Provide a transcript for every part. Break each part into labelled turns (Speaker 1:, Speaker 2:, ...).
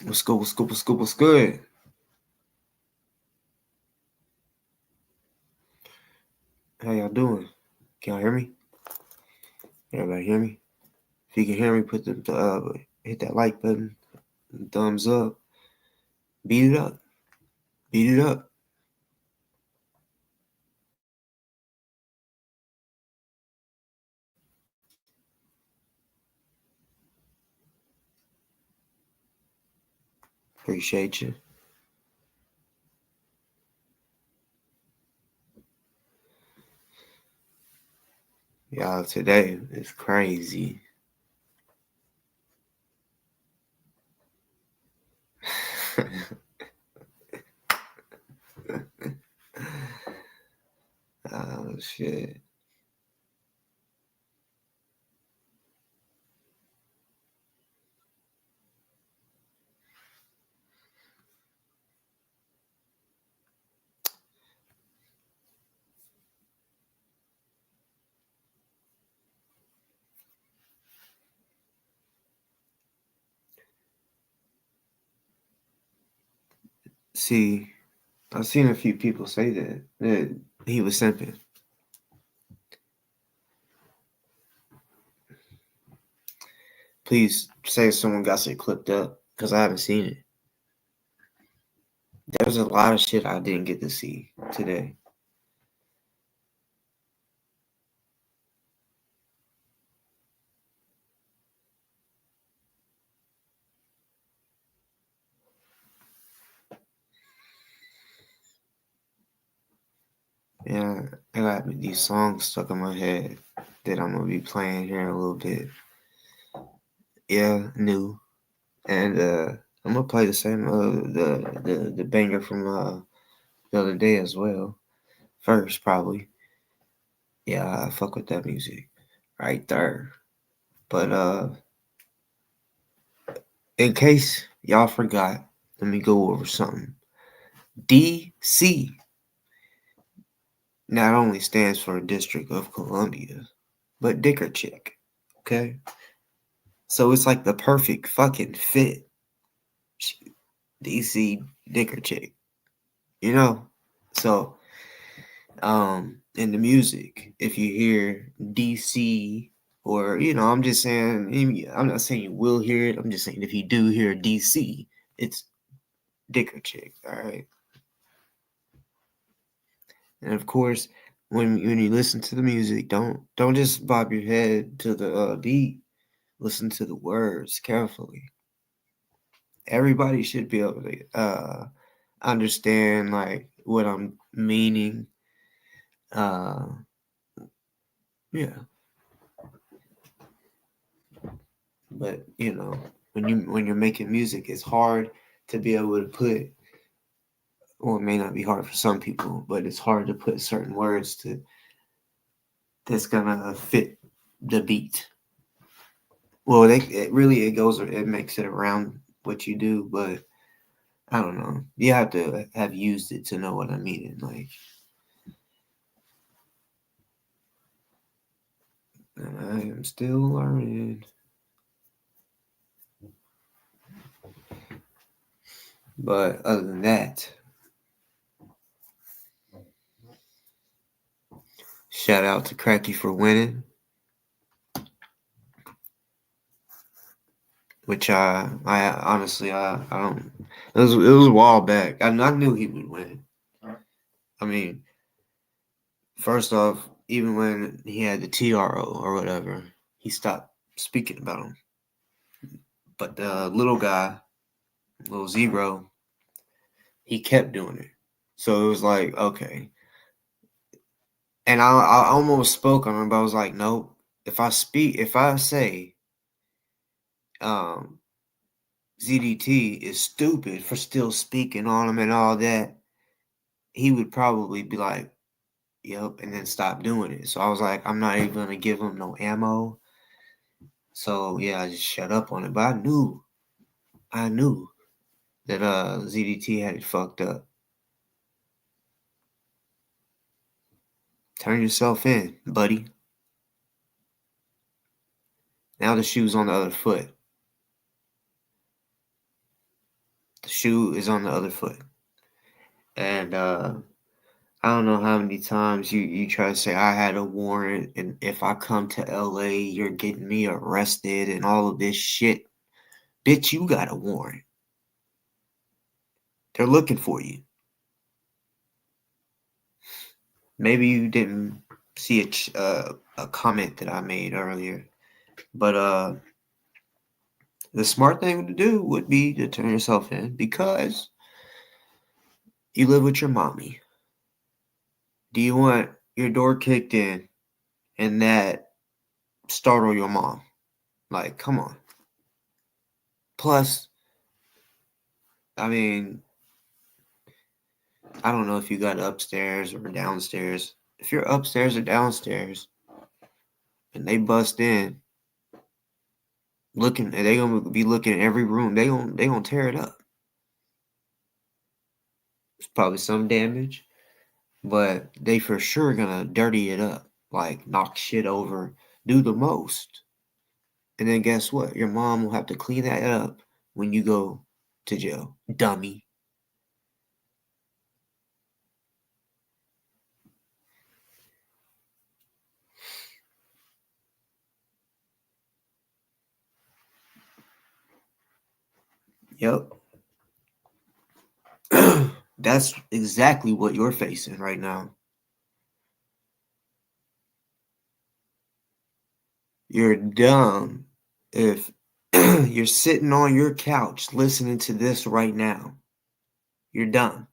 Speaker 1: What's good? What's good? What's good? What's good? How y'all doing? Can y'all hear me? Everybody hear me? If you can hear me, hit that like button, thumbs up, beat it up, beat it up. Appreciate you. Y'all, today is crazy. Oh shit. See, I've seen a few people say that he was simping. Please say someone got it clipped up because I haven't seen it. There's a lot of shit I didn't get to see today. Yeah, I got these songs stuck in my head that I'm gonna be playing here in a little bit. Yeah, new, and I'm gonna play the same the banger from the other day as well. First, probably. Yeah, I fuck with that music right there. But in case y'all forgot, let me go over something. DC not only stands for District of Columbia, but Dicker Chick. Okay, so it's like the perfect fucking fit. DC Dicker Chick, you know. So, in the music, if you hear DC, or I'm just saying, I'm not saying you will hear it. I'm just saying if you do hear DC, it's Dicker Chick. All right, and of course, when you listen to the music, don't just bob your head to the beat. Listen to the words carefully. Everybody should be able to understand like what I'm meaning. Uh, yeah, but when you're making music, it's hard to be able to put. Well, it may not be hard for some people, but it's hard to put certain words to that's gonna fit the beat. Well, it makes it around what you do, but I don't know. You have to have used it to know what I mean. Like, I am still learning. But other than that, shout out to Cracky for winning, which I honestly, I don't. It was a while back. I knew he would win. I mean, first off, even when he had the TRO or whatever, he stopped speaking about him. But the little guy, little Zero, he kept doing it. So it was like, okay. And I almost spoke on him, but I was like, nope. If I say um, ZDT is stupid for still speaking on him and all that, he would probably be like, yep, and then stop doing it. So I was like, I'm not even going to give him no ammo. So yeah, I just shut up on it. But I knew that ZDT had it fucked up. Turn yourself in, buddy. Now the shoe's on the other foot. The shoe is on the other foot. And I don't know how many times you try to say I had a warrant, and if I come to LA, you're getting me arrested and all of this shit. Bitch, you got a warrant. They're looking for you. Maybe you didn't see a comment that I made earlier, but the smart thing to do would be to turn yourself in because you live with your mommy. Do you want your door kicked in and that startle your mom? Like, come on. Plus, I mean, I don't know if you got upstairs or downstairs. If you're upstairs or downstairs and they bust in, looking, they gonna be looking in every room. They gonna tear it up. It's probably some damage, but they for sure gonna dirty it up, like knock shit over, do the most. And then guess what? Your mom will have to clean that up when you go to jail, dummy. Yep. That's exactly what you're facing right now. You're dumb if you're sitting on your couch listening to this right now. You're dumb.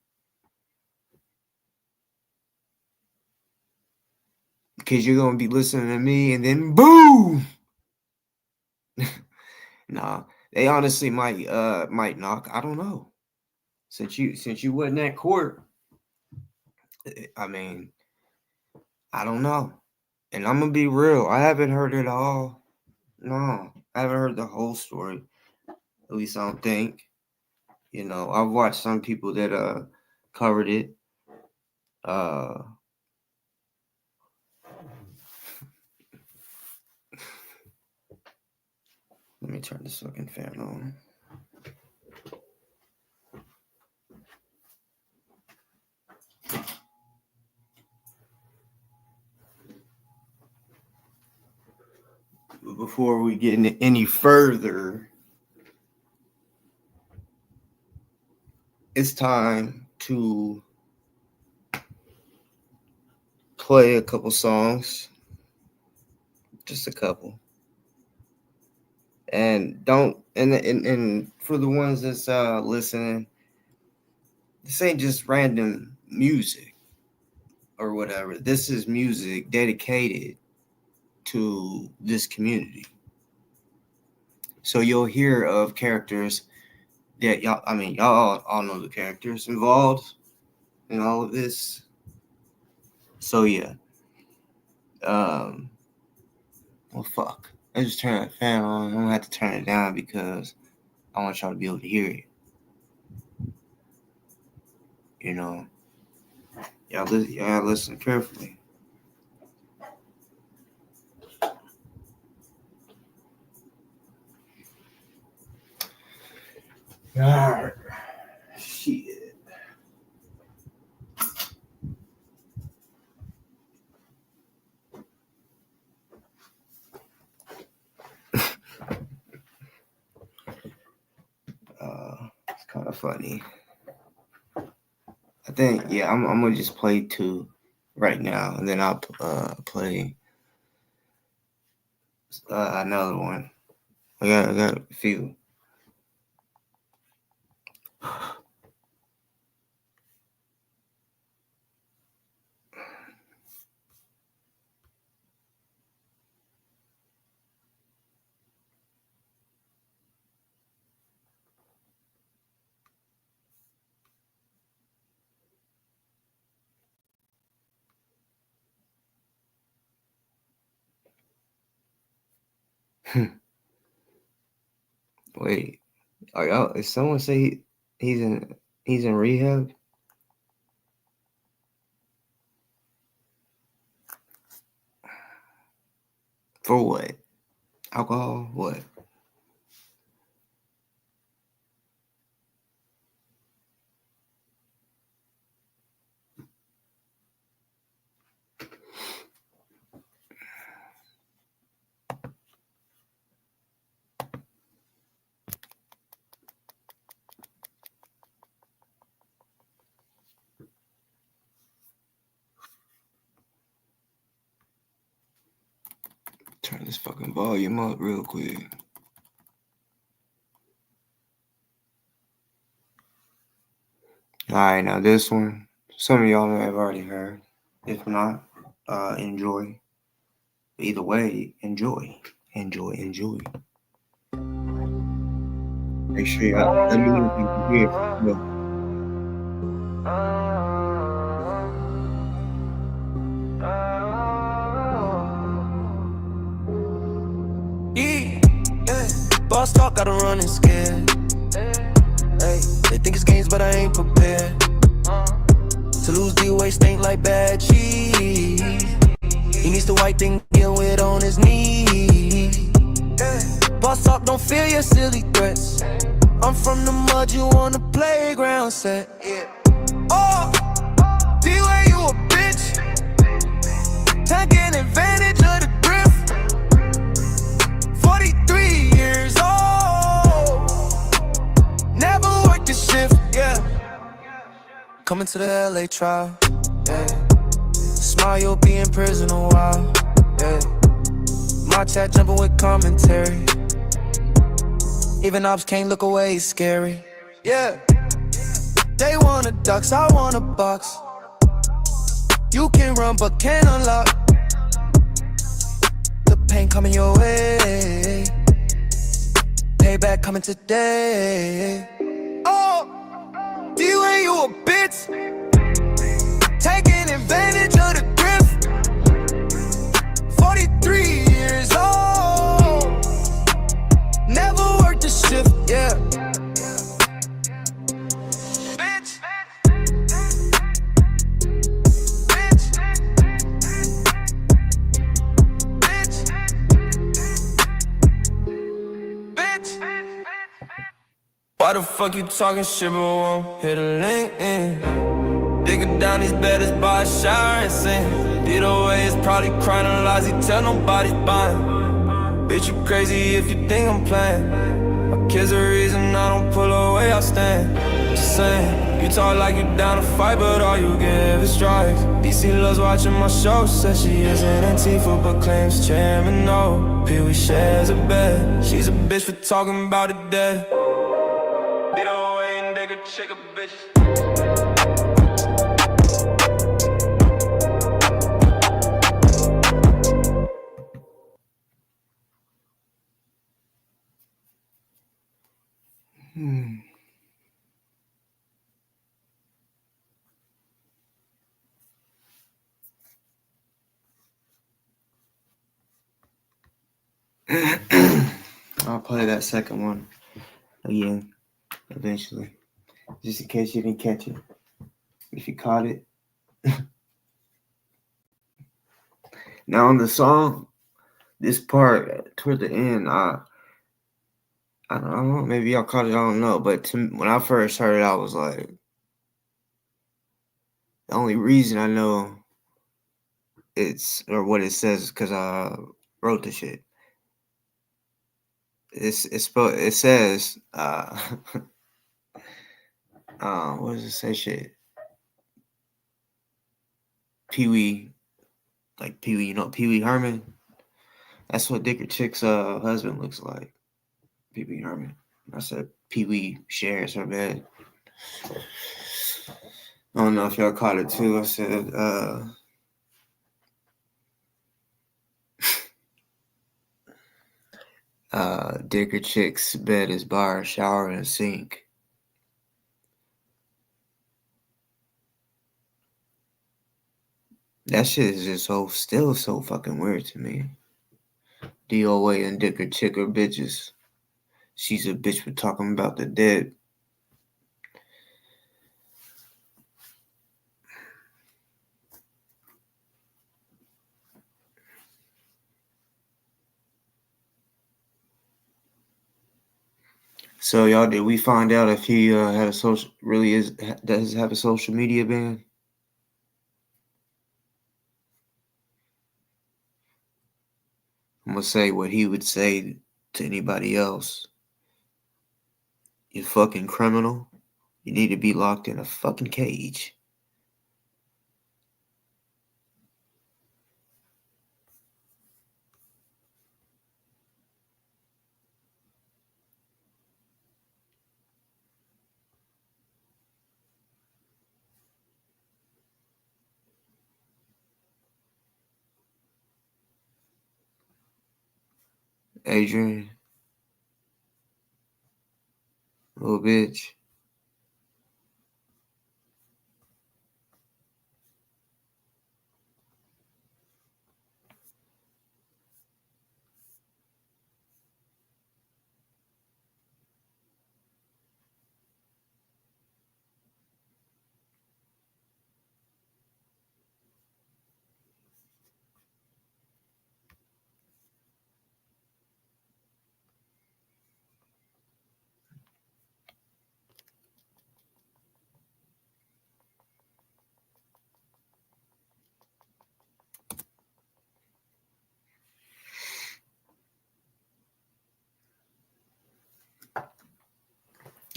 Speaker 1: Because you're going to be listening to me and then boom! Nah, they honestly might knock. I don't know. Since you wasn't at court, I mean, I don't know. And I'm gonna be real. I haven't heard it all. No, I haven't heard the whole story. At least I don't think. You know, I've watched some people that covered it. Uh Let me turn this fucking fan on. Before we get any further, it's time to play a couple songs. Just a couple. And don't and for the ones that's listening, this ain't just random music or whatever. This is music dedicated to this community. So you'll hear of characters that y'all all know the characters involved in all of this. So yeah. Well fuck. I just turned that fan on. I'm gonna have to turn it down because I want y'all to be able to hear it. You know. Y'all listen carefully. Alright. Shit. It's kind of funny. I think I'm gonna just play two right now, and then I'll play another one. I got a few. Wait, are y'all? Is someone say he's in rehab? For what? Alcohol? What? Turn this fucking volume up real quick. Alright, now this one, some of y'all may have already heard. If not, enjoy. Either way, enjoy. Enjoy. Make sure you let me know if you can hear it.
Speaker 2: Boss talk, gotta run and scared. Hey, they think it's games, but I ain't prepared. To lose DoA stink like bad cheese. He needs the white thing, get with on his knees. Boss talk, don't fear your silly threats. I'm from the mud, you on the playground set. Oh, DoA, you a bitch. Taking advantage of the drift. 43 years old. Never worked the shift, yeah. Coming to the LA trial, yeah. Smile, you'll be in prison a while, yeah. My chat jumping with commentary. Even ops can't look away, it's scary, yeah. They want a ducks, I want a box. You can run but can't unlock. The pain coming your way. Payback coming today. Oh, DoA, you a bitch. Taking advantage of the drift. 43 years old. Never worked the shift, yeah. Bitch. Why the fuck you talking shit but won't hit a link in? Digging down these beds by a shower and sing. DoA is probably crying a lies, he tell nobody's buying. Bitch, you crazy if you think I'm playing. My kids the reason I don't pull away, I stand. Just saying, you talk like you down to fight, but all you give is strikes. DC loves watching my show, says she isn't Antifa, but claims chairman no. Pee Wee shares a bed, she's a bitch for talking about it dead. DoA and nigga chick a bitch.
Speaker 1: I'll play that second one again eventually, just in case you didn't catch it. If you caught it. Now on the song, this part toward the end, I don't know, maybe y'all caught it, I don't know, but when I first heard it, I was like, the only reason I know it's, or what it says, is because I wrote the shit. It says, what does it say, shit? Pee Wee, like Pee Wee, Pee Wee Herman? That's what Dicker Chick's husband looks like. Pee Wee Herman. I said Pee Wee shares her bed. I don't know if y'all caught it too. I said, Dicker Chick's bed is bar, shower, and a sink. That shit is just still so fucking weird to me. DoA and Dicker Chick are bitches. She's a bitch for talking about the dead. So y'all, did we find out if he had a social, does have a social media ban? I'm gonna say what he would say to anybody else. You fucking criminal. You need to be locked in a fucking cage. Adrian, little bitch.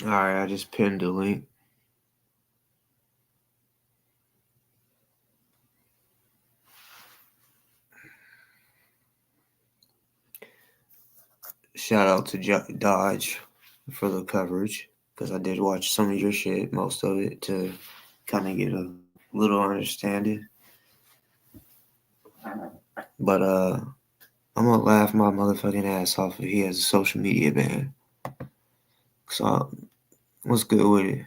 Speaker 1: All right, I just pinned the link. Shout out to Dodge for the coverage because I did watch some of your shit, most of it, to kind of get a little understanding. But I'm gonna laugh my motherfucking ass off if he has a social media ban. So what's good with it?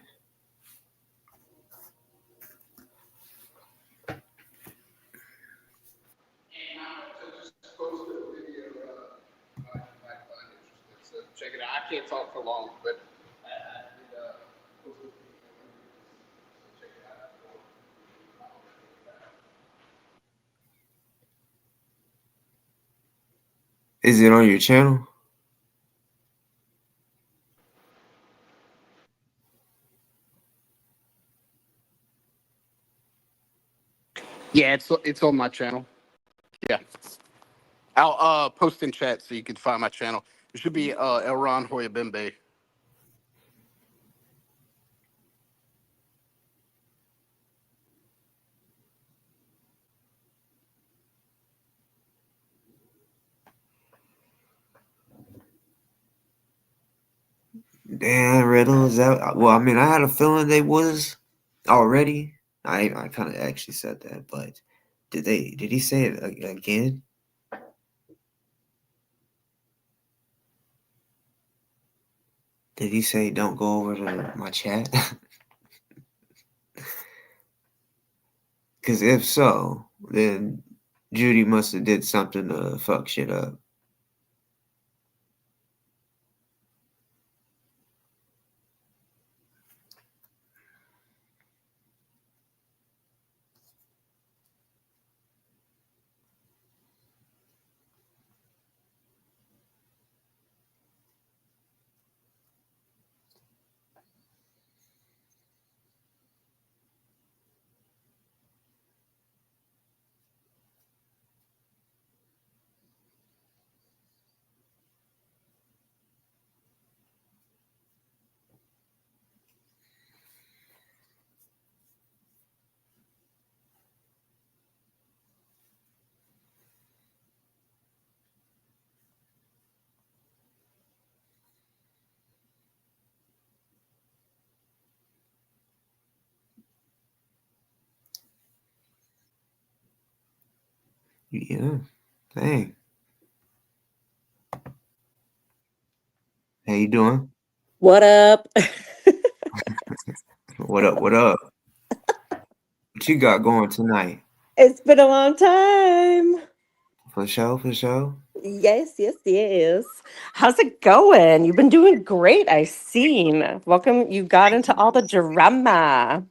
Speaker 3: Just posted a video might find interesting. So check it out. I can't talk for long, but I did post a video. So check it out.
Speaker 1: Is it on your channel?
Speaker 3: Yeah, it's on my channel. Yeah, I'll post in chat so you can find my channel. It should be Elron Hoyabembe.
Speaker 1: Damn, Riddle, is that? Well, I mean, I had a feeling they was already. I kind of actually said that, but did he say it again? Did he say don't go over to my chat? Because if so, then Judy must have did something to fuck shit up. Yeah, dang. How you doing?
Speaker 4: What up?
Speaker 1: What up? What up? What you got going tonight?
Speaker 4: It's been a long time.
Speaker 1: For sure, for sure.
Speaker 4: Yes, yes, yes. How's it going? You've been doing great, I've seen. Welcome. You got into all the drama.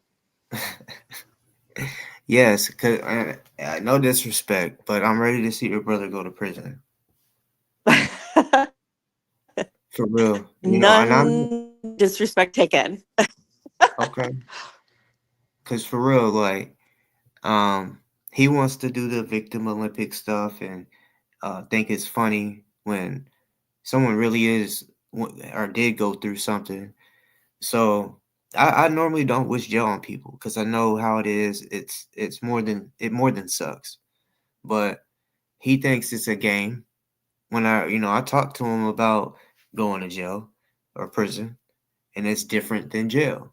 Speaker 1: Yes, cause no disrespect, but I'm ready to see your brother go to prison. For real, and I'm
Speaker 4: None disrespect taken.
Speaker 1: okay. Cause for real, like, he wants to do the victim Olympic stuff and think it's funny when someone really is or did go through something. So I normally don't wish jail on people because I know how it is. It's more than sucks. But he thinks it's a game. When I talked to him about going to jail or prison, and it's different than jail,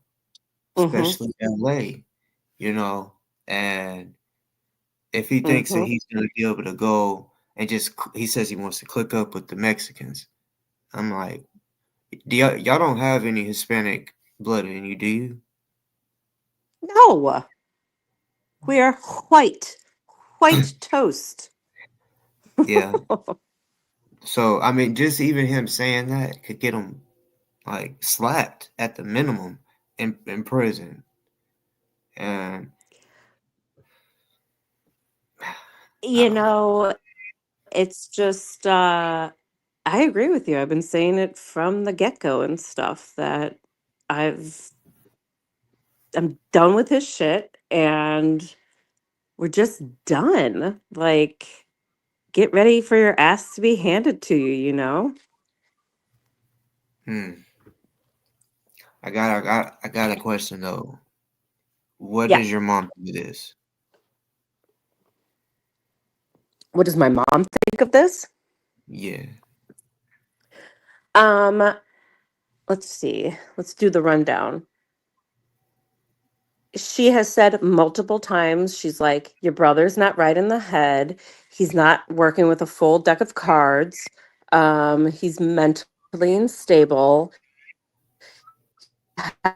Speaker 4: Mm-hmm.
Speaker 1: especially LA, you know. And if he thinks that
Speaker 4: Mm-hmm.
Speaker 1: he's gonna be able to go and he says he wants to click up with the Mexicans. I'm like, y'all don't have any Hispanic blood in you, do you?
Speaker 4: No, we are white toast.
Speaker 1: Yeah. So I mean, just even him saying that could get him like slapped at the minimum in prison. And I
Speaker 4: You
Speaker 1: don't know.
Speaker 4: know, it's just I agree with you. I've been saying it from the get-go and stuff that I've I'm done with his shit and we're just done. Like, get ready for your ass to be handed to you, you know?
Speaker 1: Hmm. I got a question though. What
Speaker 4: Yeah.
Speaker 1: does your mom do this?
Speaker 4: What does my mom think of this?
Speaker 1: Yeah.
Speaker 4: Um, let's see. Let's do the rundown. She has said multiple times, she's like, your brother's not right in the head. He's not working with a full deck of cards. He's mentally unstable,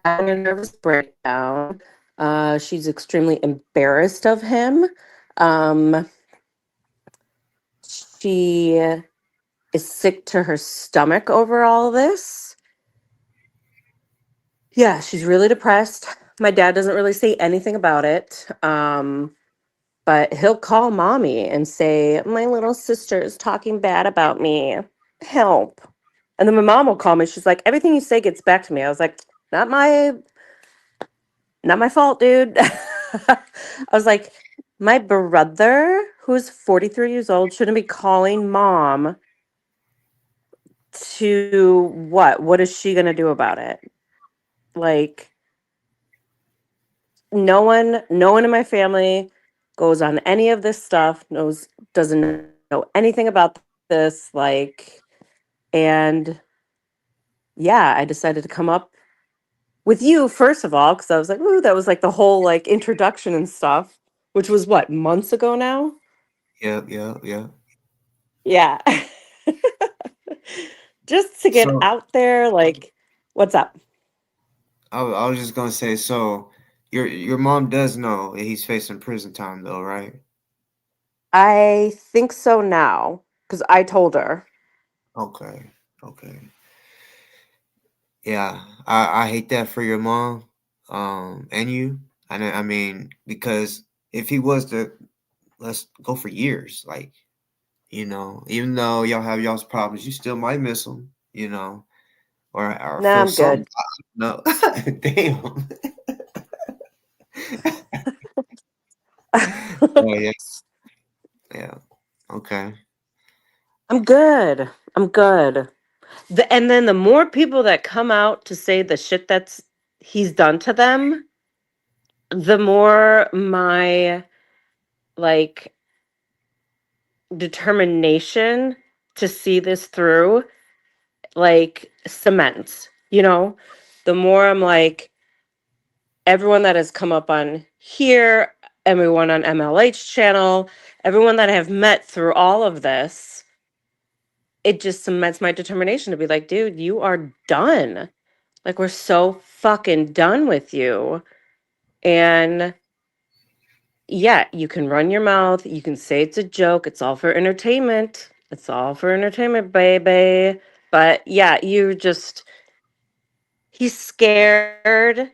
Speaker 4: having a nervous breakdown. She's extremely embarrassed of him. Um, she is sick to her stomach over all this. Yeah, she's really depressed. My dad doesn't really say anything about it. But he'll call mommy and say, my little sister is talking bad about me. Help. And then my mom will call me. She's like, everything you say gets back to me. I was like, not my not my fault, dude. I was like, my brother, who's 43 years old, shouldn't be calling mom to what? What is she gonna do about it? Like, no one in my family goes on any of this stuff, doesn't know anything about this, like, and yeah, I decided to come up with you first of all, because I was like, ooh, that was like the whole like introduction and stuff, which was what, months ago now?
Speaker 1: Yep, yep, yep.
Speaker 4: Yeah. Just to get
Speaker 1: So
Speaker 4: out there, like, what's up?
Speaker 1: I was just gonna say, so your mom does know that he's facing prison time though, right?
Speaker 4: I think so now, because I told her.
Speaker 1: Okay. Okay. Yeah. I hate that for your mom, and you. I mean, because if he was to, let's go for years, like, even though y'all have y'all's problems, you still might miss him, or
Speaker 4: Nah,
Speaker 1: feel
Speaker 4: I'm
Speaker 1: something.
Speaker 4: good.
Speaker 1: No, damn. Oh yeah, yeah. Okay.
Speaker 4: I'm good. I'm good. And then the more people that come out to say the shit that's he's done to them, the more my like determination to see this through like cements, you know? The more I'm like, everyone that has come up on here, everyone on MLH channel, everyone that I have met through all of this, it just cements my determination to be like, dude, you are done. Like, we're so fucking done with you. And yeah, you can run your mouth. You can say it's a joke. It's all for entertainment. It's all for entertainment, baby. But yeah, he's scared.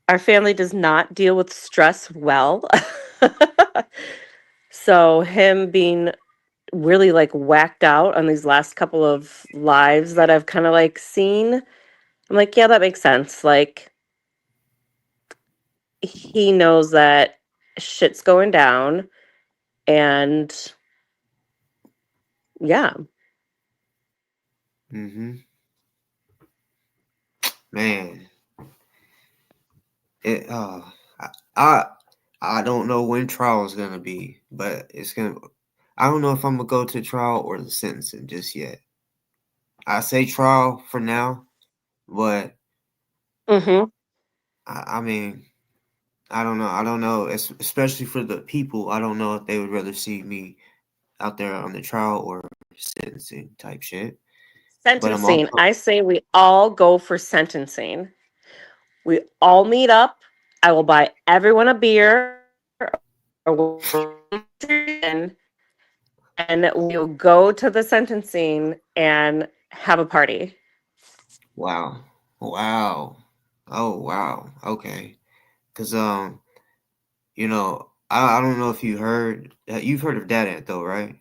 Speaker 4: Our family does not deal with stress well. So, him being really like whacked out on these last couple of lives that I've kind of like seen, I'm like, yeah, that makes sense. Like, he knows that shit's going down. And yeah,
Speaker 1: Mhm. Man, it. I, I I don't know when trial is gonna be, but it's gonna. I don't know if I'm gonna go to trial or the sentencing just yet. I say trial for now, but
Speaker 4: hmm
Speaker 1: I mean, I don't know. I don't know, especially for the people. I don't know if they would rather see me out there on the trial or sentencing type shit. But I'm
Speaker 4: Sentencing.
Speaker 1: also
Speaker 4: I say we all go for sentencing. We all meet up. I will buy everyone a beer or and we'll go to the sentencing and have a party.
Speaker 1: wow, wow, oh wow, okay. Cause I don't know if you've heard of Dad Ant though, right?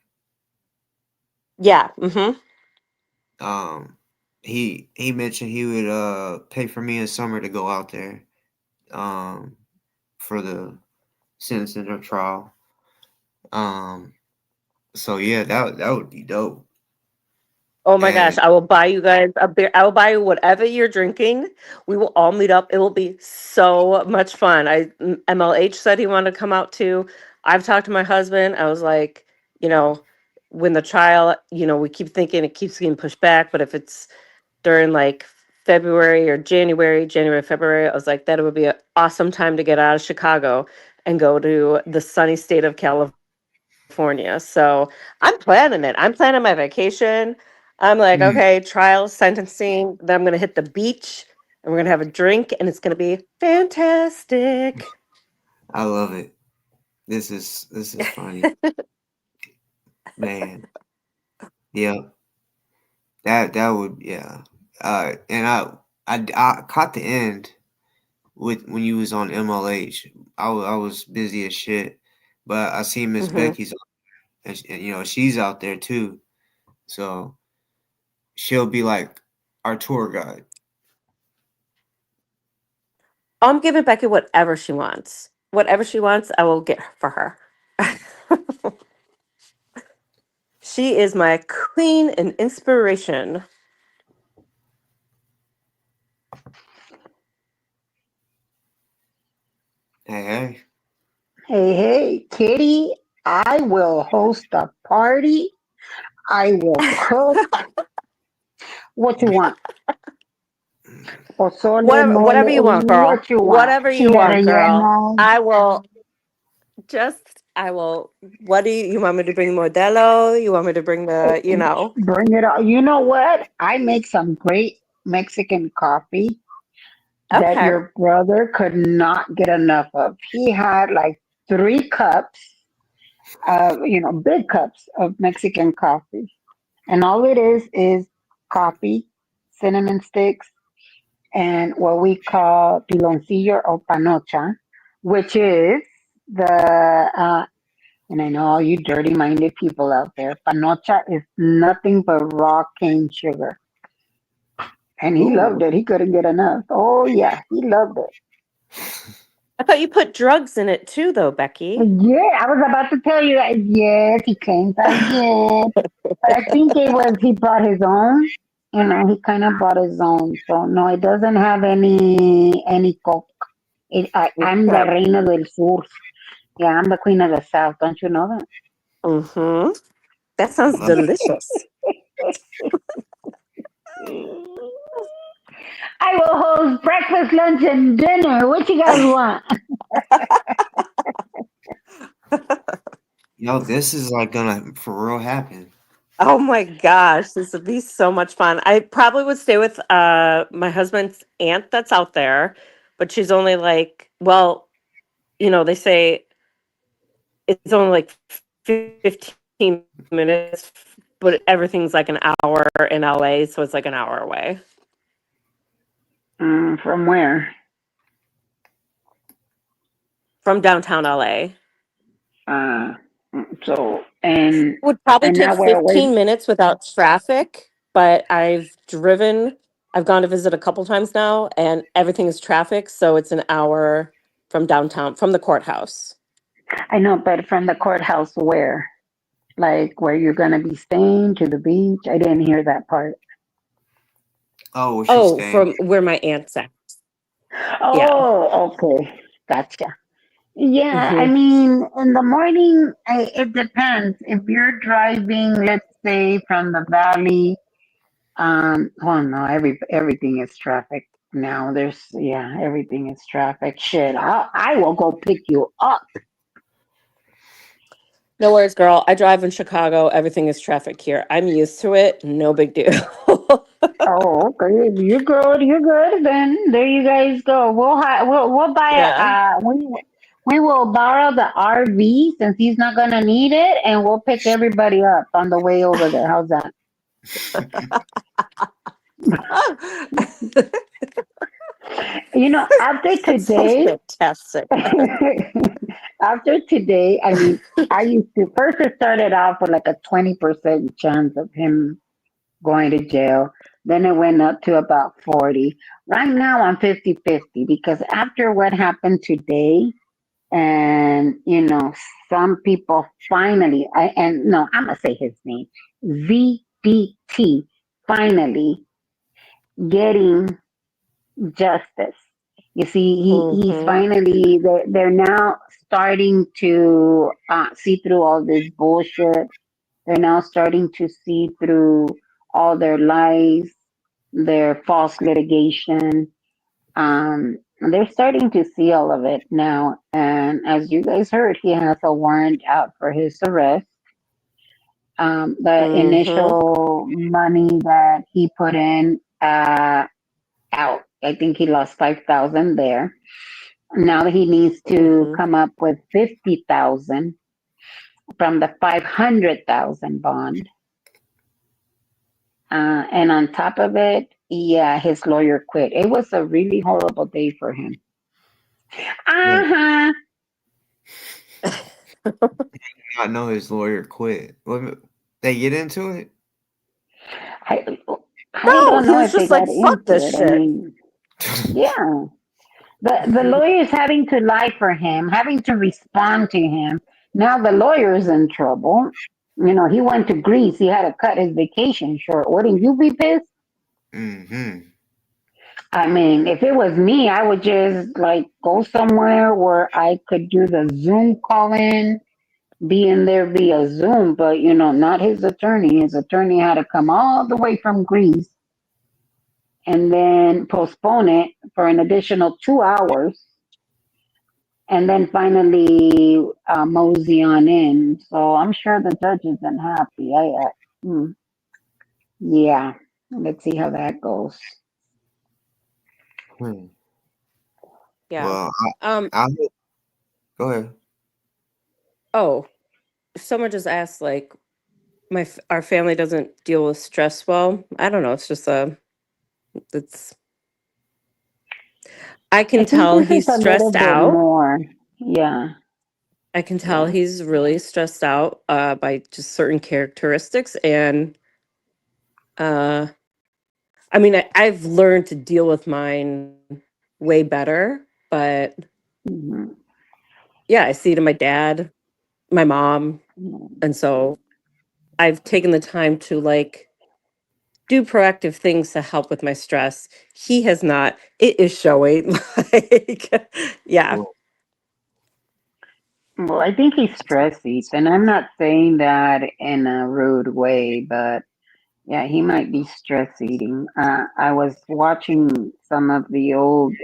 Speaker 4: Yeah. Mm-hmm.
Speaker 1: Um, he mentioned he would pay for me in summer to go out there um for the sentencing or trial. Um, so yeah, that would be dope.
Speaker 4: Oh my gosh,
Speaker 1: And
Speaker 4: I will buy you guys a beer. I will buy you whatever you're drinking. We will all meet up. It will be so much fun. MLH said he wanted to come out too. I've talked to my husband. I was like, you know, when the trial, we keep thinking it keeps getting pushed back, but if it's during like February or January, February, I was like, that would be an awesome time to get out of Chicago and go to the sunny state of California. So I'm planning it. I'm planning my vacation. I'm like,
Speaker 1: mm,
Speaker 4: okay, trial, sentencing. Then I'm going to hit the beach and we're going to have a drink and it's going to be fantastic.
Speaker 1: I love it. This is funny, man. Yeah, that would yeah. And I caught the end with when you was on MLH. I was busy as shit, but I see Miss
Speaker 4: Hmm.
Speaker 1: Becky's and she's out there too. So she'll be like our tour guide.
Speaker 4: I'm giving Becky whatever she wants. Whatever she wants, I will get for her. She is my queen and inspiration.
Speaker 1: Hey, hey.
Speaker 5: Hey, hey, Kitty, I will host a party. I will cook. What you want? Pozole,
Speaker 4: Whatever
Speaker 5: mole,
Speaker 4: you want, girl.
Speaker 5: what you want?
Speaker 4: Whatever you
Speaker 5: Chile
Speaker 4: want, girl.
Speaker 5: relleno.
Speaker 4: I will what do you want me to bring Modelo? You want me to bring
Speaker 5: Bring it on. You know what? I make some great Mexican coffee that
Speaker 4: Okay.
Speaker 5: your brother could not get enough of. He had like 3 cups big cups of Mexican coffee. And all it is coffee, cinnamon sticks, and what we call piloncillo or panocha, which is and I know all you dirty minded people out there, panocha is nothing but raw cane sugar. And he loved
Speaker 1: Ooh.
Speaker 5: it. He couldn't get enough. Oh, yeah, he loved it.
Speaker 4: I thought you put drugs in it too though, Becky.
Speaker 5: Yeah, I was about to tell you that. Yes, he claims I did. But I think he brought his own. He kind of brought his own. So no, it doesn't have any coke. I'm the
Speaker 4: Okay.
Speaker 5: reina del sur. Yeah, I'm the queen of the south. Don't you know that?
Speaker 4: Mm-hmm. That sounds
Speaker 1: Love it.
Speaker 4: delicious.
Speaker 5: I will host breakfast, lunch, and dinner. What you guys want?
Speaker 1: This is like gonna for real happen.
Speaker 4: Oh my gosh, this would be so much fun. I probably would stay with my husband's aunt that's out there, but she's only like, well, they say it's only like 15 minutes, but everything's like an hour in LA, so it's like an hour away
Speaker 5: From where?
Speaker 4: from downtown LA.
Speaker 5: Uh, so and
Speaker 4: Would probably
Speaker 5: and
Speaker 4: take
Speaker 5: now we're away.
Speaker 4: 15 minutes without traffic, but I've gone to visit a couple times now, and everything is traffic, so it's an hour from downtown, from the courthouse.
Speaker 5: I know, but from the courthouse, where? Like where you're gonna be staying to the beach? I didn't hear that part.
Speaker 1: Oh, well, she's
Speaker 4: Oh,
Speaker 1: staying.
Speaker 4: from where my aunt's at. Yeah.
Speaker 5: Oh, okay, gotcha. Yeah, I
Speaker 4: Hmm.
Speaker 5: mean, in the morning, it depends. If you're driving, let's say from the valley, oh no, everything is traffic now. Everything is traffic. Shit, I will go pick you up.
Speaker 4: No worries, girl. I drive in Chicago. Everything is traffic here. I'm used to it. No big deal.
Speaker 5: Oh, okay. You're good. You're good. Then there you guys go. We'll buy a
Speaker 4: Yeah.
Speaker 5: we will borrow the RV since he's not gonna need it, and we'll pick everybody up on the way over there. How's that? You know, after
Speaker 4: That sounds
Speaker 5: today,
Speaker 4: fantastic.
Speaker 5: after today, I mean, I used to first it started off with like a 20% chance of him going to jail. Then it went up to about 40. Right now I'm 50-50 because after what happened today, and some people finally, and no, I'm gonna say his name, ZDT, finally getting justice. You see, he's
Speaker 4: Hmm.
Speaker 5: finally they're now starting to see through all this bullshit. They're now starting to see through all their lies, their false litigation. They're starting to see all of it now. And as you guys heard, he has a warrant out for his arrest. The
Speaker 4: Hmm.
Speaker 5: initial money that he put in out, I think he lost 5,000 there. Now he needs to
Speaker 4: Hmm.
Speaker 5: come up with 50,000 from the 500,000 bond. And on top of it, yeah, his lawyer quit. It was a really horrible day for him.
Speaker 1: Well,
Speaker 5: Uh-huh.
Speaker 1: I know his lawyer quit. They get into it?
Speaker 5: I I
Speaker 4: No,
Speaker 5: don't
Speaker 4: he
Speaker 5: know
Speaker 4: was
Speaker 5: if they
Speaker 4: just
Speaker 5: got
Speaker 4: like, fuck
Speaker 5: into
Speaker 4: this
Speaker 5: it. I
Speaker 4: shit.
Speaker 5: mean, yeah. The lawyer's having to lie for him, having to respond to him. Now the lawyer's in trouble. He went to Greece. He had to cut his vacation short. Wouldn't you be pissed?
Speaker 1: Mm-hmm.
Speaker 5: I mean, if it was me, I would just like go somewhere where I could do the Zoom call in, be in there via Zoom, but not his attorney. His attorney had to come all the way from Greece and then postpone it for an additional 2 hours and then finally mosey on in. So I'm sure the judge isn't happy. Yeah, let's see how that goes.
Speaker 1: Hmm.
Speaker 4: Yeah.
Speaker 1: Well,
Speaker 4: Um.
Speaker 1: I go ahead.
Speaker 4: Oh, someone just asked, like, our family doesn't deal with stress well. I don't know. It's just it's. I
Speaker 5: I
Speaker 4: can
Speaker 5: think
Speaker 4: tell
Speaker 5: this is
Speaker 4: he's
Speaker 5: a little
Speaker 4: stressed
Speaker 5: bit
Speaker 4: out.
Speaker 5: more. Yeah,
Speaker 4: I can tell
Speaker 5: yeah.
Speaker 4: he's really stressed out by just certain characteristics, and uh, I mean, I've learned to deal with mine way better. But
Speaker 5: Hmm.
Speaker 4: yeah, I see it in my dad, my mom, and so I've taken the time to like do proactive things to help with my stress. He has not. It is showing. Like, yeah.
Speaker 1: Well,
Speaker 5: Well, I think he's stress eats, and I'm not saying that in a rude way, but yeah, he might be stress eating. I was watching some of the old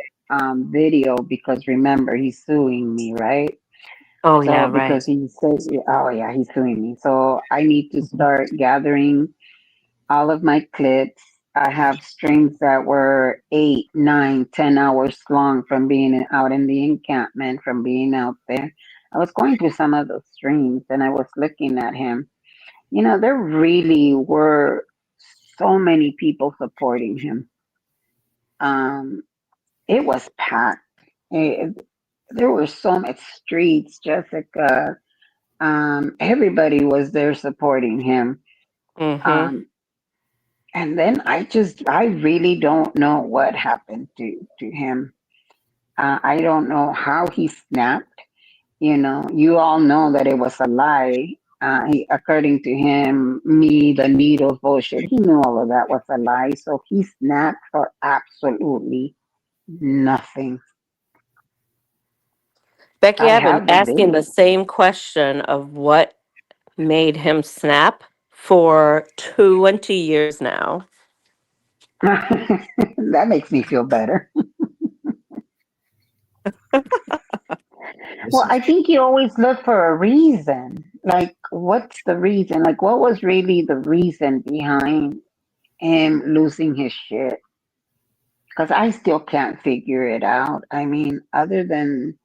Speaker 5: video because remember he's suing me, right?
Speaker 4: Oh
Speaker 5: So
Speaker 4: yeah, right.
Speaker 5: because he said, oh yeah, he's suing me. So I need to start gathering all of my clips. I have streams that were 8, 9, 10 hours long from being out in the encampment, from being out there. I was going through some of those streams and I was looking at him. There really were so many people supporting him. Um, it was packed. There were so many streets, Jessica. Everybody was there supporting him.
Speaker 4: Mm-hmm.
Speaker 5: Um, and then I really don't know what happened to him. I don't know how he snapped. You all know that it was a lie. According to him, me, the needles bullshit, he knew all of that was a lie. So he snapped for absolutely nothing.
Speaker 4: Becky,
Speaker 5: I
Speaker 4: I've been
Speaker 5: have the
Speaker 4: asking the
Speaker 5: video.
Speaker 4: same question of what made him snap for 20 years now.
Speaker 5: That makes me feel better.
Speaker 1: this
Speaker 5: Well,
Speaker 1: is
Speaker 5: I think you always look for a reason. like, what's the reason? Like, what was really the reason behind him losing his shit? Because I still can't figure it out. I mean, other than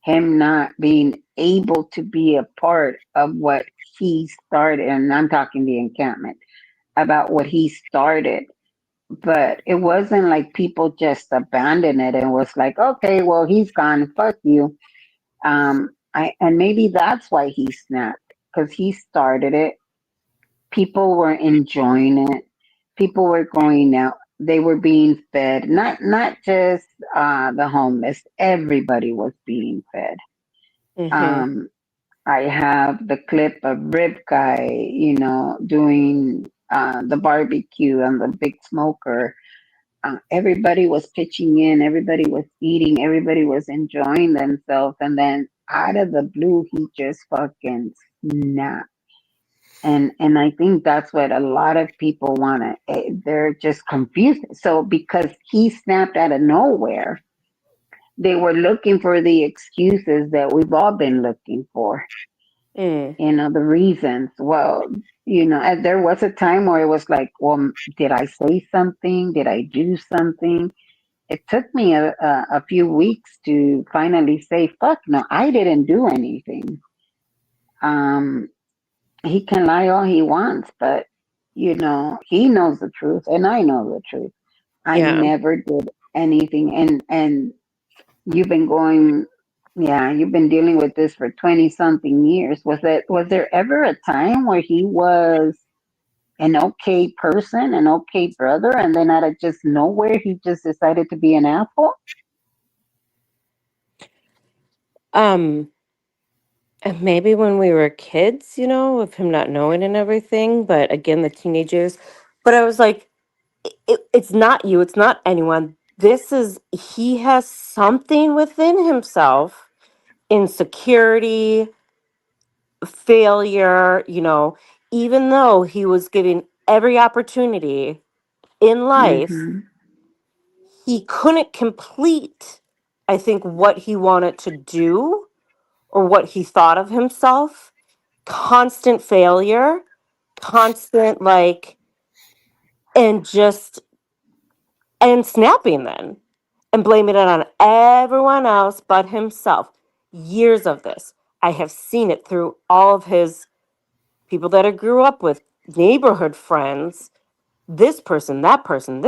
Speaker 5: him not being able to be a part of what he started, and I'm talking the encampment, about what he started. But it wasn't like people just abandoned it and was like, okay, well, he's gone, fuck you. And maybe that's why he snapped, because he started it. People were enjoying it. People were going out. They were being fed. Not just the homeless. Everybody was being fed.
Speaker 4: Mm-hmm.
Speaker 5: Um, I have the clip of Rib Guy, doing the barbecue and the big smoker. Everybody was pitching in. Everybody was eating. Everybody was enjoying themselves. And then out of the blue, he just fucking snapped. And I think that's what a lot of people want to. They're just confused. So because he snapped out of nowhere, they were looking for the excuses that we've all been looking for.
Speaker 4: Mm.
Speaker 5: The reasons. Well, and there was a time where it was like, well, did I say something? Did I do something? It took me a few weeks to finally say, fuck no, I didn't do anything. Um, he can lie all he wants, but he knows the truth and I know the truth. I
Speaker 4: Yeah.
Speaker 5: never did anything. And you've been going, yeah, you've been dealing with this for 20 something years. Was there ever a time where he was an okay person, an okay brother, and then out of just nowhere he just decided to be an asshole?
Speaker 4: Um, and maybe when we were kids, of him not knowing and everything, but again, the teenagers. But I was like, it's not you, it's not anyone. This is, he has something within himself, insecurity, failure, even though he was given every opportunity in life,
Speaker 5: Mm-hmm.
Speaker 4: he couldn't complete, I think, what he wanted to do or what he thought of himself. Constant failure, constant, like, and just, and snapping then and blaming it on everyone else but himself. Years of this. I have seen it through all of his people that I grew up with, neighborhood friends, this person, that person,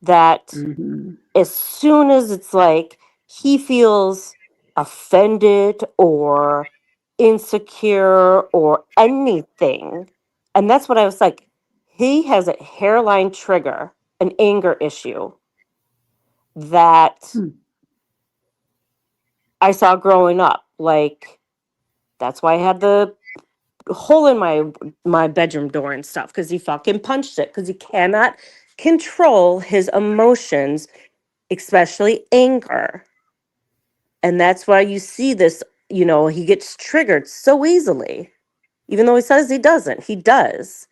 Speaker 4: that
Speaker 5: Mm-hmm.
Speaker 4: as soon as it's like he feels offended or insecure or anything, and that's what I was like, he has a hairline trigger, an anger issue that I saw growing up. Like, that's why I had the hole in my bedroom door and stuff, because he fucking punched it, because he cannot control his emotions, especially anger. And that's why you see this, he gets triggered so easily, even though he says he doesn't. He does,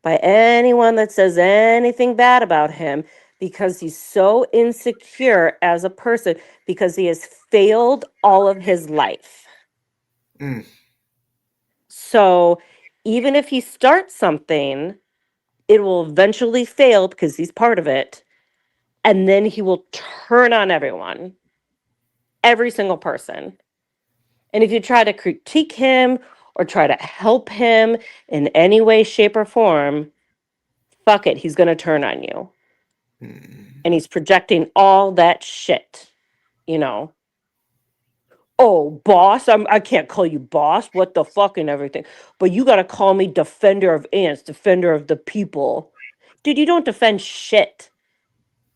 Speaker 4: by anyone that says anything bad about him, because he's so insecure as a person, because he has failed all of his life.
Speaker 1: Mm.
Speaker 4: So even if he starts something, it will eventually fail because he's part of it. And then he will turn on everyone, every single person. And if you try to critique him or try to help him in any way, shape, or form, fuck it, he's going to turn on you.
Speaker 1: Mm.
Speaker 4: And he's projecting all that shit, you know. Oh, boss, I can't call you boss. What the fuck and everything. But you got to call me defender of ants, defender of the people. Dude, you don't defend shit.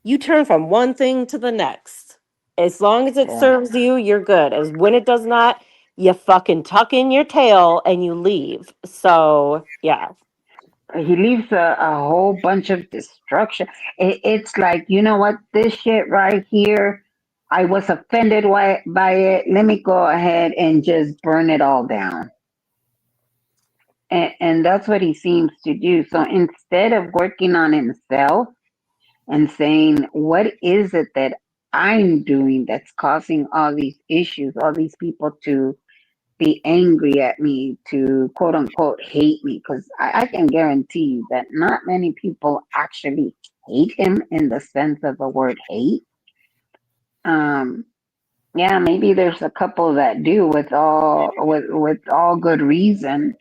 Speaker 4: You turn from one thing to the next. As long as it
Speaker 5: Yeah.
Speaker 4: serves you, you're good. As when it does not, you fucking tuck in your tail and you leave. So, yeah.
Speaker 5: He leaves a whole bunch of destruction. It's like, you know what, this shit right here, I was offended by it. Let me go ahead and just burn it all down. And that's what he seems to do. So instead of working on himself and saying, what is it that I'm doing that's causing all these issues, all these people to be angry at me, to quote unquote hate me, because I can guarantee you that not many people actually hate him in the sense of the word hate. Um, yeah, maybe there's a couple that do with all good reason.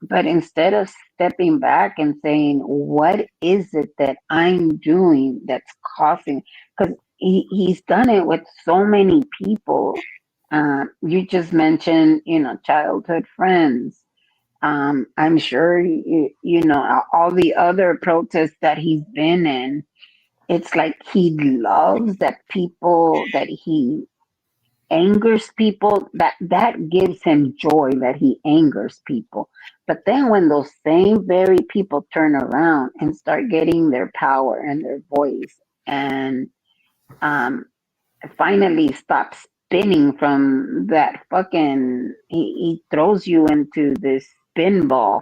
Speaker 5: But instead of stepping back and saying, what is it that I'm doing that's causing? Because he's done it with so many people. You just mentioned, childhood friends. I'm sure, all the other protests that he's been in. It's like he loves that people, that he angers people, that gives him joy, that he angers people. But then when those same very people turn around and start getting their power and their voice, and um finally stop spinning from that fucking, he throws you into this spinball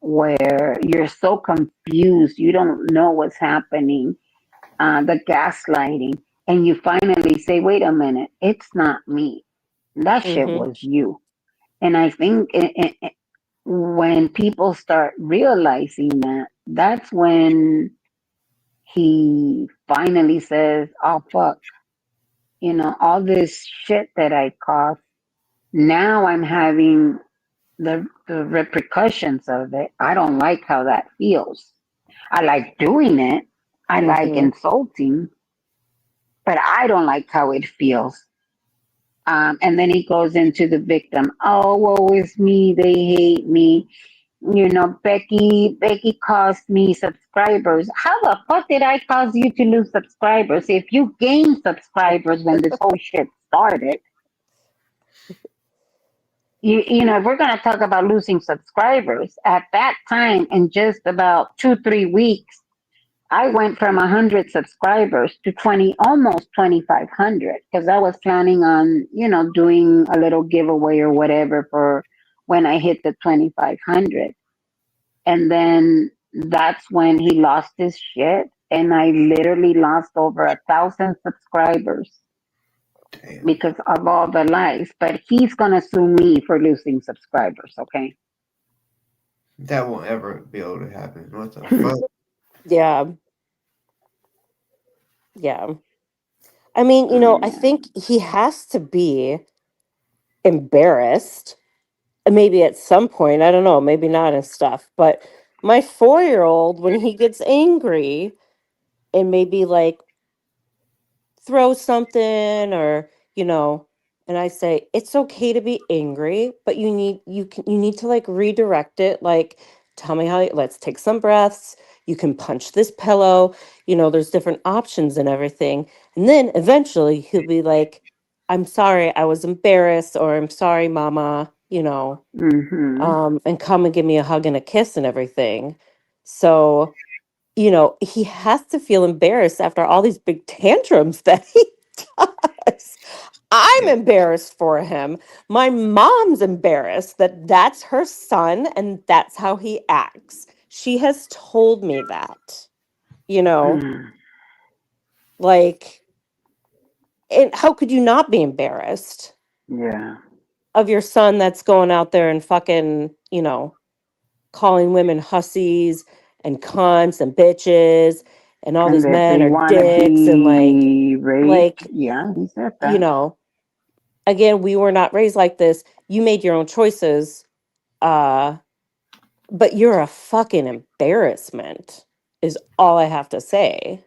Speaker 5: where you're so confused, you don't know what's happening, the gaslighting, and you finally say, wait a minute, it's not me, that shit
Speaker 4: Mm-hmm.
Speaker 5: was you. And I think when people start realizing that, that's when he finally says, oh, fuck, all this shit that I caused, now I'm having the repercussions of it. I don't like how that feels. I like doing it. I like
Speaker 4: Mm-hmm.
Speaker 5: insulting, but I don't like how it feels. And then he goes into the victim. Oh, woe is me. They hate me. Becky cost me subscribers. How the fuck did I cause you to lose subscribers? If you gained subscribers when this whole shit started, if we're gonna talk about losing subscribers, at that time, in just about 2, 3 weeks, I went from 100 subscribers to 20, almost 2,500, because I was planning on, doing a little giveaway or whatever for when I hit the 2,500. And then that's when he lost his shit. And I literally lost over 1,000 subscribers
Speaker 1: Damn.
Speaker 5: because of all the lies. But he's going to sue me for losing subscribers, okay?
Speaker 1: That won't ever be able to happen. What the fuck?
Speaker 4: Yeah. Yeah. I mean, I
Speaker 5: Yeah.
Speaker 4: think he has to be embarrassed. Maybe at some point, I don't know, maybe not and stuff. But my 4-year-old, when he gets angry and maybe like throw something or and I say it's okay to be angry, but you need to like redirect it, like tell me let's take some breaths, you can punch this pillow, there's different options and everything. And then eventually he'll be like, I'm sorry, I was embarrassed, or I'm sorry mama,
Speaker 5: Mm-hmm.
Speaker 4: and come and give me a hug and a kiss and everything. So he has to feel embarrassed after all these big tantrums that he does. I'm
Speaker 1: Yeah,
Speaker 4: embarrassed for him. My mom's embarrassed that that's her son and that's how he acts. She has told me that, you know,
Speaker 5: Mm.
Speaker 4: like, and how could you not be embarrassed
Speaker 5: Yeah.
Speaker 4: of your son that's going out there and fucking, calling women hussies and cunts and bitches, and all
Speaker 5: And
Speaker 4: these
Speaker 5: that
Speaker 4: men
Speaker 5: they
Speaker 4: are
Speaker 5: want to
Speaker 4: dicks, and
Speaker 5: be raped.
Speaker 4: like
Speaker 5: Yeah, he said
Speaker 4: you
Speaker 5: that.
Speaker 4: know again, we were not raised like this. You made your own choices, uh but you're a fucking embarrassment is all I have to say.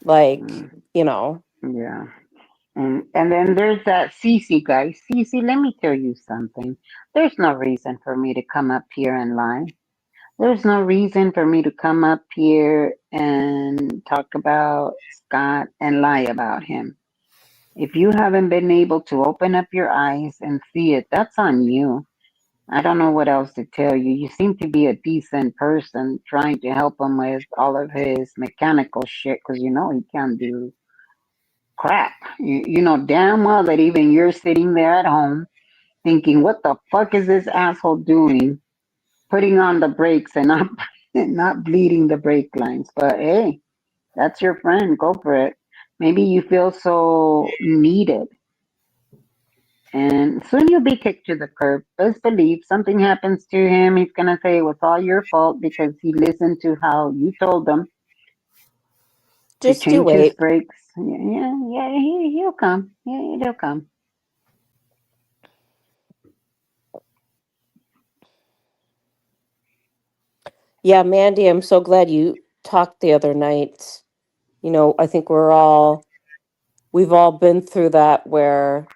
Speaker 4: Like,
Speaker 5: Mm.
Speaker 4: you know
Speaker 5: Yeah. And then there's that Cece guy. Cece, let me tell you something. There's no reason for me to come up here and lie. There's no reason for me to come up here and talk about Scott and lie about him. If you haven't been able to open up your eyes and see it, that's on you. I don't know what else to tell you. You seem to be a decent person trying to help him with all of his mechanical shit, because you know he can't do crap. You know damn well that even you're sitting there at home thinking, what the fuck is this asshole doing? Putting on the brakes and not not bleeding the brake lines. But hey, that's your friend. Go for it. Maybe you feel so needed And soon you'll be kicked to the curb. Best believe something happens to him, he's gonna say it was all your fault because he listened to how you told him to
Speaker 4: Just you
Speaker 5: change his
Speaker 4: wait.
Speaker 5: brakes. Yeah, yeah, he'll come. Yeah, he'll come.
Speaker 4: Yeah, Mandy, I'm so glad you talked the other night. I think we've all been through that where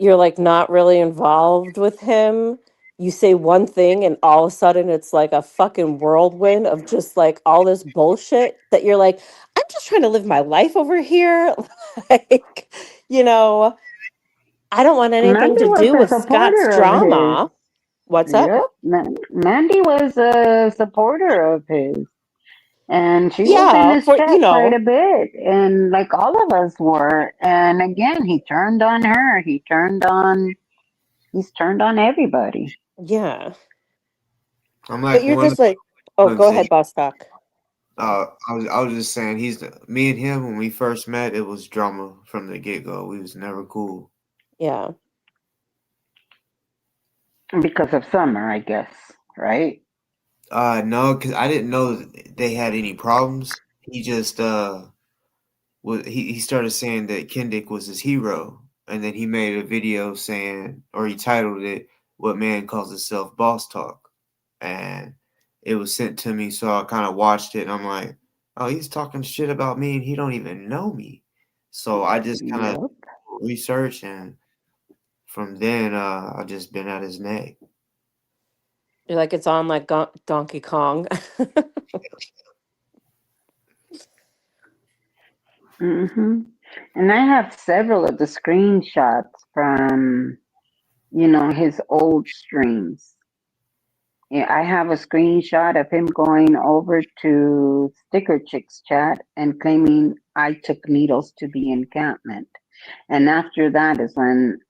Speaker 4: you're like not really involved with him. You say one thing and all of a sudden it's like a fucking whirlwind of just like all this bullshit that you're like, I'm just trying to live my life over here. like, you know, I don't want anything
Speaker 5: Mandy
Speaker 4: to
Speaker 5: was
Speaker 4: do
Speaker 5: a
Speaker 4: with Scott's
Speaker 5: supporter of his.
Speaker 4: drama. What's up?
Speaker 5: Yep. Mandy was a supporter of his. And she was in
Speaker 4: Yeah,
Speaker 5: his
Speaker 4: for
Speaker 5: chat quite a bit. And like all of us were. And again, he turned on her. He's turned on everybody.
Speaker 4: yeah.
Speaker 1: I'm
Speaker 4: But
Speaker 1: like
Speaker 4: you're
Speaker 1: one of
Speaker 4: just like, oh,
Speaker 1: the ones
Speaker 4: go
Speaker 1: that
Speaker 4: ahead, boss talk.
Speaker 1: I was just saying me and him when we first met, it was drama from the get go. We was never cool.
Speaker 4: Yeah.
Speaker 5: Because of Summer, I guess. Right?
Speaker 1: No, because I didn't know that they had any problems. He just he started saying that Kendick was his hero, and then he made a video saying, or he titled it, "What Man Calls Himself Boss Talk," and it was sent to me, so I kind of watched it, and I'm like, oh, he's talking shit about me, and he don't even know me. So I just kind of
Speaker 5: Yep.
Speaker 1: researched, and from then, I just been at his neck.
Speaker 4: You're like, it's on like Donkey Kong.
Speaker 5: hmm And I have several of the screenshots from, his old streams. Yeah, I have a screenshot of him going over to Sticker Chick's chat and claiming I took needles to the encampment. And after that is when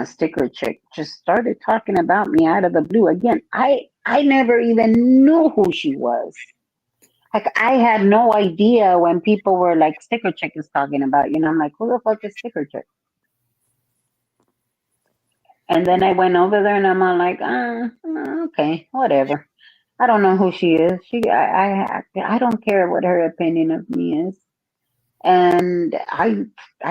Speaker 5: Sticker Chick just started talking about me out of the blue. Again, I never even knew who she was. Like I had no idea when people were like Sticker Chick is talking about, I'm like, who the fuck is Sticker Chick? And then I went over there and I'm all like, okay, whatever. I don't know who she is. I don't care what her opinion of me is. And I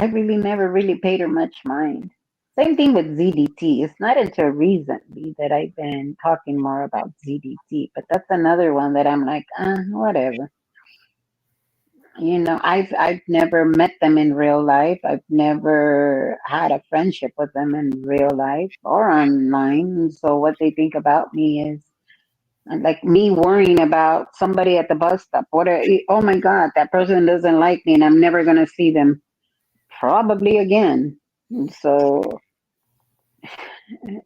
Speaker 5: really never really paid her much mind. Same thing with ZDT. It's not until recently that I've been talking more about ZDT, but that's another one that I'm like, whatever. I've never met them in real life. I've never had a friendship with them in real life or online. So what they think about me is like me worrying about somebody at the bus stop. Oh my God, that person doesn't like me and I'm never going to see them probably again. So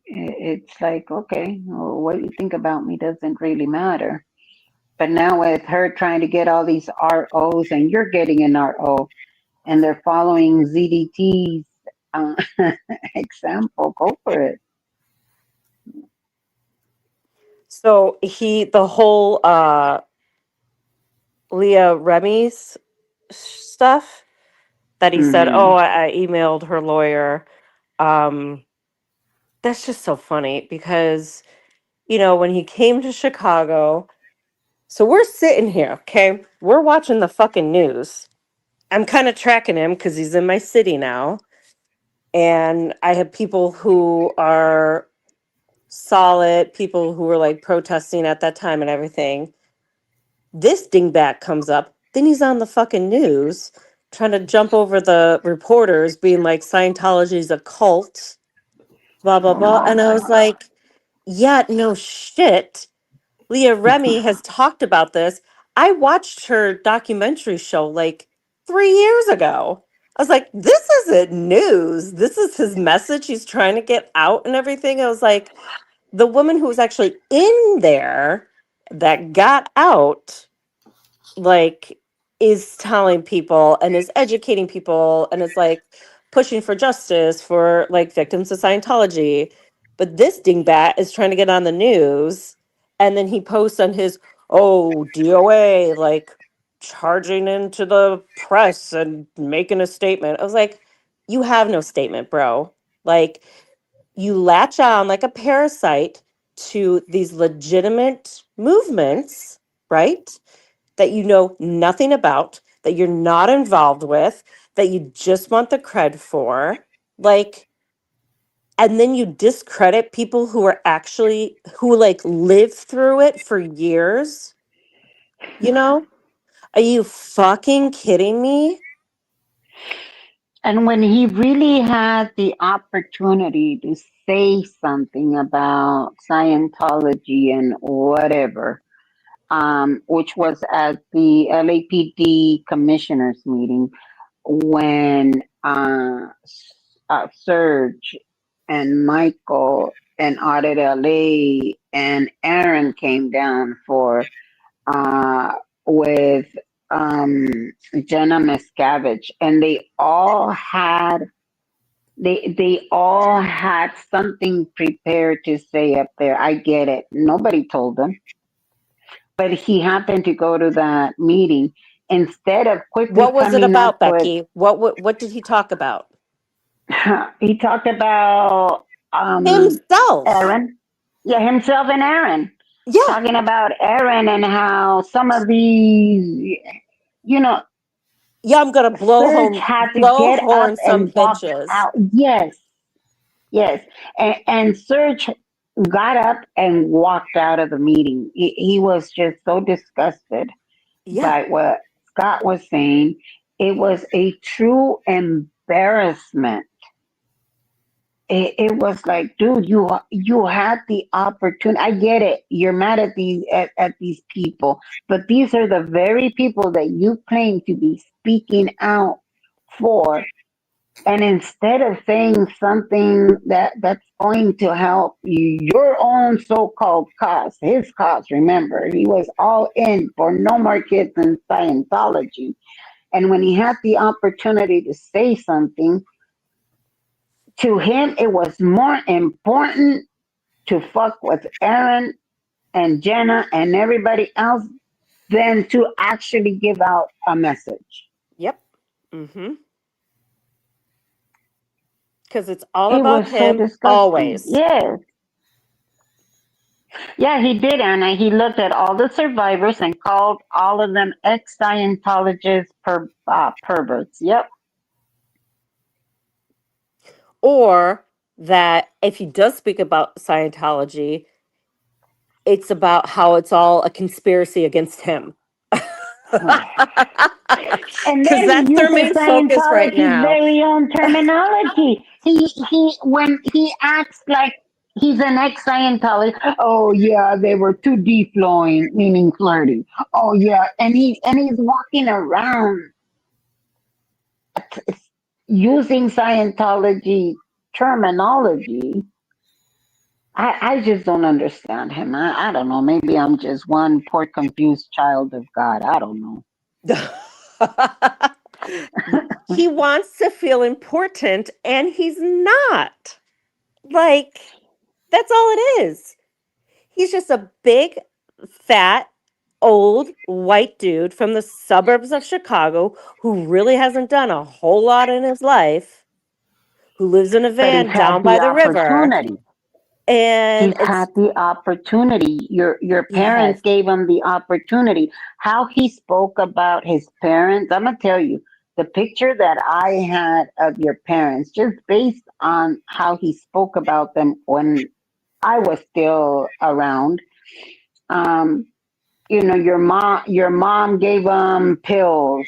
Speaker 5: it's like, okay, well, what you think about me doesn't really matter. But now with her trying to get all these ROs and you're getting an RO and they're following ZDT's uh, example, go for it.
Speaker 4: So the whole Leah Remy's stuff that he said, oh,
Speaker 5: hmm
Speaker 4: I emailed her lawyer. Um, that's just so funny because, when he came to Chicago, so we're sitting here, okay? We're watching the fucking news. I'm kind of tracking him because he's in my city now. And I have people who are solid, people who were like protesting at that time and everything. This dingbat comes up, then he's on the fucking news trying to jump over the reporters, being like, Scientology's a cult, blah, blah, blah. And I was like, yeah, no shit. Leah Remy has talked about this. I watched her documentary show like 3 years ago. I was like, this isn't news. This is his message. He's trying to get out and everything. I was like, the woman who was actually in there that got out, like, is telling people and is educating people and is like pushing for justice for like victims of Scientology. But this dingbat is trying to get on the news, and then he posts on his, oh, DoA like charging into the press and making a statement. I was like, you have no statement, bro. Like, you latch on like a parasite to these legitimate movements, right? That you know nothing about, that you're not involved with, that you just want the cred for. Like, and then you discredit people who are actually, who like lived through it for years, you know? Are you fucking kidding me?
Speaker 5: And when he really had the opportunity to say something about Scientology and whatever, which was at the LAPD commissioners meeting when Serge and Michael and Audit LA and Aaron came down for uh, with Jenna Miscavige, and they all had something prepared to say up there. I get it. Nobody told them, but he happened to go to that meeting instead of quickly
Speaker 4: What was it
Speaker 5: coming up
Speaker 4: about,
Speaker 5: with.
Speaker 4: Becky? What did he talk about?
Speaker 5: He talked about
Speaker 4: Himself.
Speaker 5: Aaron, yeah, himself and Aaron,
Speaker 4: Yeah.
Speaker 5: talking about Aaron and how some of these, you know,
Speaker 4: Yeah, I'm gonna
Speaker 5: Serge had to
Speaker 4: blow
Speaker 5: get up
Speaker 4: horn some
Speaker 5: and walk
Speaker 4: bitches.
Speaker 5: out. Yes, yes. And Serge got up and walked out of the meeting. He was just so disgusted
Speaker 4: Yeah.
Speaker 5: by what Scott was saying. It was a true embarrassment. It was like, dude, you had the opportunity. I get it. You're mad at these people, but these are the very people that you claim to be speaking out for. And instead of saying something that's going to help your own so-called cause, his cause, remember, he was all in for no more kids in Scientology. And when he had the opportunity to say something, to him, it was more important to fuck with Aaron and Jenna and everybody else than to actually give out a message.
Speaker 4: Yep. Mm-hmm. Because it's all
Speaker 5: It
Speaker 4: about
Speaker 5: was so
Speaker 4: him
Speaker 5: disgusting.
Speaker 4: always.
Speaker 5: Yes. Yeah, he did, Anna. He looked at all the survivors and called all of them ex Scientologists perverts. Yep.
Speaker 4: Or that if he does speak about Scientology, it's about how it's all a conspiracy against him.
Speaker 5: And
Speaker 4: Because
Speaker 5: then he
Speaker 4: that's their
Speaker 5: uses
Speaker 4: main focus right
Speaker 5: Scientology's
Speaker 4: now.
Speaker 5: very own terminology. He when he acts like he's an ex Scientologist. Oh yeah, they were too deep flowing, meaning flirty. Oh yeah, and he's walking around using Scientology terminology. I just don't understand him. I don't know. Maybe I'm just one poor confused child of God. I don't know.
Speaker 4: He wants to feel important and he's not. Like, that's all it is. He's just a big, fat, old white dude from the suburbs of Chicago who really hasn't done a whole lot in his life, who lives in a
Speaker 5: But he's
Speaker 4: van
Speaker 5: had
Speaker 4: down
Speaker 5: the
Speaker 4: by the river.
Speaker 5: opportunity.
Speaker 4: And
Speaker 5: He's
Speaker 4: it's,
Speaker 5: had the opportunity. Your parents
Speaker 4: yes,
Speaker 5: gave him the opportunity. How he spoke about his parents, I'm gonna tell you, the picture that I had of your parents, just based on how he spoke about them when I was still around. Um, your mom gave him pills.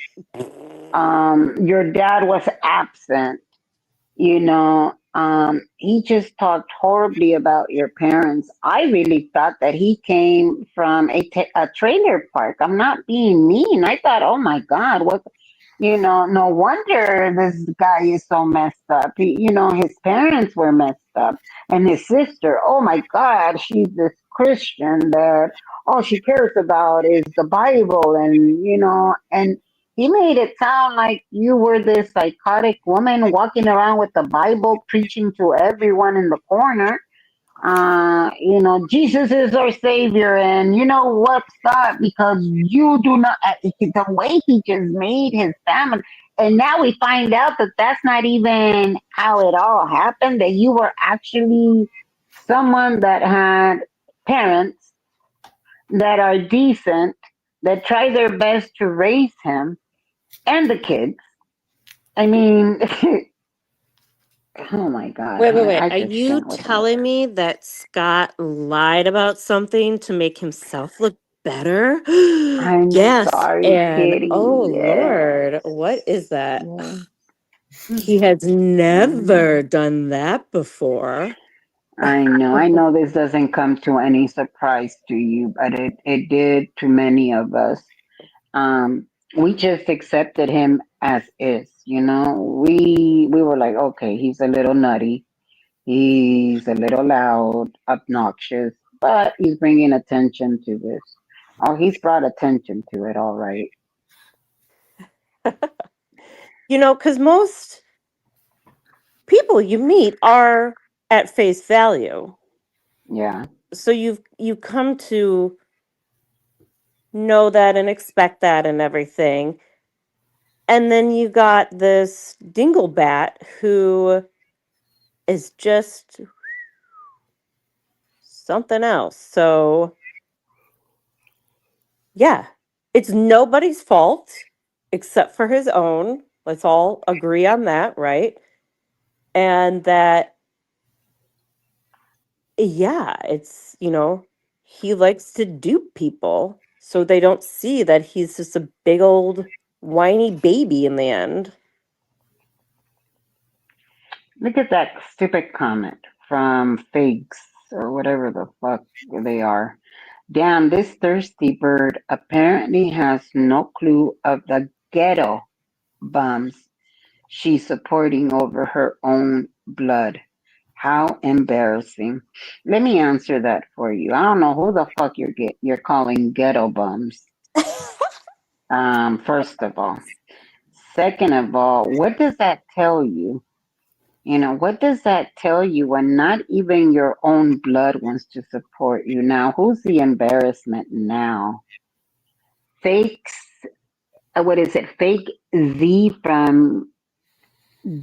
Speaker 5: Your dad was absent. He just talked horribly about your parents. I really thought that he came from a trailer park. I'm not being mean. I thought, oh my God, no wonder this guy is so messed up. His parents were messed up. And his sister, oh my God, she's this Christian that all she cares about is the Bible. And he made it sound like you were this psychotic woman walking around with the Bible, preaching to everyone in the corner. Jesus is our savior, and you know what, Scott? Because you do not. The way he just made his family. And now we find out that that's not even how it all happened, that you were actually someone that had parents that are decent, that try their best to raise him and the kids. I mean, oh my God,
Speaker 4: Wait, wait, wait.
Speaker 5: I
Speaker 4: Are
Speaker 5: just
Speaker 4: you
Speaker 5: can't with him.
Speaker 4: telling me that Scott lied about something to make himself look better?
Speaker 5: I'm
Speaker 4: Yes.
Speaker 5: sorry,
Speaker 4: And oh
Speaker 5: Kitty.
Speaker 4: Lord,
Speaker 5: Yes,
Speaker 4: what is that?
Speaker 5: yes.
Speaker 4: He has
Speaker 5: Mhm.
Speaker 4: never done that before.
Speaker 5: I know this doesn't come to any surprise to you, but it did to many of us. We just accepted him as is, you know. We were like, okay, he's a little nutty, he's a little loud, obnoxious, but he's bringing attention to this. Oh, he's brought attention to it, all right.
Speaker 4: Because most people you meet are at face value.
Speaker 5: Yeah.
Speaker 4: So you come to know that and expect that and everything. And then you got this dinglebat who is just something else. So, yeah, it's nobody's fault except for his own. Let's all agree on that, right? And that, yeah, he likes to dupe people so they don't see that he's just a big old whiny baby in the end.
Speaker 5: Look at that stupid comment from Figs or whatever the fuck they are. Damn, this thirsty bird apparently has no clue of the ghetto bums she's supporting over her own blood. How embarrassing. Let me answer that for you. I don't know who the fuck you're calling ghetto bums. First of all. Second of all, what does that tell you? You know, what does that tell you when not even your own blood wants to support you? Now, who's the embarrassment now? Fakes, what is it? Fake Z from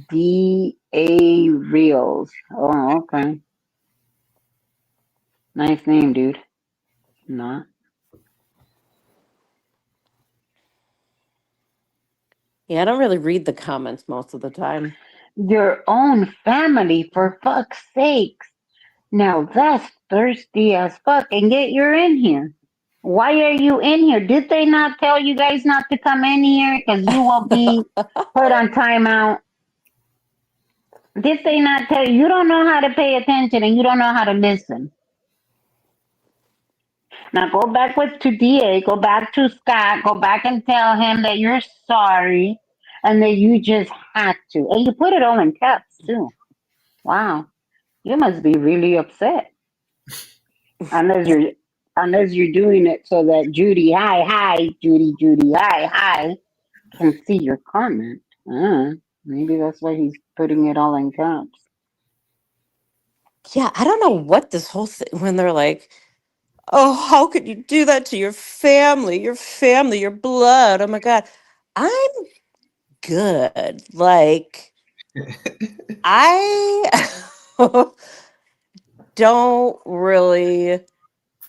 Speaker 5: DA Reels. Oh, okay. Nice name, dude. Not.
Speaker 4: Yeah, I don't really read the comments most of the time.
Speaker 5: Your own family, for fuck's sakes. Now that's thirsty as fuck. And yet you're in here. Why are you in here? Did they not tell you guys not to come in here? Because you will be put on timeout. Did they not tell you? You don't know how to pay attention and you don't know how to listen. Now go back to DA, go back to Scott, go back and tell him that you're sorry and that you just had to. And you put it all in caps too. Wow. You must be really upset. Unless you're unless you're doing it so that Judy, hi, can see your comment. Maybe that's why he's putting it all in caps.
Speaker 4: Yeah, I don't know what this whole thing when they're like, "Oh, how could you do that to your family, your blood?" Oh my god. I'm good. Like I don't really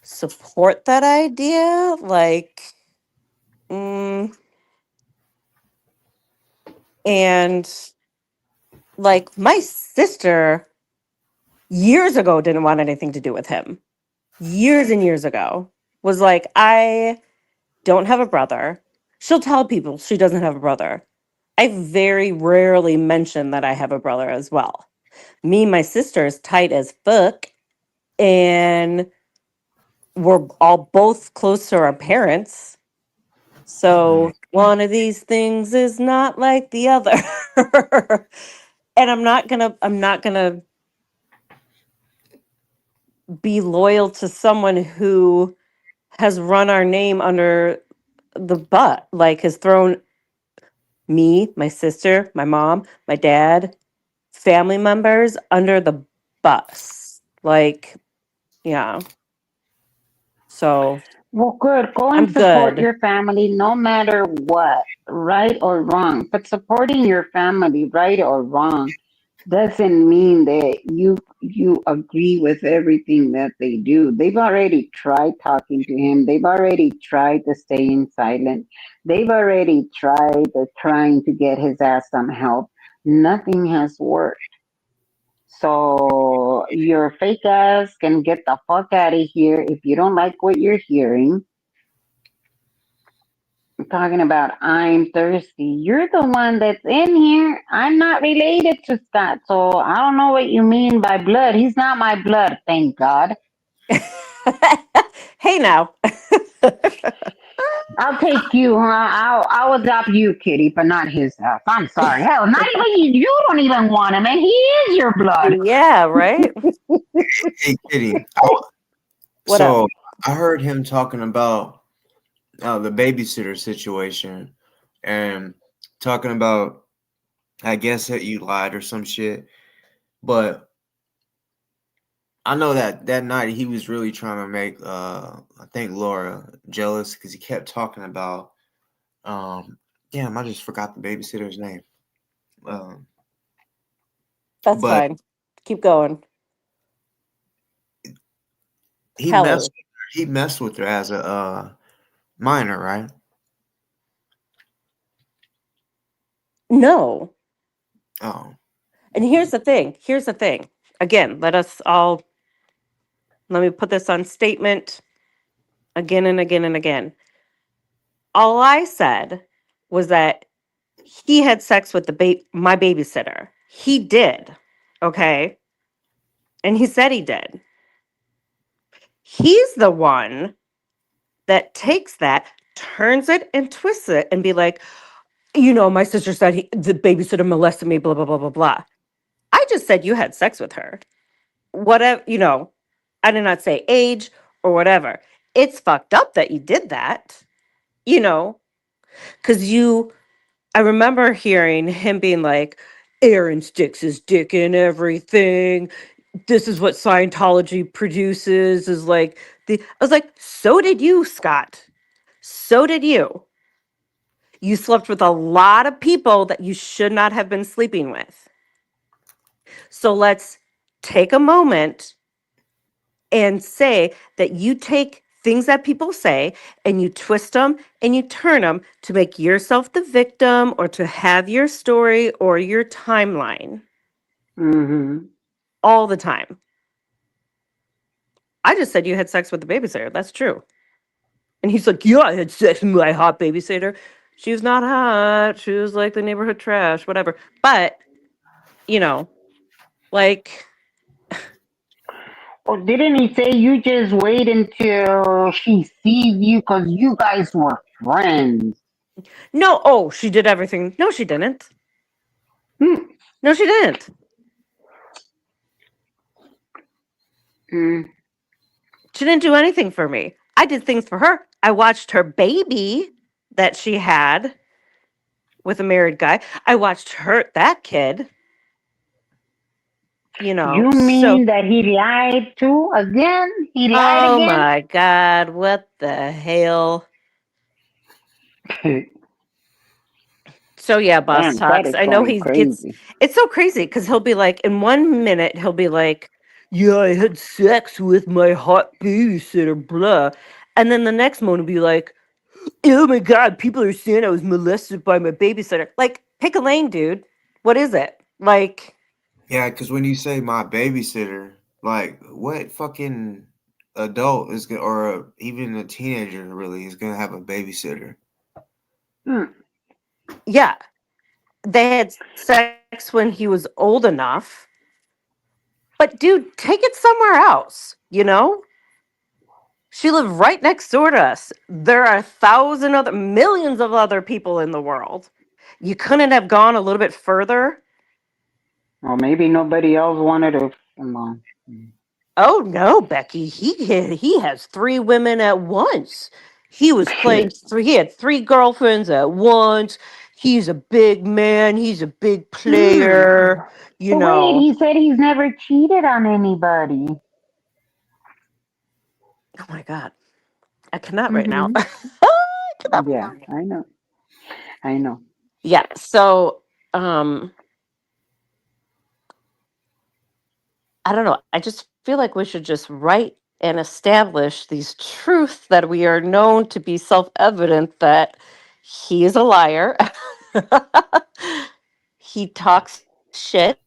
Speaker 4: support that idea. Mm, and like my sister years ago didn't want anything to do with him. Years and years ago was like, I don't have a brother. She'll tell people she doesn't have a brother. I very rarely mention that I have a brother as well. Me and my sister is tight as fuck, and we're all both close to our parents. So one of these things is not like the other. And I'm not gonna be loyal to someone who has run our name under the butt, like has thrown me, my sister, my mom, my dad, family members under the bus. Like, yeah. So
Speaker 5: Well, good. Go
Speaker 4: I'm
Speaker 5: and support
Speaker 4: good.
Speaker 5: your family no matter what, right or wrong. But supporting your family, right or wrong, doesn't mean that you agree with everything that they do. They've already tried talking to him. They've already tried to stay in silent. They've already tried trying to get his ass some help. Nothing has worked. So your fake ass can get the fuck out of here if you don't like what you're hearing. I'm talking about I'm thirsty. You're the one that's in here. I'm not related to Scott, so I don't know what you mean by blood. He's not my blood, thank God.
Speaker 4: Hey now.
Speaker 5: I'll take you, huh? I'll adopt you, Kitty, but not his ass. I'm sorry. Hell, not even you. You don't even want him, and he is your blood.
Speaker 4: Yeah, right?
Speaker 1: Hey, Kitty.
Speaker 4: What up?
Speaker 1: So I heard him talking about the babysitter situation and talking about, I guess that you lied or some shit. But I know that that night he was really trying to make I think Laura jealous because he kept talking about damn, I just forgot the babysitter's name. Um
Speaker 4: That's
Speaker 1: but
Speaker 4: fine. Keep going.
Speaker 1: he
Speaker 4: Kelly.
Speaker 1: messed with her as a minor, right?
Speaker 4: No.
Speaker 1: Oh.
Speaker 4: And here's the thing. Here's the thing. Again, let me put this on statement again and again and again. All I said was that he had sex with my babysitter. He did. Okay? And he said he did. He's the one that takes that, turns it and twists it and be like, my sister said the babysitter molested me, blah, blah, blah, blah, blah. I just said you had sex with her. Whatever, I did not say age or whatever. It's fucked up that you did that, because I remember hearing him being like, Aaron sticks his dick in everything. This is what Scientology produces, is like, I was like, so did you, Scott. So did you. You slept with a lot of people that you should not have been sleeping with. So let's take a moment and say that you take things that people say and you twist them and you turn them to make yourself the victim or to have your story or your timeline
Speaker 5: Mm-hmm.
Speaker 4: all the time. I just said you had sex with the babysitter. That's true. And he's like, yeah, I had sex with my hot babysitter. She was not hot. She was like the neighborhood trash, whatever. But, you know, like,
Speaker 5: Or didn't he say you just wait until she sees you because you guys were friends?
Speaker 4: no, oh, she did everything. No, she didn't.
Speaker 5: Hmm.
Speaker 4: No, she didn't.
Speaker 5: Mm.
Speaker 4: She didn't do anything for me. I did things for her. I watched her baby that she had with a married guy. I watched that kid,
Speaker 5: You
Speaker 4: So,
Speaker 5: mean that he lied too? Again? He lied
Speaker 4: oh
Speaker 5: again?
Speaker 4: my God, what the hell? So yeah, boss
Speaker 5: Damn, that
Speaker 4: talks.
Speaker 5: is
Speaker 4: I know
Speaker 5: going
Speaker 4: he gets
Speaker 5: crazy.
Speaker 4: it's so crazy because he'll be like, in 1 minute, he'll be like, yeah, I had sex with my hot babysitter, blah. And then the next moment he'll be like, oh my God, people are saying I was molested by my babysitter. Like, pick a lane, dude. What is it? Like,
Speaker 1: Yeah, because when you say my babysitter, like what fucking adult is gonna, or even a teenager really is gonna have a babysitter?
Speaker 5: Hmm.
Speaker 4: yeah, they had sex when he was old enough. But dude, take it somewhere else. She lived right next door to us. There are millions of other people in the world. You couldn't have gone a little bit further.
Speaker 5: Or maybe nobody else wanted to. Well,
Speaker 4: Oh no, Becky. He has three women at once. He was playing three. He had three girlfriends at once. He's a big man. He's a big
Speaker 5: hmm.
Speaker 4: player. You
Speaker 5: But wait,
Speaker 4: know.
Speaker 5: he said he's never cheated on anybody.
Speaker 4: Oh my God. I cannot right now.
Speaker 5: Mm-hmm.
Speaker 4: I cannot right
Speaker 5: Yeah,
Speaker 4: now.
Speaker 5: I know. I know.
Speaker 4: Yeah. So, um, I don't know. I just feel like we should just write and establish these truths that we are known to be self-evident that he is a liar. He talks shit,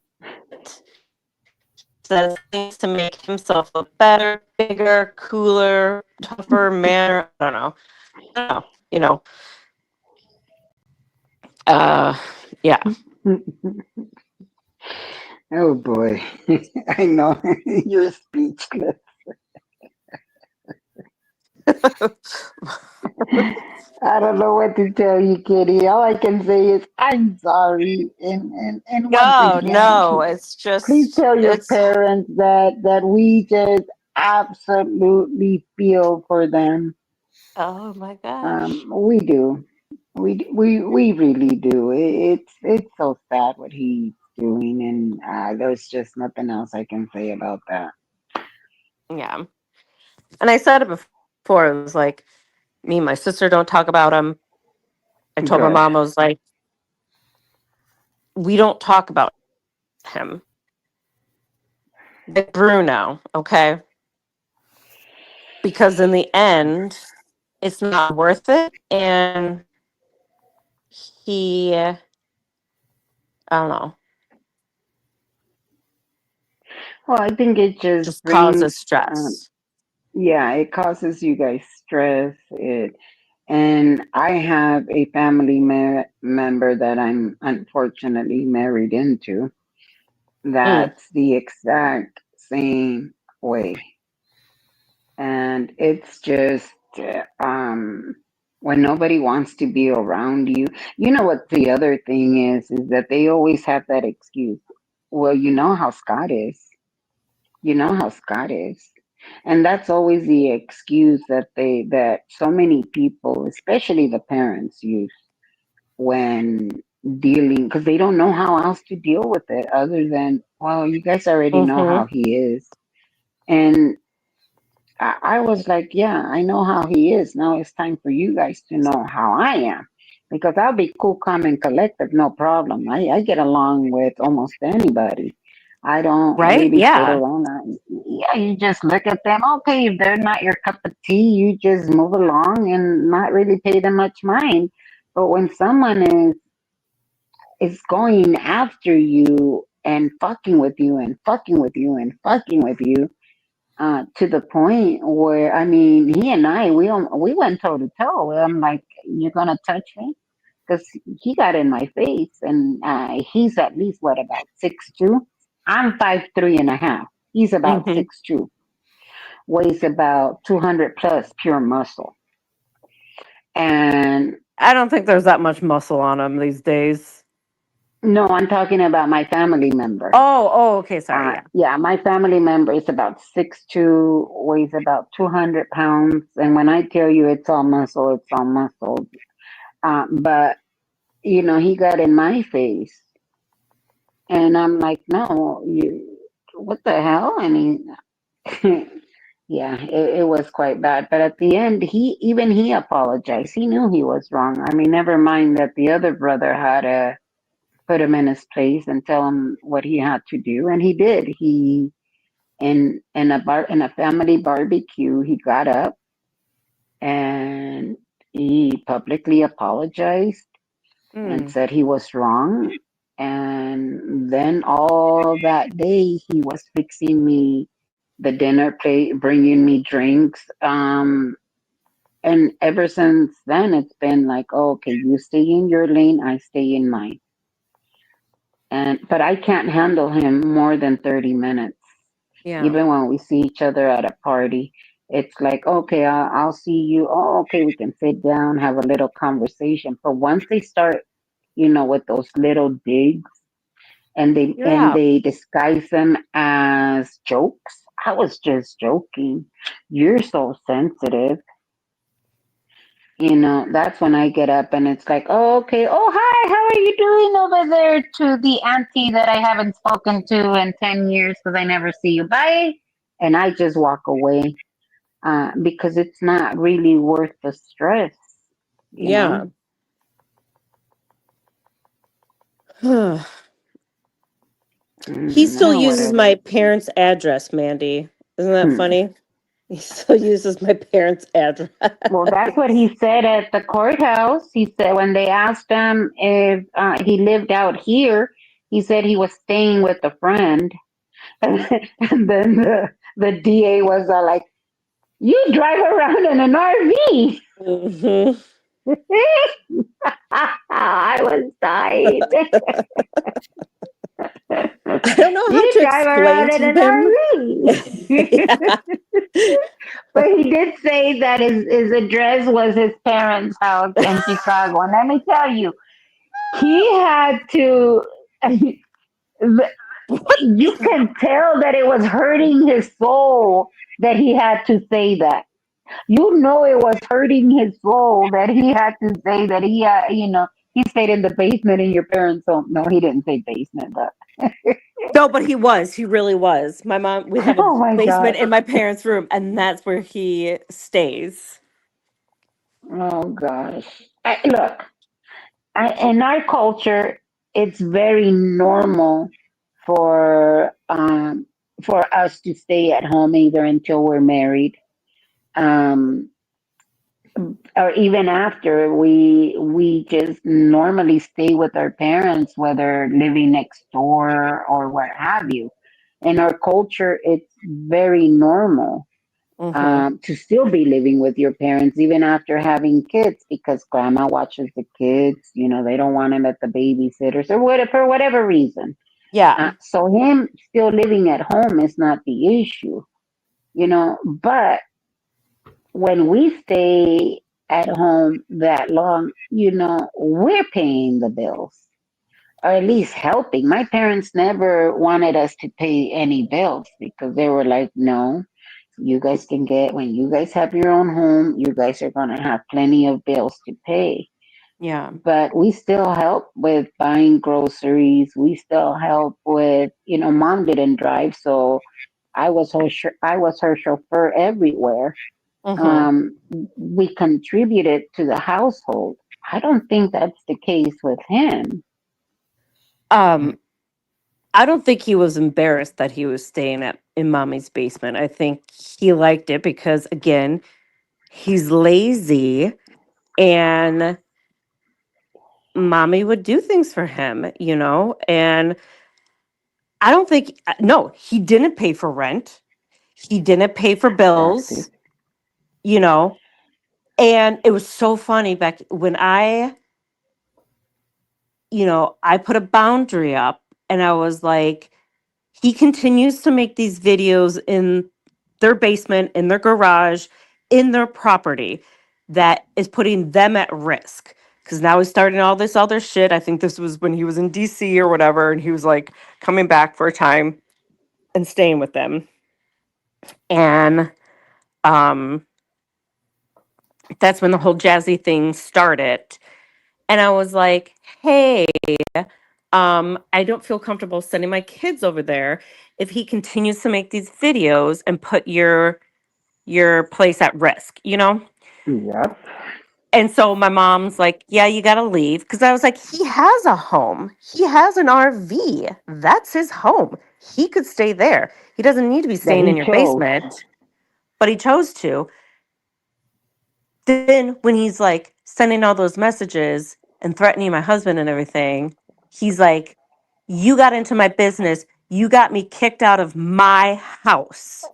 Speaker 4: says things to make himself look better, bigger, cooler, tougher, manner. I don't know. I don't know. You know. Uh, yeah.
Speaker 5: Oh boy. I know. You're speechless. I don't know what to tell you, Kitty. All I can say is I'm sorry. And once
Speaker 4: No,
Speaker 5: again,
Speaker 4: no. It's
Speaker 5: please
Speaker 4: just
Speaker 5: tell your
Speaker 4: it's.
Speaker 5: parents that we just absolutely feel for them.
Speaker 4: Oh my gosh.
Speaker 5: We do. We really do. It's so sad what he's doing, and there's just nothing else I can say about that.
Speaker 4: Yeah. And I said it before. It was like me and my sister don't talk about him. I told my mom,
Speaker 5: Good.
Speaker 4: I was like, we don't talk about him. Like Bruno, okay? Because in the end, it's not worth it. And he, I don't know,
Speaker 5: Well, I think it just
Speaker 4: just
Speaker 5: brings,
Speaker 4: causes
Speaker 5: um,
Speaker 4: stress.
Speaker 5: yeah, it causes you guys stress. And I have a family member that I'm unfortunately married into.
Speaker 4: Mm,
Speaker 5: That's the exact same way. And it's just when nobody wants to be around you. You know what the other thing is that they always have that excuse. Well, you know how Scott is. You know how Scott is. And that's always the excuse that so many people, especially the parents, use when dealing because they don't know how else to deal with it other than, well, you guys already know
Speaker 4: mm-hmm.
Speaker 5: how he is. And I was like, yeah, I know how he is. Now it's time for you guys to know how I am. Because I'll be cool, calm, and collected, no problem. I get along with almost anybody. I don't
Speaker 4: Right?
Speaker 5: really sit
Speaker 4: Yeah.
Speaker 5: around. Yeah, you just look at them. Okay, if they're not your cup of tea, you just move along and not really pay them much mind. But when someone is going after you and fucking with you and fucking with you and fucking with you, to the point where I mean, he and I we went toe to toe. I'm like, you're gonna touch me because he got in my face, and he's at least what about 6'2". I'm 5'3.5". He's about
Speaker 4: Mm-hmm.
Speaker 5: 6'2", weighs about 200 plus pure muscle, and
Speaker 4: I don't think there's that much muscle on him these days.
Speaker 5: no, I'm talking about my family member.
Speaker 4: Oh, okay. Sorry. Yeah.
Speaker 5: Yeah, my family member is about 6'2", weighs about 200 pounds. And when I tell you it's all muscle, it's all muscle. But, you know, he got in my face. And I'm like, no, what the hell? And he, yeah, it was quite bad. But at the end, he apologized. He knew he was wrong. I mean, never mind that the other brother had to put him in his place and tell him what he had to do. And he did. In a family barbecue, he got up and he publicly apologized and
Speaker 4: Mm.
Speaker 5: said he was wrong. And then all that day, he was fixing me the dinner plate, bringing me drinks. And ever since then, it's been like, oh, okay, you stay in your lane, I stay in mine. And but I can't handle him more than 30 minutes.
Speaker 4: Yeah.
Speaker 5: Even when we see each other at a party, it's like, okay, I'll see you. Oh, okay, we can sit down, have a little conversation. But once they start, you know, with those little digs and
Speaker 4: Yeah.
Speaker 5: they disguise them as jokes, I was just joking. You're so sensitive. You know, that's when I get up and it's like, oh, okay. Oh, hi, how are you doing over there to the auntie that I haven't spoken to in 10 years because I never see you? Bye. And I just walk away. because it's not really worth the stress, you
Speaker 4: Yeah.
Speaker 5: know.
Speaker 4: He still
Speaker 5: Now what
Speaker 4: uses
Speaker 5: are
Speaker 4: my parents' address, Mandy. Isn't that
Speaker 5: they?
Speaker 4: funny? He still uses my parents' address.
Speaker 5: Well, that's what he said at the courthouse. He said when they asked him if he lived out here, he said he was staying with a friend. And then the DA was like, "You drive around in an RV."
Speaker 4: Mhm.
Speaker 5: I was dying.
Speaker 4: I don't know how
Speaker 5: You
Speaker 4: to
Speaker 5: drive
Speaker 4: explain
Speaker 5: around in
Speaker 4: to
Speaker 5: an
Speaker 4: him.
Speaker 5: RV.
Speaker 4: Yeah.
Speaker 5: But he did say that his address was his parents' house in Chicago. And let me tell you, he had to, you can tell that it was hurting his soul that he had to say that. You know, it was hurting his soul that he had to say that he stayed in the basement in your parents' home. No, he didn't say basement, but
Speaker 4: No, but he was. He really was. My mom, we have a
Speaker 5: oh my
Speaker 4: basement
Speaker 5: God.
Speaker 4: in my parents' room, and that's where he stays.
Speaker 5: Oh gosh. Look, in our culture, it's very normal for um, for us to stay at home either until we're married, um, or even after we just normally stay with our parents, whether living next door or what have you. In our culture, it's very normal
Speaker 4: Mm-hmm.
Speaker 5: to still be living with your parents even after having kids because grandma watches the kids. You know, they don't want them at the babysitters or whatever for whatever reason.
Speaker 4: Yeah.
Speaker 5: So him still living at home is not the issue, you know. But when we stay at home that long, you know, we're paying the bills or at least helping. My parents never wanted us to pay any bills because they were like, no, you guys can get, when you guys have your own home, you guys are going to have plenty of bills to pay.
Speaker 4: Yeah.
Speaker 5: But we still help with buying groceries. We still help with, you know, mom didn't drive, so I was her chauffeur everywhere.
Speaker 4: Mm-hmm.
Speaker 5: Um, we contributed to the household. I don't think that's the case with him.
Speaker 4: Um, I don't think he was embarrassed that he was staying at in mommy's basement. I think he liked it because again, he's lazy and mommy would do things for him, and I don't think no, he didn't pay for rent. He didn't pay for
Speaker 5: That's it.
Speaker 4: bills, you know. And it was so funny back when I put a boundary up and I was like, he continues to make these videos in their basement, in their garage, in their property that is putting them at risk. Because now he's starting all this other shit. I think this was when he was in DC or whatever, and he was like coming back for a time and staying with them. And um, that's when the whole Jazzy thing started. And I was like, hey, I don't feel comfortable sending my kids over there if he continues to make these videos and put your place at risk, you know?
Speaker 5: Yep.
Speaker 4: And so my mom's like, yeah, you got to leave. Because I was like, he has a home. He has an RV. That's his home. He could stay there. He doesn't need to be
Speaker 5: That
Speaker 4: staying in
Speaker 5: he
Speaker 4: your
Speaker 5: chose.
Speaker 4: basement, but he chose to. Then when he's like sending all those messages and threatening my husband and everything, he's like, you got into my business. You got me kicked out of my house.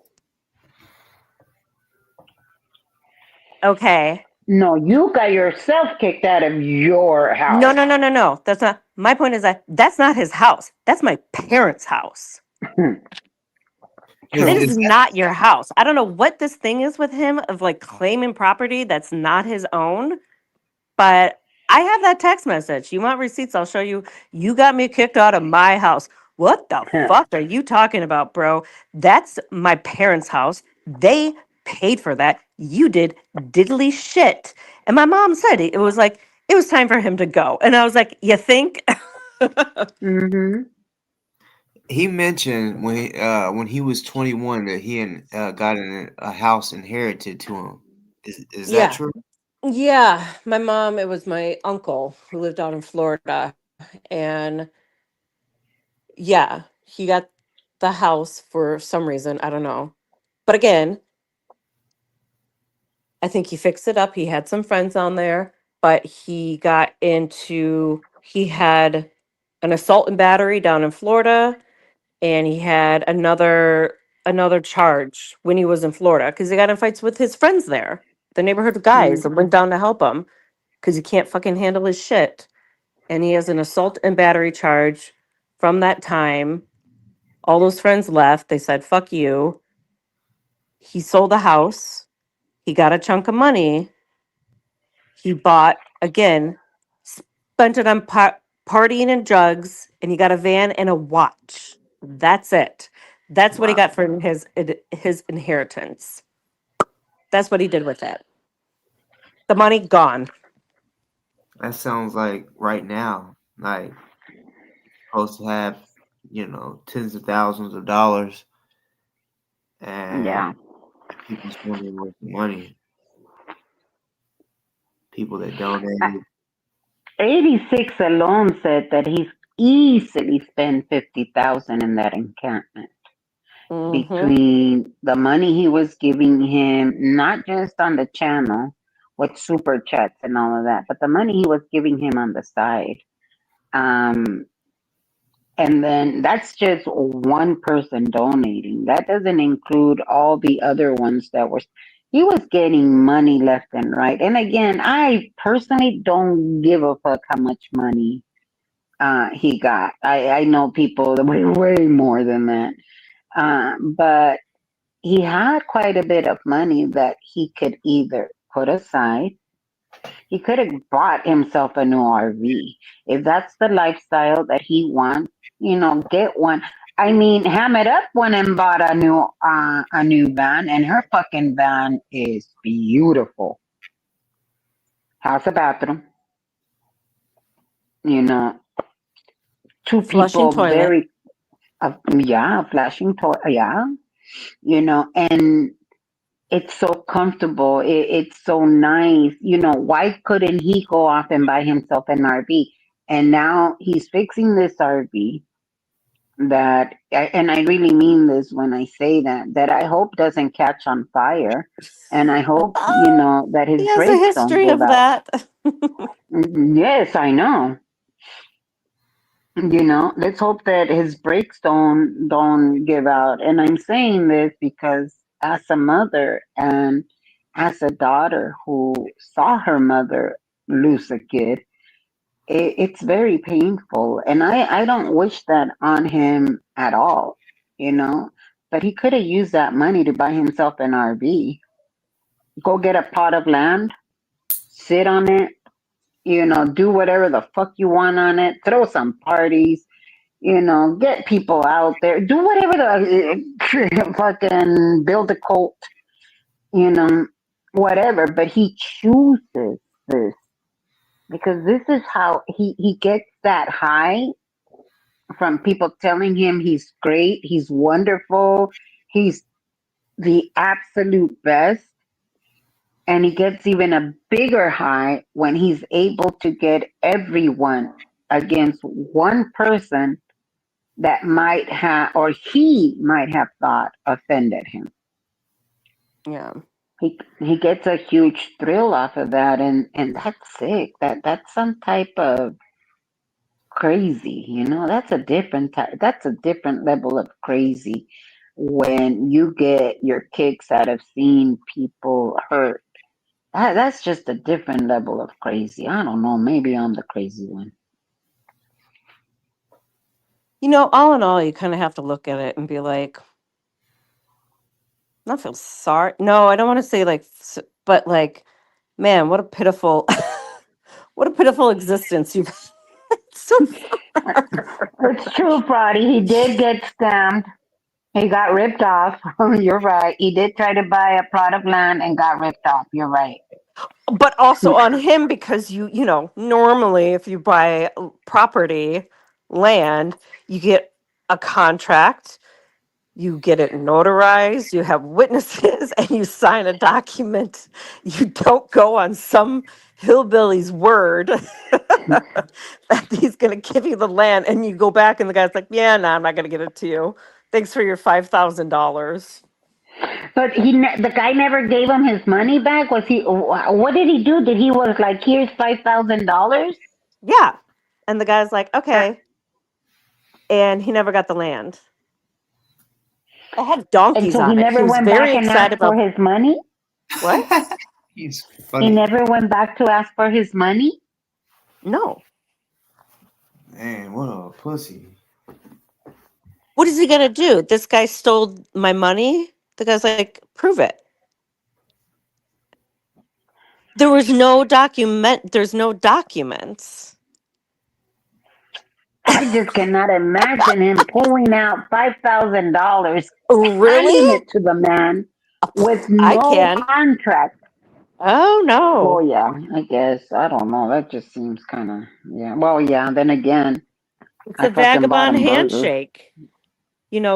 Speaker 4: Okay.
Speaker 5: No, you got yourself kicked out of your
Speaker 4: No,
Speaker 5: house.
Speaker 4: no, no, no, no. That's not my point is that that's not his house. That's my parents' house.
Speaker 1: Is
Speaker 4: It
Speaker 5: True.
Speaker 4: is
Speaker 1: is
Speaker 4: not your house. I don't know what this thing is with him of like claiming property that's not his own, but I have that text message. You want receipts? I'll show you. You got me kicked out of my house. What the fuck are you talking about, bro? That's my parents' house. They paid for that. You did diddly shit. And my mom said it was like, it was time for him to go. And I was like, you think?
Speaker 5: Mm-hmm.
Speaker 1: he mentioned when he was 21 that he got a house inherited to him. Is that
Speaker 4: Yeah.
Speaker 1: true?
Speaker 4: Yeah. My mom, it was my uncle who lived out in Florida. And yeah, he got the house for some reason. I don't know. But again, I think he fixed it up. He had some friends on there, but he had an assault and battery down in Florida, and he had another charge when he was in Florida because he got in fights with his friends there, the neighborhood guys
Speaker 5: Mm.
Speaker 4: that went down to help him because he can't fucking handle his shit. And he has an assault and battery charge from that time. All those friends left. They said, fuck you. He sold the house. He got a chunk of money. He bought, again, spent it on partying and drugs, and he got a van and a watch. That's it. That's what he
Speaker 1: Wow,
Speaker 4: got from his inheritance. That's what he did with it. The money gone.
Speaker 1: that sounds like right now, like supposed to have tens of thousands of dollars, and
Speaker 5: Yeah.
Speaker 1: people spending all the money. People that
Speaker 5: Uh,
Speaker 1: donated.
Speaker 5: 86 alone said that he's easily spent 50,000 in that encampment
Speaker 4: Mm-hmm.
Speaker 5: between the money he was giving him, not just on the channel with super chats and all of that, but the money he was giving him on the side. Um, and then that's just one person donating. That doesn't include all the other ones that were. He was getting money left and right. And again, I personally don't give a fuck how much money he got. I know people that way more than that. But he had quite a bit of money that he could either put aside. He could have bought himself a new RV. If that's the lifestyle that he wants, get one. I mean, Ham It Up went and bought a new van, and her fucking van is beautiful. Has a bathroom, you know, two
Speaker 4: Flushing
Speaker 5: people,
Speaker 4: toilet.
Speaker 5: very yeah, flashing toy, yeah, and it's so comfortable. It's so nice. Why couldn't he go off and buy himself an RV? And now he's fixing this RV and I really mean this when I say that I hope doesn't catch on fire. And I hope, that his
Speaker 4: He has a
Speaker 5: brakes don't
Speaker 4: history
Speaker 5: give
Speaker 4: of
Speaker 5: out.
Speaker 4: that.
Speaker 5: Yes, I know. Let's hope that his brakes don't give out. And I'm saying this because as a mother and as a daughter who saw her mother lose a kid, it's very painful. And I don't wish that on him at all, you know. But he could have used that money to buy himself an RV, go get a plot of land, sit on it, do whatever the fuck you want on it, throw some parties, get people out there, do whatever the fucking build a cult, you know, whatever. But he chooses this because this is how he gets that high from people telling him he's great, he's wonderful, he's the absolute best. And he gets even a bigger high when he's able to get everyone against one person that might have, or he might have thought offended him.
Speaker 4: Yeah.
Speaker 5: He gets a huge thrill off of that, and that's sick. That's some type of crazy, That's a different type. That's a different level of crazy when you get your kicks out of seeing people hurt. That's just a different level of crazy. I don't know. Maybe I'm the crazy one.
Speaker 4: All in all, you kind of have to look at it and be like, not feel sorry. No, I don't want to say like, but like, man, what a pitiful, what a pitiful existence you've had so far.
Speaker 5: It's true, Friday. He did get scammed. He got ripped off. You're right. He did try to buy a plot of land and got ripped off. You're right.
Speaker 4: But also on him because normally if you buy property, land, you get a contract, you get it notarized, you have witnesses, and you sign a document. You don't go on some hillbilly's word that he's going to give you the land, and you go back, and the guy's like, "Yeah, no, I'm not going to give it to you. Thanks for your $5,000."
Speaker 5: But the guy never gave him his money back. Was he? What did he do? Did he was like, here's $5,000?
Speaker 4: Yeah, and the guy's like, "Okay," and he never got the land. I had
Speaker 5: And
Speaker 4: donkeys
Speaker 5: so he
Speaker 4: on it. He
Speaker 5: never
Speaker 4: was
Speaker 5: went
Speaker 4: very
Speaker 5: back and
Speaker 4: excited
Speaker 5: asked for
Speaker 4: about
Speaker 5: his money.
Speaker 4: what?
Speaker 1: He's
Speaker 5: He
Speaker 1: funny.
Speaker 5: never went back to ask for his money.
Speaker 4: No.
Speaker 1: Man, what a pussy.
Speaker 4: What is he gonna do? This guy stole my money. The guy's like, prove it. There was no document. There's no documents.
Speaker 5: I just cannot imagine him pulling out $5,000, handing
Speaker 4: Really?
Speaker 5: it to the man with
Speaker 4: I
Speaker 5: no
Speaker 4: can.
Speaker 5: contract.
Speaker 4: Oh
Speaker 5: Well,
Speaker 4: no.
Speaker 5: yeah, I guess. I don't know. That just seems kind of, yeah. Well, yeah, then again,
Speaker 4: It's
Speaker 5: I
Speaker 4: a
Speaker 5: fucking bought
Speaker 4: vagabond
Speaker 5: him burgers.
Speaker 4: handshake.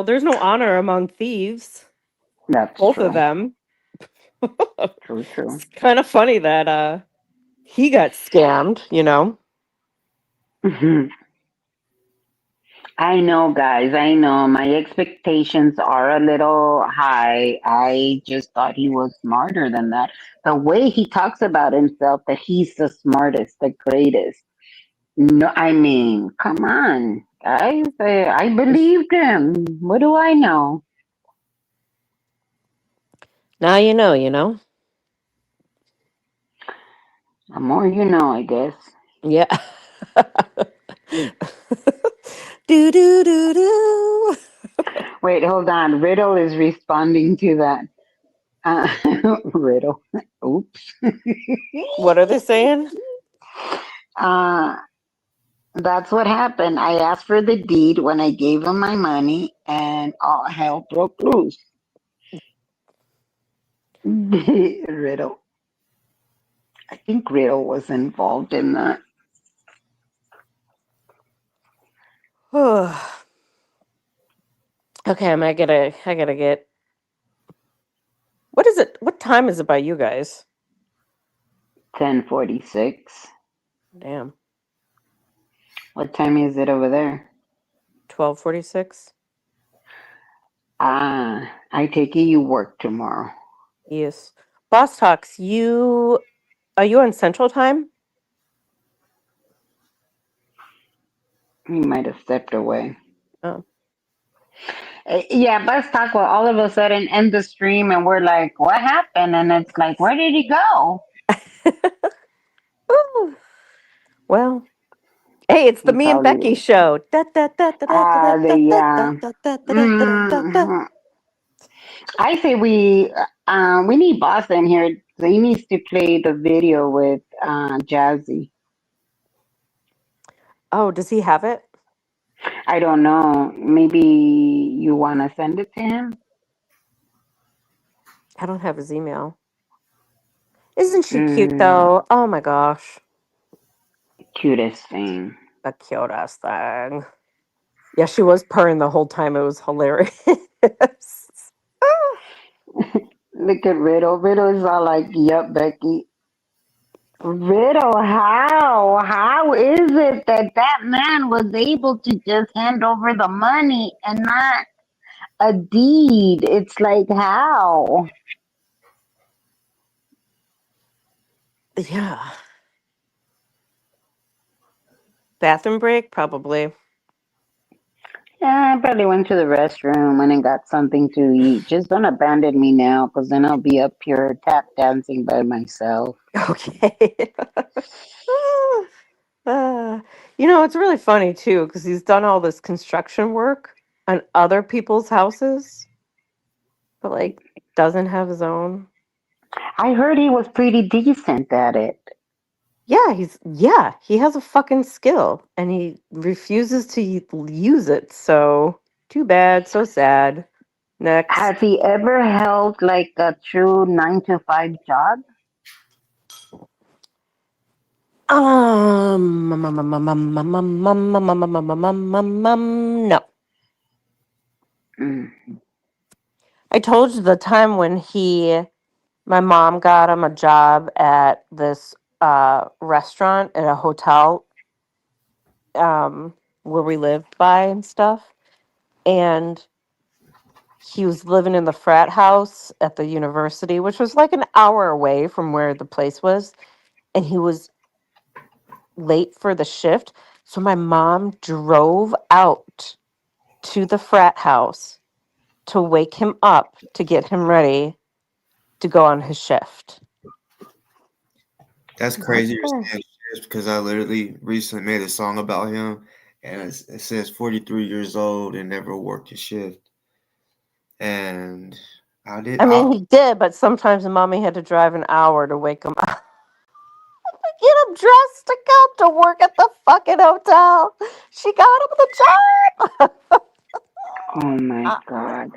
Speaker 4: There's no honor among thieves.
Speaker 5: That's
Speaker 4: Both of
Speaker 5: true.
Speaker 4: them.
Speaker 5: True, true.
Speaker 4: It's kind of funny that he got scammed.
Speaker 5: Mhm. I know, guys. I know. My expectations are a little high. I just thought he was smarter than that. The way he talks about himself, that he's the smartest, the greatest. No, I mean, come on, guys. I believed him. What do I know?
Speaker 4: Now you know.
Speaker 5: The more you know, I guess.
Speaker 4: Yeah. Do do do do.
Speaker 5: Wait, hold on. Riddle is responding to that. Riddle. Oops.
Speaker 4: What are they saying?
Speaker 5: uh, that's what happened. I asked for the deed when I gave him my money, and all hell broke loose. Riddle. I think Riddle was involved in that.
Speaker 4: Okay, I gotta get. What is it? What time is it by you guys?
Speaker 5: 10:46.
Speaker 4: Damn.
Speaker 5: What time is it over there?
Speaker 4: 12:46.
Speaker 5: I take it you work tomorrow.
Speaker 4: Yes. Boss Talks, are you on Central Time?
Speaker 5: He might have stepped away.
Speaker 4: Oh.
Speaker 5: Yeah, let's talk. Well, all of a sudden end the stream, and we're like, "What happened?" And it's like, "Where did he go?"
Speaker 4: Ooh. Well, hey, it's the
Speaker 5: He
Speaker 4: Me and
Speaker 5: probably.
Speaker 4: Becky show. Da, da, da, da, da, da, da,
Speaker 5: The
Speaker 4: da, da, da, da, da, da, da, da.
Speaker 5: I say we need Boston here. So he needs to play the video with Jazzy.
Speaker 4: Oh, does he have it?
Speaker 5: I don't know. Maybe you want to send it to him.
Speaker 4: I don't have his email. Isn't she cute
Speaker 5: Mm,
Speaker 4: though? Oh my gosh.
Speaker 5: cutest thing.
Speaker 4: The cutest thing. Yeah, she was purring the whole time. It was hilarious.
Speaker 5: Look at Riddle. Riddle is all like, "Yup, Becky." Riddle, how? How is it that that man was able to just hand over the money and not a deed? It's like, how?
Speaker 4: Yeah. Bathroom break? Probably.
Speaker 5: Yeah, I probably went to the restroom and then got something to eat. Just don't abandon me now, because then I'll be up here tap dancing by myself.
Speaker 4: Okay. Uh, it's really funny too, because he's done all this construction work on other people's houses, but like doesn't have his own.
Speaker 5: I heard he was pretty decent at it.
Speaker 4: He has a fucking skill and he refuses to use it. So too bad, so sad.
Speaker 5: Has
Speaker 4: Next.
Speaker 5: he ever held like a true 9 to 5 job?
Speaker 4: No.
Speaker 5: Mm.
Speaker 4: I told you the time when my mom got him a job at this restaurant at a hotel where we lived by and stuff. And he was living in the frat house at the university, which was like an hour away from where the place was. And he was late for the shift. So my mom drove out to the frat house to wake him up to get him ready to go on his shift.
Speaker 1: That's
Speaker 5: That's
Speaker 1: crazy you're
Speaker 5: good.
Speaker 1: saying Shift because I literally recently made a song about him, and it says 43 years old and never worked a shift. And I did.
Speaker 4: I mean, he did, but sometimes mommy had to drive an hour to wake him up. Get him dressed to go to work at the fucking hotel. She got him the job.
Speaker 5: Oh my God.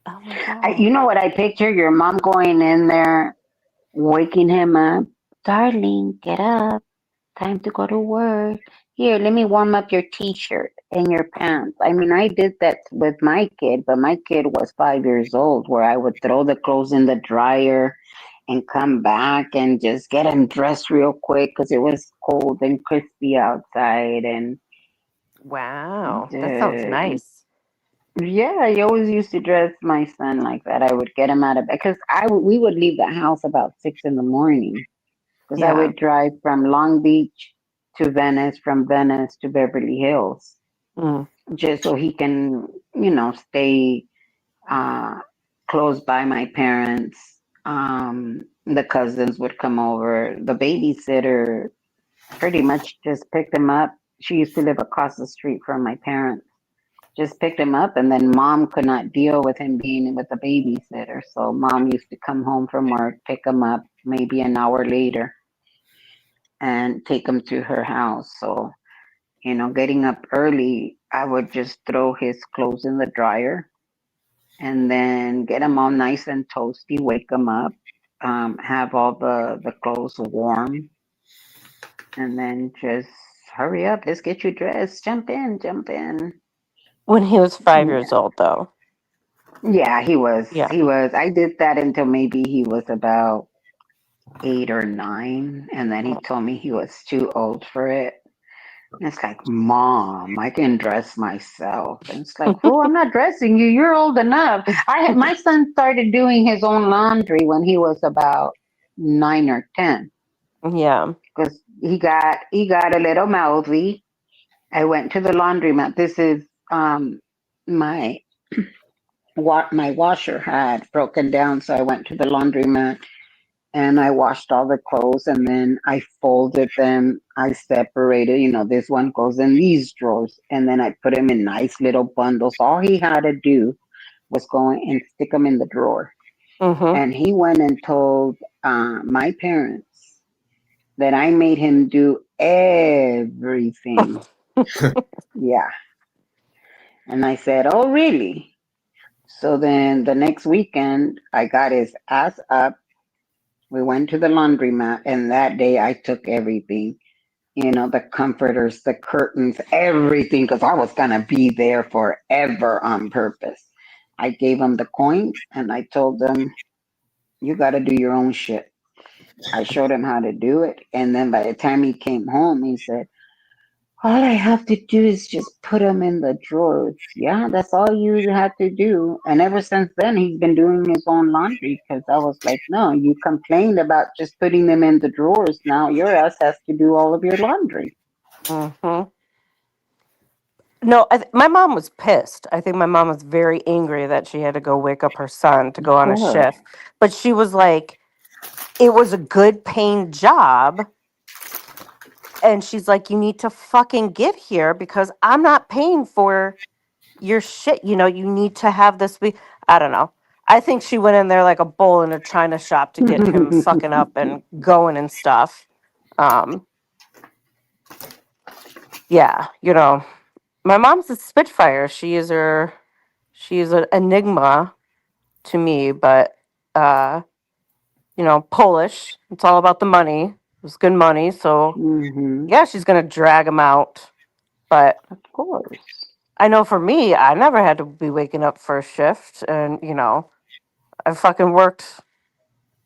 Speaker 4: Oh my god.
Speaker 5: You know what I picture? Your mom going in there, waking him up. Darling, get up. Time to go to work. Here, let me warm up your t-shirt and your pants. I mean, I did that with my kid, but my kid was 5 years old, where I would throw the clothes in the dryer and come back and just get him dressed real quick because it was cold and crispy outside. And
Speaker 4: Wow. That sounds
Speaker 5: uh,
Speaker 4: nice.
Speaker 5: yeah, I always used to dress my son like that. I would get him out of bed because we would leave the house about 6 in the morning because I
Speaker 4: Yeah.
Speaker 5: would drive from Long Beach to Venice, from Venice to Beverly Hills,
Speaker 4: Mm.
Speaker 5: just so he can, stay uh, close by my parents. The cousins would come over. The babysitter pretty much just picked him up. She used to live across the street from my parents. Just picked him up, and then mom could not deal with him being with a babysitter. So mom used to come home from work, pick him up maybe an hour later, and take him to her house. So, getting up early, I would just throw his clothes in the dryer and then get him all nice and toasty, wake him up, have all the clothes warm, and then just hurry up, let's get you dressed, jump in, jump in.
Speaker 4: When he was 5 years
Speaker 5: Yeah,
Speaker 4: old, though.
Speaker 5: yeah, he was,
Speaker 4: Yeah.
Speaker 5: he was. I did that until maybe he was about 8 or 9, and then he told me he was too old for it. And it's like, Mom, I can dress myself. And it's like, Fool, I'm not dressing you. You're old enough. My son started doing his own laundry when he was about 9 or 10
Speaker 4: Yeah.
Speaker 5: because he got a little mouthy. I went to the laundromat. This is my my washer had broken down, so I went to the laundromat and I washed all the clothes and then I folded them. I separated, this one goes in these drawers, and then I put them in nice little bundles. All he had to do was go and stick them in the drawer.
Speaker 4: Mm-hmm.
Speaker 5: And he went and told my parents that I made him do everything. Yeah. And I said, Oh, really? So then the next weekend, I got his ass up. We went to the laundromat, and that day I took everything, the comforters, the curtains, everything, because I was going to be there forever on purpose. I gave him the coins and I told them, You got to do your own shit. I showed him how to do it. And then by the time he came home, he said, All I have to do is just put them in the drawers. Yeah, that's all you have to do. And ever since then, he's been doing his own laundry because I was like, No, you complained about just putting them in the drawers. Now your ass has to do all of your laundry.
Speaker 4: Mm-hmm. No, my mom was pissed. I think my mom was very angry that she had to go wake up her son to
Speaker 5: Of
Speaker 4: go on a
Speaker 5: course.
Speaker 4: shift. But she was like, it was a good paying job. And she's like, you need to fucking get here because I'm not paying for your shit. You need to have this be. I don't know. I think she went in there like a bull in a china shop to get him fucking up and going and stuff. Um, yeah, my mom's a Spitfire. She is an enigma to me, but uh, Polish. It's all about the money. It's good money, so
Speaker 5: Hmm.
Speaker 4: yeah, she's gonna drag him out. But
Speaker 5: Of course.
Speaker 4: I know for me, I never had to be waking up for a shift, and I fucking worked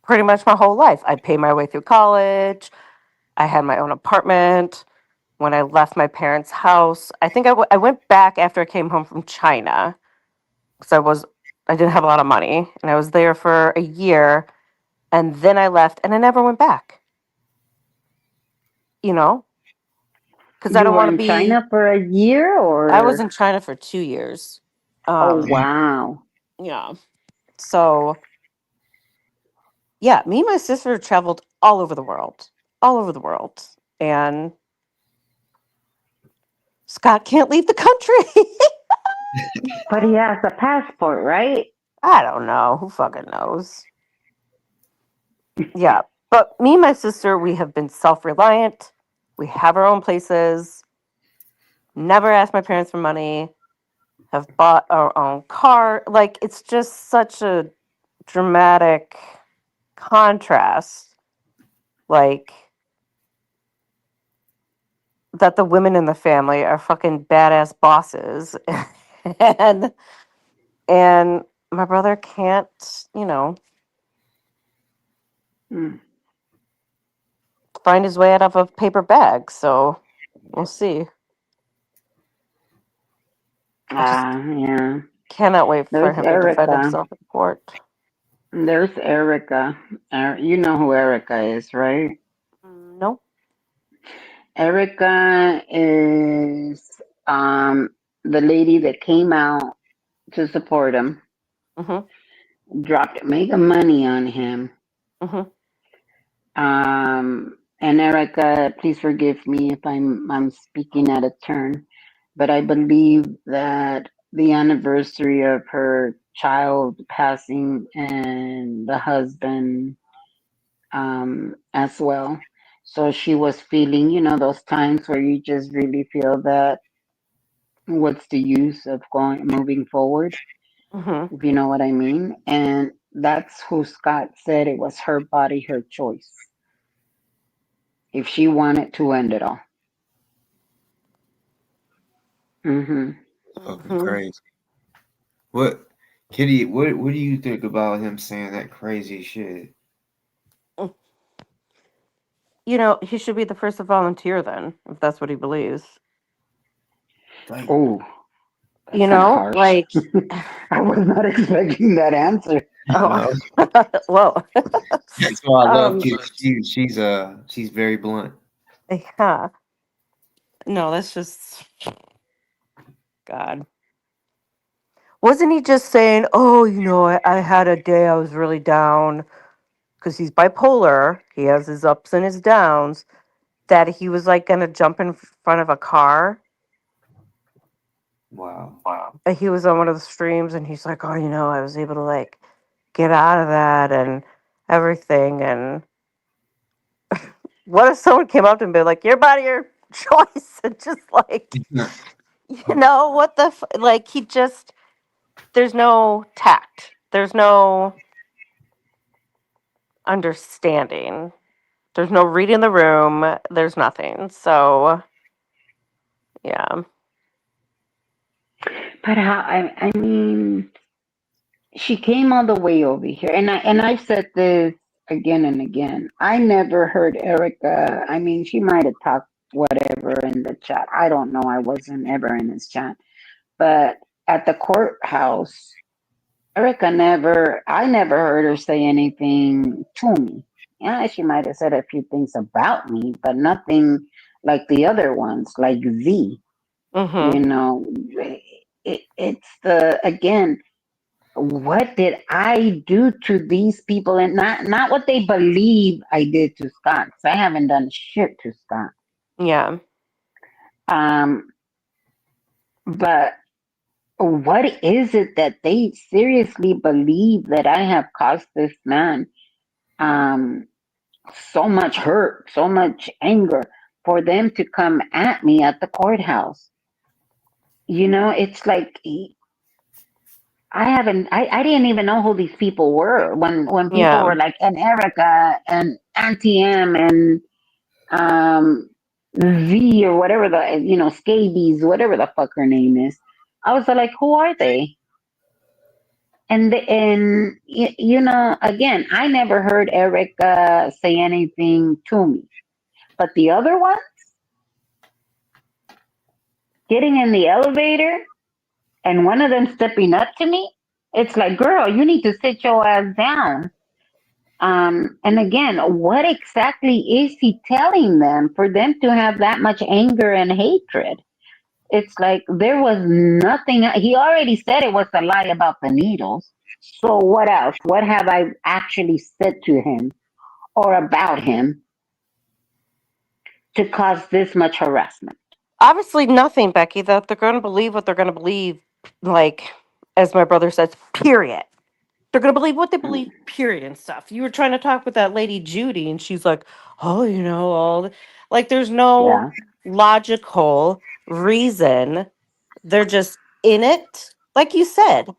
Speaker 4: pretty much my whole life. I paid my way through college. I had my own apartment. When I left my parents' house, I think I went back after I came home from China because I didn't have a lot of money, and I was there for a year, and then I left, and I never went back. You know, because I
Speaker 5: You
Speaker 4: don't
Speaker 5: were
Speaker 4: want to
Speaker 5: in
Speaker 4: be.
Speaker 5: China for a year,
Speaker 4: I was
Speaker 5: or?
Speaker 4: in China for 2 years.
Speaker 5: Oh
Speaker 4: Um,
Speaker 5: wow.
Speaker 4: yeah. So yeah, me and my sister traveled all over the world, all over the world, and Scott can't leave the country.
Speaker 5: But he has a passport, right?
Speaker 4: I don't know. Who fucking knows? Yeah. But me and my sister, we have been self reliant. We have our own places, never asked my parents for money, have bought our own car. Like, it's just such a dramatic contrast. Like, that the women in the family are fucking badass bosses. and and my brother can't,
Speaker 5: Mm.
Speaker 4: find his way out of a paper bag. So we'll see. I just
Speaker 5: Yeah.
Speaker 4: cannot wait for
Speaker 5: There's
Speaker 4: him to defend
Speaker 5: Erica.
Speaker 4: himself in court.
Speaker 5: There's Erica. You know who Erica is, right?
Speaker 4: No.
Speaker 5: Erica is um the lady that came out to support him,
Speaker 4: Mhm.
Speaker 5: dropped mega money on him.
Speaker 4: Mhm.
Speaker 5: And Erica, please forgive me if I'm speaking out of turn, but I believe that the anniversary of her child passing and the husband as well. So she was feeling, those times where you just really feel that what's the use of moving forward,
Speaker 4: Mhm.
Speaker 5: if you know what I mean. And that's who Scott said it was her body, her choice. If she wanted to end it all. Hmm.
Speaker 1: Fucking
Speaker 4: Mhm.
Speaker 1: crazy. What, Kitty? What do you think about him saying that crazy shit?
Speaker 4: He should be the first to volunteer then, if that's what he believes.
Speaker 1: Like,
Speaker 5: Oh, that's kind of harsh.
Speaker 4: Like,
Speaker 5: I was not expecting that answer.
Speaker 4: oh,
Speaker 1: no,
Speaker 4: whoa.
Speaker 1: that's why I love
Speaker 4: um,
Speaker 1: Kitty. She's very blunt.
Speaker 4: yeah. No, that's just God. Wasn't he just saying, "Oh, I had a day I was really down because he's bipolar. He has his ups and his downs." That he was like gonna jump in front of a car.
Speaker 1: Wow.
Speaker 4: He was on one of the streams, and he's like, "Oh, I was able to like get out of that and everything." And what if someone came up to him and be like, "Your body, your choice," and just like, what the like? He just there's no tact. There's no understanding. There's no reading the room. There's nothing. So yeah.
Speaker 5: But I mean, she came all the way over here, and I've said this again and again. I never heard Erica. I mean, she might have talked whatever in the chat. I don't know. I wasn't ever in his chat, but at the courthouse, Erica never. I never heard her say anything to me. Yeah, she might have said a few things about me, but nothing like the other ones, like Z. You
Speaker 4: Mm-hmm.
Speaker 5: know, it's the again, what did I do to these people, and not what they believe I did to Scott, 'cause I haven't done shit to Scott.
Speaker 4: Yeah.
Speaker 5: Um, but what is it that they seriously believe that I have caused this man um so much hurt, so much anger for them to come at me at the courthouse? It's like I didn't even know who these people were when people
Speaker 4: Yeah.
Speaker 5: were like, and Erica and Auntie M and um V or whatever, the scabies, whatever the fuck her name is. I was like, who are they? Again, I never heard Eric say anything to me, but the other one getting in the elevator and one of them stepping up to me, it's like, girl, you need to sit your ass down. And again, what exactly is he telling them for them to have that much anger and hatred? It's like there was nothing. He already said it was a lie about the needles. So what else? What have I actually said to him or about him to cause this much harassment?
Speaker 4: Obviously, nothing, Becky. That they're going to believe what they're going to believe. Like, as my brother says, period. They're going to believe what they believe, period, and stuff. You were trying to talk with that lady, Judy, and she's like, oh, like, there's no
Speaker 5: Yeah,
Speaker 4: logical reason. They're just in it. Like you said,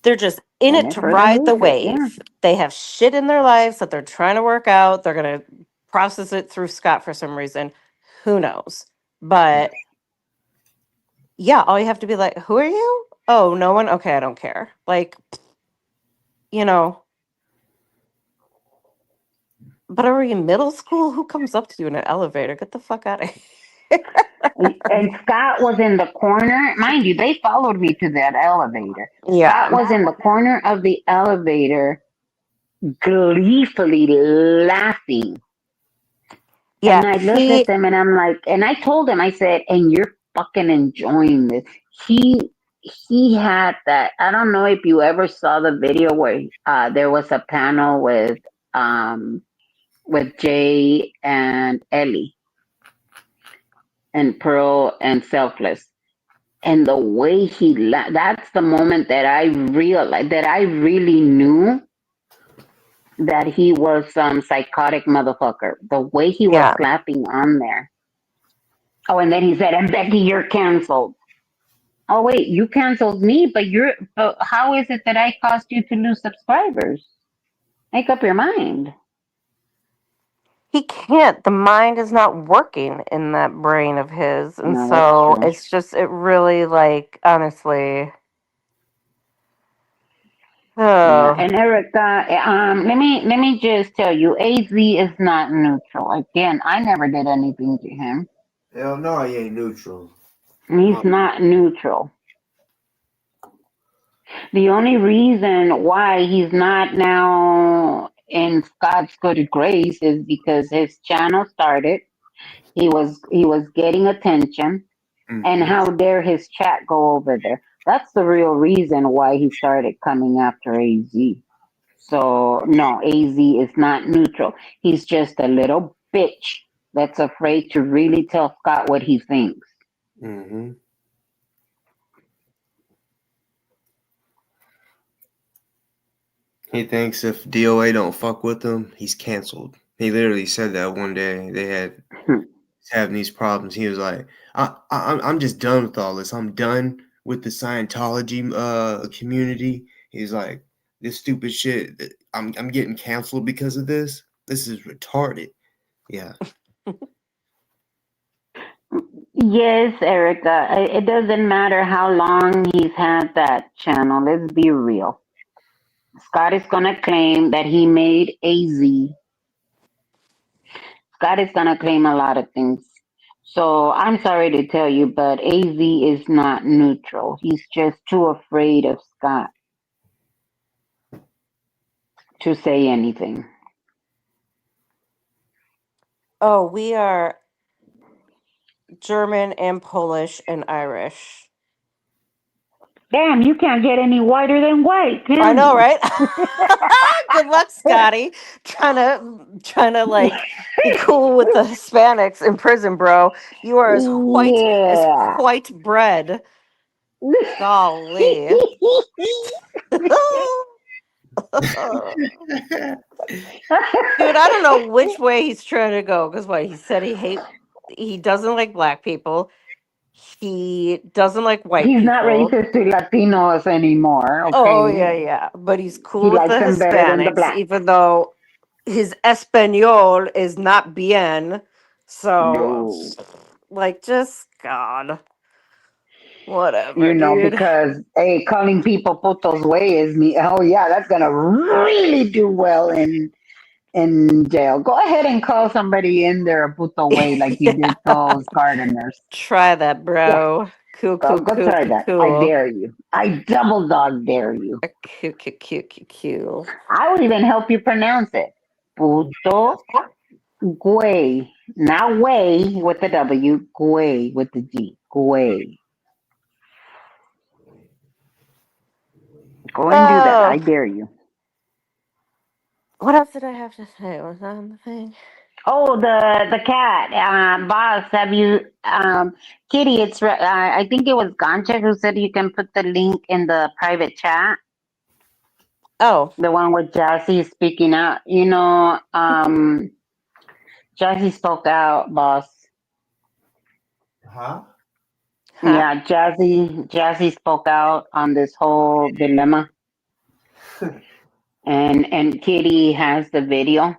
Speaker 4: they're just in
Speaker 5: in
Speaker 4: it
Speaker 5: it
Speaker 4: to
Speaker 5: for the
Speaker 4: ride the
Speaker 5: music. Yeah,
Speaker 4: wave. They have shit in their lives that they're trying to work out. They're going to process it through Scott for some reason. Who knows? But yeah, all you have to be like, who are you? Oh, no one? Okay, I don't care. Like, you know, but are we in middle school? Who comes up to you in an elevator? Get the fuck out of here.
Speaker 5: and Scott was in the corner. Mind you, they followed me to that elevator. Scott
Speaker 4: Yeah.
Speaker 5: was in the corner of the elevator, gleefully laughing.
Speaker 4: Yeah.
Speaker 5: And I looked at
Speaker 4: He,
Speaker 5: them and I'm like, and I told him, I said, and you're fucking enjoying this. He he had that. I don't know if you ever saw the video where there was a panel um with Jay and Ellie and Pearl and Selfless. And the way that's the moment that I realized that I really knew that he was some psychotic motherfucker. The way he was
Speaker 4: yeah.
Speaker 5: clapping on there. Oh, and then he said, "And Becky, you're canceled." Oh wait, you canceled me, but how is it that I caused you to lose subscribers? Make up your mind.
Speaker 4: He can't. The mind is not working in that brain of his. And
Speaker 5: No, that's
Speaker 4: so
Speaker 5: true.
Speaker 4: it's just, it really, like, honestly.
Speaker 5: Yeah,
Speaker 4: Oh,
Speaker 5: and Erica, let me just tell you, AZ is not neutral. Again, I never did anything to him.
Speaker 1: Hell no, he ain't neutral.
Speaker 5: He's
Speaker 1: Oh,
Speaker 5: not neutral. The only reason why he's not now in God's good grace is because his channel started. He was getting attention, and
Speaker 1: mm-hmm.
Speaker 5: how dare his chat go over there? That's the real reason why he started coming after AZ. So no, AZ is not neutral. He's just a little bitch that's afraid to really tell Scott what he thinks.
Speaker 1: Mm-hmm. He thinks if DoA don't fuck with him, he's canceled. He literally said that one day. They had having these problems. He was like, I'm just done with all this. I'm done with the Scientology community." He's like, "This stupid shit. I'm getting canceled because of this. This is retarded." Yeah.
Speaker 5: Yes, Erica. It doesn't matter how long he's had that channel. Let's be real. Scott is gonna claim that he made AZ. Scott is gonna claim a lot of things. So I'm sorry to tell you, but AZ is not neutral. He's just too afraid of Scott to say anything.
Speaker 4: oh, we are German and Polish and Irish.
Speaker 5: Damn, you can't get any whiter than white,
Speaker 4: I
Speaker 5: can
Speaker 4: know,
Speaker 5: you?
Speaker 4: right? Good luck, Scotty. Trying to like be cool with the Hispanics in prison, bro. You are as
Speaker 5: Yeah.
Speaker 4: white bread. Golly. Dude, I don't know which way he's trying to go. Because what he said, he doesn't like black people. He doesn't like white
Speaker 5: He's not
Speaker 4: people.
Speaker 5: racist to Latinos anymore,
Speaker 4: Oh
Speaker 5: okay?
Speaker 4: yeah, yeah. But he's
Speaker 5: He
Speaker 4: cool with the
Speaker 5: likes them better than the
Speaker 4: Hispanics,
Speaker 5: black.
Speaker 4: even though his Espanol is not bien. So,
Speaker 5: No.
Speaker 4: like, just God, Whatever, dude.
Speaker 5: because hey, calling people putos way is me. Oh yeah, that's gonna really do well in jail. Go ahead and call somebody in there a puto way like you did
Speaker 4: Yeah.
Speaker 5: those gardeners.
Speaker 4: Try that,
Speaker 5: Yeah,
Speaker 4: bro. Cool, cool,
Speaker 5: go
Speaker 4: cool,
Speaker 5: try
Speaker 4: cool,
Speaker 5: that. I
Speaker 4: cool.
Speaker 5: dare you. I double dog dare you.
Speaker 4: Cool, cool, cool, cool, cool.
Speaker 5: I will even help you pronounce it. Puto Güey. Not way with the W, Güey with the G. Güey. Go and do that. I
Speaker 4: Oh,
Speaker 5: dare you.
Speaker 4: what else did I have to say? Was that on the thing?
Speaker 5: Oh, the cat, boss. Have you, Kitty? I think it was Gancha who said you can put the link in the private chat.
Speaker 4: Oh,
Speaker 5: The one with Jassy speaking out. Jassy spoke out, boss.
Speaker 1: Huh?
Speaker 4: huh?
Speaker 5: Yeah, Jazzy spoke out on this whole dilemma, and Kitty has the video.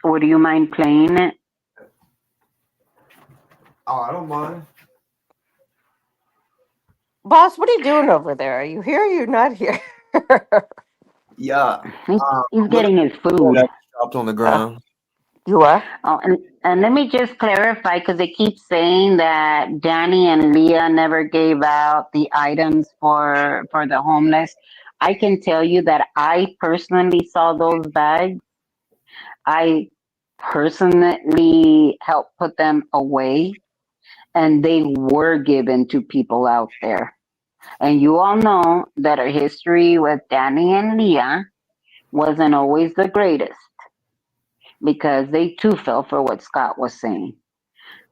Speaker 5: Would you mind playing it?
Speaker 1: Oh, I don't mind.
Speaker 4: Boss, what are you doing over there? Are you here or you not here?
Speaker 1: Yeah.
Speaker 5: He's, he's
Speaker 1: Look at
Speaker 5: getting his
Speaker 1: what
Speaker 5: food.
Speaker 1: I dropped on the ground.
Speaker 4: You are?
Speaker 5: Oh, and let me just clarify because they keep saying that Danny and Leah never gave out the items for the homeless. I can tell you that I personally saw those bags. I personally helped put them away, and they were given to people out there. And you all know that our history with Danny and Leah wasn't always the greatest because they too fell for what Scott was saying.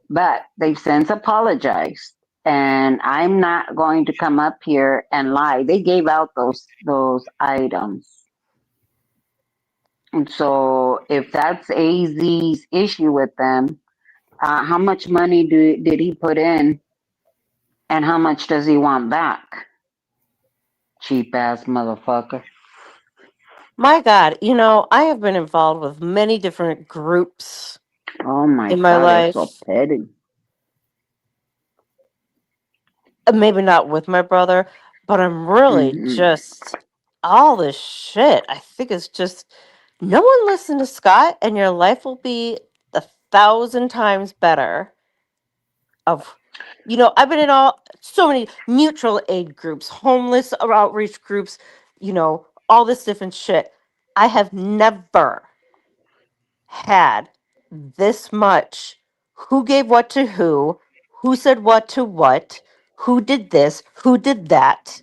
Speaker 5: But they've since apologized. And I'm not going to come up here and lie. They gave out those items. And so if that's AZ's issue with them, how much money did he put in and how much does he want back? Cheap ass motherfucker.
Speaker 4: My God, I have been involved with many different groups
Speaker 5: Oh my
Speaker 4: in my
Speaker 5: god, they're so
Speaker 4: life.
Speaker 5: petty.
Speaker 4: Maybe not with my brother, but I'm really
Speaker 5: Hmm.
Speaker 4: just all this shit. I think it's just no one listen to Scott, and your life will be 1,000 times better. Of, I've been in so many mutual aid groups, homeless outreach groups, all this different shit. I have never had this much who gave what to who said what to what, who did this, who did that.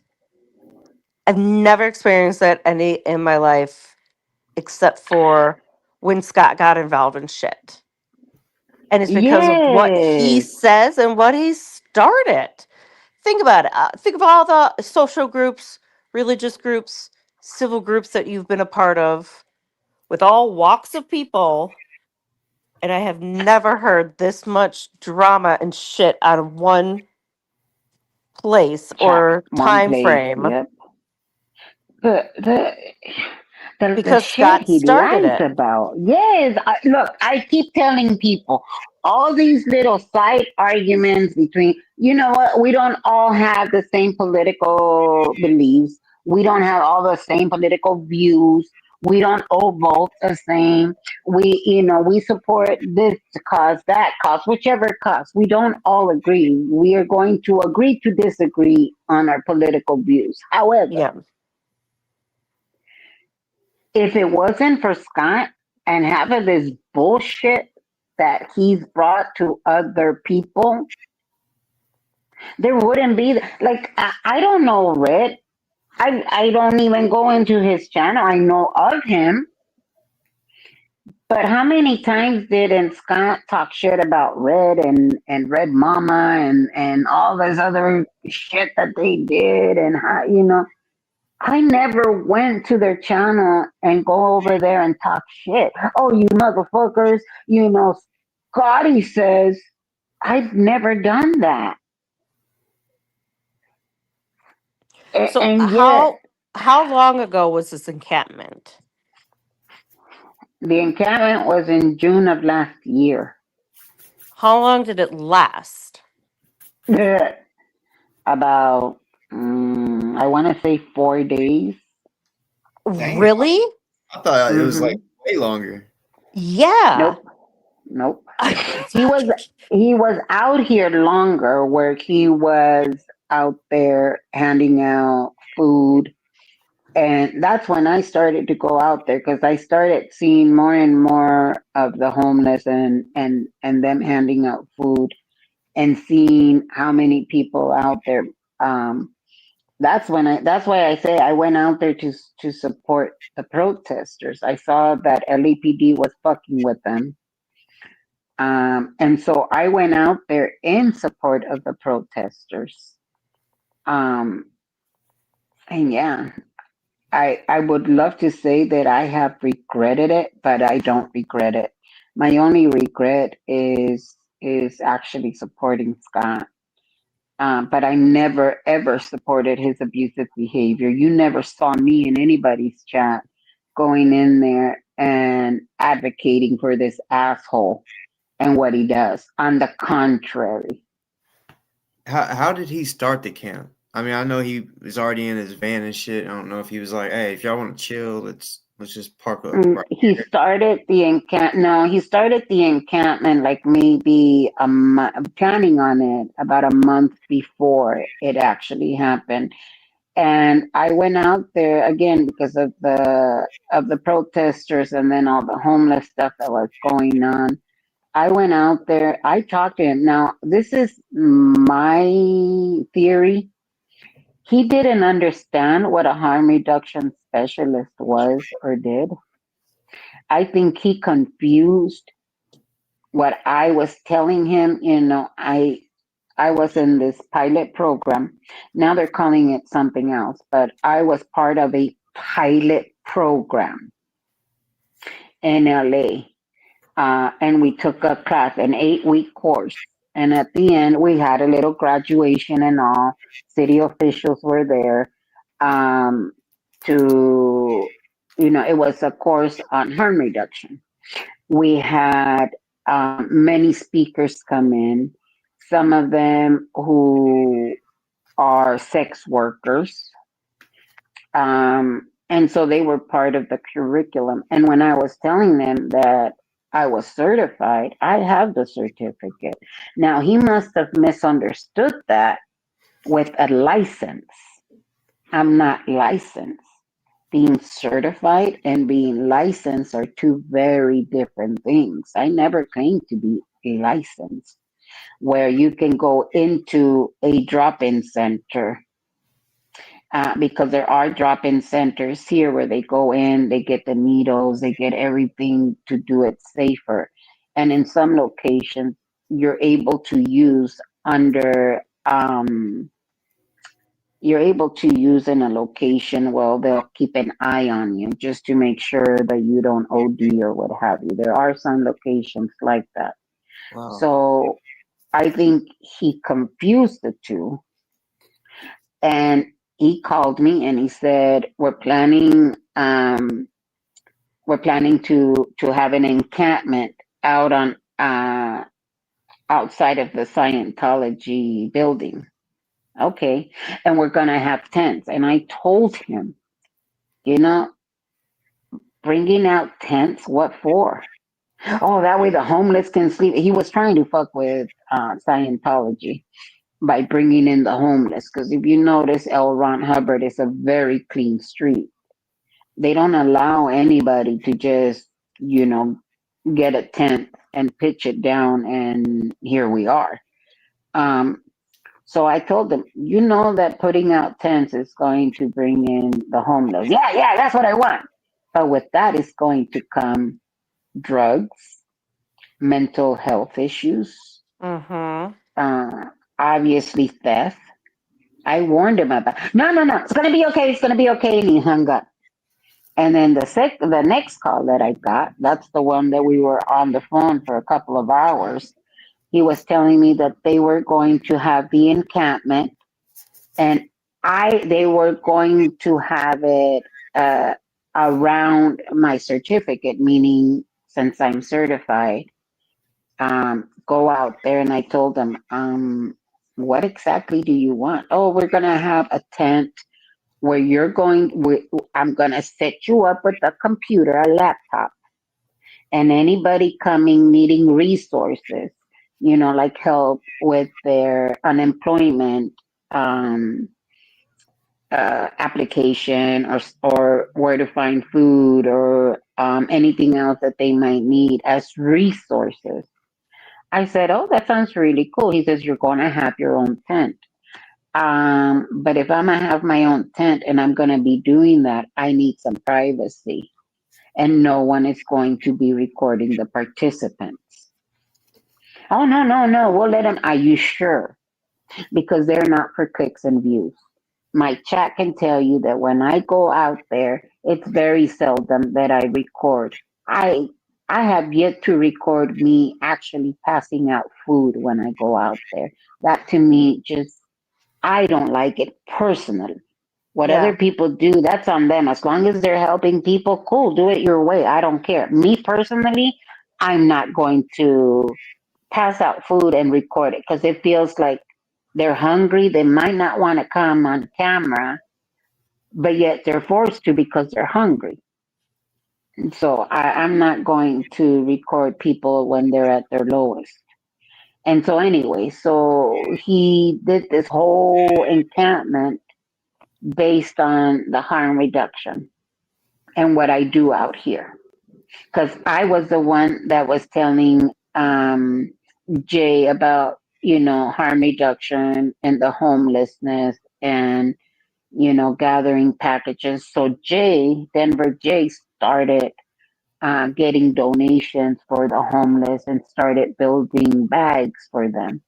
Speaker 4: I've never experienced that any in my life except for when Scott got involved in shit. And it's because of what he
Speaker 5: Yes.
Speaker 4: says and what he started. Think about it. Think of all the social groups, religious groups, civil groups that you've been a part of with all walks of people, and I have never heard this much drama and shit out of one place
Speaker 5: Chat.
Speaker 4: or
Speaker 5: One
Speaker 4: time
Speaker 5: place.
Speaker 4: frame
Speaker 5: Yep. The the
Speaker 4: because
Speaker 5: shit
Speaker 4: Scott
Speaker 5: he
Speaker 4: started
Speaker 5: lies
Speaker 4: it.
Speaker 5: about. Yes, look, I keep telling people all these little side arguments between, you know what, we don't all have the same political beliefs. We don't have all the same political views. We don't all vote the same. We support this cause, that cause, whichever cause. We don't all agree. We are going to agree to disagree on our political views. However,
Speaker 4: Yeah.
Speaker 5: if it wasn't for Scott and having this bullshit that he's brought to other people, there wouldn't be like I don't know Red. I don't even go into his channel. I know of him, but how many times didn't Scott talk shit about Red and Red Mama and all this other shit that they did and how I never went to their channel and go over there and talk shit. Oh, you motherfuckers, Scotty says, I've never done that.
Speaker 4: So
Speaker 5: And yet,
Speaker 4: how long ago was this encampment?
Speaker 5: the encampment was in June of last year.
Speaker 4: How long did it last?
Speaker 5: About, I want to say 4 days.
Speaker 1: Damn,
Speaker 4: Really?
Speaker 1: I thought it was like
Speaker 5: Mm-hmm.
Speaker 1: way longer.
Speaker 4: Yeah.
Speaker 5: Nope. Nope. He was he was out here longer, where he was out there handing out food, and that's when I started to go out there, because I started seeing more and more of the homeless, and them handing out food, and seeing how many people out there. Um, that's why I say I went out there to support the protesters. I saw that LAPD was fucking with them. And so I went out there in support of the protesters. Um, and yeah, I would love to say that I have regretted it, but I don't regret it. My only regret is actually supporting Scott. But I never ever supported his abusive behavior. You never saw me in anybody's chat going in there and advocating for this asshole and what he does. On the contrary,
Speaker 1: How did he start the camp? I mean, I know he was already in his van and shit. I don't know if he was like, "Hey, if y'all want to chill, let's just park up right
Speaker 5: he
Speaker 1: here."
Speaker 5: started the encamp. No, he started the encampment like maybe planning on it about a month before it actually happened. And I went out there again because of the protesters, and then all the homeless stuff that was going on. I went out there. I talked to him. Now, this is my theory. He didn't understand what a harm reduction specialist was or did. I think he confused what I was telling him. I was in this pilot program. Now they're calling it something else, but I was part of a pilot program in LA. And we took a class, an 8-week course. And at the end, we had a little graduation and all. City officials were there, um, to, it was a course on harm reduction. We had many speakers come in, some of them who are sex workers. And so they were part of the curriculum. And when I was telling them that I was certified, I have the certificate. Now, he must have misunderstood that with a license. I'm not licensed. Being certified and being licensed are two very different things. I never claimed to be licensed, where you can go into a drop in center, because there are drop-in centers here where they go in, they get the needles, they get everything to do it safer. And in some locations, you're able to use under, you're able to use in a location. Well, they'll keep an eye on you just to make sure that you don't OD or what have you. There are some locations like that.
Speaker 1: Wow.
Speaker 5: So I think he confused the two. And he called me and he said, we're planning to have an encampment out on outside of the Scientology building. Okay. And we're gonna have tents. And I told him, you know, bringing out tents, what for? Oh, that way the homeless can sleep. He was trying to fuck with Scientology by bringing in the homeless. Because if you notice, L. Ron Hubbard is a very clean street. They don't allow anybody to just, you know, get a tent and pitch it down, and here we are. Um, so I told them, you know, that putting out tents is going to bring in the homeless. Yeah, yeah, that's what I want. But with that is going to come drugs, mental health issues,
Speaker 4: Mm-hmm.
Speaker 5: uh, obviously theft. I warned him about. No, no, no. It's gonna be okay. It's gonna be okay. And he hung up. And then the next call that I got, that's the one that we were on the phone for a couple of hours. He was telling me that they were going to have the encampment, and they were going to have it around my certificate, meaning since I'm certified, go out there, and I told them, what exactly do you want? Oh, we're gonna have a tent where I'm gonna set you up with a computer, a laptop, and anybody coming needing resources, like help with their unemployment, um, application, or where to find food, or anything else that they might need as resources. I said, "Oh, that sounds really cool." He says, "You're going to have your own tent." But if I'm gonna have my own tent and I'm gonna be doing that, I need some privacy, and no one is going to be recording the participants. Oh, no, no, no. We'll let them. Are you sure? Because they're not for clicks and views. My chat can tell you that when I go out there, it's very seldom that I record. I I have yet to record me actually passing out food when I go out there. That to me just I don't like it personally. What other
Speaker 4: Yeah.
Speaker 5: people do, that's on them. As long as they're helping people, cool, do it your way. I don't care. Me personally, I'm not going to pass out food and record it because it feels like they're hungry. They might not want to come on camera, but yet they're forced to because they're hungry. So I'm not going to record people when they're at their lowest. And so anyway, so he did this whole encampment based on the harm reduction and what I do out here. Because I was the one that was telling Jay about, harm reduction and the homelessness and, gathering packages. So Denver Jay started getting donations for the homeless and started building bags for them.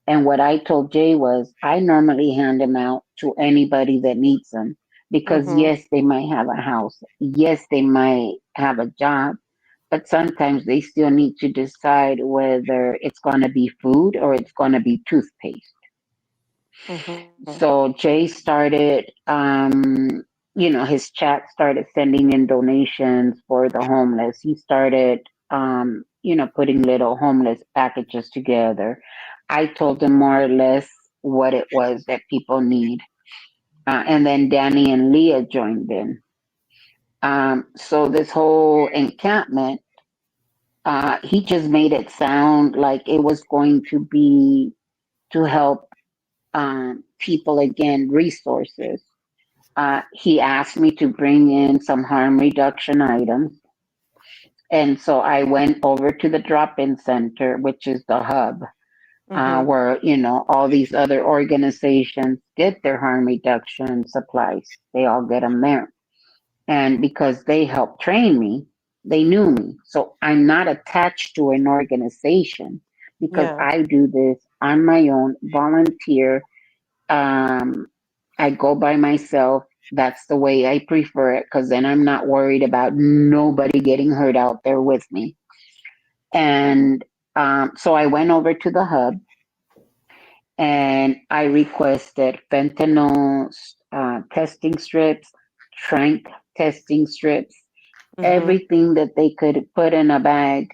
Speaker 5: And what I told Jay was, I normally hand them out to anybody that needs them because,
Speaker 4: Mm-hmm.
Speaker 5: yes, they might have a house. Yes, they might have a job, but sometimes they still need to decide whether it's going to be food or it's going to be toothpaste.
Speaker 4: Mm-hmm.
Speaker 5: So Jay started, his chat started sending in donations for the homeless. He started, putting little homeless packages together. I told him more or less what it was that people need. And then Danny and Leah joined in. So this whole encampment, he just made it sound like it was going to be to help people again, resources. He asked me to bring in some harm reduction items. And so I went over to the drop in center, which is the hub,
Speaker 4: Mm-hmm.
Speaker 5: where, all these other organizations get their harm reduction supplies. They all get them there. And because they helped train me, they knew me. So I'm not attached to an organization because
Speaker 4: Yeah.
Speaker 5: I do this on my own, volunteer. Um, I go by myself. That's the way I prefer it because then I'm not worried about nobody getting hurt out there with me. And so I went over to the hub and I requested fentanyl testing strips, trank testing strips,
Speaker 4: Mm-hmm.
Speaker 5: everything that they could put in a bag.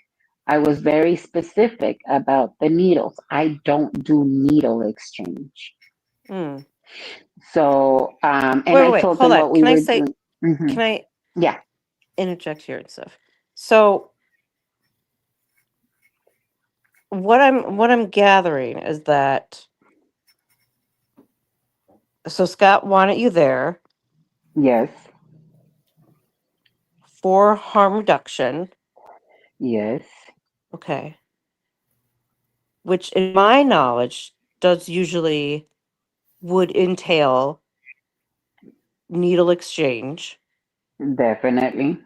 Speaker 5: I was very specific about the needles. I don't do needle exchange.
Speaker 4: Mm.
Speaker 5: So, and
Speaker 4: Wait,
Speaker 5: I
Speaker 4: wait, wait.
Speaker 5: told
Speaker 4: Hold
Speaker 5: them
Speaker 4: on.
Speaker 5: what we
Speaker 4: Can I
Speaker 5: were
Speaker 4: say?
Speaker 5: doing. Hmm.
Speaker 4: Can I
Speaker 5: Yeah,
Speaker 4: interject here and stuff? So what I'm gathering is that so Scott wanted you there
Speaker 5: yes,
Speaker 4: for harm reduction.
Speaker 5: yes,
Speaker 4: Okay. Which in my knowledge does usually would entail needle exchange
Speaker 5: definitely.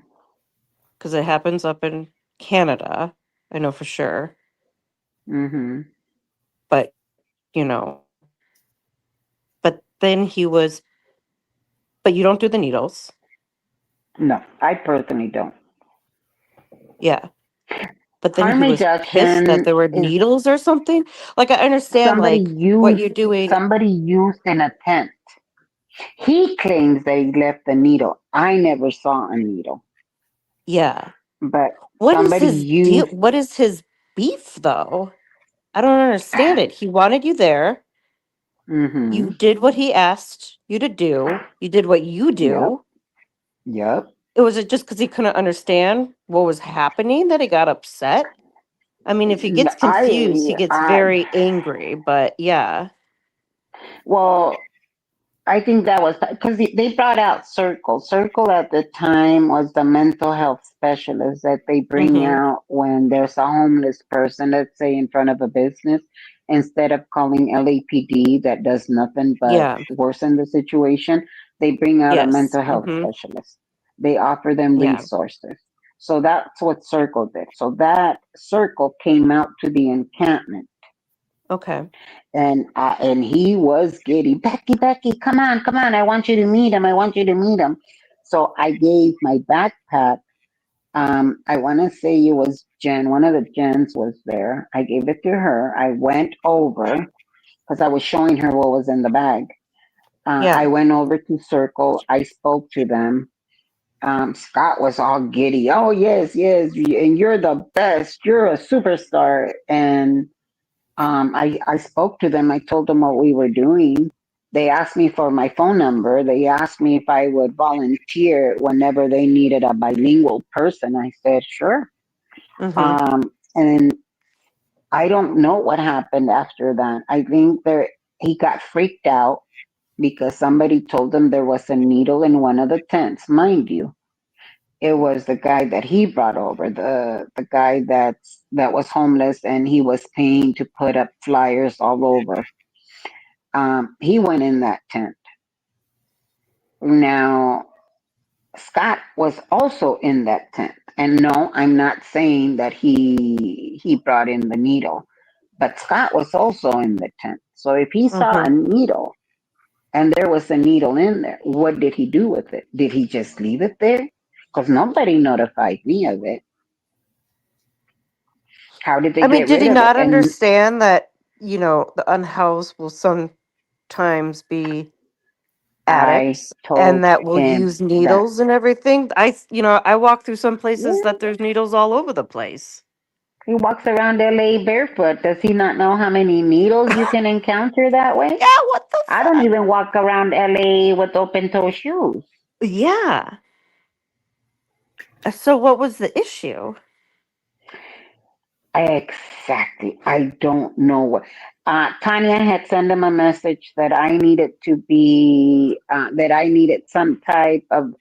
Speaker 4: because it happens up in Canada. I know for sure.
Speaker 5: Hmm.
Speaker 4: But, you know, but then he was, but you don't do the needles.
Speaker 5: No, I personally don't.
Speaker 4: Yeah. But then
Speaker 5: Harm
Speaker 4: he was pissed that
Speaker 5: reduction
Speaker 4: there were
Speaker 5: is
Speaker 4: needles or something. Like, I understand,
Speaker 5: somebody
Speaker 4: like, what
Speaker 5: used
Speaker 4: you're doing.
Speaker 5: somebody used in a tent. He claims that he left a needle. I never saw a needle,
Speaker 4: Yeah.
Speaker 5: but
Speaker 4: What is
Speaker 5: somebody
Speaker 4: his deal?
Speaker 5: used.
Speaker 4: What is his beef, though? I don't understand it. He wanted you there.
Speaker 5: Mm-hmm.
Speaker 4: You did what he asked you to do. You did what you
Speaker 5: Yep.
Speaker 4: do.
Speaker 5: Yep.
Speaker 4: It was it just because he couldn't understand what was happening that he got upset? I mean, if he gets confused, he gets
Speaker 5: I,
Speaker 4: very angry, but yeah.
Speaker 5: well, I think that was because they brought out Circle. Circle at the time was the mental health specialist that they bring
Speaker 4: Mm-hmm.
Speaker 5: out when there's a homeless person, let's say, in front of a business. Instead of calling LAPD that does nothing but
Speaker 4: Yeah.
Speaker 5: worsen the situation, they bring out a
Speaker 4: Yes.
Speaker 5: mental health
Speaker 4: Mm-hmm.
Speaker 5: specialist. They offer them
Speaker 4: Yeah.
Speaker 5: resources. So that's what Circle did. So that Circle came out to the encampment
Speaker 4: Okay.
Speaker 5: and he was giddy. Becky, come on! I want you to meet him. I want you to meet him. So I gave my backpack. I want to say it was Jen. One of the Jens was there. I gave it to her. I went over because I was showing her what was in the bag. I
Speaker 4: Yeah.
Speaker 5: went over to Circle. I spoke to them. Scott was all giddy. Oh yes, and you're the best. You're a superstar. And I spoke to them. I told them what we were doing. They asked me for my phone number. They asked me if I would volunteer whenever they needed a bilingual person. I said, sure.
Speaker 4: Mm-hmm.
Speaker 5: And I don't know what happened after that. I think he got freaked out because somebody told him there was a needle in one of the tents. Mind you, it was the guy that he brought over, the guy that was homeless and he was paying to put up flyers all over. He went in that tent. Now, Scott was also in that tent. And no, I'm not saying that he brought in the needle, but Scott was also in the tent. So if he saw a
Speaker 4: Mm-hmm.
Speaker 5: needle and there was a needle in there, what did he do with it? Did he just leave it there? Because nobody notified me of it. How did they
Speaker 4: I mean,
Speaker 5: get
Speaker 4: did
Speaker 5: rid
Speaker 4: he
Speaker 5: of it?
Speaker 4: not
Speaker 5: And
Speaker 4: understand that, the unhoused will sometimes be
Speaker 5: I
Speaker 4: addicts and
Speaker 5: told
Speaker 4: that will
Speaker 5: him
Speaker 4: use
Speaker 5: that.
Speaker 4: needles and everything? I walk through some places
Speaker 5: Yeah,
Speaker 4: that there's needles all over the place.
Speaker 5: he walks around LA barefoot. Does he not know how many needles you can encounter that way?
Speaker 4: Yeah, what the
Speaker 5: I don't
Speaker 4: fuck?
Speaker 5: even walk around LA with open toe shoes.
Speaker 4: Yeah. So what was the issue?
Speaker 5: Exactly. I don't know what. Tanya had sent him a message that I needed that I needed some type of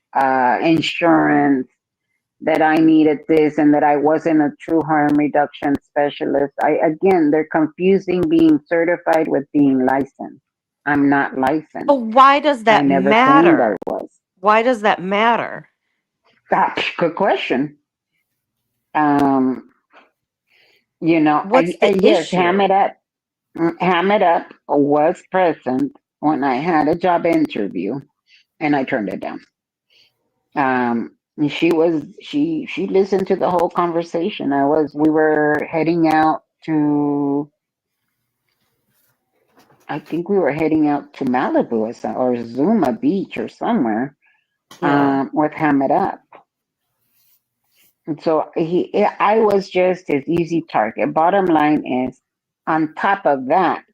Speaker 5: insurance, that I needed this, and that I wasn't a true harm reduction specialist. Again, they're confusing being certified with being licensed. I'm not
Speaker 4: But
Speaker 5: licensed.
Speaker 4: why does
Speaker 5: I
Speaker 4: that
Speaker 5: never claimed I
Speaker 4: matter?
Speaker 5: was.
Speaker 4: Why does that matter?
Speaker 5: Good question. Um,
Speaker 4: What's the
Speaker 5: and yes,
Speaker 4: issue?
Speaker 5: Ham It Up was present when I had a job interview, and I turned it down. She listened to the whole conversation. We were heading out to, I think we were heading out to Malibu or Zuma Beach or somewhere,
Speaker 4: Yeah.
Speaker 5: with Ham It Up. And so I was just his easy target. Bottom line is, on top of that,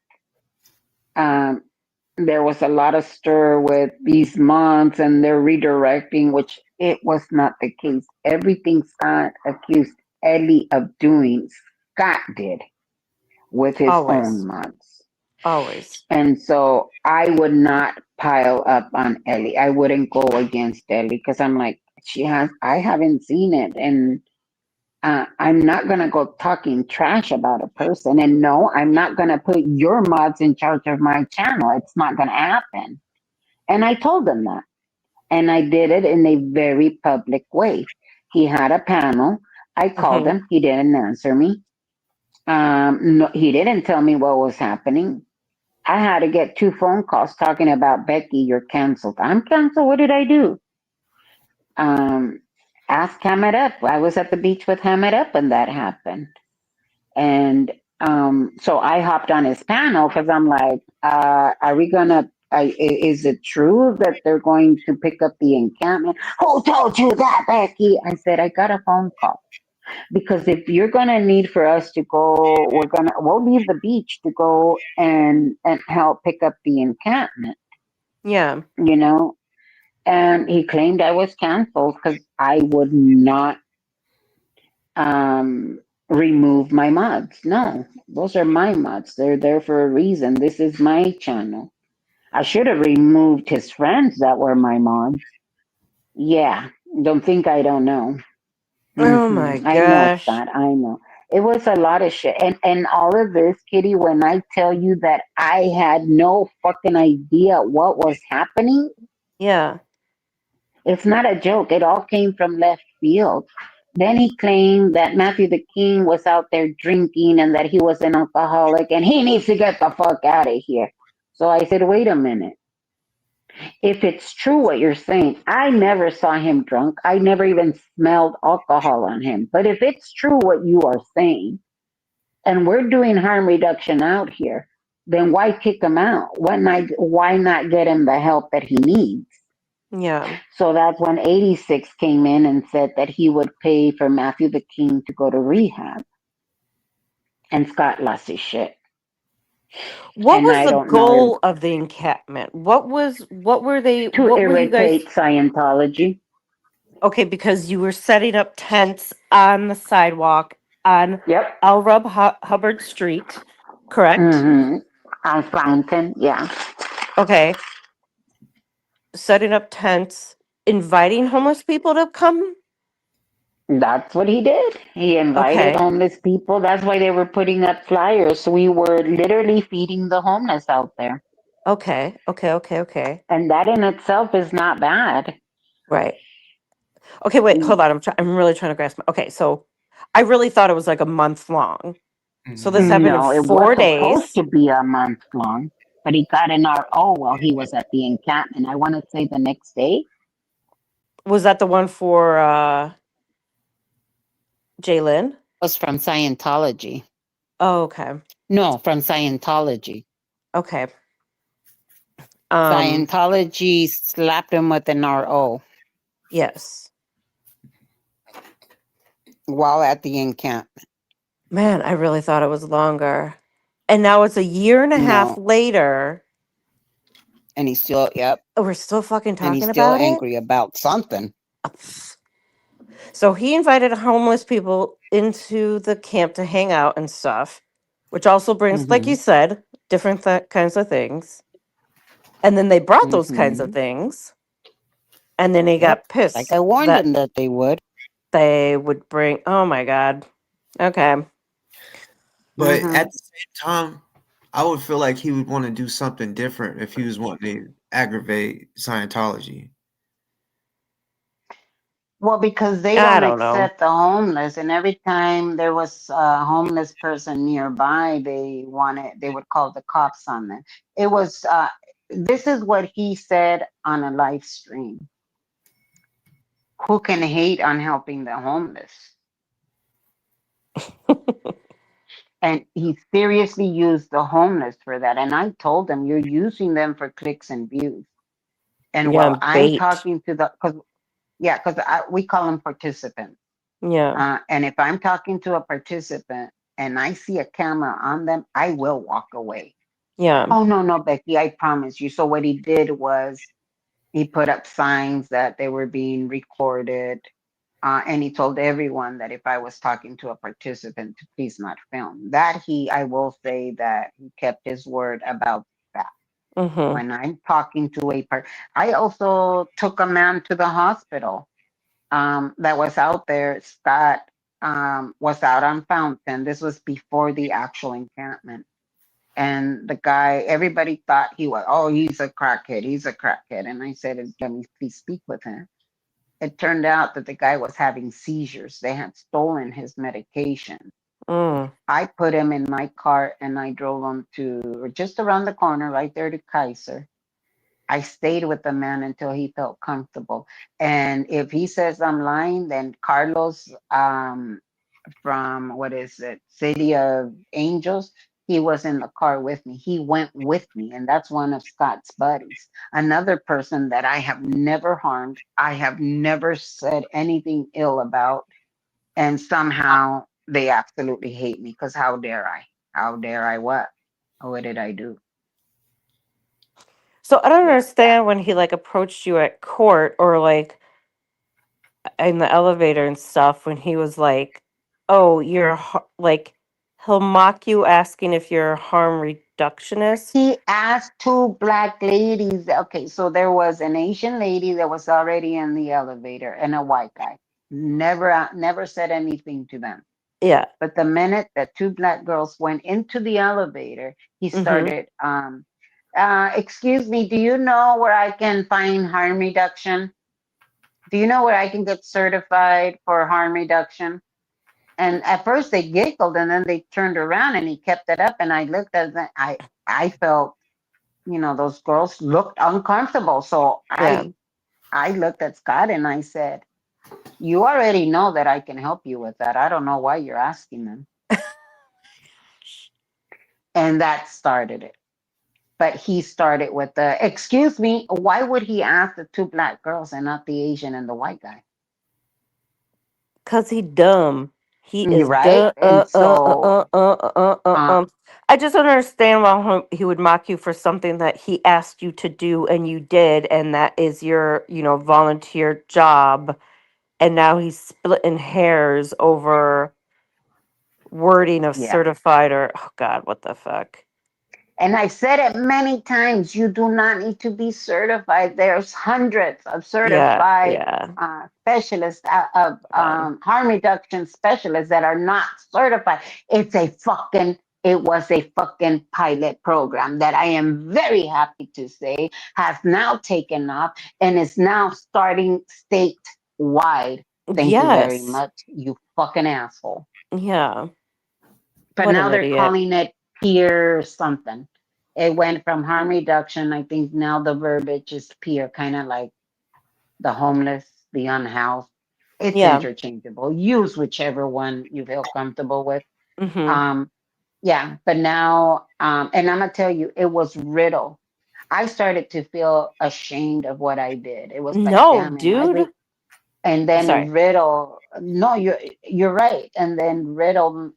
Speaker 5: um, there was a lot of stir with these months and they're redirecting, which it was not the case. Everything Scott accused Ellie of doing, Scott did with his own
Speaker 4: Always.
Speaker 5: months.
Speaker 4: Always.
Speaker 5: And so I would not pile up on Ellie. I wouldn't go against Ellie because I'm like, I haven't seen it. And I'm not going to go talking trash about a person. And no, I'm not going to put your mods in charge of my channel. It's not going to happen. And I told him that. And I did it in a very public way. He had a panel. I called
Speaker 4: Mm-hmm.
Speaker 5: him. He didn't answer me. No, he didn't tell me what was happening. I had to get 2 phone calls talking about Becky, you're canceled. I'm canceled. What did I do? Um, ask Ham It Up. I was at the beach with Ham It Up when that happened. And so I hopped on his panel because I'm like, are we gonna? Is it true that they're going to pick up the encampment? Who told you that, Becky? I said I got a phone call. Because if you're gonna need for us to go, we'll leave the beach to go and help pick up the encampment,
Speaker 4: Yeah.
Speaker 5: you know. And he claimed I was canceled because I would not um remove my mods. No, those are my mods. They're there for a reason. This is my channel. I should have removed his friends that were my mods. Yeah, don't think I don't know.
Speaker 4: Oh my
Speaker 5: I know,
Speaker 4: gosh.
Speaker 5: Scott. I know. It was a lot of shit. And all of this, Kitty, when I tell you that I had no fucking idea what was happening,
Speaker 4: Yeah.
Speaker 5: it's not a joke. It all came from left field. Then he claimed that Matthew the King was out there drinking and that he was an alcoholic and he needs to get the fuck out of here. So I said, wait a minute. If it's true what you're saying, I never saw him drunk. I never even smelled alcohol on him. But if it's true what you are saying, and we're doing harm reduction out here, then why kick him out? Why not get him the help that he needs?
Speaker 4: Yeah.
Speaker 5: So that's when 86 came in and said that he would pay for Matthew the King to go to rehab. And Scott lost his shit.
Speaker 4: What
Speaker 5: And
Speaker 4: was
Speaker 5: I
Speaker 4: the
Speaker 5: don't know if
Speaker 4: goal of the encampment?
Speaker 5: to
Speaker 4: what were you guys?
Speaker 5: irritate Scientology.
Speaker 4: Okay, because you were setting up tents on the sidewalk on
Speaker 5: Yep.
Speaker 4: Hubbard Street, correct?
Speaker 5: Mm-hmm. On Fountain, yeah.
Speaker 4: Okay. Setting up tents, inviting homeless people to come.
Speaker 5: That's what he did. He invited
Speaker 4: Okay.
Speaker 5: homeless people. That's why they were putting up flyers. We were literally feeding the homeless out there.
Speaker 4: Okay. Okay. Okay. Okay.
Speaker 5: And that in itself is not bad.
Speaker 4: Right. Okay. Wait. Hold on. I'm really trying to grasp. Okay. So, I really thought it was like a month long. So this
Speaker 1: Mhm.
Speaker 4: happened in
Speaker 5: No, it was
Speaker 4: 4 days.
Speaker 5: supposed to be a month long, but he got an RO while he was at the encampment. I want to say the next day.
Speaker 4: Was that the one for Jalen?
Speaker 5: Was from Scientology.
Speaker 4: Oh, okay.
Speaker 5: No, from Scientology.
Speaker 4: Okay. Um.
Speaker 5: Scientology slapped him with an RO
Speaker 4: Yes.
Speaker 5: while at the encampment.
Speaker 4: Man, I really thought it was longer. And now it's a year and a half
Speaker 5: No,
Speaker 4: later.
Speaker 5: and he's still, yep,
Speaker 4: We're still fucking
Speaker 5: and he's
Speaker 4: talking
Speaker 5: still
Speaker 4: about it.
Speaker 5: angry about something.
Speaker 4: So he invited homeless people into the camp to hang out and stuff, which also brings, like
Speaker 5: Mm-hmm.
Speaker 4: you said, different kinds of things. And then they brought those kinds of
Speaker 5: Mm-hmm.
Speaker 4: things. And then he
Speaker 5: Yep.
Speaker 4: got
Speaker 5: Like
Speaker 4: pissed
Speaker 5: I warned
Speaker 4: that
Speaker 5: him that they would.
Speaker 4: they would bring, oh my God. Okay.
Speaker 1: But
Speaker 5: Mm-hmm.
Speaker 1: at the same time, I would feel like he would want to do something different if he was wanting to aggravate Scientology.
Speaker 5: Well, because they
Speaker 4: I
Speaker 5: don't
Speaker 4: don't know.
Speaker 5: accept the homeless, and every time there was a homeless person nearby, they would call the cops on them. It was this is what he said on a live stream. Who can hate on helping the homeless? And he seriously used the homeless for that. And I told him, you're using them for clicks and views. And
Speaker 4: Yeah,
Speaker 5: while I'm
Speaker 4: bait.
Speaker 5: talking to because we call them participants.
Speaker 4: Yeah.
Speaker 5: And if I'm talking to a participant and I see a camera on them, I will walk away.
Speaker 4: Yeah.
Speaker 5: Oh, no, no, Becky, I promise you. So what he did was he put up signs that they were being recorded. And he told everyone that if I was talking to a participant, to please not film. I will say that he kept his word about that.
Speaker 4: Mm-hmm.
Speaker 5: When I'm talking to I also took a man to the hospital that was out there. Scott was out on Fountain. This was before the actual encampment. And the guy, everybody thought he's a crackhead. He's a crackhead. And I said, let me please speak with him. It turned out that the guy was having seizures. They had stolen his medication.
Speaker 4: Mm.
Speaker 5: I put him in my car and I drove him to just around the corner, right there to Kaiser. I stayed with the man until he felt comfortable. And if he says I'm lying, then Carlos from what is it, City of Angels, he was in the car with me. He went with me, and that's one of Scott's buddies. Another person that I have never harmed, I have never said anything ill about, And somehow they absolutely hate me because how dare I? How dare I what? What did I do?
Speaker 4: So I don't
Speaker 5: Yeah.
Speaker 4: understand when he like approached you at court or like in the elevator and stuff when he was like, "Oh, like he'll mock you asking if you're a harm reductionist."
Speaker 5: He asked two black ladies. Okay, so there was an Asian lady that was already in the elevator and a white guy. Never said anything to them.
Speaker 4: Yeah.
Speaker 5: But the minute that two black girls went into the elevator, he
Speaker 4: Mhm.
Speaker 5: started, excuse me, do you know where I can find harm reduction? Do you know where I can get certified for harm reduction? And at first they giggled and then they turned around and he kept it up and I looked at them. I felt, those girls looked uncomfortable. So
Speaker 4: Yeah.
Speaker 5: I looked at Scott and I said, you already know that I can help you with that. I don't know why you're asking them. And that started it. But he started with the, excuse me, why would he ask the two black girls and not the Asian and the white guy?
Speaker 4: Cause he dumb. He
Speaker 5: You're
Speaker 4: is
Speaker 5: right.
Speaker 4: dumb.
Speaker 5: And so, uh,
Speaker 4: I just don't understand why he would mock you for something that he asked you to do and you did, and that is your, volunteer job. And now he's splitting hairs over wording of
Speaker 5: yeah.
Speaker 4: certified or oh God, what the fuck?
Speaker 5: And I said it many times, you do not need to be certified. There's hundreds of
Speaker 4: Yeah,
Speaker 5: certified
Speaker 4: yeah,
Speaker 5: specialists, of
Speaker 4: yeah,
Speaker 5: harm reduction specialists that are not certified. It was a fucking pilot program that I am very happy to say has now taken off and is now starting statewide. Thank you very
Speaker 4: yes,
Speaker 5: much, you fucking asshole.
Speaker 4: yeah.
Speaker 5: But
Speaker 4: What
Speaker 5: now
Speaker 4: an
Speaker 5: they're
Speaker 4: idiot.
Speaker 5: calling it peer something. It went from harm reduction. I think now the verbiage is peer, kind of like the homeless, the unhoused. It's
Speaker 4: Yeah.
Speaker 5: interchangeable. Use whichever one you feel comfortable with.
Speaker 4: Mm-hmm.
Speaker 5: Um, yeah, but now, and I'm gonna tell you, it was riddle. I started to feel ashamed of what I did. It was like,
Speaker 4: No,
Speaker 5: damn,
Speaker 4: dude.
Speaker 5: and
Speaker 4: Sorry.
Speaker 5: then Riddle, no, you're right. And then Riddle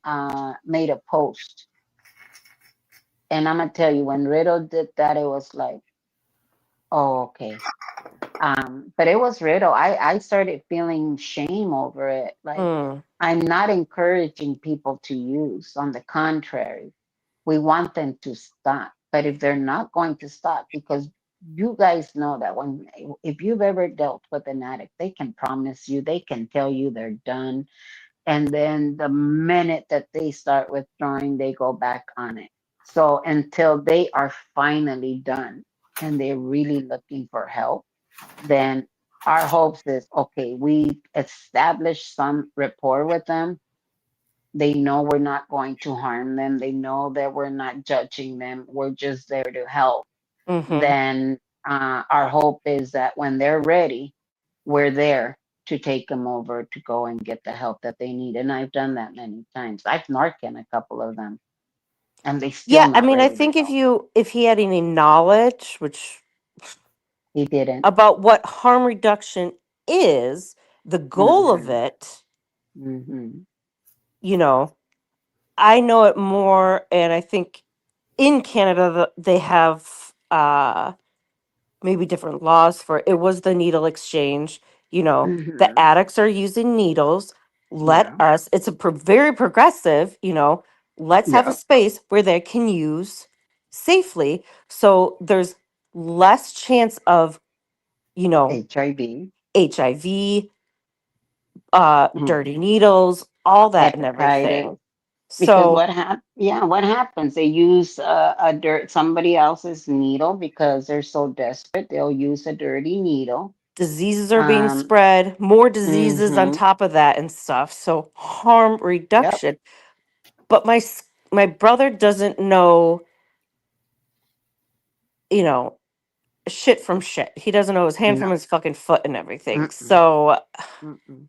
Speaker 5: made a post. And I'm gonna tell you, when Riddle did that, it was like, oh, okay. But it was Riddle. I started feeling shame over it. Like,
Speaker 4: Mm,
Speaker 5: I'm not encouraging people to use. On the contrary, we want them to stop. But if they're not going to stop, because you guys know that if you've ever dealt with an addict, they can promise you, they can tell you they're done. And then the minute that they start withdrawing, they go back on it. So until they are finally done and they're really looking for help, then our hopes is okay, we establish some rapport with them. They know we're not going to harm them. They know that we're not judging them. We're just there to help.
Speaker 4: mm-hmm.
Speaker 5: Then our hope is that when they're ready, we're there to take them over to go and get the help that they need. And I've done that many times. I've Narcan a couple of them, and they still
Speaker 4: Yeah, I
Speaker 5: not
Speaker 4: mean, I
Speaker 5: ready to
Speaker 4: think
Speaker 5: go.
Speaker 4: if he had any knowledge, which
Speaker 5: He didn't.
Speaker 4: about what harm reduction is, the goal of
Speaker 5: Hmm.
Speaker 4: it,
Speaker 5: Hmm.
Speaker 4: you know, I know it more, and I think in Canada they have maybe different laws for it. It was the needle exchange. The
Speaker 5: Hmm.
Speaker 4: addicts are using needles. Let
Speaker 5: Yeah.
Speaker 4: us. It's a very progressive. Let's have a
Speaker 5: Yeah.
Speaker 4: space where they can use safely. So there's less chance of you know
Speaker 5: HIV,
Speaker 4: HIV, dirty
Speaker 5: mhm,
Speaker 4: needles, all that and
Speaker 5: hepatitis.
Speaker 4: everything.
Speaker 5: Because
Speaker 4: So
Speaker 5: what happens? They use somebody else's needle because they're so desperate. They'll use a dirty needle.
Speaker 4: diseases are being
Speaker 5: Um,
Speaker 4: spread, more diseases on
Speaker 5: hmm.
Speaker 4: top of that and stuff. So harm
Speaker 5: Yep.
Speaker 4: reduction. But my brother doesn't know, you know, shit from shit. He doesn't know his hand from
Speaker 5: No.
Speaker 4: his fucking foot and everything.
Speaker 5: Mm-mm.
Speaker 4: So
Speaker 5: Mm-mm.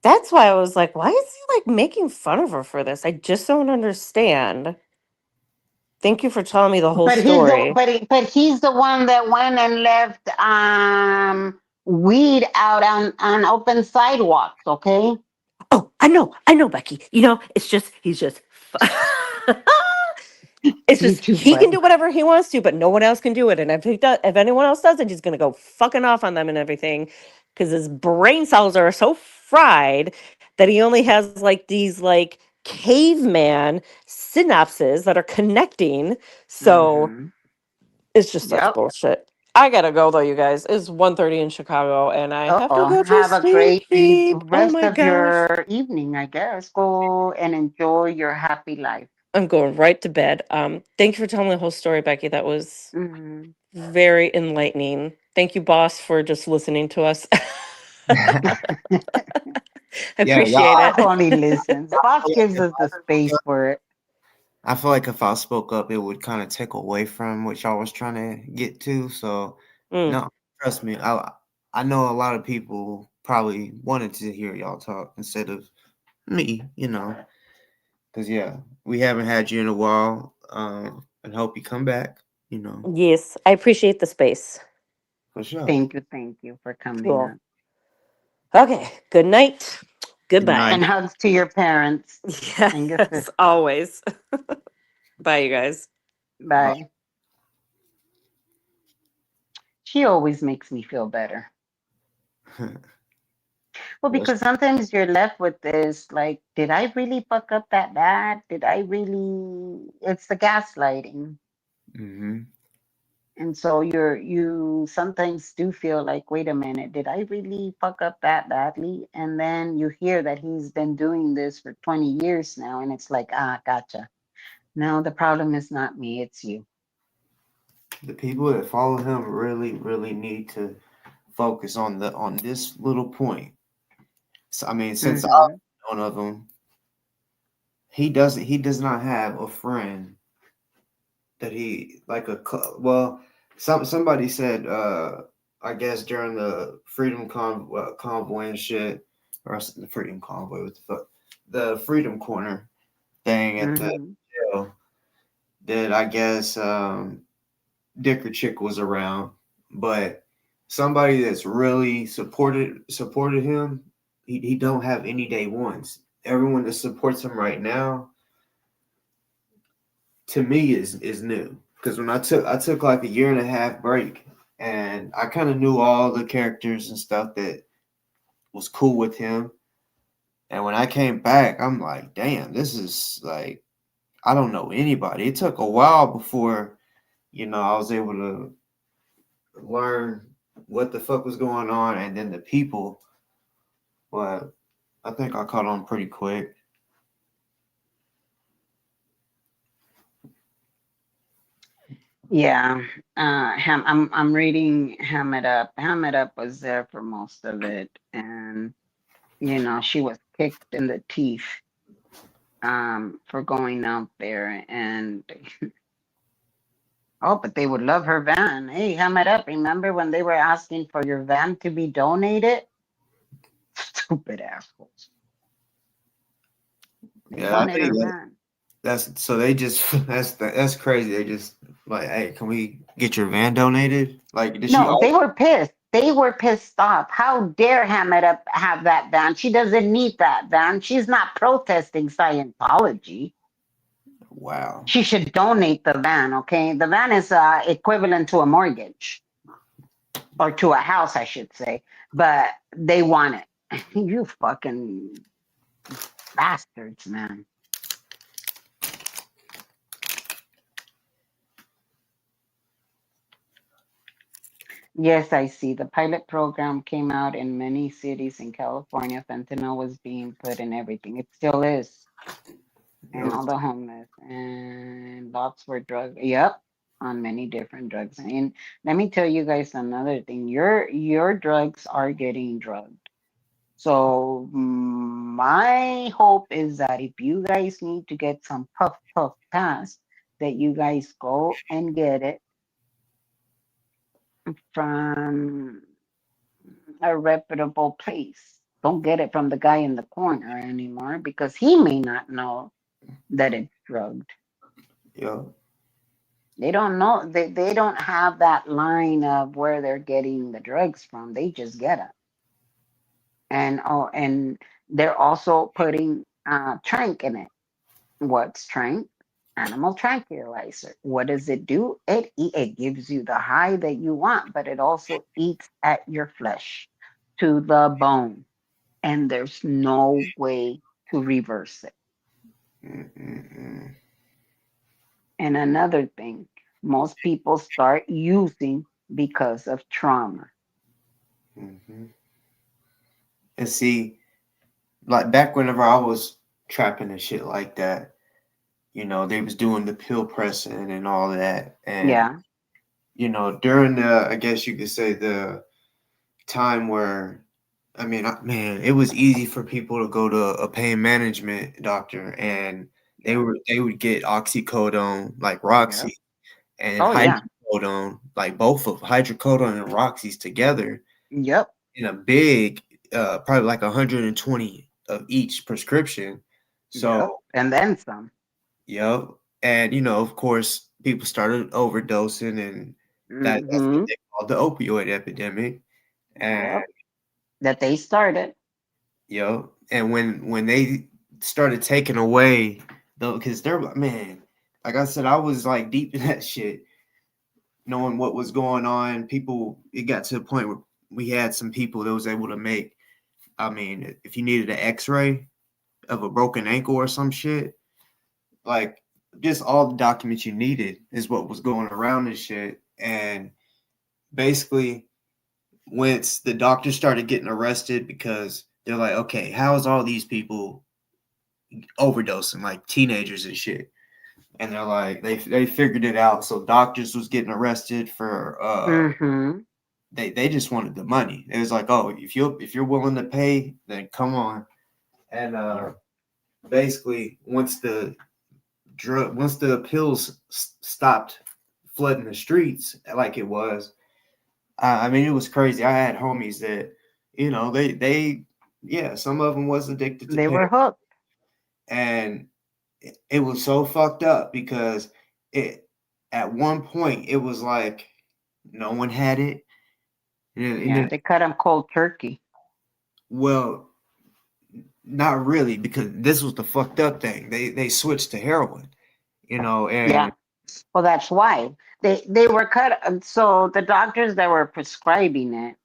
Speaker 4: that's why I was like, why is he like making fun of her for this? I just don't understand. Thank you for telling me the whole story.
Speaker 5: But he's the one that went and left weed out on open sidewalks. Okay.
Speaker 4: Oh, I know, Becky. It's just he's just. It's
Speaker 5: You
Speaker 4: just
Speaker 5: too
Speaker 4: he can
Speaker 5: funny.
Speaker 4: do whatever he wants to, but no one else can do it. And if anyone else does it, he's gonna go fucking off on them and everything, because his brain cells are so fried that he only has like these like caveman synapses that are connecting. So
Speaker 5: Mm-hmm.
Speaker 4: it's just such
Speaker 5: Yep.
Speaker 4: bullshit. I gotta go though, you guys. It's 1:30 in Chicago, and I have to
Speaker 5: Uh-oh.
Speaker 4: go to
Speaker 5: Have a great
Speaker 4: sleep. Oh
Speaker 5: rest
Speaker 4: my
Speaker 5: of
Speaker 4: gosh.
Speaker 5: your evening, I guess. Go and enjoy your happy life.
Speaker 4: I'm going right to bed. Thank you for telling the whole story, Becky. That was
Speaker 5: Hmm.
Speaker 4: very enlightening. Thank you, boss, for just listening to us. I
Speaker 1: Yeah,
Speaker 4: appreciate
Speaker 1: y'all.
Speaker 5: Boss
Speaker 4: it.
Speaker 5: only listens. Boss gives us the space for it.
Speaker 1: I feel like if I spoke up, it would kind of take away from what y'all was trying to get to. So,
Speaker 4: Mm,
Speaker 1: no, trust me. I know a lot of people probably wanted to hear y'all talk instead of me. Because yeah, we haven't had you in a while. And hope you come back.
Speaker 4: yes, I appreciate the space.
Speaker 1: For sure.
Speaker 5: Thank you for coming
Speaker 4: Cool.
Speaker 5: up.
Speaker 4: Okay. Good night.
Speaker 1: Good night.
Speaker 4: Goodbye.
Speaker 5: And hugs to your parents and your
Speaker 4: Yes,
Speaker 5: sister.
Speaker 4: always. Bye, you guys.
Speaker 1: Bye.
Speaker 5: Bye. She always makes me feel better. Well,
Speaker 1: Yes.
Speaker 5: because sometimes you're left with this, like, did I really fuck up that bad? Did I really? It's the gaslighting.
Speaker 1: Mm-hmm.
Speaker 5: And so you sometimes do feel like, wait a minute, did I really fuck up that badly? And then you hear that he's been doing this for 20 years now, and it's like, ah, gotcha. No, the problem is not me, it's you.
Speaker 1: The people that follow him really, really need to focus on this little point. So, I mean, since I'm
Speaker 5: Mm-hmm.
Speaker 1: one of them, he does not have a friend that he like well, somebody said I guess during the convoy and shit, or the freedom convoy, what the fuck, the freedom corner thing at the
Speaker 5: Mm-hmm.
Speaker 1: jail, that I guess Dicker Chick was around, but somebody that's really supported him, he don't have any day ones. Everyone that supports him right now, to me, is new. Because when I took like a year and a half break, and I kind of knew all the characters and stuff that was cool with him. And when I came back, I'm like, damn, this is like, I don't know anybody. It took a while before I was able to learn what the fuck was going on, and then the people. But I think I caught on pretty quick.
Speaker 5: Yeah. I'm reading Ham It Up. Ham It Up was there for most of it. And she was kicked in the teeth for going out there. And oh, but they would love her van. Hey, Ham It Up. Remember when they were asking for your van to be donated? Stupid assholes. They
Speaker 1: Yeah, I
Speaker 5: wanted
Speaker 1: think
Speaker 5: her van.
Speaker 1: that's so they just that's crazy. They just like, hey, can we get your van donated? Like, did she?
Speaker 5: No, they were pissed. They were pissed off. How dare Ham It Up have that van? She doesn't need that van. She's not protesting Scientology.
Speaker 1: Wow.
Speaker 5: She should donate the van, okay? The van is equivalent to a mortgage or to a house, I should say, but they want it. You fucking bastards, man. Yes, I see. The pilot program came out in many cities in California. Fentanyl was being put in everything. It still is. And
Speaker 1: Yep.
Speaker 5: all the homeless. And lots were drug. Yep. On many different drugs. And let me tell you guys another thing. Your drugs are getting drugged. So my hope is that if you guys need to get some puff pass, that you guys go and get it from a reputable place. Don't get it from the guy in the corner anymore because he may not know that it's drugged.
Speaker 1: Yep.
Speaker 5: They don't know. They don't have that line of where they're getting the drugs from. They just get it. and they're also putting trank in it. What's trank? Animal tranquilizer. What does it do? It gives you the high that you want, but it also eats at your flesh to the bone, and there's no way to reverse it.
Speaker 1: Mm-mm-mm.
Speaker 5: And another thing, most people start using because of trauma.
Speaker 1: Mm-hmm. And see, like back whenever I was trapping and shit like that, they was doing the pill pressing and all that. And,
Speaker 5: Yeah,
Speaker 1: during I guess you could say the time where, man, it was easy for people to go to a pain management doctor and they
Speaker 5: yeah,
Speaker 1: were they would get oxycodone like
Speaker 5: yeah.
Speaker 1: Roxy and
Speaker 5: Oh yeah,
Speaker 1: hydrocodone, like both of hydrocodone and Roxy's together
Speaker 5: yep,
Speaker 1: in a big, probably like 120 of each prescription.
Speaker 5: yep.
Speaker 1: So,
Speaker 5: And then some.
Speaker 1: yep. And of course, people started overdosing, and that's what
Speaker 5: Mm-hmm.
Speaker 1: they called the opioid epidemic. And
Speaker 5: Yep. That they started.
Speaker 1: and when they started taking away though, because they're like, man, like I said, I was like deep in that shit, knowing what was going on. People, it got to the point where we had some people that was able to make. I mean, if you needed an X-ray of a broken ankle or some shit, like just all the documents you needed is what was going around and shit. And basically, once the doctors started getting arrested because they're like, okay, how is all these people overdosing like teenagers and shit? And they're like, they figured it out. So doctors was getting arrested for
Speaker 5: Mm-hmm.
Speaker 1: they just wanted the money. It was like, oh, if you're willing to pay, then come on. And
Speaker 5: Yep.
Speaker 1: basically, once the pills stopped flooding the streets like it was, I mean, it was crazy. I had homies that, they yeah, some of them was addicted to
Speaker 5: They
Speaker 1: pills,
Speaker 5: were hooked.
Speaker 1: and it was so fucked up because it at one point it was like no one had it, and
Speaker 5: Yeah,
Speaker 1: then,
Speaker 5: they cut them cold turkey.
Speaker 1: well, not really, because this was the fucked up thing. They switched to heroin,
Speaker 5: Yeah.
Speaker 1: and
Speaker 5: Well, that's why they were cut. So the doctors that were prescribing it,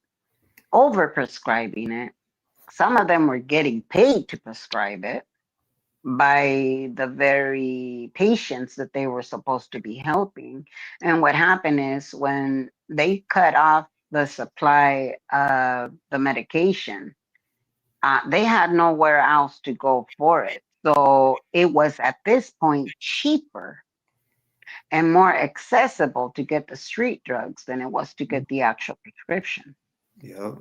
Speaker 5: over prescribing it, some of them were getting paid to prescribe it by the very patients that they were supposed to be helping. And what happened is when they cut off the supply of the medication, they had nowhere else to go for it. So it was at this point cheaper and more accessible to get the street drugs than it was to get the actual prescription.
Speaker 1: yeah,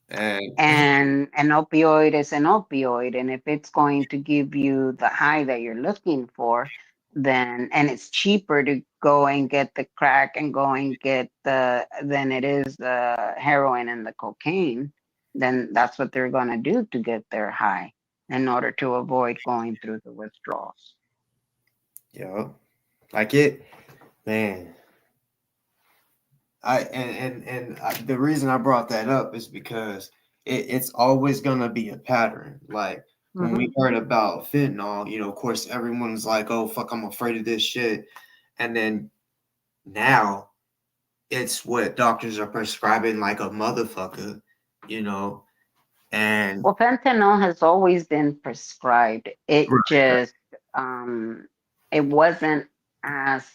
Speaker 1: and
Speaker 5: And an opioid is an opioid, and if it's going to give you the high that you're looking for, then and it's cheaper to go and get the crack and go and get the than it is the heroin and the cocaine, then that's what they're going to do to get their high in order to avoid going through the withdrawals.
Speaker 1: yeah, like it, man. The reason I brought that up is because it's always gonna be a pattern. Like when
Speaker 5: Hmm.
Speaker 1: we heard about fentanyl, of course everyone's like, "Oh fuck, I'm afraid of this shit," and then now it's what doctors are prescribing like a motherfucker, you know, and
Speaker 5: Well, fentanyl has always been prescribed. It
Speaker 1: right.
Speaker 5: just it wasn't as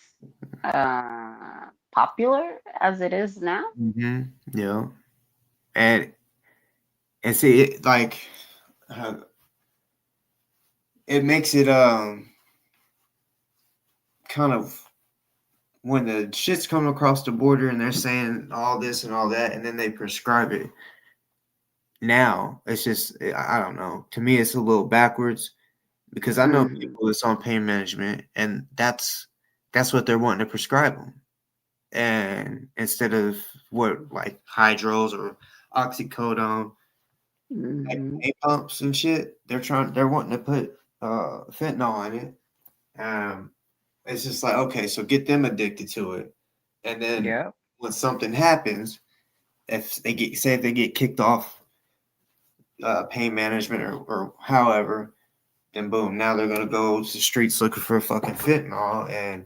Speaker 5: popular as it is now.
Speaker 1: Yeah, and see it like uh, it makes it kind of when the shit's coming across the border and they're saying all this and all that, and then they prescribe it. Now it's just I don't know. To me, it's a little backwards because I know
Speaker 5: Hmm.
Speaker 1: people that's on pain management, and that's what they're wanting to prescribe them, and instead of what like hydros or oxycodone, like
Speaker 5: Hmm.
Speaker 1: pain pumps and shit, they're wanting to put fentanyl in it. Um, it's just like okay, so get them addicted to it, and then
Speaker 5: Yeah.
Speaker 1: when something happens, if they get kicked off, pain management or however, then boom, now they're gonna go to the streets looking for fucking fentanyl. And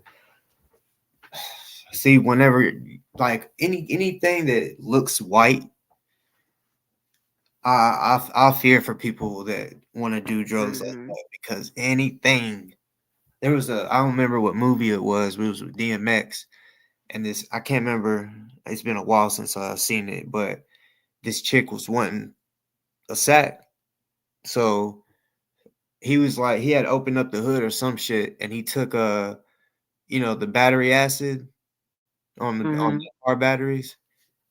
Speaker 1: see, whenever like anything that looks white, I fear for people that want to do drugs like
Speaker 4: Mm-hmm.
Speaker 1: that, because anything. There was I don't remember what movie it was, but it was with DMX, and this I can't remember. It's been a while since I've seen it, but this chick was wanting a sack, so he was like he had opened up the hood or some shit, and he took the battery acid on
Speaker 4: Mm-hmm.
Speaker 1: the car batteries.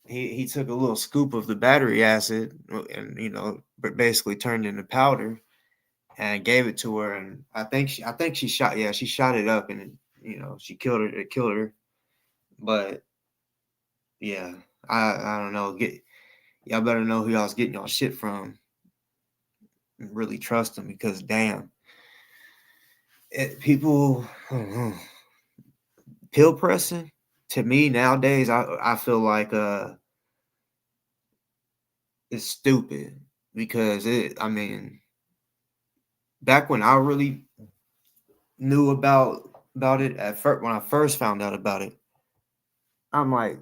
Speaker 1: He took a little scoop of the battery acid and basically turned into powder and gave it to her. And I think she shot it up, and she killed her. It killed her. But yeah, I don't know. Y'all better know who y'all's getting y'all shit from. And really trust them, because damn, people I don't know, pill pressing to me nowadays. I feel like it's stupid, because I mean, back when I really knew about it at first, when I first found out about it, I'm like,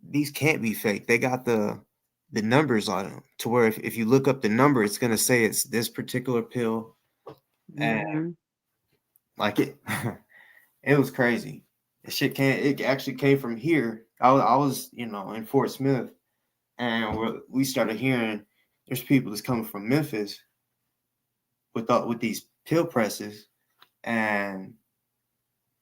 Speaker 1: these can't be fake. They got the numbers on them, to where if you look up the number, it's gonna say it's this particular pill. And
Speaker 4: Mm-hmm.
Speaker 1: like it was crazy. It actually came from here. I was in Fort Smith, and we started hearing there's people that's coming from Memphis with these pill presses, and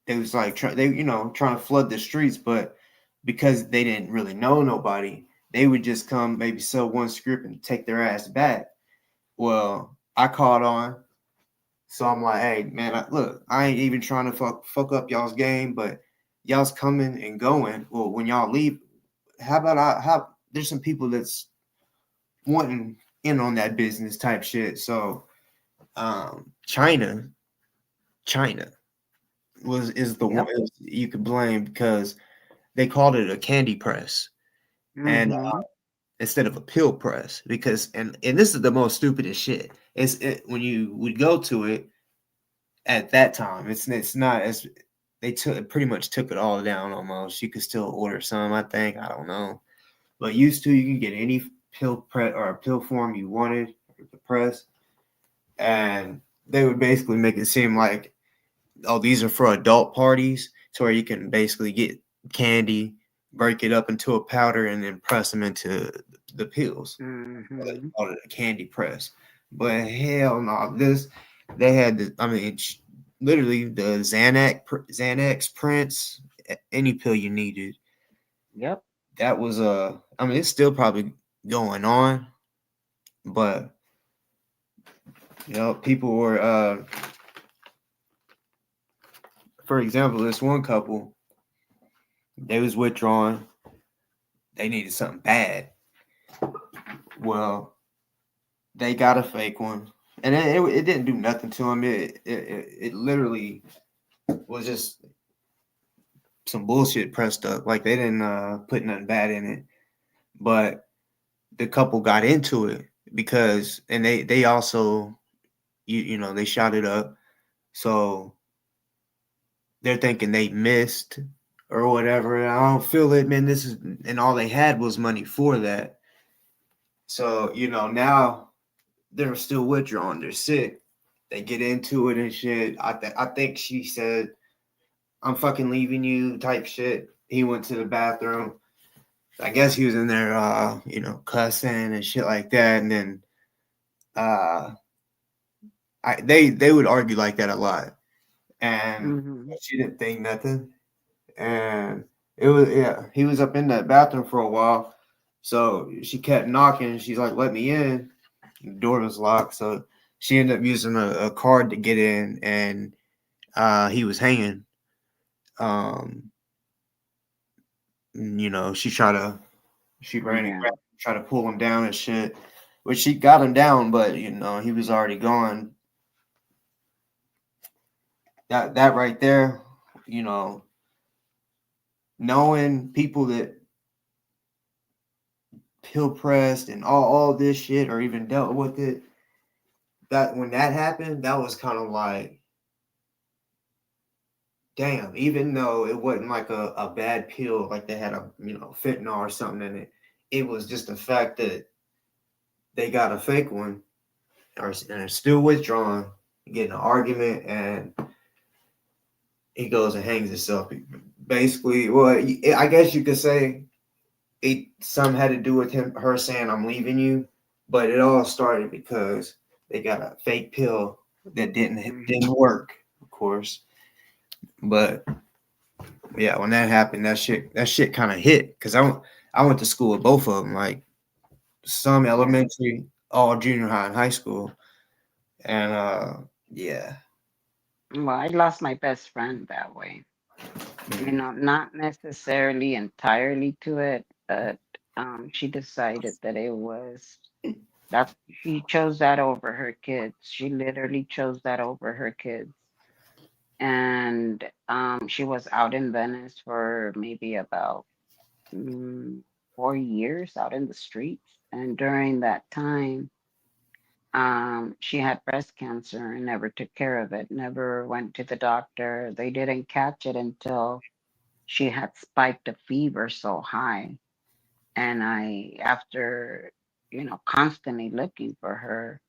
Speaker 1: they was like trying to flood the streets, but because they didn't really know nobody, they would just come, maybe sell one script and take their ass back. Well, I caught on, so I'm like, hey man, look, I ain't even trying to fuck up y'all's game, but y'all's coming and going. Well, when y'all leave, how about there's some people that's wanting in on that business type shit. So China is the one
Speaker 4: Yep.
Speaker 1: you could blame, because they called it a candy press, and
Speaker 4: Mm-hmm.
Speaker 1: instead of a pill press, because and this is the most stupidest shit. When you would go to it at that time, it's not as they pretty much took it all down almost. You could still order some, I think, I don't know, but used to, you can get any pill press or a pill form you wanted, the press, and they would basically make it seem like, oh, these are for adult parties, to where you can basically get candy, break it up into a powder, and then press them into the pills. They
Speaker 4: Mm-hmm.
Speaker 1: called it a candy press. But hell no, they had I mean, literally the Xanax Prince, any pill you needed.
Speaker 4: Yep.
Speaker 1: That was I mean, it's still probably going on, but people were for example, this one couple, they was withdrawing. They needed something bad. Well, they got a fake one, and it didn't do nothing to them. It literally was just some bullshit pressed up. Like, they didn't put nothing bad in it, but the couple got into it, because and they also they shot it up, so they're thinking they missed or whatever. And I don't feel it, man. And all they had was money for that. So now they're still withdrawing. They're sick. They get into it and shit. I think she said, "I'm fucking leaving you," type shit. He went to the bathroom. I guess he was in there, cussing and shit like that. And then uh, they would argue like that a lot. And
Speaker 4: Mm-hmm.
Speaker 1: she didn't think nothing. And it was, yeah, he was up in that bathroom for a while. So she kept knocking. She's like, "Let me in." The door was locked. So she ended up using a card to get in, and he was hanging. Um, she ran and
Speaker 4: Yeah.
Speaker 1: tried to pull him down and shit, which she got him down, but he was already gone. That right there, you know, knowing people that pill pressed and all this shit or even dealt with it. That when that happened, that was kind of like, damn. Even though it wasn't like a bad pill, like they had a fentanyl or something in it, it was just the fact that they got a fake one and it's still withdrawn, get in an argument, and he goes and hangs himself. Basically, well, I guess you could say some had to do with her saying I'm leaving you, but it all started because they got a fake pill that didn't work, of course. But yeah, when that happened, that shit kind of hit because I went to school with both of them, like some
Speaker 5: Yeah.
Speaker 1: elementary, all junior high and high school, and yeah.
Speaker 5: Well, I lost my best friend that way. Not necessarily entirely to it, but she decided that it was that she chose that over her kids. She literally chose that over her kids. And she was out in Venice for maybe about 4 years out in the streets. And during that time, she had breast cancer and never took care of it, never went to the doctor. They didn't catch it until she had spiked a fever so high. And after, constantly looking for her,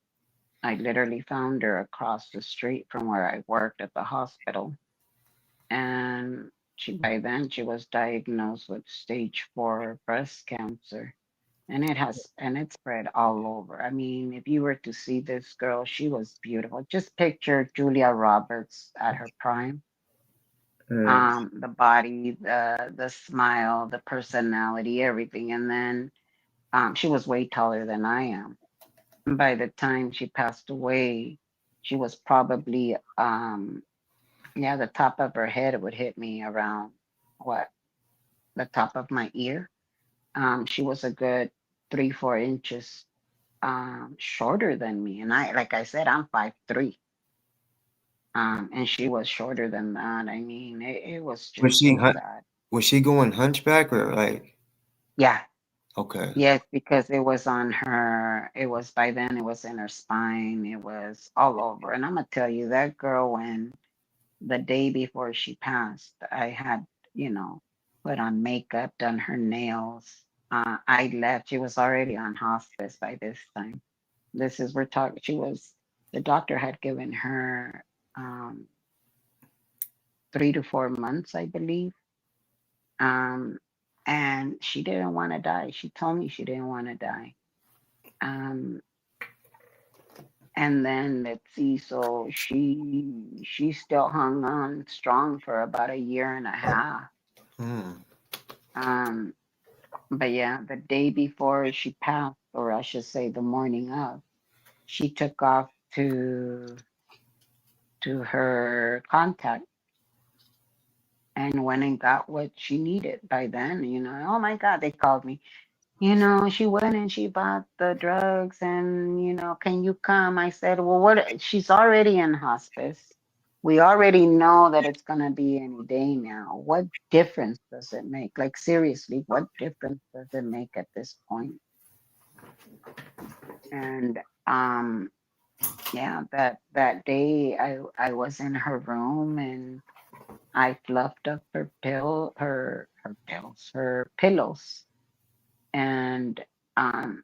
Speaker 5: I literally found her across the street from where I worked at the hospital. And by then she was diagnosed with stage 4 breast cancer. And it spread all over. I mean, if you were to see this girl, she was beautiful. Just picture Julia Roberts at her prime.
Speaker 1: Mm.
Speaker 5: The body, the smile, the personality, everything. And then she was way taller than I am. By the time she passed away, she was probably yeah, the top of her head would hit me around what, the top of my ear. She was a good 3, 4 inches shorter than me. And like I said, I'm 5'3". And she was shorter than that. I mean, it was
Speaker 1: Was
Speaker 5: just
Speaker 1: she
Speaker 5: so
Speaker 1: hun-
Speaker 5: sad.
Speaker 1: was she going hunchback or like
Speaker 5: Yeah.
Speaker 1: okay?
Speaker 5: Yes, because it was on her, it was by then, it was in her spine, it was all over. And I'm gonna tell you, that girl, when the day before she passed, I had, you know, put on makeup, done her nails. I left. She was already on hospice by this time. We're talking, the doctor had given her um, 3 to 4 months, I believe. Um, and she didn't want to die. She told me she didn't want to die. Um, and then let's see, so she still hung on strong for about a year and a half.
Speaker 1: Hmm.
Speaker 5: Um, but yeah, the day before she passed, or I should say the morning of, she took off to her contact and went and got what she needed. By then, oh my God, they called me. She went and she bought the drugs and, can you come? I said, well, what? She's already in hospice. We already know that it's going to be any day now. What difference does it make? Like, seriously, what difference does it make at this point? And yeah, that day I was in her room and I fluffed up her pillows, and um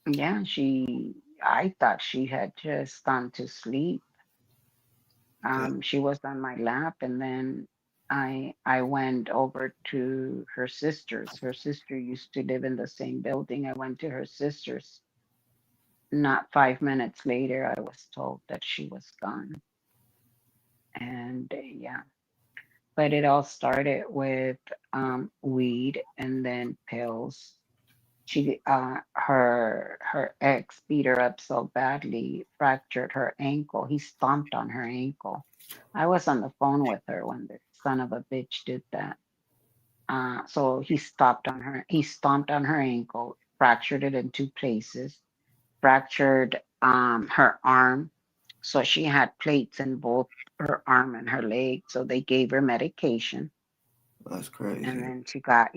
Speaker 5: yeah, I thought she had just gone to sleep.
Speaker 1: Yeah.
Speaker 5: She was on my lap, and then I went over to her sister's. Her sister used to live in the same building. I went to her sister's. Not 5 minutes later, I was told that she was gone. And yeah, but it all started with weed and then pills. Her ex beat her up so badly, fractured her ankle. He stomped on her ankle. I was on the phone with her when the son of a bitch did that. So he stomped on her ankle, fractured it in 2 places, fractured her arm. So she had plates in both her arm and her leg. So they gave her medication.
Speaker 1: That's
Speaker 5: And
Speaker 1: crazy.
Speaker 5: then she got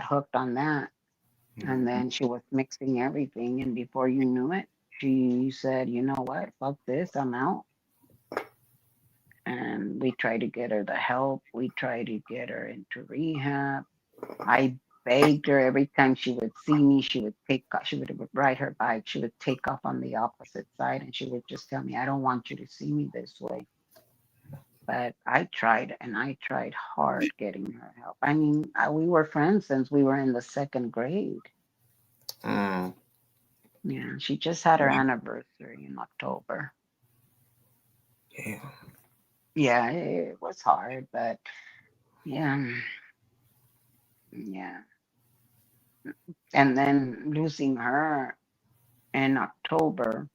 Speaker 5: hooked on that. And then she was mixing everything. And before you knew it, she said, you know what? Fuck this. I'm out. And we tried to get her the help. We tried to get her into rehab. I begged her every time she would see me, she would ride her bike, she would take off on the opposite side and she would just tell me, I don't want you to see me this way. But I tried and I tried hard getting her help. I mean, we were friends since we were in the second grade.
Speaker 1: Mm,
Speaker 5: Yeah, she just had her anniversary in October.
Speaker 1: yeah,
Speaker 5: Yeah, it was hard, but yeah, yeah. And then losing her in October,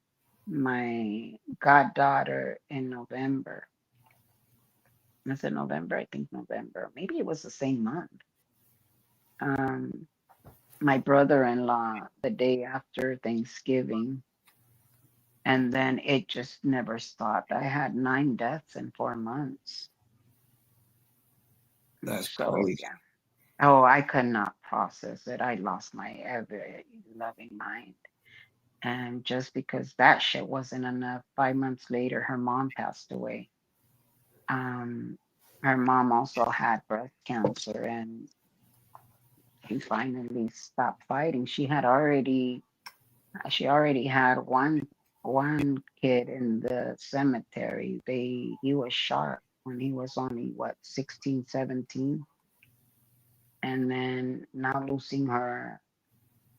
Speaker 5: my goddaughter in November. Was it November? I think November. Maybe it was the same month. Um, my brother-in-law the day after Thanksgiving, and then it just never stopped. I had 9 deaths in 4 months.
Speaker 1: that's
Speaker 5: So
Speaker 1: crazy.
Speaker 5: yeah. Oh, I could not process it. I lost my ever loving mind. And just because that shit wasn't enough, 5 months later, her mom passed away. Um, her mom also had breast cancer, and she finally stopped fighting. She already had one kid in the cemetery. He was shot when he was only what 16, 17, and then now losing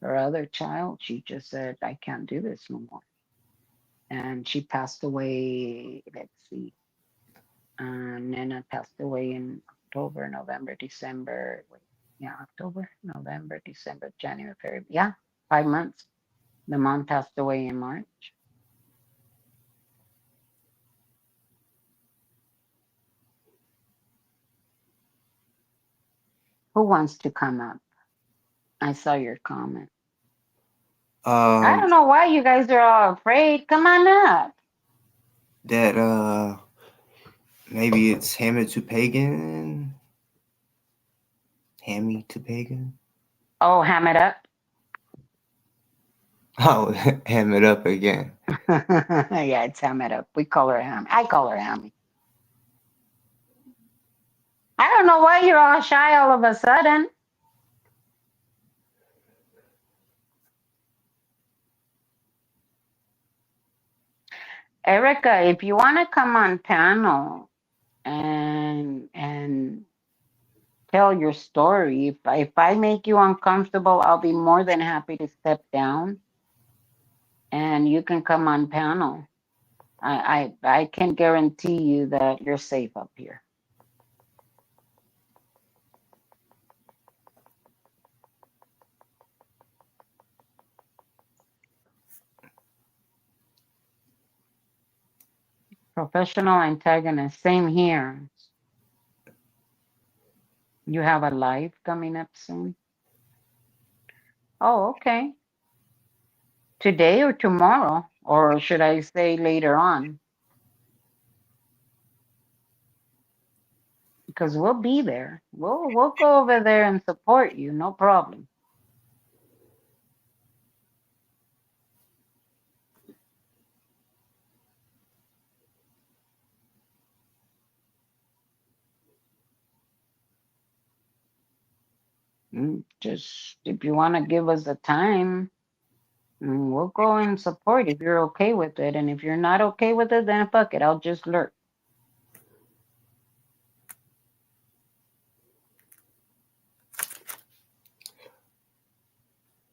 Speaker 5: her other child, she just said, I can't do this no more. And she passed away. Let's see. Nana passed away in October, November, December. Wait, yeah, October, November, December, January, February. Yeah, 5 months. The mom passed away in March. Who wants to come up? I saw your comment. I
Speaker 1: Um,
Speaker 5: don't know why you guys are all afraid. Come on up.
Speaker 1: that maybe it's Hammer to Pagan, Hammy to Pagan.
Speaker 5: Oh, ham it up.
Speaker 1: Oh, ham it up again.
Speaker 5: Yeah, it's ham it up. We call her ham. I call her hammy. I don't know why you're all shy all of a sudden. Erica, if you want to come on panel and tell your story, if I make you uncomfortable, I'll be more than happy to step down and you can come on panel. I can guarantee you that you're safe up here. Professional antagonist, same here. You have a live coming up soon. Oh, okay. Today or tomorrow, or should I say later on? Because we'll be there. We'll go over there and support you, no problem. Just if you want to give us a time, we'll go and support if you're okay with it. And if you're not okay with it, then fuck it. I'll just lurk.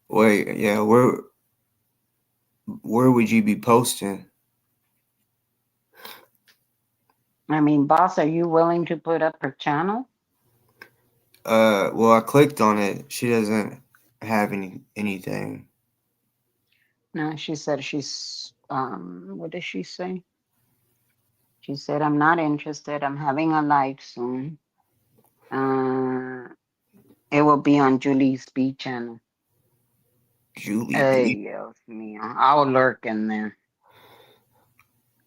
Speaker 1: Wait, yeah, where would you be posting?
Speaker 5: I mean, boss, are you willing to put up her channel?
Speaker 1: Well, I clicked on it. She doesn't have anything.
Speaker 5: No, she said what did she say? She said, I'm not interested. I'm having a live soon. Uh, it will be on Julie's B channel.
Speaker 1: Julie
Speaker 5: Hey,
Speaker 1: B.
Speaker 5: Dios mío. I'll lurk in there.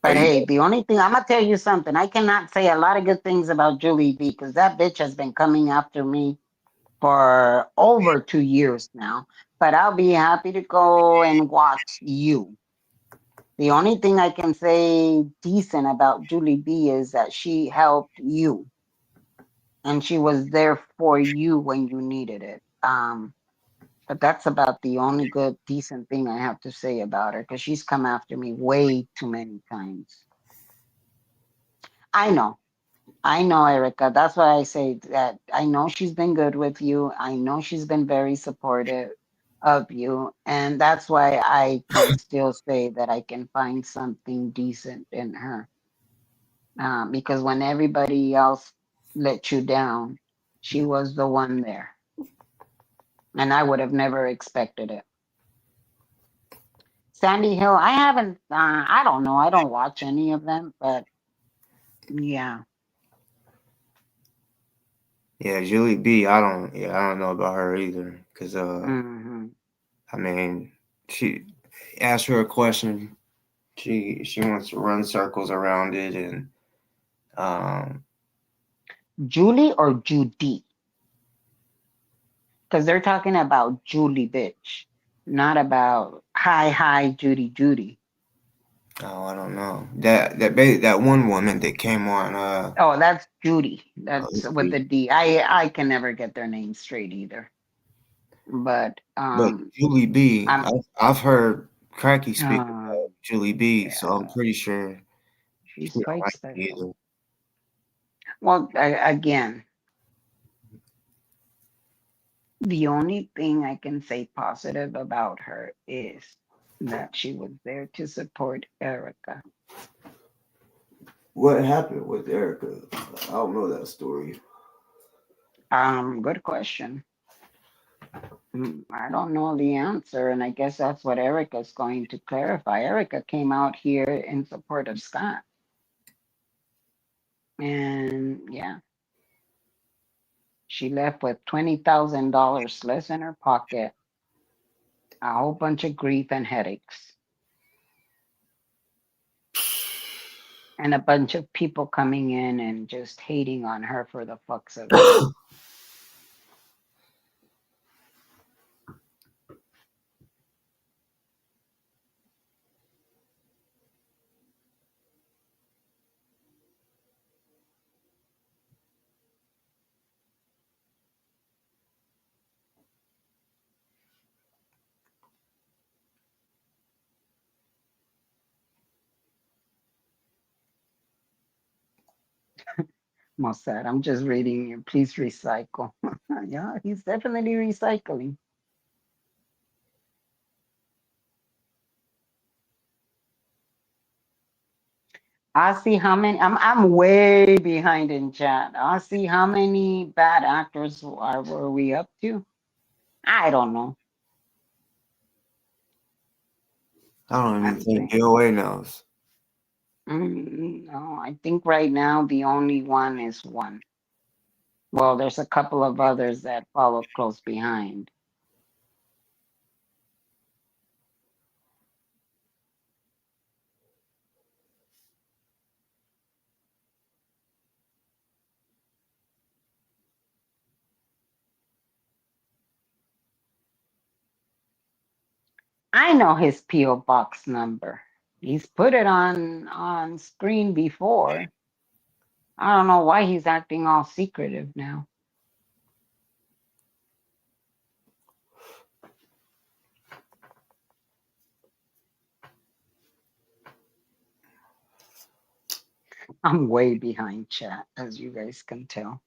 Speaker 1: Are
Speaker 5: But
Speaker 1: you?
Speaker 5: hey, the only thing I'm gonna tell you something. I cannot say a lot of good things about Julie B because that bitch has been coming after me for over 2 years now. But I'll be happy to go and watch you. The only thing I can say decent about Julie B is that she helped you and she was there for you when you needed it. But that's about the only good, decent thing I have to say about her because she's come after me way too many times. I know. I know, Erica. That's why I say that I know she's been good with you. I know she's been very supportive of you. And that's why I can still say that I can find something decent in her. Because when everybody else let you down, she was the one there. And I would have never expected it. Sandy Hill, I haven't, I don't know. I don't watch any of them, but yeah.
Speaker 1: Yeah, Julie B. I don't know about her either. Cause
Speaker 5: Hmm.
Speaker 1: I mean, she asked her a question. She wants to run circles around it, and um,
Speaker 5: Julie or Judy? Because they're talking about Julie bitch, not about hi Judy Judy.
Speaker 1: oh, I don't know that one woman that came on.
Speaker 5: Oh, that's Judy. That's with the D. I can never get their names straight either. But
Speaker 1: But Julie B.
Speaker 5: I'm
Speaker 1: I've heard Cracky speak about
Speaker 5: um
Speaker 1: Julie B. So I'm
Speaker 5: yeah,
Speaker 1: pretty sure she
Speaker 5: she's
Speaker 1: don't
Speaker 5: quite
Speaker 1: like me
Speaker 5: special.
Speaker 1: either.
Speaker 5: Well, again, the only thing I can say positive about her is that she was there to support Erica.
Speaker 1: What happened with Erica? I don't know that story.
Speaker 5: Good question. I don't know the answer, and I guess that's what Erica's going to clarify. Erica came out here in support of Scott, and yeah, she left with $20,000 less in her pocket, a whole bunch of grief and headaches, and a bunch of people coming in and just hating on her for the fucks of it. Mossad, I'm just reading you. Please recycle. Yeah, he's definitely recycling. I see how many. I'm way behind in chat. I see how many bad actors were we up to. I don't know.
Speaker 1: I don't even
Speaker 5: I'm
Speaker 1: think
Speaker 5: saying.
Speaker 1: DoA knows.
Speaker 5: No, I think right now the only one is one. Well, there's a couple of others that follow close behind. I know his PO box number. He's put it on screen before. I don't know why he's acting all secretive now. I'm way behind chat, as you guys can tell.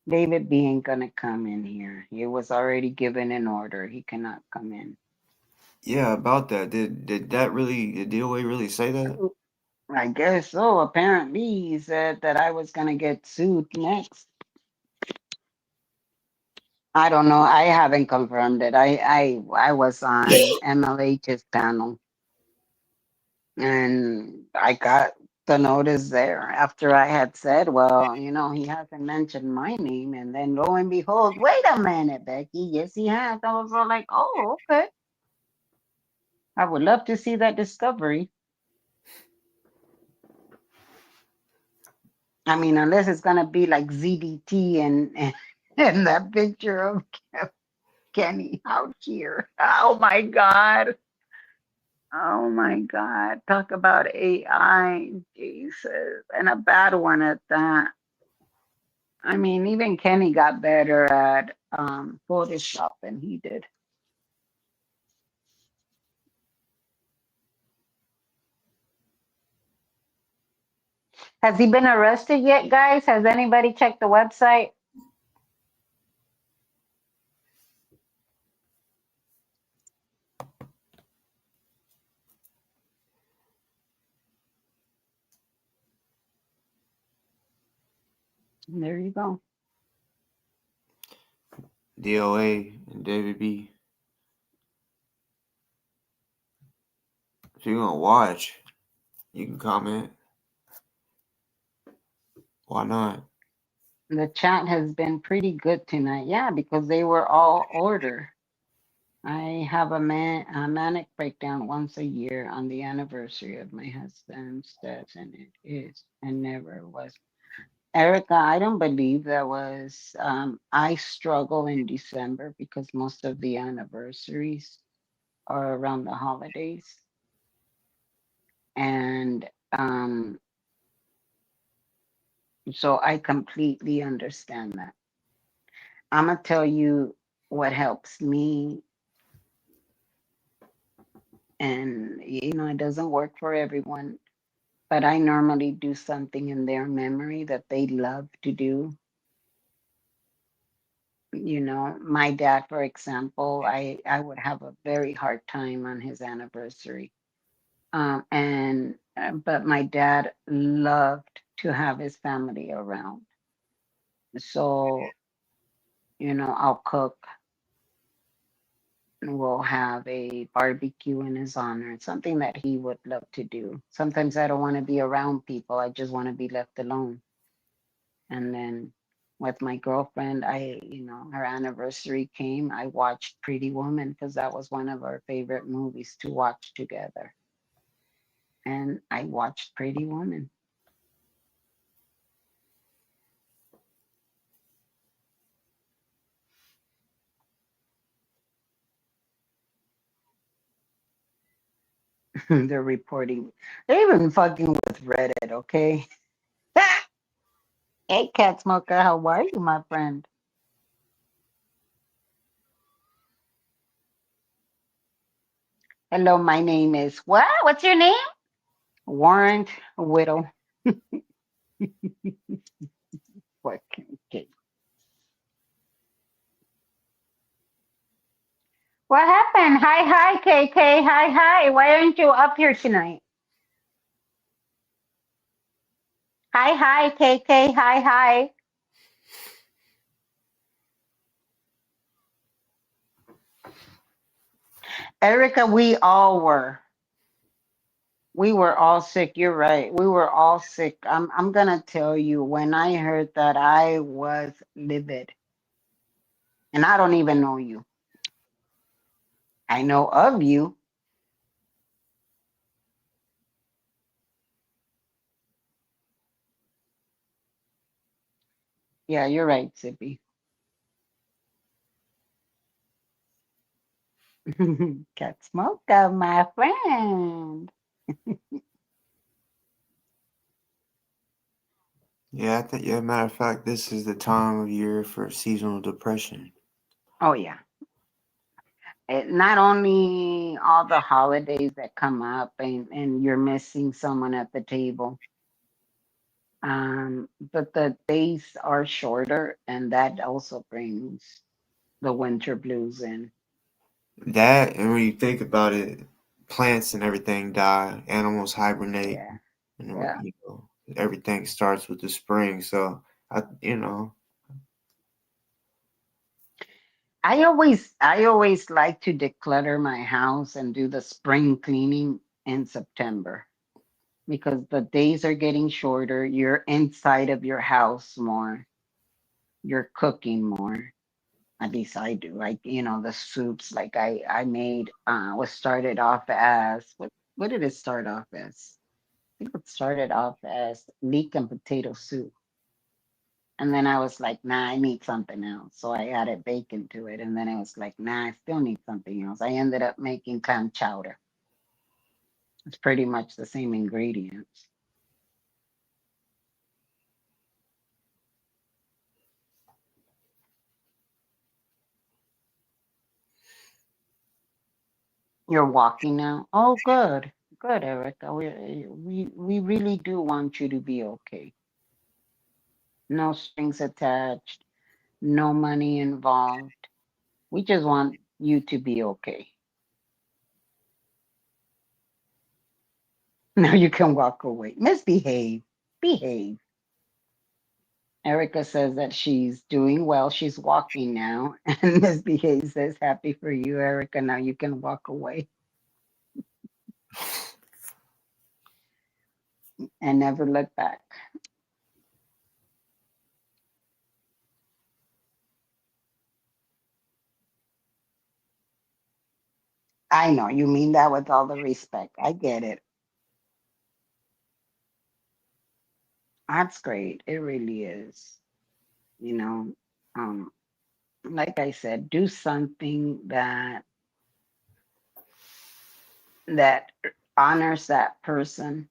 Speaker 5: David B ain't gonna come in here. He was already given an order. He cannot come in.
Speaker 1: Yeah, about that. Did DOA really say that?
Speaker 5: I guess so. Apparently, he said that I was gonna get sued next. I don't know. I haven't confirmed it. I was on MLH's panel, and I got the note is there after I had said, well, he hasn't mentioned my name. And then lo and behold, wait a minute, Becky. Yes, he has. I was all like, oh, okay. I would love to see that discovery. I mean, unless it's going to be like ZDT and that picture of Kenny out here. Oh my God. Oh my God. Talk about AI. Jesus. And a bad one at that. I mean, even Kenny got better at Photoshop than he did. Has he been arrested yet, guys? Has anybody checked the website? There you go.
Speaker 1: DoA and David B. If you're gonna watch, you can comment. Why not?
Speaker 5: The chat has been pretty good tonight. Yeah, because they were all order. I have a manic breakdown once a year on the anniversary of my husband's death, and it is and never was. Erica, I don't believe that was. I struggle in December because most of the anniversaries are around the holidays, and so I completely understand that. I'm gonna tell you what helps me, and it doesn't work for everyone, but I normally do something in their memory that they love to do. My dad, for example, I would have a very hard time on his anniversary. And but my dad loved to have his family around. So, I'll cook and we'll have a barbecue in his honor. It's something that he would love to do. Sometimes I don't want to be around people. I just want to be left alone. And then with my girlfriend, her anniversary came. I watched Pretty Woman because that was one of our favorite movies to watch together. And I watched Pretty Woman. They're reporting. They're even fucking with Reddit, okay? Hey, Cat Smoker, how are you, my friend? Hello, my name is what? What's your name? Warrant Whittle. Okay. What happened? Hi, KK. Hi. Why aren't you up here tonight? Hi, KK. Hi. Erica, we all were. We were all sick. You're right. We were all sick. I'm gonna tell you, when I heard that, I was livid. And I don't even know you. I know of you. Yeah, you're right, Zippy. Cat Smoker, my friend.
Speaker 1: Yeah, I think. Yeah, matter of fact, this is the time of year for seasonal depression.
Speaker 5: Oh yeah. Not only all the holidays that come up and you're missing someone at the table, but the days are shorter, and that also brings the winter blues in.
Speaker 1: That, and when you think about it, plants and everything die, animals hibernate,
Speaker 5: Yeah,
Speaker 1: and
Speaker 5: yeah.
Speaker 1: everything starts with the spring. So
Speaker 5: I always like to declutter my house and do the spring cleaning in September. because the days are getting shorter. You're inside of your house more. You're cooking more. At least I do. Like, the soups, like I made was started off as what did it start off as? I think it started off as leek and potato soup. And then I was like, nah, I need something else. So I added bacon to it. And then I was like, nah, I still need something else. I ended up making clam chowder. It's pretty much the same ingredients. You're walking now. Oh, good. Good, Erica. We really do want you to be okay. No strings attached, no money involved. We just want you to be okay. Now you can walk away. Misbehave. Behave. Erica says that she's doing well. She's walking now. And Misbehave says, happy for you, Erica. Now you can walk away and never look back. I know you mean that with all the respect. I get it. That's great. It really is. You know, um, like I said, do something that honors that person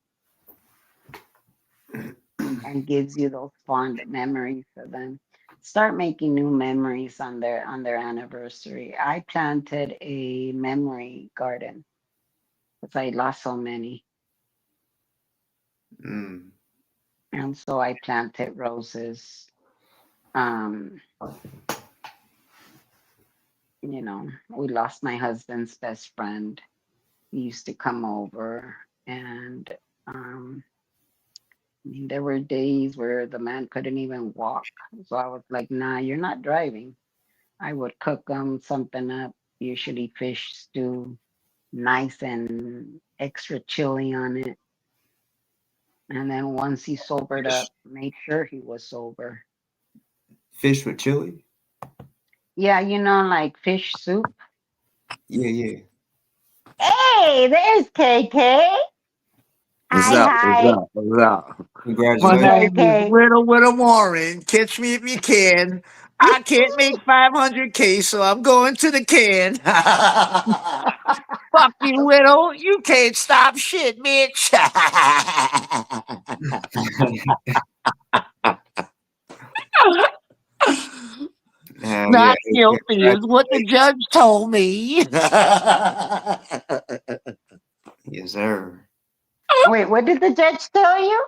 Speaker 5: and gives you those fond memories of them. Start making new memories on their anniversary. I planted a memory garden because I lost so many.
Speaker 1: Mm.
Speaker 5: And so I planted roses. Um, we lost my husband's best friend. He used to come over, and I mean, there were days where the man couldn't even walk. So I was like, nah, you're not driving. I would cook something up, usually fish stew, nice and extra chili on it. And then once he sobered up,
Speaker 1: Fish,
Speaker 5: made sure he was sober.
Speaker 1: fish with chili.
Speaker 5: Yeah, like fish soup.
Speaker 1: Yeah, yeah.
Speaker 5: Hey, there's KK.
Speaker 6: What's
Speaker 5: Hi,
Speaker 6: up? What's
Speaker 5: hi.
Speaker 6: up? What's up? My
Speaker 5: Hey,
Speaker 1: Congratulations.
Speaker 6: name is
Speaker 5: KK.
Speaker 6: Widow Warren. Catch me if you can. I can't make 500K, so I'm going to the can. Fuck you, Widow. You can't stop shit, bitch.
Speaker 1: Hell yeah.
Speaker 6: Not guilty is what the
Speaker 1: Congratulations.
Speaker 6: judge told me.
Speaker 1: Yes, sir.
Speaker 5: Wait, what did the judge tell you?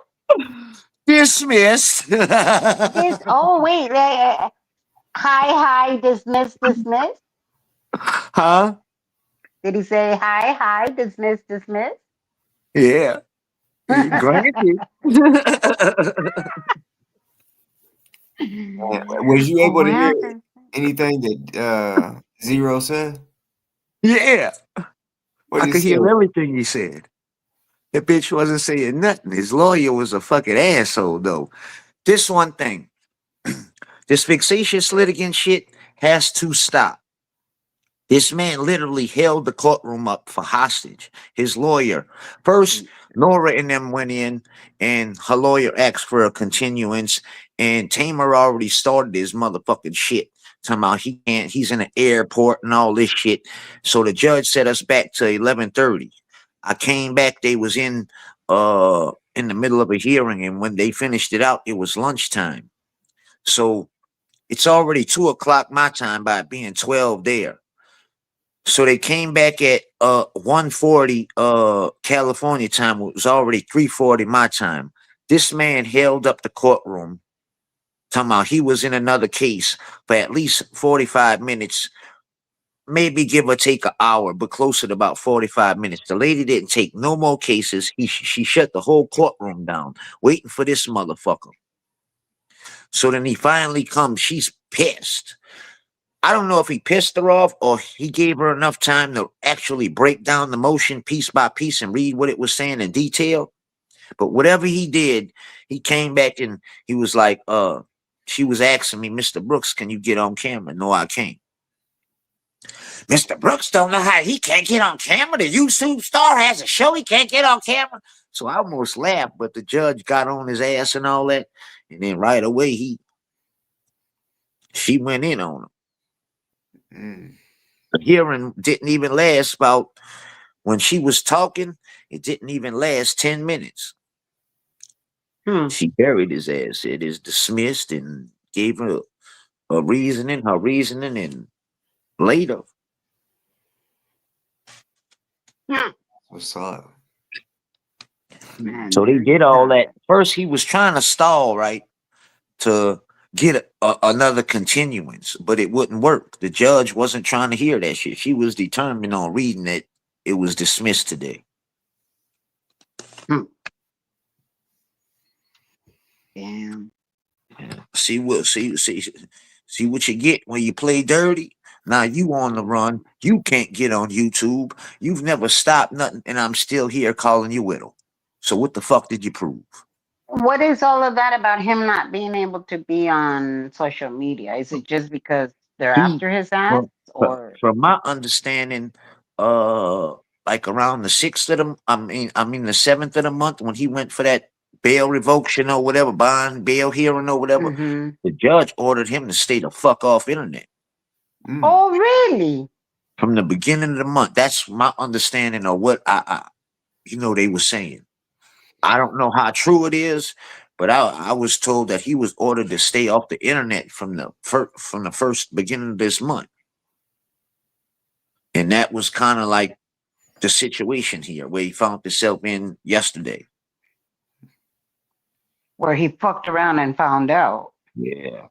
Speaker 6: Dismissed.
Speaker 5: Oh, wait. Hi, hi, dismiss, dismiss.
Speaker 6: Huh?
Speaker 5: Did he say hi, hi, dismiss, dismiss?
Speaker 6: Yeah. Granted.
Speaker 1: Was you able to hear
Speaker 5: Well,
Speaker 1: anything that Zero said?
Speaker 6: Yeah.
Speaker 1: What
Speaker 6: I
Speaker 1: did he
Speaker 6: could
Speaker 1: say?
Speaker 6: hear everything he said. That bitch wasn't saying nothing. His lawyer was a fucking asshole, though. This one thing, this vexatious litigant shit has to stop. This man literally held the courtroom up for hostage. His lawyer. First, Nora and them went in, and her lawyer asked for a continuance, and Tamer already started his motherfucking shit. Talking about he can't, he's in the airport and all this shit. So the judge set us back to 11:30. I came back, they was in the middle of a hearing, and when they finished it out, it was lunchtime. So it's already 2 o'clock my time by it being 12 there. So they came back at 1:40 California time. It was already 3:40 my time. This man held up the courtroom, talking about he was in another case for at least 45 minutes, maybe give or take an hour, but closer to about 45 minutes. The lady didn't take no more cases. She shut the whole courtroom down, waiting for this motherfucker. So then he finally comes. She's pissed. I don't know if he pissed her off or he gave her enough time to actually break down the motion piece by piece and read what it was saying in detail. But whatever he did, he came back and he was like, she was asking me, Mr. Brooks, can you get on camera? No, I can't. Mr. Brooks don't know how he can't get on camera. The YouTube star has a show, he can't get on camera. So I almost laughed, but the judge got on his ass and all that. And then right away she went in on him.
Speaker 1: Mm.
Speaker 6: The hearing didn't even last about when she was talking, it didn't even last 10 minutes. She buried his ass. It is dismissed and gave her her reasoning, and later.
Speaker 1: What's up?
Speaker 5: Man,
Speaker 6: So they
Speaker 5: very
Speaker 6: did all
Speaker 5: sad.
Speaker 6: that. First, he was trying to stall, right, to get another continuance, but it wouldn't work. The judge wasn't trying to hear that shit. She was determined on reading it. It was dismissed today.
Speaker 5: Damn.
Speaker 6: See what you get when you play dirty. Now you on the run. You can't get on YouTube. You've never stopped nothing, and I'm still here calling you widow. So what the fuck did you prove?
Speaker 5: What is all of that about him not being able to be on social media? Is it just because they're
Speaker 6: He,
Speaker 5: after his ass,
Speaker 6: from,
Speaker 5: or
Speaker 6: from my understanding, like around the sixth of the, I mean the seventh of the month when he went for that bail revocation or whatever, bond bail hearing or whatever,
Speaker 5: Mhm.
Speaker 6: the judge ordered him to stay the fuck off internet
Speaker 1: Mm.
Speaker 5: Oh, really?
Speaker 6: from the beginning of the month. That's my understanding of what they were saying. I don't know how true it is, but I was told that he was ordered to stay off the internet from the first beginning of this month, and that was kind of like the situation here where he found himself in yesterday.
Speaker 5: Where he fucked around and found out.
Speaker 6: Yeah,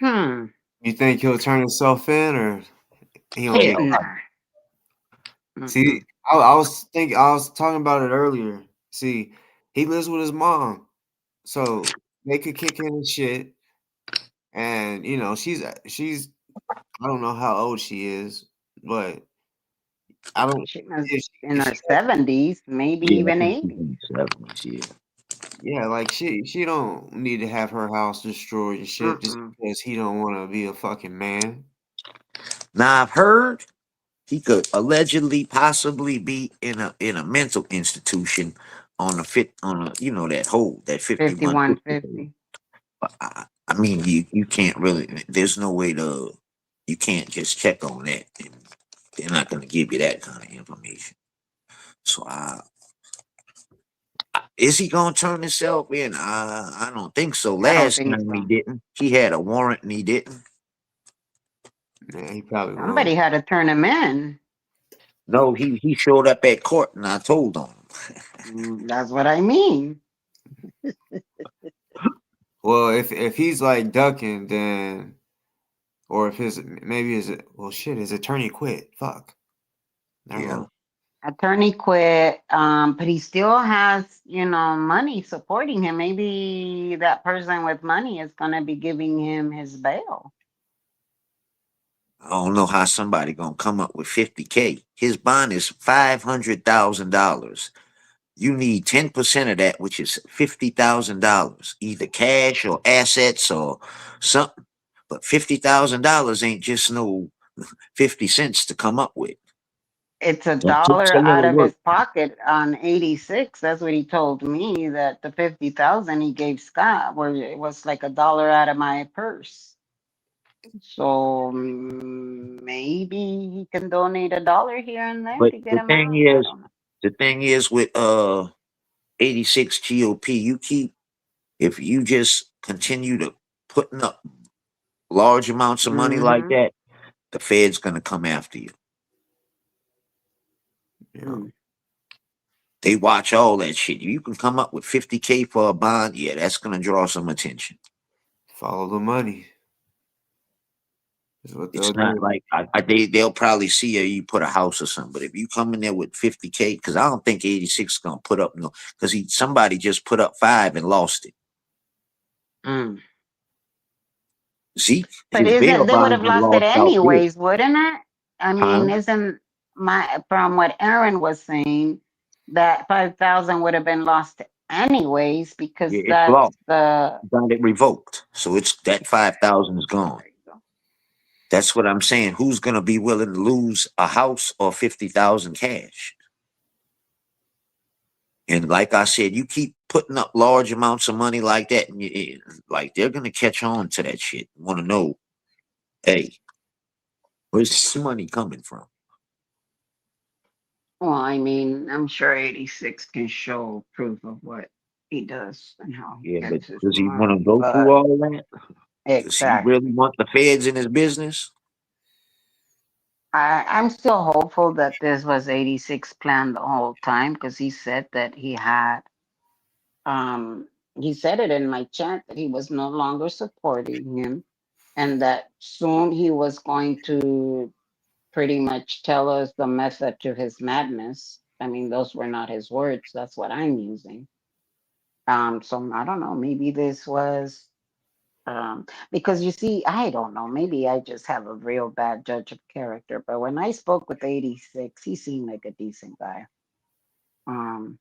Speaker 5: Hmm.
Speaker 1: You think he'll turn himself in, or he gonna get?
Speaker 6: hell,
Speaker 5: Nah.
Speaker 1: See,
Speaker 5: Mm-mm.
Speaker 1: I was talking about it earlier. See, he lives with his mom, so they could kick in and shit. And she's I don't know how old she is, but I don't
Speaker 5: She was
Speaker 1: if
Speaker 5: in
Speaker 1: if
Speaker 5: her
Speaker 1: she
Speaker 5: 70s, maybe
Speaker 6: yeah, I
Speaker 5: even
Speaker 6: think he's
Speaker 5: 80.
Speaker 6: in the 70s, yeah.
Speaker 1: yeah, like she don't need to have her house destroyed and shit just
Speaker 5: Mm-mm.
Speaker 1: because he don't want to be a fucking man.
Speaker 6: Now I've heard he could allegedly possibly be in a mental institution on a that 5150 hold.
Speaker 5: 5150.
Speaker 6: But I mean you can't really, there's no way to, you can't just check on that, and they're not going to give you that kind of information. So is he gonna turn himself in? I don't think so.
Speaker 5: I don't
Speaker 6: Last
Speaker 5: think
Speaker 6: time he
Speaker 5: so.
Speaker 6: didn't. He had a warrant and he didn't.
Speaker 1: Yeah, he probably will.
Speaker 5: Somebody had to turn him in.
Speaker 6: No, he showed up at court and I told on him.
Speaker 5: That's what I mean.
Speaker 1: Well, if he's like ducking, then or if his attorney quit. Fuck. Never
Speaker 6: Yeah.
Speaker 1: mind.
Speaker 5: Attorney quit, but he still has, money supporting him. Maybe that person with money is going to be giving him his bail.
Speaker 6: I don't know how somebody gonna come up with 50K. His bond is $500,000. You need 10% of that, which is $50,000, either cash or assets or something. But $50,000 ain't just no 50 cents to come up with.
Speaker 5: It's a
Speaker 6: That takes
Speaker 5: dollar
Speaker 6: a
Speaker 5: out
Speaker 6: little
Speaker 5: of
Speaker 6: work.
Speaker 5: his pocket on 86. That's what he told me, that the 50,000 he gave Scott, where it was like a dollar out of my purse. So maybe he can donate a dollar here and there
Speaker 6: But
Speaker 5: to get him out. I don't know.
Speaker 6: the thing is with 86 GOP, if you just continue to putting up large amounts of money like
Speaker 5: Mm-hmm.
Speaker 6: that, the Fed's gonna come after you.
Speaker 1: Yeah.
Speaker 6: They watch all that shit. You can come up with 50K for a bond, yeah, that's gonna draw some attention.
Speaker 1: Follow the money is what they'll
Speaker 6: It's not
Speaker 1: do.
Speaker 6: like they'll probably see you put a house or something. But if you come in there with 50K, because I don't think 86 is gonna put up no, because somebody just put up 5 and lost it.
Speaker 5: Mm.
Speaker 6: Zeke,
Speaker 5: But
Speaker 6: his bail
Speaker 5: isn't they would have
Speaker 6: bonds have
Speaker 5: lost it
Speaker 6: lost out big.
Speaker 5: anyways, wouldn't it? I
Speaker 6: Huh?
Speaker 5: mean, isn't my from what Aaron was saying that 5,000 would have been lost anyways because
Speaker 6: Yeah, it's
Speaker 5: that's
Speaker 6: lost.
Speaker 5: the.
Speaker 6: Got it revoked. So it's that 5,000 is gone.
Speaker 5: There you go.
Speaker 6: That's what I'm saying. Who's gonna be willing to lose a house or 50,000 cash? And like I said, you keep putting up large amounts of money like that, and like they're gonna catch on to that shit. Want to know, hey, where's this money coming from?
Speaker 5: Well, I mean, I'm sure 86 can show proof of what he does and how he
Speaker 6: Yeah, but
Speaker 5: gets his
Speaker 6: does he want to
Speaker 5: money,
Speaker 6: go through
Speaker 5: but
Speaker 6: all that? Does he really
Speaker 5: exactly.
Speaker 6: want the feds in his business?
Speaker 5: I'm still hopeful that this was 86 planned the whole time because he said that um he said it in my chat that he was no longer supporting him and that soon he was going to pretty much tell us the method to his madness. I mean, those were not his words. That's what I'm using. So I don't know. Maybe this was because you see, I don't know. Maybe I just have a real bad judge of character. But when I spoke with 86, he seemed like a decent guy. Um,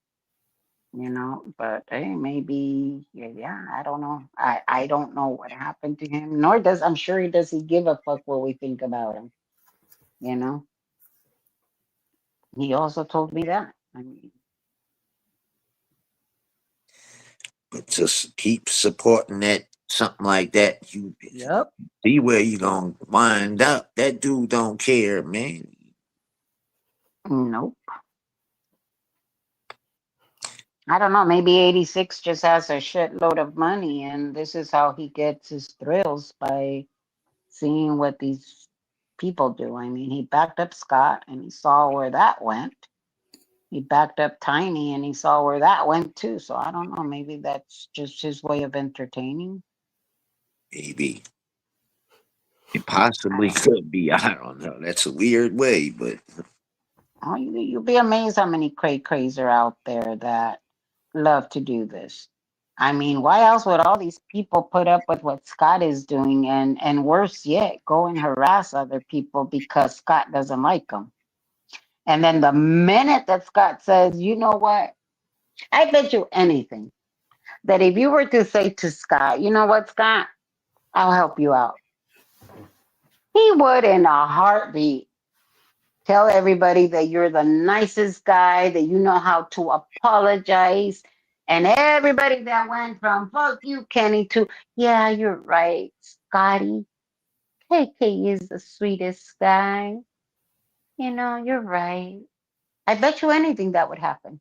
Speaker 5: but hey, maybe yeah, I don't know. I don't know what happened to him, nor does I'm sure he does he give a fuck what we think about him, you know. He also told me that. I mean,
Speaker 6: But just keep supporting that something like that. You
Speaker 5: yep.
Speaker 6: see where you gonna wind up. That dude don't care, man.
Speaker 5: Nope. I don't know. Maybe 86 just has a shitload of money, and this is how he gets his thrills by seeing what these people do. I mean, he backed up Scott and he saw where that went. He backed up Tiny and he saw where that went too. So I don't know. Maybe that's just his way of entertaining.
Speaker 6: Maybe it
Speaker 5: I
Speaker 6: possibly
Speaker 5: don't know.
Speaker 6: could be. I don't know. That's a weird way, but
Speaker 5: Oh, you'll be amazed how many crays are out there that love to do this. I mean, why else would all these people put up with what Scott is doing and worse yet, go and harass other people because Scott doesn't like them? And then the minute that Scott says, you know what? I bet you anything that if you were to say to Scott, you know what, Scott, I'll help you out. He would in a heartbeat tell everybody that you're the nicest guy, that you know how to apologize. And everybody that went from fuck you, Kenny, to yeah, you're right, Scotty. KK is the sweetest guy. You know, you're right. I bet you anything that would happen.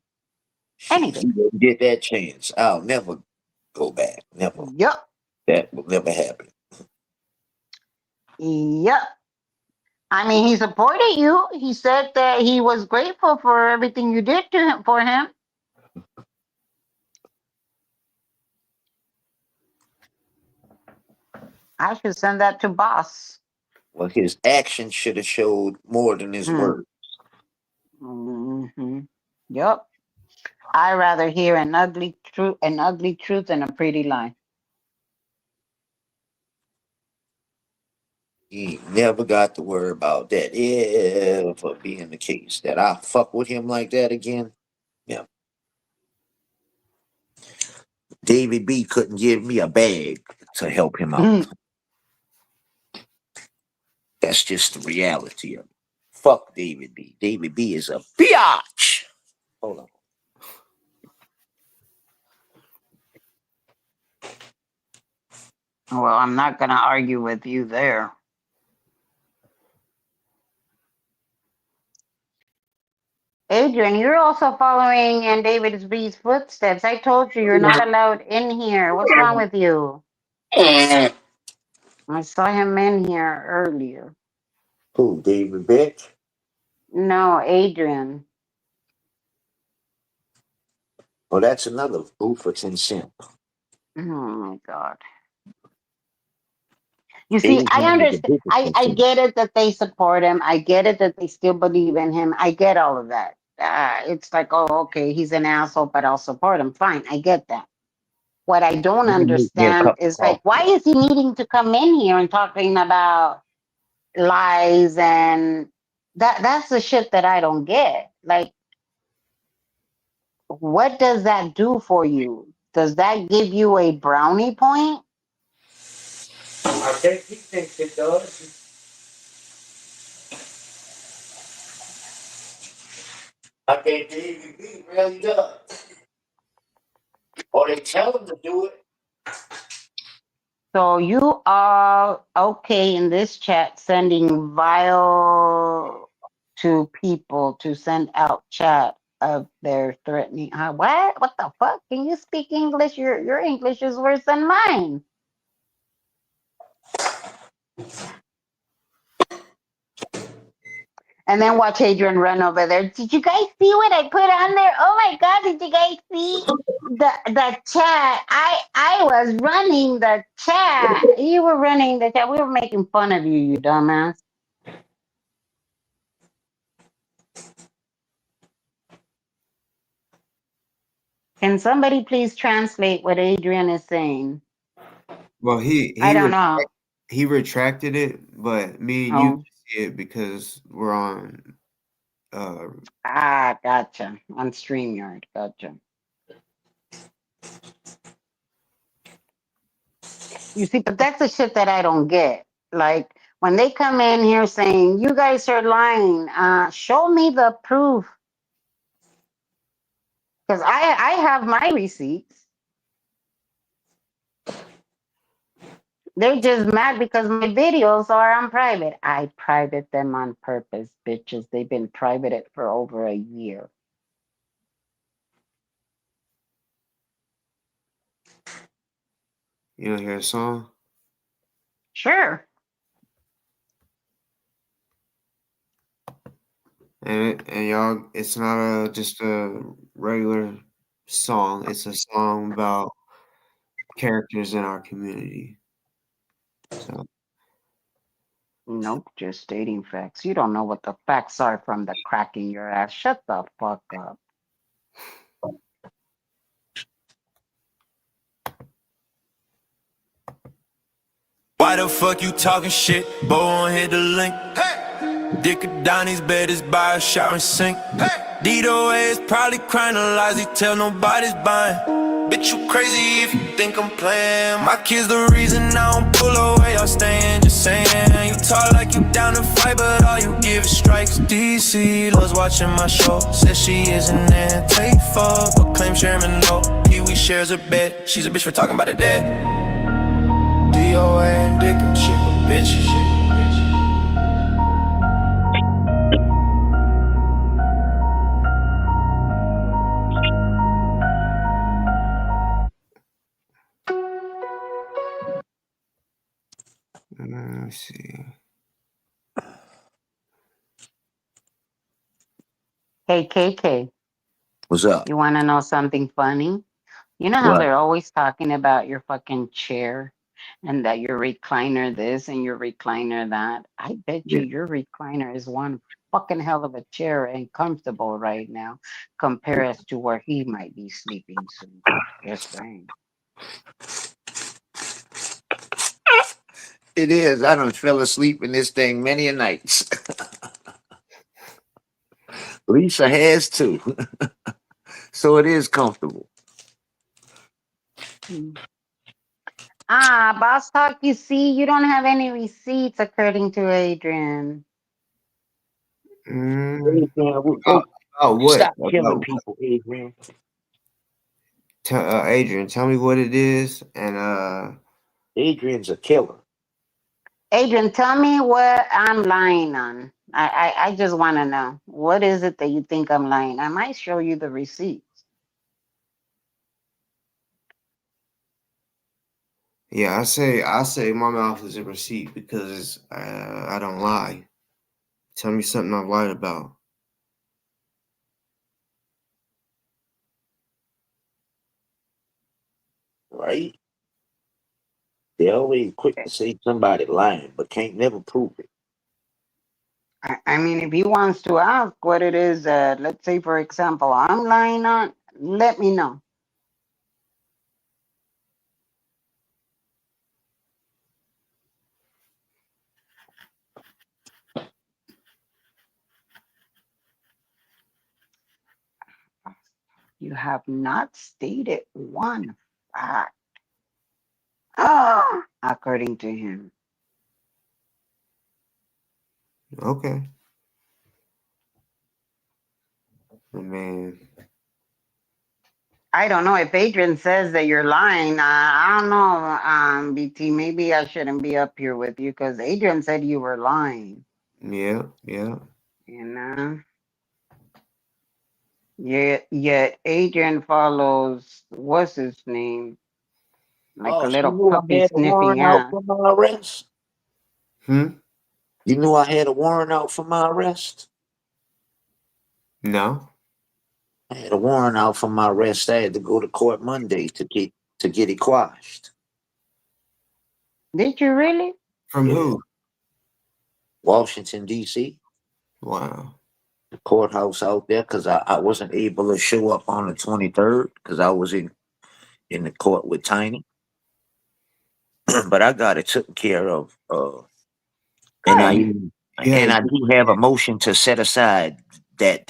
Speaker 6: shit, if
Speaker 5: Anything.
Speaker 6: you don't get that chance, I'll never go back. Never.
Speaker 5: Yup.
Speaker 6: That will never happen.
Speaker 5: Yup. I mean, he supported you. He said that he was grateful for everything you did to him for him. I should send that to boss.
Speaker 6: Well, his actions should have showed more than his
Speaker 5: Hmm.
Speaker 6: words.
Speaker 5: Mm-hmm. Yep. I rather hear an ugly truth than a pretty lie.
Speaker 6: He ain't never got to worry about that ever being the case. That I fuck with him like that again. Yeah. David B couldn't give me a bag to help him out. That's just the reality of it. Fuck David B. David B is a biatch. Hold on.
Speaker 5: Well, I'm not going to argue with you there. Adrian, you're also following in David B's footsteps. I told you you're not allowed in here. What's wrong with you? I saw him in here earlier.
Speaker 6: Who, David bitch?
Speaker 5: No, Adrian.
Speaker 6: Well, that's another Buford's simp.
Speaker 5: Oh my God. You see, I
Speaker 6: Adrian is a
Speaker 5: understand. I,
Speaker 6: Buford's
Speaker 5: I
Speaker 6: simp.
Speaker 5: get it that they support him. I get it that they still believe in him. I get all of that. It's like, oh, okay, he's an asshole, but I'll support him. Fine, I get that. What I don't
Speaker 6: You can make me a
Speaker 5: understand
Speaker 6: cup of
Speaker 5: is like, why
Speaker 6: coffee.
Speaker 5: is he needing to come in here and talking about lies and that's the shit that I don't get. Like, What does that do for you? Does that give you a brownie point?
Speaker 6: I think he thinks it does. I can't believe he really does. Or they tell him to do it.
Speaker 5: So you are okay in this chat sending vile to people to send out chat of their threatening. What? What the fuck? Can you speak English? Your English is worse than mine. And then watch Adrian run over there. Did you guys see what I put on there? Oh my god, did you guys see the chat? I was running the chat. You were running the chat. We were making fun of you, you dumbass. Can somebody please translate what Adrian is saying?
Speaker 1: Well,
Speaker 5: I don't know.
Speaker 1: he retracted it, but me and you
Speaker 5: Oh,
Speaker 1: can see it because we're on.
Speaker 5: gotcha. On StreamYard, gotcha. You see, but that's the shit that I don't get. Like when they come in here saying, "You guys are lying," show me the proof. Because I have my receipts. They're just mad because my videos are on private. I private them on purpose, bitches. They've been privated for over a year.
Speaker 1: You don't hear a song,
Speaker 5: Sure.
Speaker 1: and y'all, it's not just a regular song. It's a song about characters in our community. So
Speaker 5: Nope, just stating facts. You don't know what the facts are from the crack in your ass. Shut the fuck up.
Speaker 2: Why the fuck you talking shit? Bo on hit the link. Dick of Donnie's bed is by a shower and sink. DoA is probably crying a lies he tell nobody's buying. Bitch, you crazy if you think I'm playing. My kid's the reason I don't pull away, y'all staying. Just saying, you talk like you down to fight, but all you give is strikes. DC loves watching my show. Says she isn't there, take fuck, but claim Sherman no. Pee-wee shares a bed, she's a bitch for talking about it dead. DoA and dick and shit, but bitch shit.
Speaker 1: let's see.
Speaker 5: Hey, KK,
Speaker 6: What's up?
Speaker 5: you want to know something funny? You know how
Speaker 6: What?
Speaker 5: they're always talking about your fucking chair and that your recliner this and your recliner that? I bet you
Speaker 6: Yeah.
Speaker 5: your recliner is one fucking hell of a chair and comfortable right now compared as to where he might be sleeping soon. Just saying.
Speaker 6: It is. I done fell asleep in this thing many a nights. Lisa has too. So it is comfortable.
Speaker 5: Hmm. Boss talk, you see, you don't have any receipts according to Adrian.
Speaker 1: Mm,
Speaker 6: Adrian,
Speaker 1: about, about what?
Speaker 6: stop killing
Speaker 1: About
Speaker 6: people, Adrian.
Speaker 1: Adrian, tell me what it is, and
Speaker 6: Adrian's a killer.
Speaker 5: Adrian, tell me what I'm lying on. I just want to know. What is it that you think I'm lying? I might show you the receipts.
Speaker 1: yeah, I say my mouth is a receipt because I don't lie. Tell me something I've lied about.
Speaker 6: Right? They always quick to say somebody lying, but can't never prove it.
Speaker 5: I mean, if he wants to ask what it is that, let's say, for example, I'm lying on, let me know. You have not stated one fact. Ah, according to him.
Speaker 1: Okay. Man,
Speaker 5: I don't know if Adrian says that you're lying. I don't know, BT. Maybe I shouldn't be up here with you because Adrian said you were lying.
Speaker 1: yeah, yeah.
Speaker 5: You know. Yet Adrian follows what's his name, like a
Speaker 6: Oh, so you
Speaker 5: little
Speaker 6: knew I
Speaker 5: puppy
Speaker 6: had a
Speaker 5: sniffing
Speaker 6: warrant out
Speaker 5: ass.
Speaker 6: for my arrest?
Speaker 1: Hmm?
Speaker 6: You knew I had a warrant out for my arrest?
Speaker 1: No?
Speaker 6: I had a warrant out for my arrest. I had to go to court Monday to get it quashed.
Speaker 5: Did you really?
Speaker 1: From
Speaker 6: Yeah.
Speaker 1: who?
Speaker 6: Washington, D.C.,
Speaker 1: Wow.
Speaker 6: the courthouse out there, because I wasn't able to show up on the 23rd because I was in the court with Tiny. But I got it taken care of. And I
Speaker 5: Good.
Speaker 6: even-
Speaker 1: Yeah,
Speaker 6: and I do have a motion to set aside that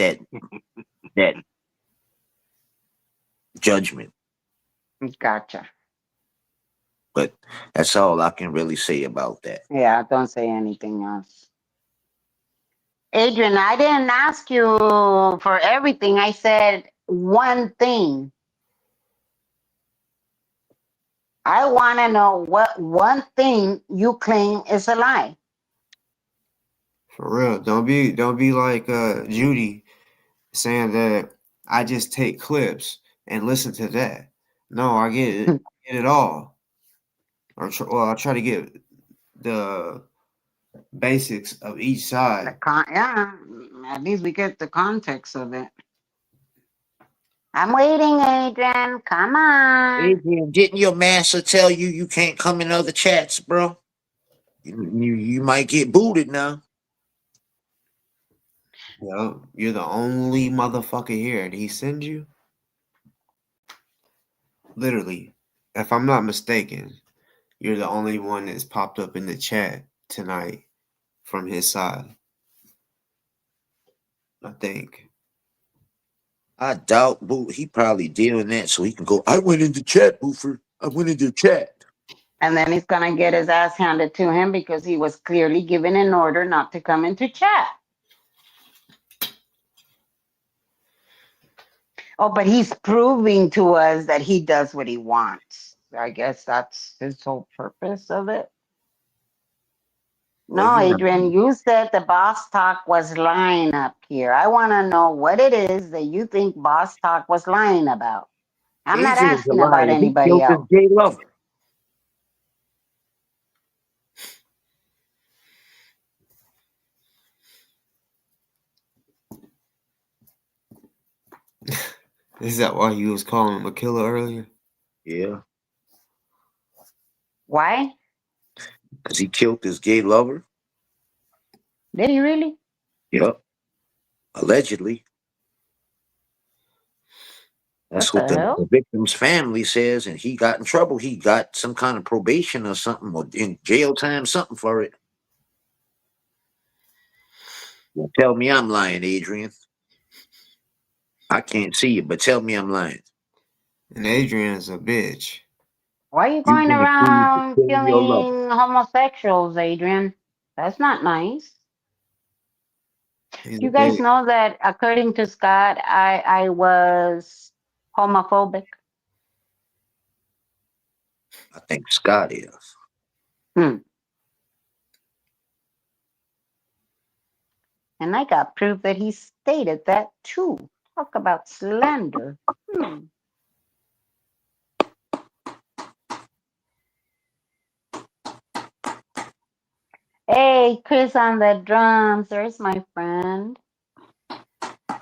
Speaker 6: judgment.
Speaker 5: Gotcha.
Speaker 6: But that's all I can really say about that.
Speaker 5: Yeah, don't say anything else. Adrian, I didn't ask you for everything. I said one thing. I want to know what one thing you claim is a lie.
Speaker 1: for real. Don't be like Judy saying that I just take clips and listen to that. No, I get it. I get it all. Well, I try to get the basics of each side.
Speaker 5: Yeah, at least we get the context of it. I'm waiting, Adrian. Come on.
Speaker 6: Adrian, didn't your master tell you you can't come in other chats, bro? You might get booted now.
Speaker 1: Well, you're the only motherfucker here. Did he send you? Literally, if I'm not mistaken, you're the only one that's popped up in the chat tonight from his side. I think.
Speaker 6: I doubt Boot. He probably doing that so he can go. I went into chat, Boofer. I went into chat.
Speaker 5: And then he's going to get his ass handed to him because he was clearly given an order not to come into chat. Oh, but he's proving to us that he does what he wants. I guess that's his whole purpose of it.
Speaker 1: Well,
Speaker 5: No,
Speaker 1: you know,
Speaker 5: Adrian, you said the boss talk was lying up here. I want to know what it is that you think boss talk was lying about. I'm not
Speaker 6: Adrian's a
Speaker 5: asking about
Speaker 6: liar. He
Speaker 5: anybody
Speaker 6: killed his
Speaker 5: else.
Speaker 6: gay lover.
Speaker 1: is that why you was calling him a killer earlier?
Speaker 6: Yeah,
Speaker 5: Why?
Speaker 6: because he killed his gay lover.
Speaker 5: Did he really?
Speaker 6: Yep, allegedly.
Speaker 5: What
Speaker 6: That's
Speaker 5: the
Speaker 6: what the
Speaker 5: hell?
Speaker 6: victim's family says, and he got in trouble. He got some kind of probation or something, or in jail time, something for it. Well, tell me I'm lying, Adrian. I can't see you, but tell me I'm lying.
Speaker 1: And Adrian's a bitch.
Speaker 5: Why are you
Speaker 6: You've
Speaker 5: going
Speaker 6: been accused of
Speaker 5: around
Speaker 6: killing your lover.
Speaker 5: killing homosexuals, Adrian? That's not nice.
Speaker 1: He's a
Speaker 5: You guys
Speaker 1: bitch.
Speaker 5: know that according to Scott, I was homophobic.
Speaker 6: I think Scott is.
Speaker 5: Hmm. And I got proof that he stated that too. Talk about slander. Hmm. Hey, Chris on the drums. There's my friend.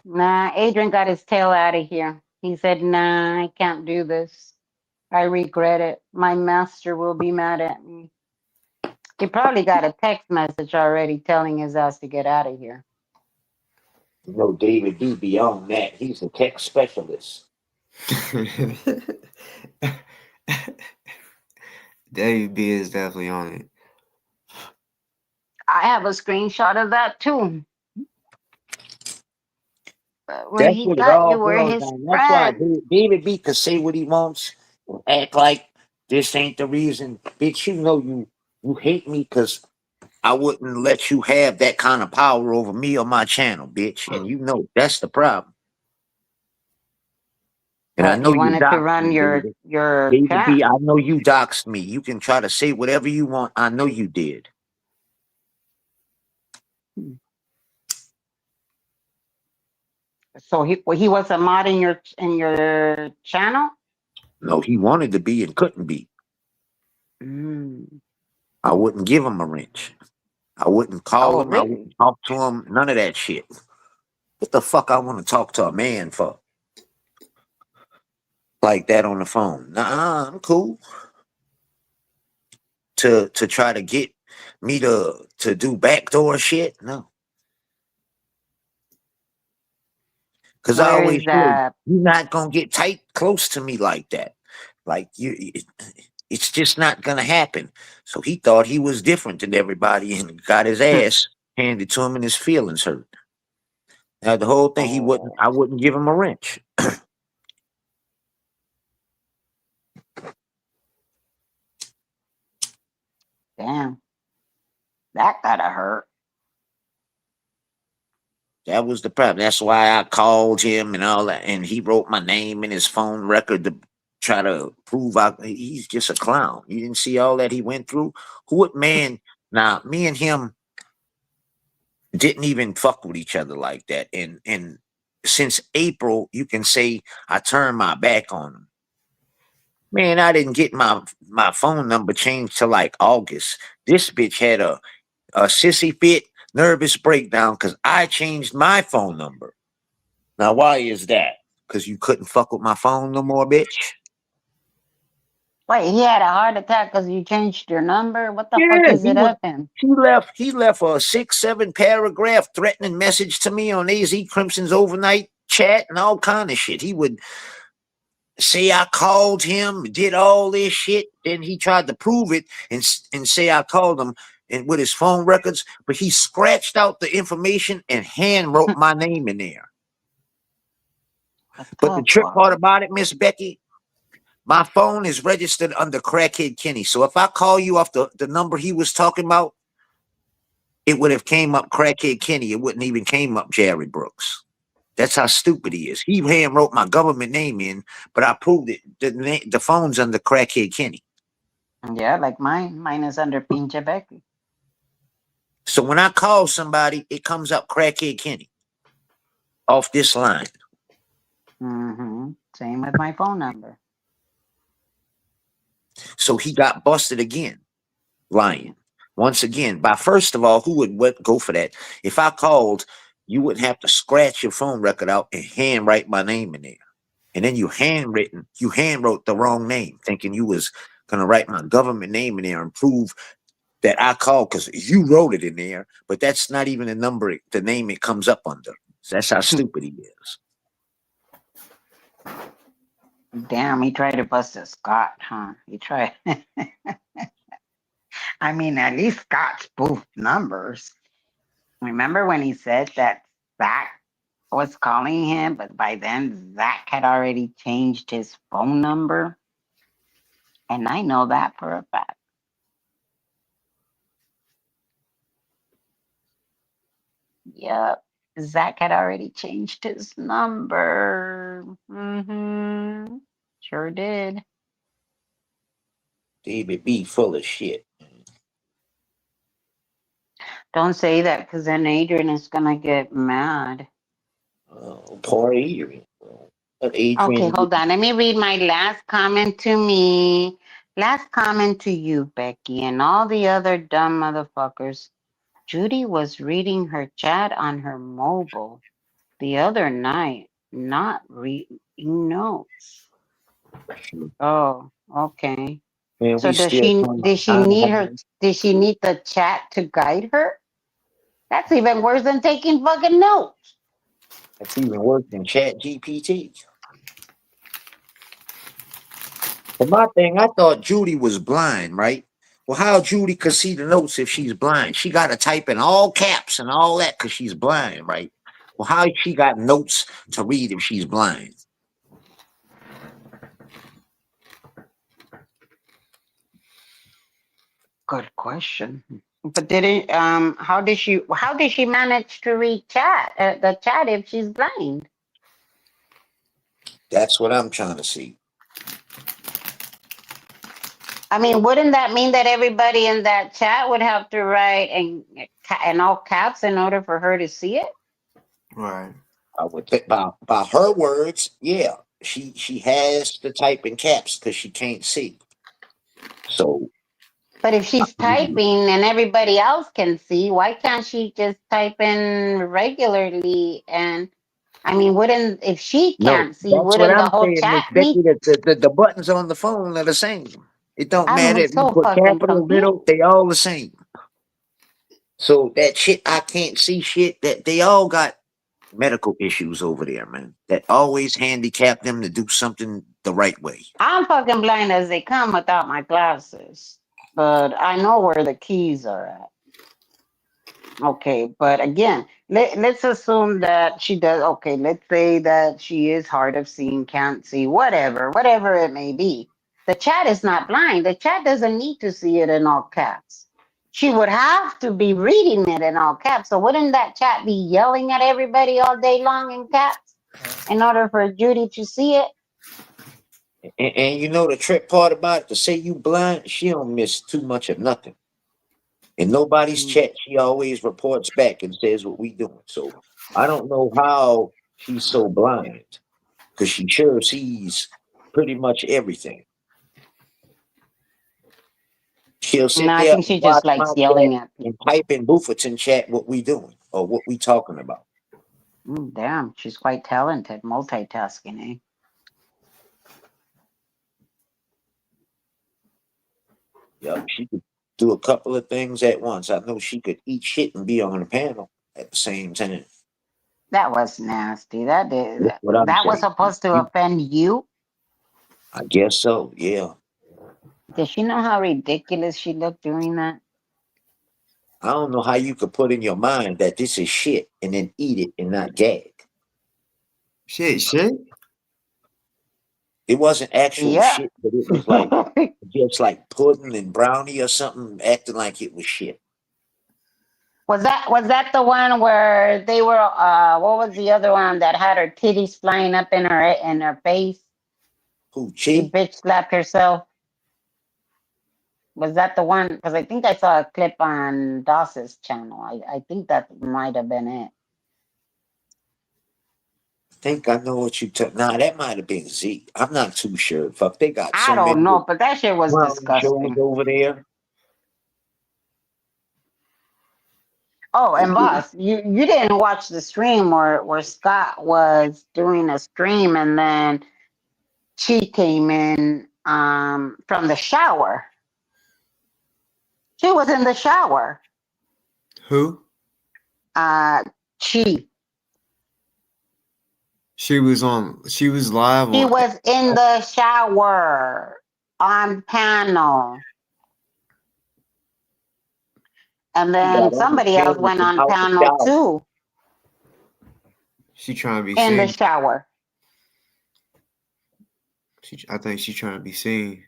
Speaker 5: Nah, Adrian got his tail out of here. He said, nah, I can't do this. I regret it. My master will be mad at me. He probably got a text message already telling his ass to get out of here.
Speaker 6: You know, David do beyond that. He's a tech specialist.
Speaker 1: Dave B is definitely on it.
Speaker 5: I have a screenshot of that too. Well,
Speaker 6: That's
Speaker 5: he
Speaker 6: what it
Speaker 5: thought
Speaker 6: all
Speaker 5: you were
Speaker 6: boils
Speaker 5: his
Speaker 6: down. That's why
Speaker 5: friend.
Speaker 6: David B could say what he wants, act like this ain't the reason. Bitch, you know you hate me because I wouldn't let you have that kind of power over me or my channel, bitch. And you know that's the problem. And I
Speaker 5: But
Speaker 6: know
Speaker 5: you
Speaker 6: you
Speaker 5: wanted to
Speaker 6: doxed
Speaker 5: run
Speaker 6: me, David.
Speaker 5: your
Speaker 6: David
Speaker 5: chat.
Speaker 6: B, I know you doxed me. You can try to say whatever you want. I know you did.
Speaker 5: So he was a mod in your channel.
Speaker 6: No, he wanted to be and couldn't be.
Speaker 5: Mm.
Speaker 6: I wouldn't give him a wrench. I wouldn't call
Speaker 5: Oh,
Speaker 6: him. I
Speaker 5: really?
Speaker 6: wouldn't talk to him. None of that shit. What the fuck I want to talk to a man for? Like that on the phone. Nah, I'm cool. To try to get me to do backdoor shit? No. Cause I
Speaker 5: Where
Speaker 6: always
Speaker 5: is
Speaker 6: said
Speaker 5: that?
Speaker 6: you're not gonna get tight close to me like that. Like it's just not gonna happen. So he thought he was different than everybody and got his ass handed to him and his feelings hurt. Now the whole thing he wouldn't
Speaker 5: Oh,
Speaker 6: I wouldn't give him a wrench.
Speaker 5: damn. That gotta hurt.
Speaker 6: That was the problem. That's why I called him and all that. And he wrote my name in his phone record to try to prove he's just a clown. You didn't see all that he went through? Who would man? Now, me and him didn't even fuck with each other like that. And since April, you can say I turned my back on him. Man, I didn't get my phone number changed till like August. This bitch had a sissy fit, nervous breakdown because I changed my phone number. Now, why is that? Because you couldn't fuck with my phone no more, bitch?
Speaker 5: Wait, he had a heart attack because you changed your number? What the fuck
Speaker 6: Yeah,
Speaker 5: is it of him?
Speaker 6: he left a 6, 7 paragraph threatening message to me on AZ Crimson's overnight chat and all kind of shit. He would say I called him, did all this shit. Then he tried to prove it and say I called him and with his phone records, but he scratched out the information and hand wrote my name in there.
Speaker 5: What
Speaker 6: But the
Speaker 5: the
Speaker 6: trip
Speaker 5: fuck?
Speaker 6: part about it, Miss Becky, my phone is registered under Crackhead Kenny. So if I call you off the number he was talking about, it would have came up Crackhead Kenny. It wouldn't even came up Jerry Brooks. That's how stupid he is. He hand wrote my government name in, but I proved it. The phone's under Crackhead Kenny.
Speaker 5: Yeah, like mine. Mine is under Pinche Becky.
Speaker 6: So when I call somebody, it comes up Crackhead Kenny off this line.
Speaker 5: Mm-hmm. Same with my phone number.
Speaker 6: So he got busted again, lying. Once again, by first of all, who would go for that? If I called, you wouldn't have to scratch your phone record out and hand write my name in there. And then you hand wrote the wrong name, thinking you was gonna write my government name in there and prove that I called because you wrote it in there, but that's not even the number, the name it comes up under. So that's how stupid he is.
Speaker 5: Damn, he tried to bust a Scott, huh? He tried. I mean, at least Scott spoofed numbers. Remember when he said that Zach was calling him, but by then Zach had already changed his phone number? And I know that for a fact. Yep. Zach had already changed his number. Mm-hmm. Sure did.
Speaker 6: David B full of shit.
Speaker 5: Don't say that because then Adrian is gonna get mad.
Speaker 6: Poor Adrian. Let
Speaker 5: Okay,
Speaker 6: Adrian
Speaker 5: hold on. Let me read my last comment to me. Last comment to you, Becky, and all the other dumb motherfuckers. Judy was reading her chat on her mobile the other night, not reading notes. Oh, okay.
Speaker 6: man,
Speaker 5: So
Speaker 6: we still
Speaker 5: did she need her did she need the chat to guide her? That's even worse than taking fucking notes.
Speaker 6: That's even worse than Chat GPT. But my thing, I thought Judy was blind, right? Well, how Judy could see the notes if she's blind? She got to type in all caps and all that because she's blind, right? Well, how she got notes to read if she's blind?
Speaker 5: Good question. But did it? How did she manage to read chat? The chat if she's blind?
Speaker 6: That's what I'm trying to see.
Speaker 5: I mean, wouldn't that mean that everybody in that chat would have to write in all caps in order for her to see it?
Speaker 1: Right.
Speaker 6: I would think by her words, yeah, she has to type in caps because she can't see. So
Speaker 5: But if she's typing and everybody else can see, why can't she just type in regularly? And I mean, wouldn't if she
Speaker 6: no,
Speaker 5: can't see,
Speaker 6: that's what
Speaker 5: wouldn't the
Speaker 6: I'm
Speaker 5: whole
Speaker 6: saying, Miss
Speaker 5: chat
Speaker 6: Becky.
Speaker 5: need?
Speaker 6: That the buttons on the phone are the same. It don't matter
Speaker 5: I'm
Speaker 6: if you
Speaker 5: so
Speaker 6: put
Speaker 5: fucking
Speaker 6: capital,
Speaker 5: confused.
Speaker 6: little, they all the same. So that shit, I can't see shit. That they all got medical issues over there, man. That always handicap them to do something the right way.
Speaker 5: I'm fucking blind as they come without my glasses, but I know where the keys are at. Okay, but again, let's assume that she does. Okay, let's say that she is hard of seeing, can't see, whatever it may be. The chat is not blind. The chat doesn't need to see it in all caps. She would have to be reading it in all caps. So wouldn't that chat be yelling at everybody all day long in caps in order for Judy to see it?
Speaker 6: And you know the trick part about it, to say you blind, she don't miss too much of nothing. In nobody's
Speaker 5: Mm.
Speaker 6: chat, she always reports back and says what we doing. So I don't know how she's so blind because she sure sees pretty much everything. She'll
Speaker 5: No,
Speaker 6: sit
Speaker 5: I
Speaker 6: there
Speaker 5: think
Speaker 6: and
Speaker 5: she just
Speaker 6: watch my
Speaker 5: likes
Speaker 6: chat
Speaker 5: yelling at
Speaker 6: and
Speaker 5: people.
Speaker 6: type in Bufferton chat what we doing or what we talking about.
Speaker 5: Damn, she's quite talented, multitasking, eh?
Speaker 6: Yep, she could do a couple of things at once. I know she could eat shit and be on the panel at the same time.
Speaker 5: That was nasty.
Speaker 6: That's what I'm
Speaker 5: That was
Speaker 6: saying.
Speaker 5: supposed to offend you.
Speaker 6: I guess so. Yeah.
Speaker 5: Does she know how ridiculous she looked doing that?
Speaker 6: I don't know how you could put in your mind that this is shit and then eat it and not gag.
Speaker 1: Shit.
Speaker 6: It wasn't actual
Speaker 5: Yeah.
Speaker 6: shit, but it was like just like pudding and brownie or something, acting like it was shit.
Speaker 5: Was that the one where they were what was the other one that had her titties flying up in her face?
Speaker 6: Who,
Speaker 5: She
Speaker 6: Chi?
Speaker 5: bitch slapped herself. Was that the one? Because I think I saw a clip on Doss's channel. I think that might have been it.
Speaker 6: I think I know what you took. Nah, that might have been Z. I'm not too sure. Fuck, they got
Speaker 5: I
Speaker 6: so
Speaker 5: don't
Speaker 6: many
Speaker 5: know, but that shit was
Speaker 6: clown shows
Speaker 5: disgusting.
Speaker 6: over there.
Speaker 5: Oh, and boss, you didn't watch the stream where Scott was doing a stream and then she came in from the shower. She was in the shower.
Speaker 1: Who?
Speaker 5: Uh she
Speaker 1: She was on. She was live
Speaker 5: she
Speaker 1: on.
Speaker 5: was in the shower on panel. And
Speaker 6: She got
Speaker 5: then
Speaker 6: on the
Speaker 5: somebody else
Speaker 6: camera
Speaker 5: went
Speaker 6: from
Speaker 5: on
Speaker 6: out the
Speaker 5: panel
Speaker 6: shower.
Speaker 5: too
Speaker 1: She trying to be
Speaker 5: in the
Speaker 1: seen.
Speaker 5: shower.
Speaker 1: I think she trying to be seen.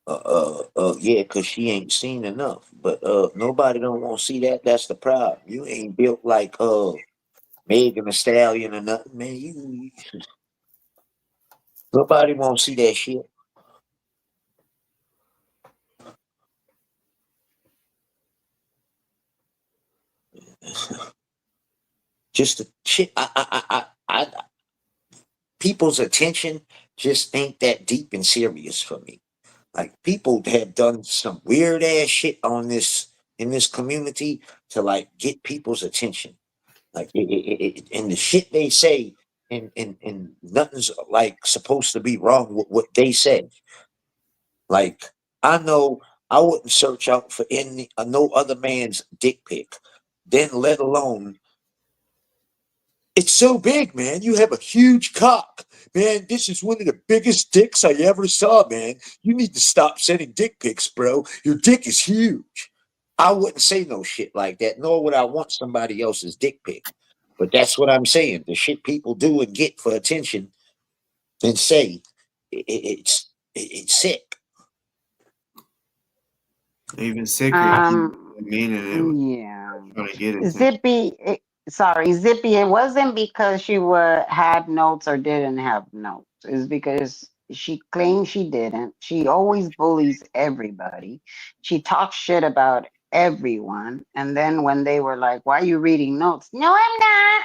Speaker 6: Yeah, cause she ain't seen enough. But nobody don't want to see that. That's the problem. You ain't built like Megan Thee Stallion or nothing, man. Nobody want to see that shit. Just the shit. People's attention just ain't that deep and serious for me. Like people have done some weird ass shit on this in this community to like get people's attention. Like and the shit they say, and nothing's like supposed to be wrong with what they say. Like I know I wouldn't search out for any no other man's dick pic, then let alone it's so big, man. You have a huge cock. Man, this is one of the biggest dicks I ever saw, man. You need to stop sending dick pics, bro. Your dick is huge. I wouldn't say no shit like that, nor would I want somebody else's dick pic. But that's what I'm saying. The shit people do and get for attention and say, it's sick.
Speaker 1: Even sicker,
Speaker 5: Um,
Speaker 1: meaning it was
Speaker 5: yeah.
Speaker 1: trying to get attention.
Speaker 5: Zippy, it wasn't because she had notes or didn't have notes. It's because she claims she didn't. She always bullies everybody. She talks shit about everyone. And then when they were like, "Why are you reading notes?" "No, I'm not."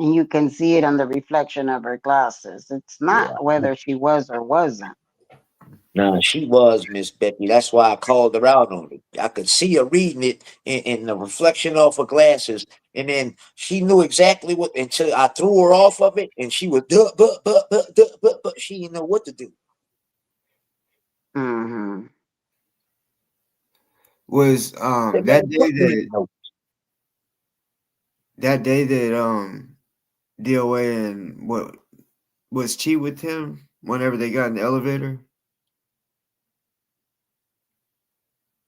Speaker 5: And you can see it on the reflection of her glasses. It's
Speaker 6: Yeah.
Speaker 5: not whether she was or wasn't.
Speaker 6: Nah, she was Miss Becky. That's why I called her out on it. I could see her reading it in the reflection off her glasses, and then she knew exactly what. Until I threw her off of it, and she was but she didn't know what to do.
Speaker 5: Hmm.
Speaker 1: Was
Speaker 6: Hey,
Speaker 1: that
Speaker 6: man,
Speaker 1: day
Speaker 6: fuck reading
Speaker 1: that
Speaker 6: notes.
Speaker 1: DOA and what was Chi with him whenever they got in the elevator?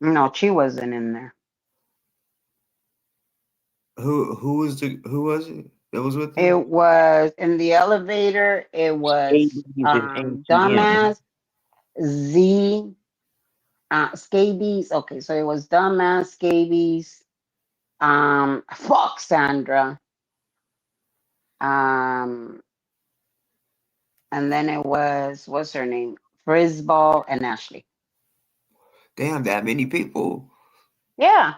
Speaker 5: No, she wasn't in there.
Speaker 1: Who was it that was with
Speaker 5: It
Speaker 1: him?
Speaker 5: was in the elevator. It was
Speaker 6: ABs and ATM.
Speaker 5: dumbass Z scabies. Okay, so it was dumbass scabies. Fuck Sandra. Um, and then it was what's her name? Frizzball and Ashley.
Speaker 1: Damn, that many people.
Speaker 5: Yeah,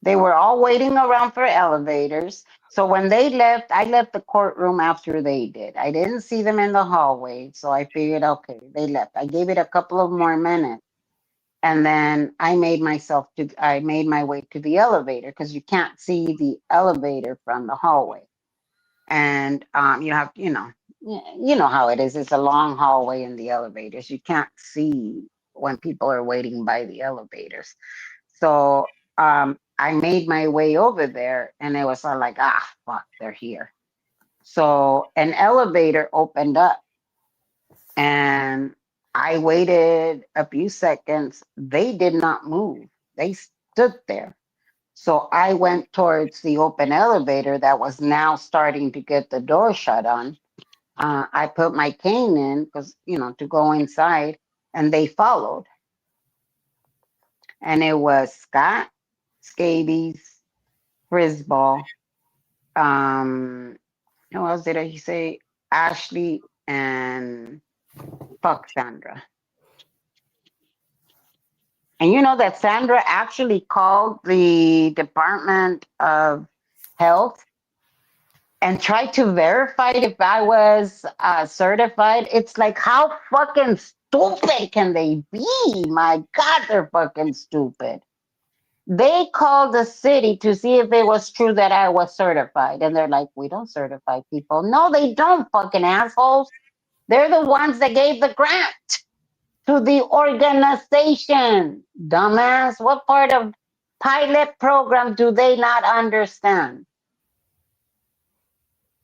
Speaker 5: they were all waiting around for elevators. So when they left, I left the courtroom after they did. I didn't see them in the hallway, so I figured, okay, they left. I gave it a couple of more minutes. And then I made my way to the elevator because you can't see the elevator from the hallway. And you have, you know how it is. It's a long hallway in the elevators. You can't see when people are waiting by the elevators. So I made my way over there and it was all like, ah, fuck, they're here. So an elevator opened up and I waited a few seconds. They did not move. They stood there. So I went towards the open elevator that was now starting to get the door shut on. I put my cane in because, to go inside, and they followed. And it was Scott, Scabies, Frisball, um, who else did he say? Ashley and fuck Sandra. And you know that Sandra actually called the Department of Health and tried to verify if I was certified. It's like, how fucking stupid can they be? My God, they're fucking stupid. They called the city to see if it was true that I was certified. And they're like, we don't certify people. No, they don't, fucking assholes. They're the ones that gave the grant to the organization. Dumbass. What part of pilot program do they not understand?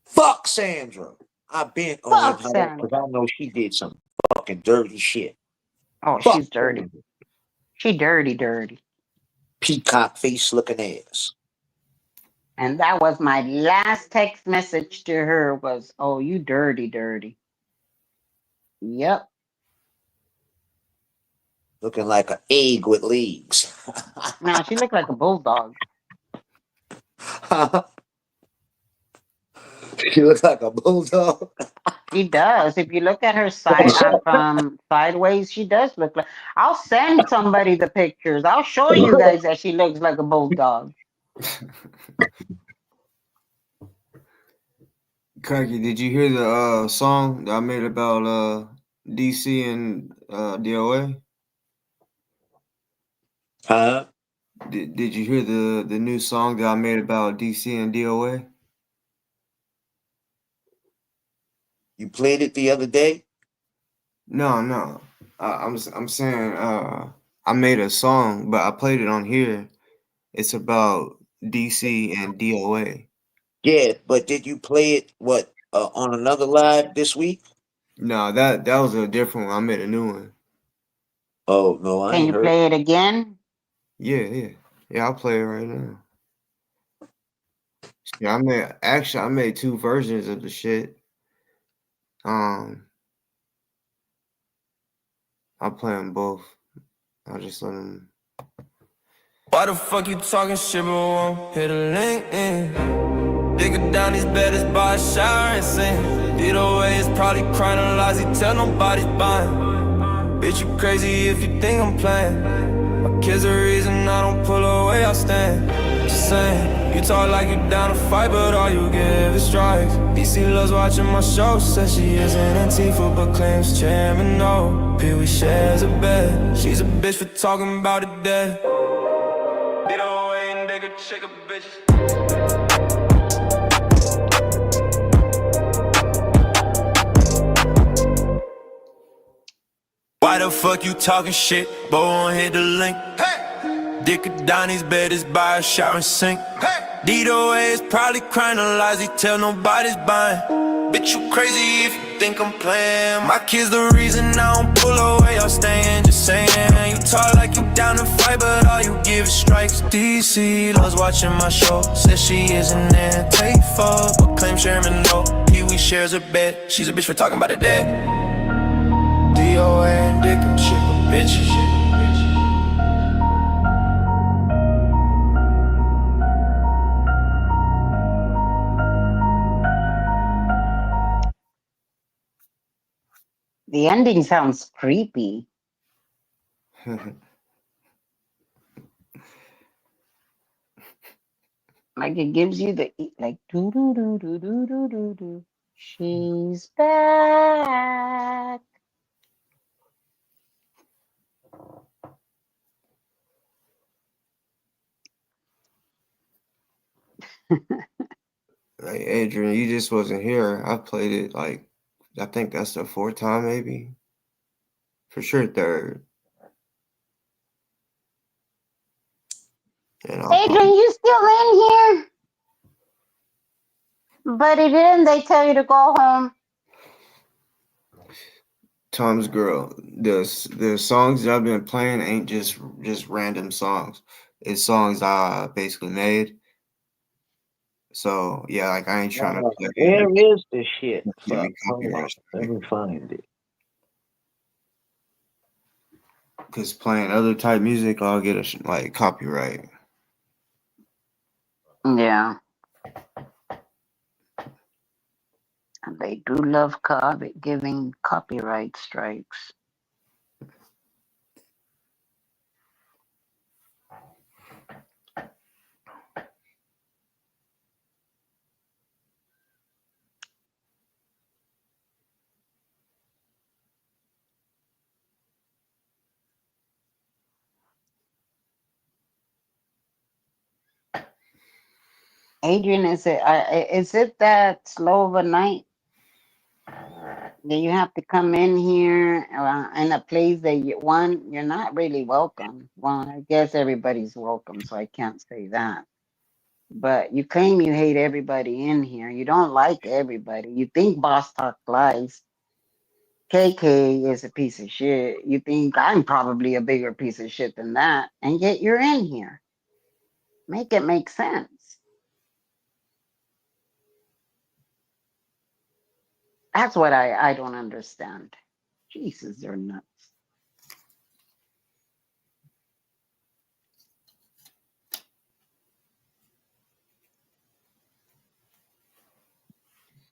Speaker 6: Fuck Sandra. I've been on
Speaker 5: Fuck
Speaker 6: her because
Speaker 5: Sandra.
Speaker 6: I know she did some fucking dirty shit.
Speaker 5: Oh,
Speaker 6: Fuck
Speaker 5: she's dirty.
Speaker 6: Sandra.
Speaker 5: She dirty, dirty.
Speaker 6: Peacock face looking ass.
Speaker 5: And that was my last text message to her was, oh, you dirty, dirty. Yep.
Speaker 6: Looking like an egg with legs.
Speaker 5: Now she looked like a bulldog.
Speaker 6: She looks like a bulldog.
Speaker 5: She does. If you look at her side from sideways, she does look like. I'll send somebody the pictures. I'll show you guys that she looks like a bulldog.
Speaker 1: Cracky, did you hear the song that I made about DC and DOA?
Speaker 6: Huh?
Speaker 1: Did you hear the new song that I made about DC and DOA?
Speaker 6: You played it the other day?
Speaker 1: No, no. I'm saying I made a song, but I played it on here. It's about DC and DOA.
Speaker 6: Yeah, but did you play it on another live this week?
Speaker 1: No, that was a different one. I made a new one.
Speaker 6: Oh no, I
Speaker 5: Can
Speaker 6: ain't
Speaker 5: you
Speaker 6: heard.
Speaker 5: play it again?
Speaker 1: Yeah, yeah. Yeah, I'll play it right now. Yeah, I made two versions of the shit. Um, I'll play them both. I'll just let them.
Speaker 2: Why the fuck you talking shit but won't hit a link in? Digging down these beds by a shower and sing. DoA is probably crying a lies, he tell nobody's buying. Bitch, you crazy if you think I'm playing. My kids the reason I don't pull away, I stand. Just saying, you talk like you down to fight, but all you give is strikes. DC loves watching my show, says she isn't Antifa, but claims chairman no. Pee Wee shares a bed, she's a bitch for talking about it dead. DoA and they could check a bitch. Why the fuck you talking shit, but won't hit the link? Hey! Dick down his bed is by a shower and sink. Hey! DoA is probably crying a lies, he tell nobody's buying. Bitch, you crazy if you think I'm playing. My kids the reason I don't pull away, y'all staying, just saying. You talk like you down to fight, but all you give is strikes. DC loves watching my show, says she isn't Antifa, but claims Sherman no. Pee Wee shares her bed, she's a bitch for talking about it dead. DoA and dick and chick with bitches.
Speaker 5: The ending sounds creepy. Like it gives you the like do do do do do do do do. She's back.
Speaker 1: Like Adrian, you just wasn't here. I played it like I think that's the fourth time, maybe. For sure, third. And I'll
Speaker 5: Adrian,
Speaker 1: probably
Speaker 5: you still in here? But didn't they tell you to go home?
Speaker 1: Tom's Girl. The songs that I've been playing ain't just random songs. It's songs I basically made. So yeah, like I ain't trying to play
Speaker 6: Where is the shit?
Speaker 1: give
Speaker 6: Fuck,
Speaker 1: me
Speaker 6: hold on.
Speaker 1: copyright
Speaker 6: Let
Speaker 1: strike.
Speaker 6: me find it.
Speaker 1: Cause playing other type music, I'll get like copyright.
Speaker 5: Yeah. They do love giving copyright strikes. Adrian, is it that slow of a night that you have to come in here in a place that you're not really welcome? Well, I guess everybody's welcome, so I can't say that. But you claim you hate everybody in here. You don't like everybody. You think Boss Talk lies. KK is a piece of shit. You think I'm probably a bigger piece of shit than that, and yet you're in here. Make it make sense. That's what I don't understand. Jesus, they're nuts.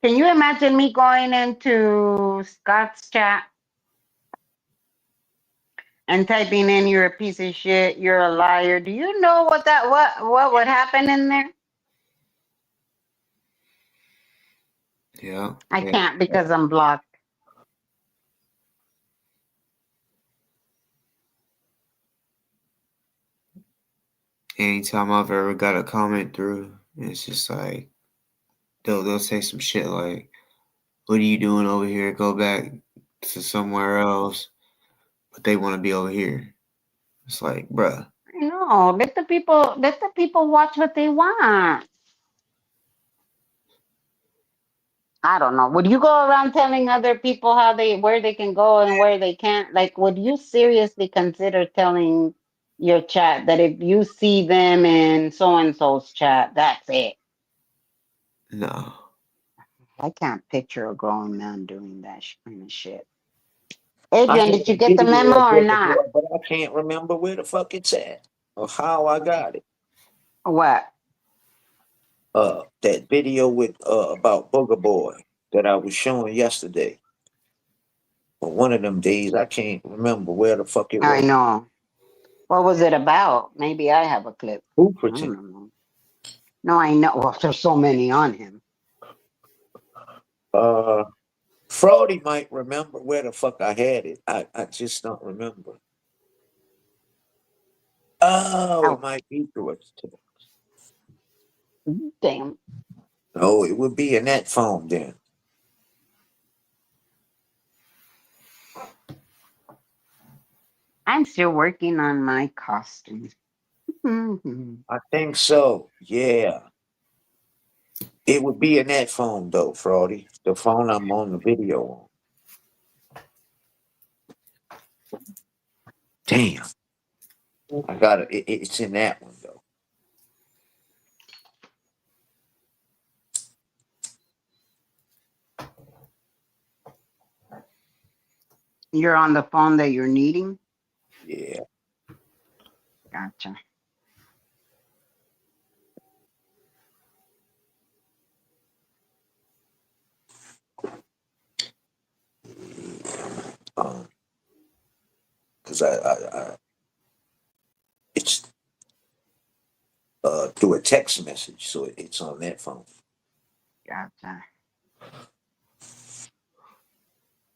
Speaker 5: Can you imagine me going into Scott's chat and typing in "you're a piece of shit, you're a liar"? Do you know what would happen in there?
Speaker 1: Yeah.
Speaker 5: I
Speaker 1: Yeah.
Speaker 5: can't because I'm blocked.
Speaker 1: Anytime I've ever got a comment through, it's just like they'll say some shit like, "What are you doing over here? Go back to somewhere else." But they want to be over here. It's like, bruh.
Speaker 5: No, let the people watch what they want. I don't know. Would you go around telling other people where they can go and where they can't? Like, would you seriously consider telling your chat that if you see them in so and so's chat, that's it?
Speaker 1: No.
Speaker 5: I can't picture a grown man doing that kind of shit.
Speaker 6: I
Speaker 5: Adrian,
Speaker 6: have
Speaker 5: did you
Speaker 6: a
Speaker 5: get the
Speaker 6: video
Speaker 5: memo
Speaker 6: of
Speaker 5: or not?
Speaker 6: Boy, but I can't remember where the fuck it's at or how I got it.
Speaker 5: What?
Speaker 6: That video with about Booger Boy that I was showing yesterday. On one of them days, I can't remember where the fuck it
Speaker 5: I
Speaker 6: was.
Speaker 5: know. What was it about? Maybe I have a clip. I
Speaker 6: Hooperton.
Speaker 5: don't know. No, I know. Well, there's so many on him.
Speaker 6: Uh, Fraudy might remember where the fuck I had it. I just don't remember. Oh, it
Speaker 5: Oh,
Speaker 6: might be through it.
Speaker 5: damn.
Speaker 6: No, it would be in that phone then.
Speaker 5: I'm still working on my costume. Mhm.
Speaker 6: I think so. Yeah. It would be in that phone though, Fraudy. The phone I'm on the video on. Damn. I got it. It's in that one though.
Speaker 5: You're on the phone that you're needing?
Speaker 6: Yeah.
Speaker 5: Gotcha.
Speaker 6: Because I it's through a text message, so it's on that phone.
Speaker 5: Gotcha.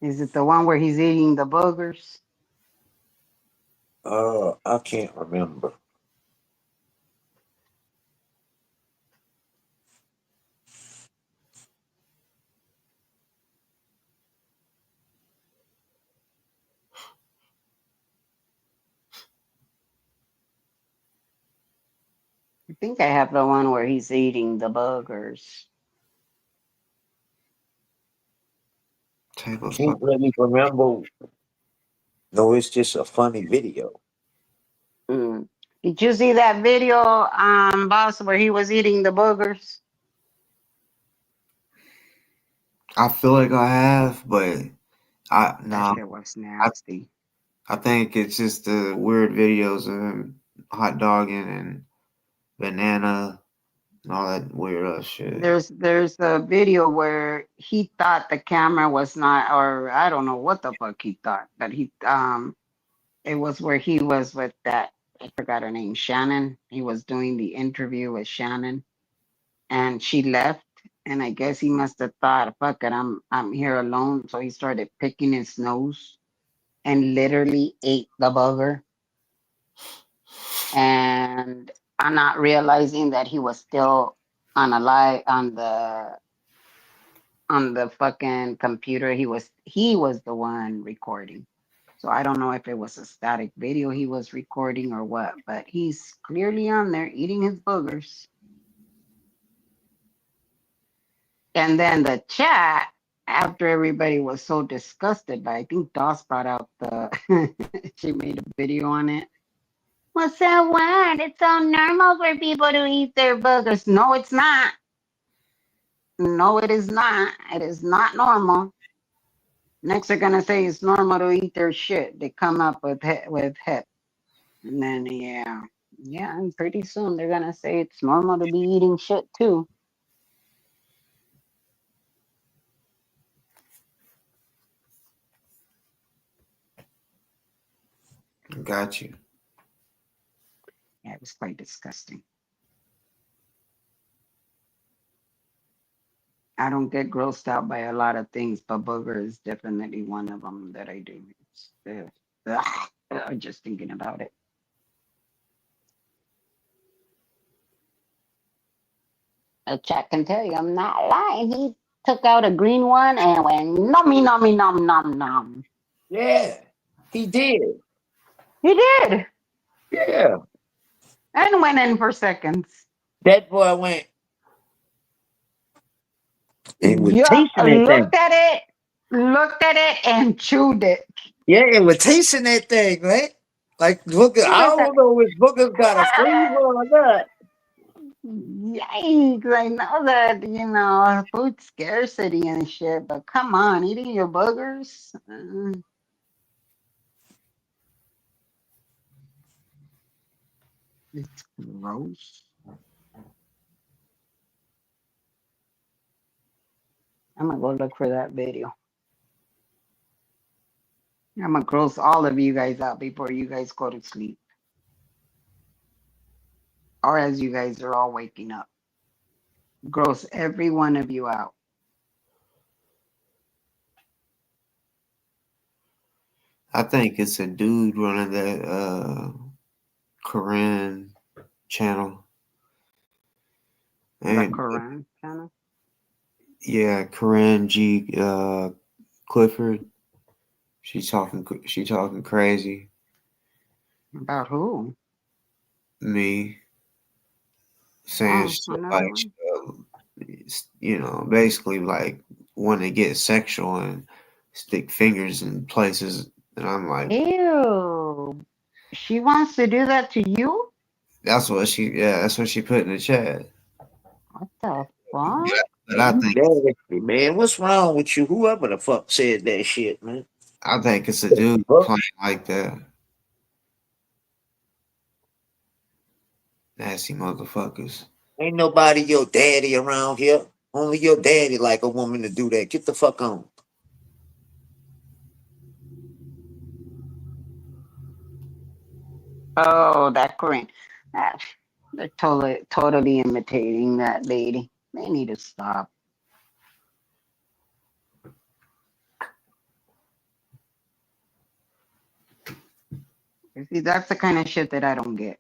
Speaker 5: Is it the one where he's eating the boogers?
Speaker 6: I can't remember.
Speaker 5: I think I have the one where he's eating the boogers.
Speaker 1: Type of
Speaker 6: Can't
Speaker 1: fuck.
Speaker 6: really remember. No, it's just a funny video.
Speaker 5: Mm. Did you see that video, boss, where he was eating the boogers?
Speaker 1: I feel like I have, but I
Speaker 5: That
Speaker 1: no.
Speaker 5: shit was
Speaker 1: I
Speaker 5: nasty.
Speaker 1: I think it's just the weird videos of him hot dogging and banana and all that weird shit.
Speaker 5: There's a video where he thought the camera was not, or I don't know what the fuck he thought, but he it was where he was with that, I forgot her name, Shannon. He was doing the interview with Shannon, and she left. And I guess he must have thought, "Fuck it, I'm here alone." So he started picking his nose and literally ate the bugger. And I'm not realizing that he was still on a live on the fucking computer. He was the one recording. So I don't know if it was a static video he was recording or what, but he's clearly on there eating his boogers. And then the chat, after everybody was so disgusted by, I think Doss brought out the, she made a video on it. What's that word? It's so normal for people to eat their boogers. No, it's not. No, it is not. It is not normal. Next, they're gonna say it's normal to eat their shit. They come up with hip, and then yeah, and pretty soon they're gonna say it's normal to be eating shit too.
Speaker 1: Got you.
Speaker 5: Yeah, it was quite disgusting. I don't get grossed out by a lot of things, but booger is definitely one of them that I do. Just thinking about it. A chat can tell you I'm not lying. He took out a green one and went nummy nummy num num num.
Speaker 6: Yeah, he did.
Speaker 5: He did,
Speaker 6: Yeah.
Speaker 5: and went in for seconds.
Speaker 6: That boy went and was
Speaker 5: Yup,
Speaker 6: tasting that thing.
Speaker 5: looked at it, and chewed it.
Speaker 6: Yeah, it was tasting that thing, right? Like Booker,
Speaker 5: He
Speaker 6: I
Speaker 5: was
Speaker 6: don't know if Booker's got a flavor or not.
Speaker 5: Yikes! I know that food scarcity and shit, but come on, eating your boogers. It's gross. I'm gonna go look for that video. I'm gonna gross all of you guys out before you guys go to sleep, or as you guys are all waking up. Gross every one of you out.
Speaker 1: I think it's a dude running that Korean channel.
Speaker 5: The
Speaker 1: And
Speaker 5: Quran channel.
Speaker 1: yeah, Korean G Clifford. She talking crazy.
Speaker 5: About who?
Speaker 1: Me saying
Speaker 5: Oh,
Speaker 1: shit
Speaker 5: another
Speaker 1: like,
Speaker 5: one.
Speaker 1: basically like want to get sexual and stick fingers in places, and I'm like,
Speaker 5: Ew. She wants to do that to you?
Speaker 1: that's what she put in the chat.
Speaker 5: What the fuck?
Speaker 1: But
Speaker 6: Man, you nasty, man. What's wrong with you? Whoever the fuck said that shit, man.
Speaker 1: I think it's a dude
Speaker 6: Fuck.
Speaker 1: playing like that. Nasty motherfuckers.
Speaker 6: Ain't nobody your daddy around here. Only your daddy like a woman to do that. Get the fuck on.
Speaker 5: Oh, that Korean. That, they're totally imitating that lady. They need to stop. You see, that's the kind of shit that I don't get.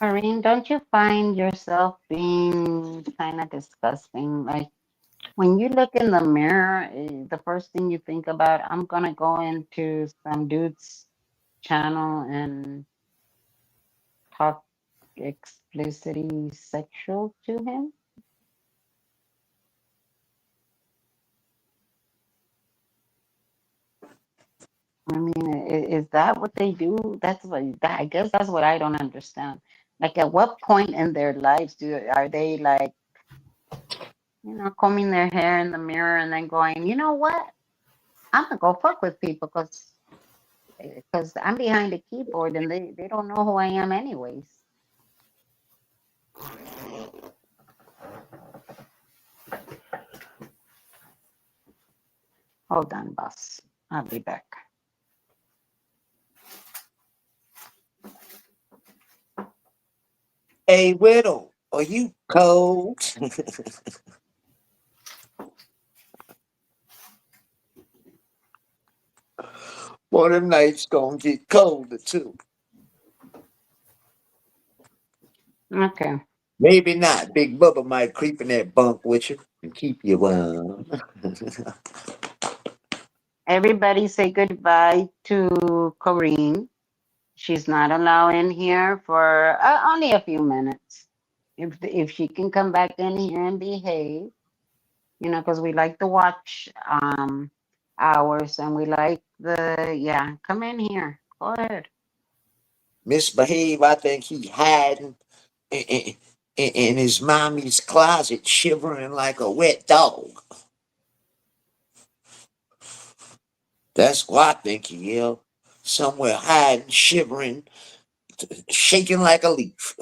Speaker 5: Irene, don't you find yourself being kind of disgusting? Like when you look in the mirror, the first thing you think about, I'm gonna go into some dude's channel and talk explicitly sexual to him. I mean, is that what they do? That's what I guess that's what I don't understand. Like, at what point in their lives are they like, combing their hair in the mirror and then going, you know what? I'm gonna go fuck with people because I'm behind a keyboard and they don't know who I am anyways. Hold on, boss. I'll be back.
Speaker 6: Hey, Widow, are you cold? Boy, them nights gonna get colder too.
Speaker 5: Okay.
Speaker 6: Maybe not. Big Bubba might creep in that bunk with you and keep you warm.
Speaker 5: Everybody say goodbye to Corrine. She's not allowed in here for only a few minutes. If she can come back in here and behave, because we like to watch hours and we like come in here. Go ahead.
Speaker 6: Misbehave, I think he hiding in his mommy's closet, shivering like a wet dog. That's what I think he is. Somewhere hiding, shivering, shaking like a leaf.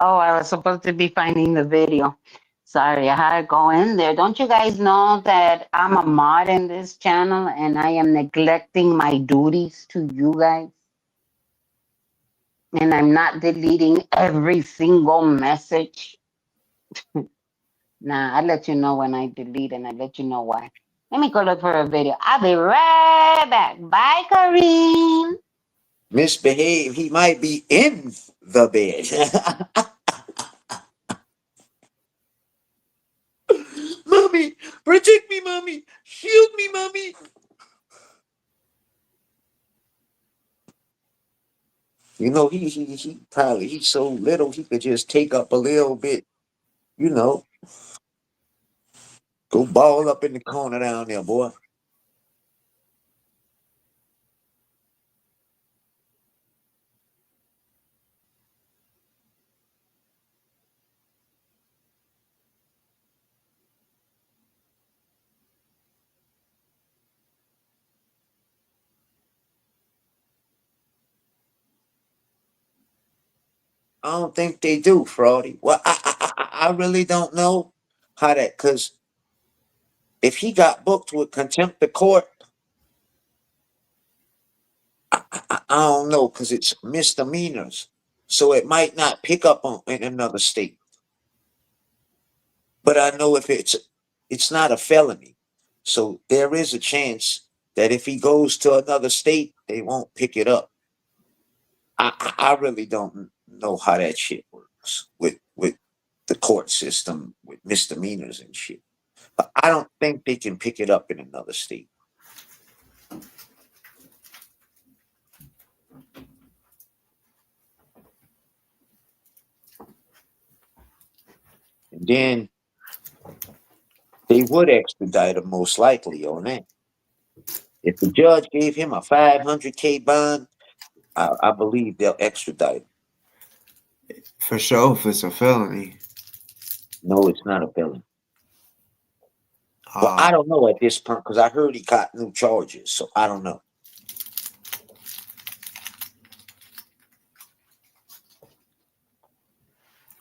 Speaker 5: Oh, I was supposed to be finding the video. Sorry, I had to go in there. Don't you guys know that I'm a mod in this channel and I am neglecting my duties to you guys? And I'm not deleting every single message. Nah, I'll let you know when I delete and I'll let you know why. Let me go look for a video. I'll be right back. Bye, Kareem.
Speaker 6: misbehave, he might be in the bed. Mommy, protect me, mommy. Shield me, mommy. You know, he probably he's so little he could just take up a little bit, you know, go ball up in the corner down there, boy. I don't think they do, Fraudy. Well, I really don't know how that, because if he got booked with contempt of court, I don't know, because it's misdemeanors. So it might not pick up on in another state. But I know if it's not a felony. So there is a chance that if he goes to another state, they won't pick it up. I really don't know how that shit works with the court system with misdemeanors and shit. But I don't think they can pick it up in another state. And then they would extradite him most likely on that. If the judge gave him a 500K bond, I believe they'll extradite him.
Speaker 1: For sure, if it's a felony.
Speaker 6: No, it's not a felony. Well,
Speaker 1: Uh,
Speaker 6: I don't know at this point because I heard he got new charges, so I don't know.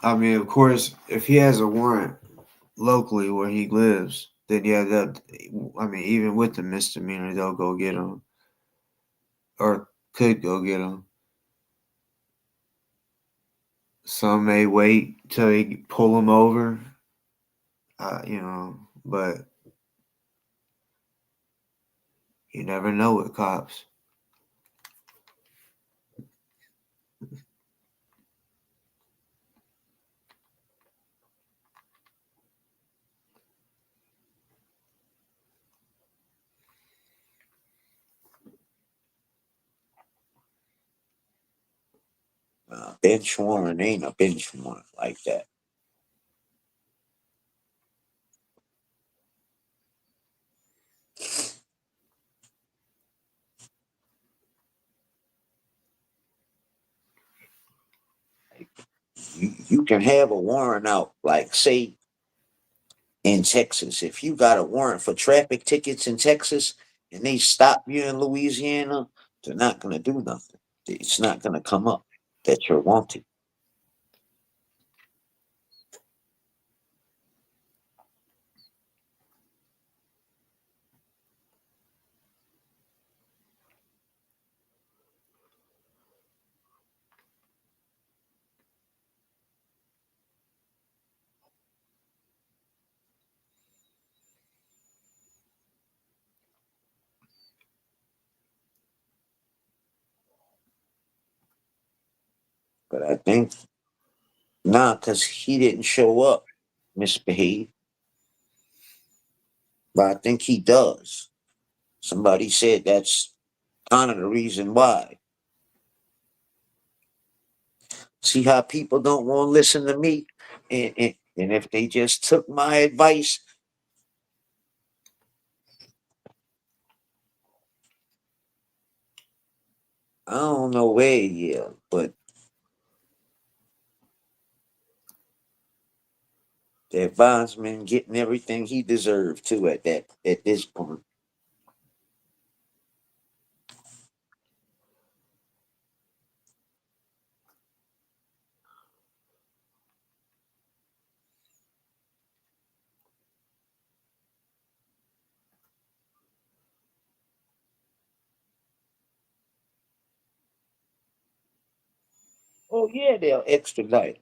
Speaker 1: I mean, of course, if he has a warrant locally where he lives, then yeah, that. I mean, even with the misdemeanor, they'll go get him, or could go get him. Some may wait till he pull him over, but you never know with cops.
Speaker 6: Bench warrant ain't a bench warrant like that. You can have a warrant out, like say in Texas. If you got a warrant for traffic tickets in Texas and they stop you in Louisiana, they're not gonna do nothing. It's not gonna come up that you're wanted. But I think because he didn't show up, misbehave. But I think he does. Somebody said that's kind of the reason why. See how people don't want to listen to me? And if they just took my advice, I don't know where yeah, but the advisement getting everything he deserved to at this point. Oh yeah, they'll extradite.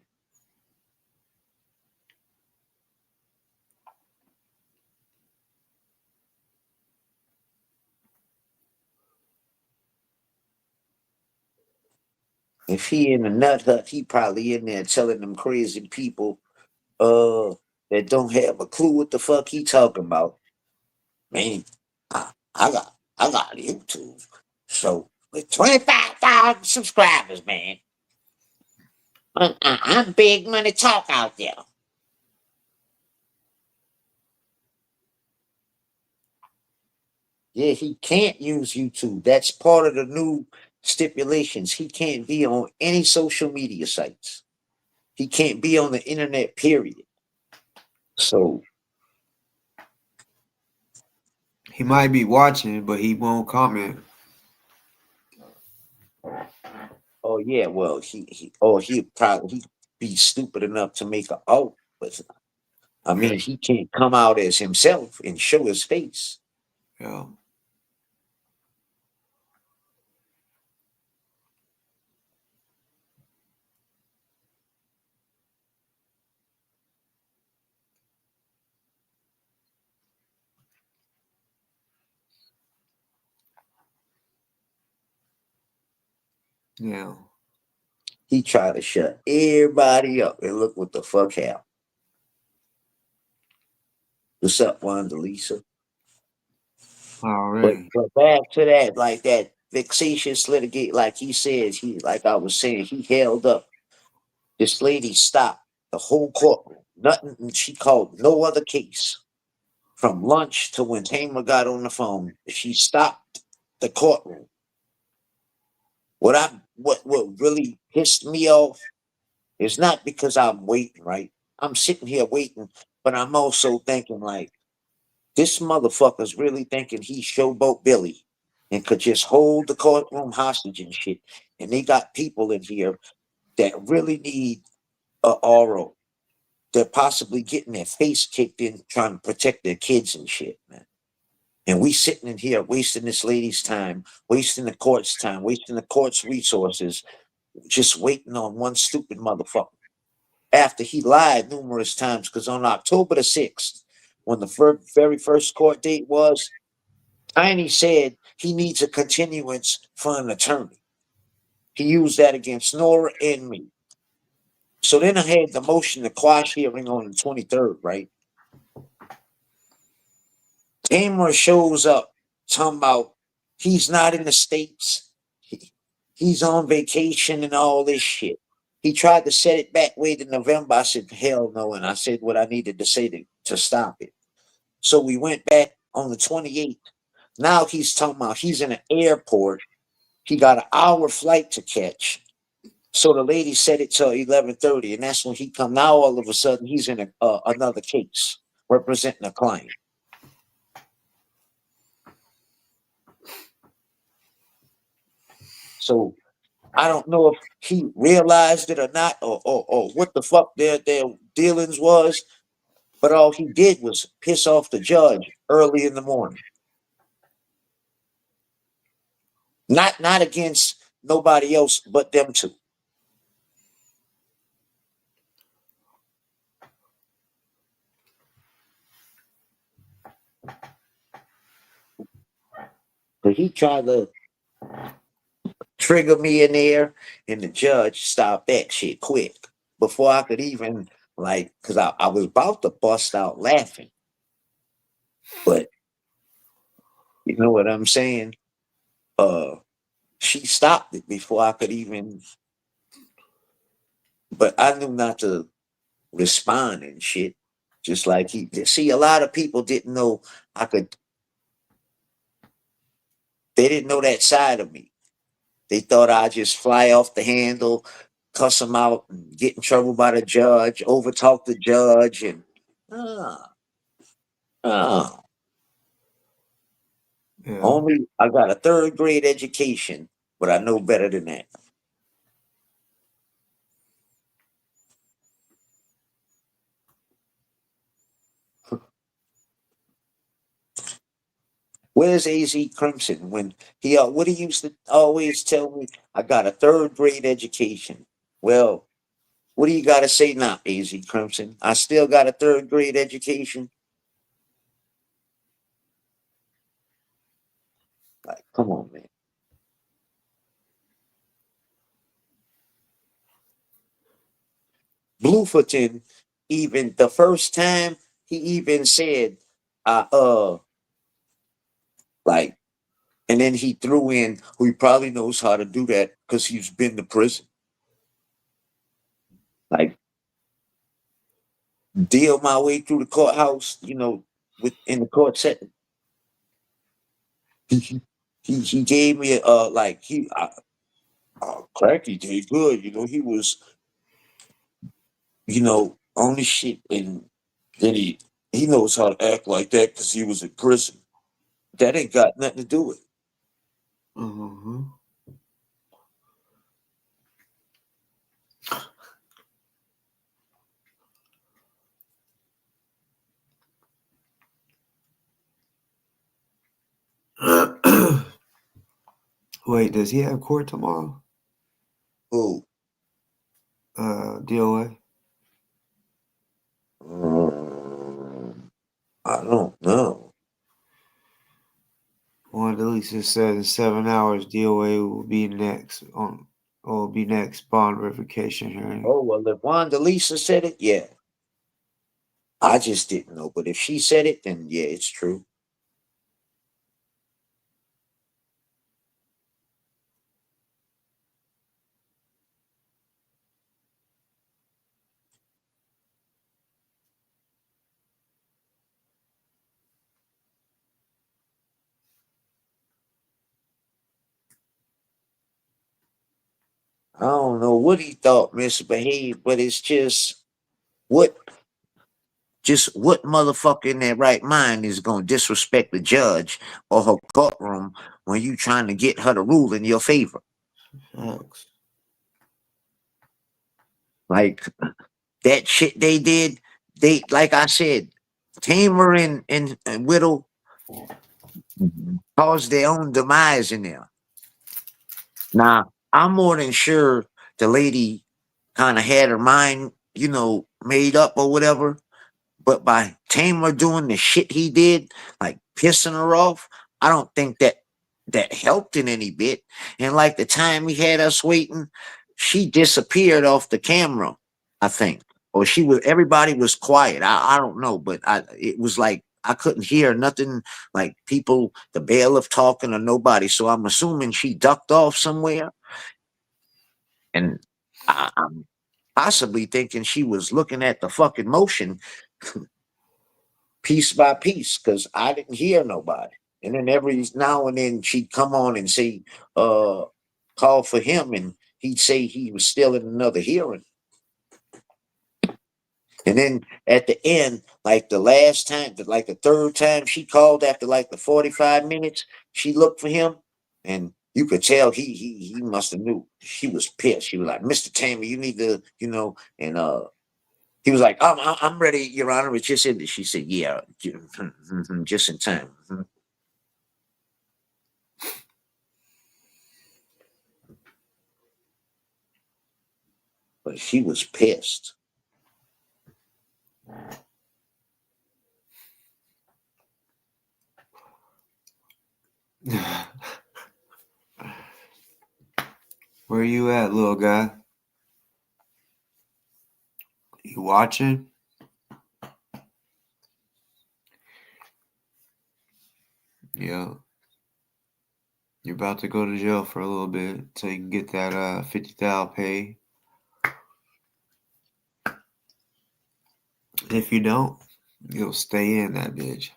Speaker 6: If he in a nut hut, he probably in there telling them crazy people that don't have a clue what the fuck he talking about. Man, I got YouTube. So with 25,000 subscribers, man. I'm big money talk out there. Yeah, he can't use YouTube. That's part of the new stipulations. He can't be on any social media sites. He can't be on the internet, period. So,
Speaker 1: He might be watching, but he won't comment.
Speaker 6: oh yeah, well, he'd probably be stupid enough to make a out, but I mean, he can't come out as himself and show his face.
Speaker 1: Yeah. Yeah.
Speaker 6: He tried to shut everybody up, and look what the fuck happened. What's up, Wanda Lisa? But,
Speaker 1: Already.
Speaker 6: but back to that, like that vexatious litigate, like he says, like I was saying, he held up. This lady stopped the whole courtroom. Nothing. She called no other case from lunch to when Tamer got on the phone. She stopped the courtroom. What really pissed me off is not because I'm waiting, right? I'm sitting here waiting, but I'm also thinking like this motherfucker's really thinking he's Showboat Billy and could just hold the courtroom hostage and shit. And they got people in here that really need a RO. They're possibly getting their face kicked in trying to protect their kids and shit, man. And we sitting in here wasting this lady's time, wasting the court's time, wasting the court's resources, just waiting on one stupid motherfucker. After he lied numerous times, because on October the 6th, when the very first court date was, Tiny said he needs a continuance for an attorney. He used that against Nora and me. So then I had the motion to quash hearing on the 23rd, right? Tamer shows up talking about he's not in the States. He's on vacation and all this shit. He tried to set it back way to November. I said, hell no. And I said what I needed to say to stop it. So we went back on the 28th. Now he's talking about he's in an airport. He got an hour flight to catch. So the lady set it till 11:30, and that's when he come. Now all of a sudden he's in another case representing a client. So I don't know if he realized it or not, or what the fuck their dealings was, but all he did was piss off the judge early in the morning. Not against nobody else but them two. But he tried to trigger me in there, and the judge stopped that shit quick before I could even because I was about to bust out laughing, but you know what I'm saying? Uh, she stopped it before I could even. But I knew not to respond and shit. Just like he did. See, a lot of people didn't know I could. They didn't know that side of me. They thought I'd just fly off the handle, cuss them out, and get in trouble by the judge, overtalk the judge, and ah, ah.
Speaker 1: Yeah.
Speaker 6: Only I got a third grade education, but I know better than that. Where's AZ Crimson when what he used to always tell me? I got a third grade education. Well, what do you got to say now, AZ Crimson? I still got a third grade education. Like, come on, man. Blueferton, even the first time, he even said, like, and then he threw in who he probably knows how to do that because he's been to prison. Like, deal my way through the courthouse, with in the court setting. He gave me like crack. He did good. He was on the shit, and then he knows how to act like that because he was in prison. That ain't got nothing to do with it.
Speaker 1: Mm-hmm. Wait, does he have court tomorrow?
Speaker 6: Who?
Speaker 1: DOA?
Speaker 6: I don't know.
Speaker 1: One at least it said in 7 hours DOA will be next bond verification hearing.
Speaker 6: Oh, well, if Wanda Lisa said it, yeah. I just didn't know. But if she said it, then yeah, it's true. I don't know what he thought misbehaved, but it's what what motherfucker in their right mind is gonna disrespect the judge or her courtroom when you trying to get her to rule in your favor?
Speaker 1: Facts.
Speaker 6: Like that shit they did, like I said, Tamer and Whittle caused their own demise in there. Now, I'm more than sure the lady kind of had her mind, made up or whatever. But by Tamer doing the shit he did, like pissing her off, I don't think that helped in any bit. And like the time he had us waiting, she disappeared off the camera, I think. Or everybody was quiet. I don't know, but it was like I couldn't hear nothing like people, the bailiff talking or nobody. So I'm assuming she ducked off somewhere. And I'm possibly thinking she was looking at the fucking motion piece by piece because I didn't hear nobody. And then every now and then she'd come on and say, call for him, and he'd say he was still in another hearing. And then at the end, like the last time, like the third time she called after like the 45 minutes, she looked for him, and you could tell he must have knew. She was pissed. She was like, Mr. Tamer, you need to, and he was like, I'm ready, Your Honor. It's just in. She said, yeah, just in time. But she was pissed.
Speaker 1: Where you at, little guy? You watching? Yeah. You're about to go to jail for a little bit so you can get that 50,000 pay. If you don't, you'll stay in that bitch.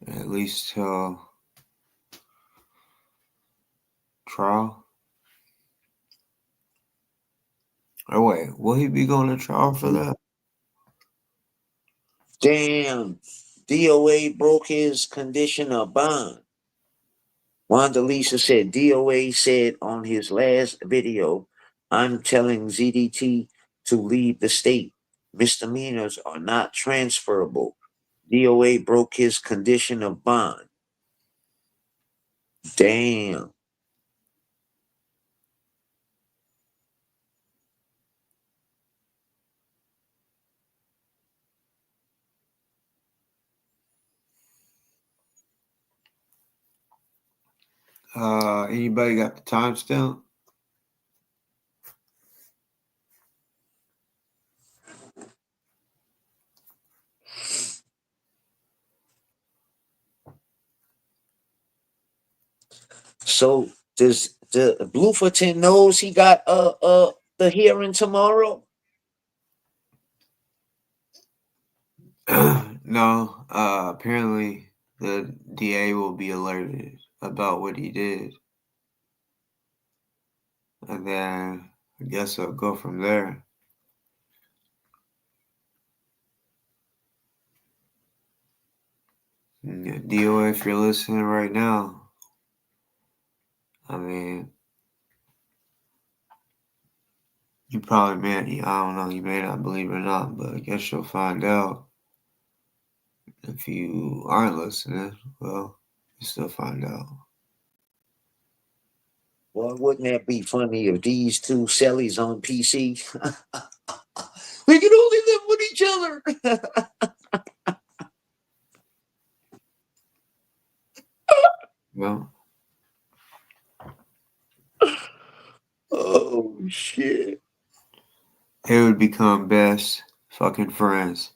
Speaker 1: At least till trial. Or wait, will he be going to trial for that?
Speaker 6: Damn. DOA broke his condition of bond. Wanda Lisa said DOA said on his last video, I'm telling ZDT to leave the state. Misdemeanors are not transferable. DOA broke his condition of bond. Damn.
Speaker 1: Anybody got the timestamp?
Speaker 6: So does the Blueferton knows he got the hearing tomorrow?
Speaker 1: No. Apparently the DA will be alerted about what he did, and then I guess I'll go from there. Yeah, DoA, if you're listening right now, I mean, you probably may, I don't know, you may not believe it or not, but I guess you'll find out. If you aren't listening, well, you still find out.
Speaker 6: Well, wouldn't that be funny if these two sellies on PC? We can only live with each other.
Speaker 1: Well,
Speaker 6: Oh shit.
Speaker 1: they would become best fucking friends.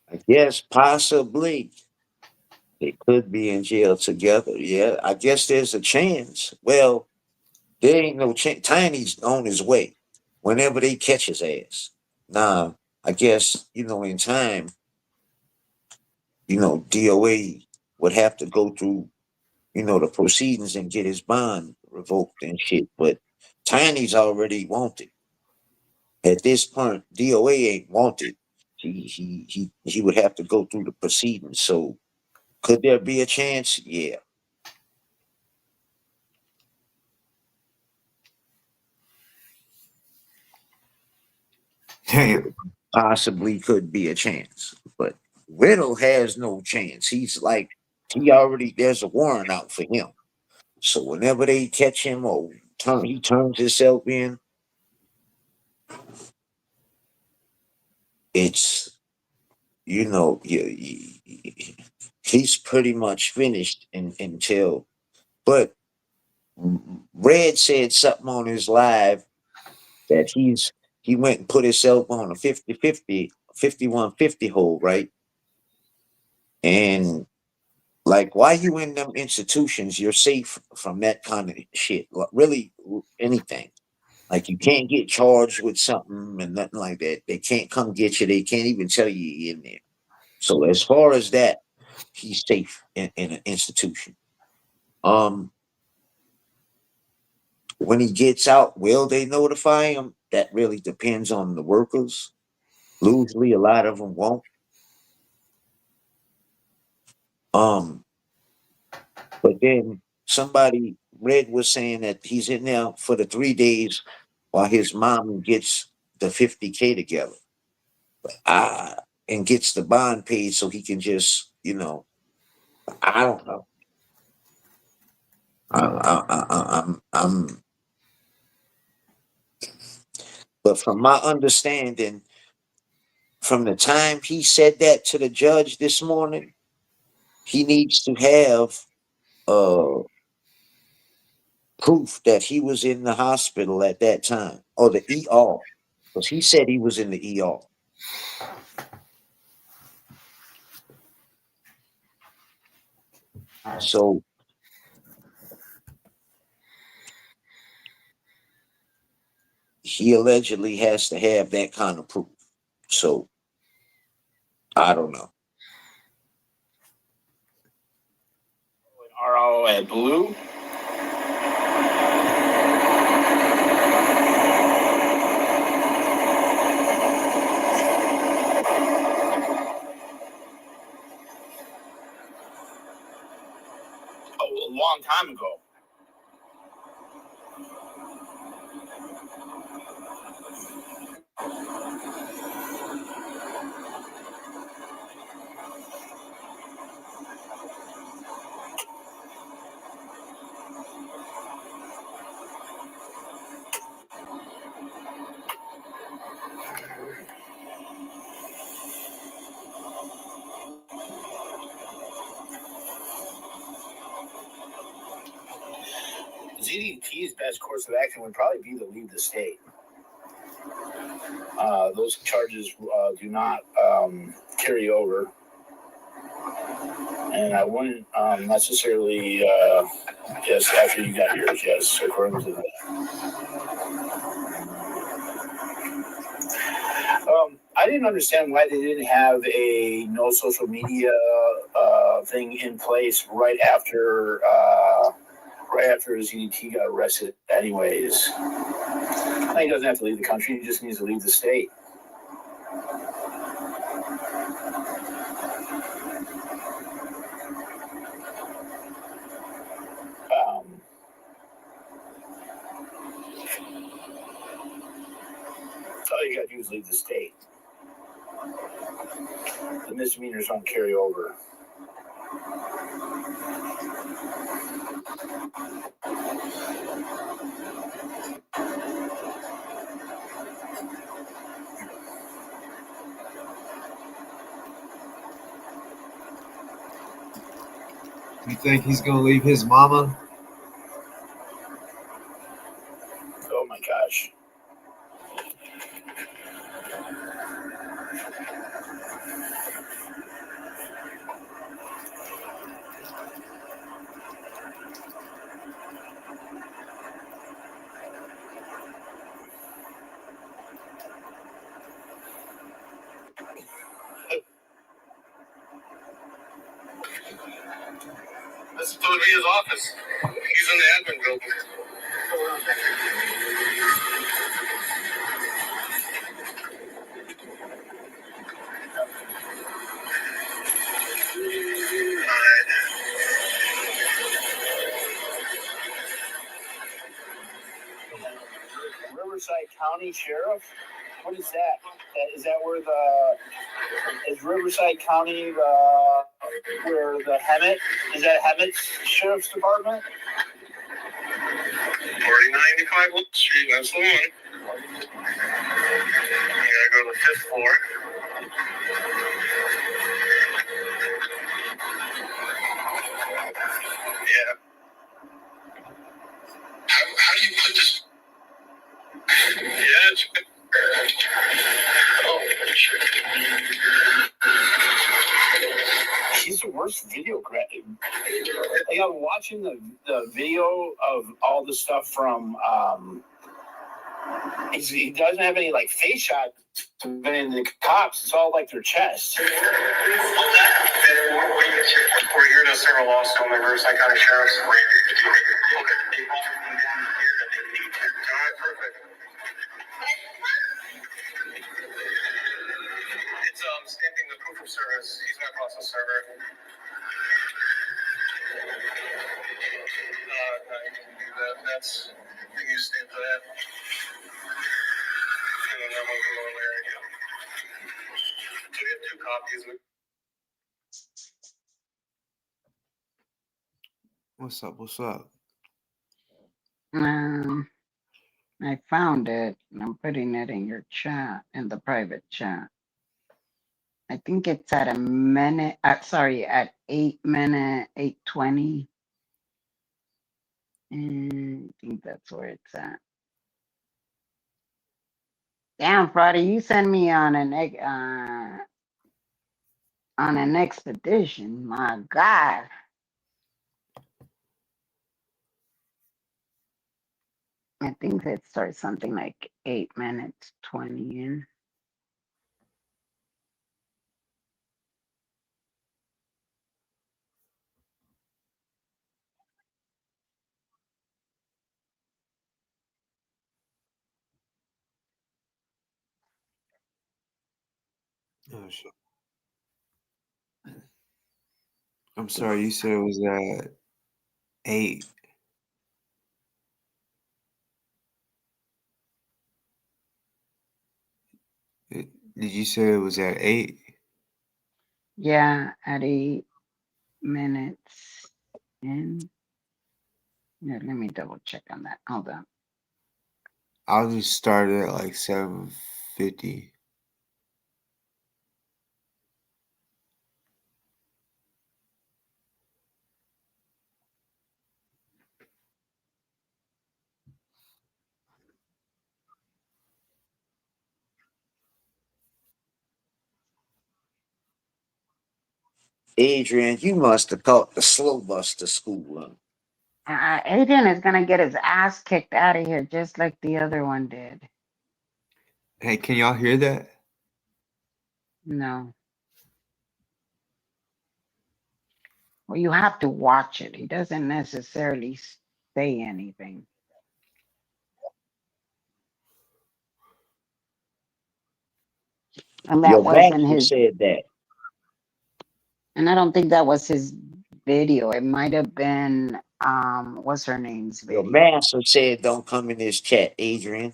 Speaker 6: I guess possibly they could be in jail together. Yeah, I guess there's a chance. Well, there ain't no chance. Tiny's on his way whenever they catch his ass. Nah, I guess, in time, DOA would have to go through, the proceedings and get his bond revoked and shit. But Tiny's already wanted. At this point, DOA ain't wanted. He would have to go through the proceedings. So could there be a chance? Yeah.
Speaker 1: Damn.
Speaker 6: Possibly could be a chance. But Riddle has no chance. He's like he already there's a warrant out for him. So whenever they catch him or he turns himself in, it's he's pretty much finished until. But Red said something on his live that he went and put himself on a 50-50, 51-50 hole, right? And like, why you in them institutions? You're safe from that kind of shit. Really, anything. Like, you can't get charged with something and nothing like that. They can't come get you. They can't even tell you you're in there. So as far as that, he's safe in an institution. When he gets out, will they notify him? That really depends on the workers. Usually, a lot of them won't. Um, but then somebody Red was saying that he's in there for the 3 days while his mom gets the 50K together. Ah, and gets the bond paid so he can just, I don't know. I'm but from my understanding, from the time he said that to the judge this morning, he needs to have uh proof that he was in the hospital at that time or the ER because he said he was in the ER. So he allegedly has to have that kind of proof. So I don't know.
Speaker 7: RO at Blue. Oh, a long time ago. ZDT's best course of action would probably be to leave the state. Those charges do not carry over. And I wouldn't necessarily, yes, after you got yours, yes, according to that. I didn't understand why they didn't have a no social media thing in place right after ZDT got arrested. Anyways, he doesn't have to leave the country; he just needs to leave the state. All you gotta do is leave the state. The misdemeanors don't carry over.
Speaker 1: You think he's gonna leave his mama?
Speaker 7: Oh my gosh. This is supposed to be his office. He's in the admin building. Riverside County Sheriff? What is that? Is that where is Riverside County where the Hemet? Is that Hemet's Sheriff's Department? 4095 Wood Street, that's the one. You gotta go to the 5th floor. Yeah. How do you put this? Yeah, it's good. Oh, shit. He's the worst video graphic. Like, I'm watching the video of all the stuff from he doesn't have any like face shots but in the cops, it's all like their chest. We're here to serve a lawsuit on the Riverside County Sheriff's. Okay. Alright, perfect. It's stamping the proof of service. He's my process server. No, you can do that. That's you can stamp that. And then that one can go in there again. So we have 2 copies.
Speaker 1: What's up? What's up?
Speaker 5: I found it. And I'm putting it in your chat, in the private chat. I think it's at a minute. At 8:20. And I think that's where it's at. Damn, Friday, you sent me on an expedition. My God. I think it starts something like 8:20 in.
Speaker 1: Oh, sure. I'm sorry, you said it was at 8. Did you say it was at 8?
Speaker 5: Yeah, at 8 minutes in. Yeah, let me double check on that. Hold on.
Speaker 1: I'll just start at like 7:50.
Speaker 6: Adrian, you must have caught the slow bus to school.
Speaker 5: Adrian is gonna get his ass kicked out of here, just like the other one did.
Speaker 1: Hey, can y'all hear that?
Speaker 5: No. Well, you have to watch it. He doesn't necessarily say anything. And that
Speaker 6: Your
Speaker 5: wasn't
Speaker 6: master
Speaker 5: his,
Speaker 6: said that.
Speaker 5: and I don't think that was his video. It might have been what's her name's
Speaker 6: Your
Speaker 5: video.
Speaker 6: master said don't come in this chat, Adrian.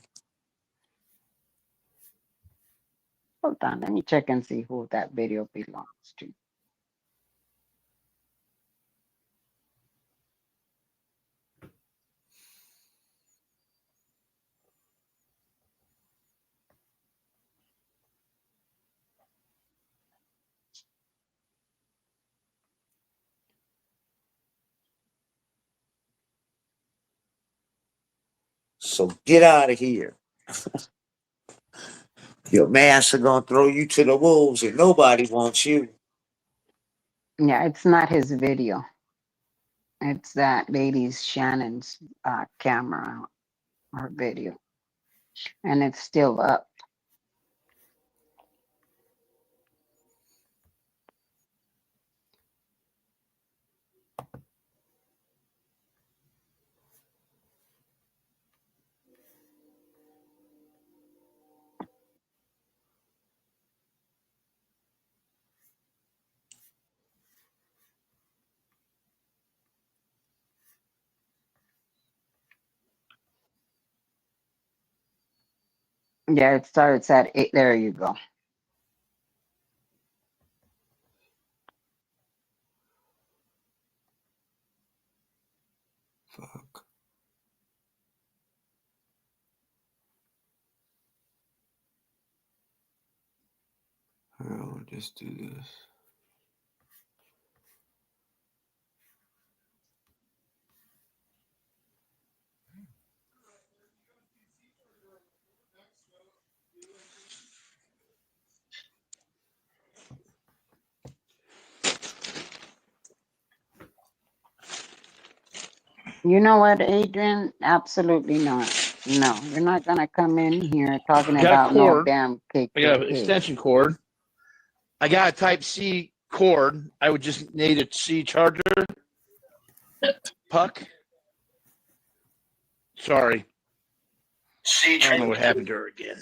Speaker 5: Hold on, let me check and see who that video belongs to.
Speaker 6: So get out of here. Your master gonna throw you to the wolves and nobody wants you.
Speaker 5: Yeah, it's not his video. It's that lady's Shannon's camera or video, and it's still up. Yeah, it starts at 8. There you go.
Speaker 1: Fuck. I'll just do this.
Speaker 5: You know what, Adrian? Absolutely not. No, you're not gonna come in here talking
Speaker 7: Got a
Speaker 5: about no
Speaker 7: cord.
Speaker 5: damn
Speaker 7: I got an
Speaker 5: KKK.
Speaker 7: extension cord. I got a Type C cord. I would just need a C charger. Puck. Sorry. I don't know what happened to her again.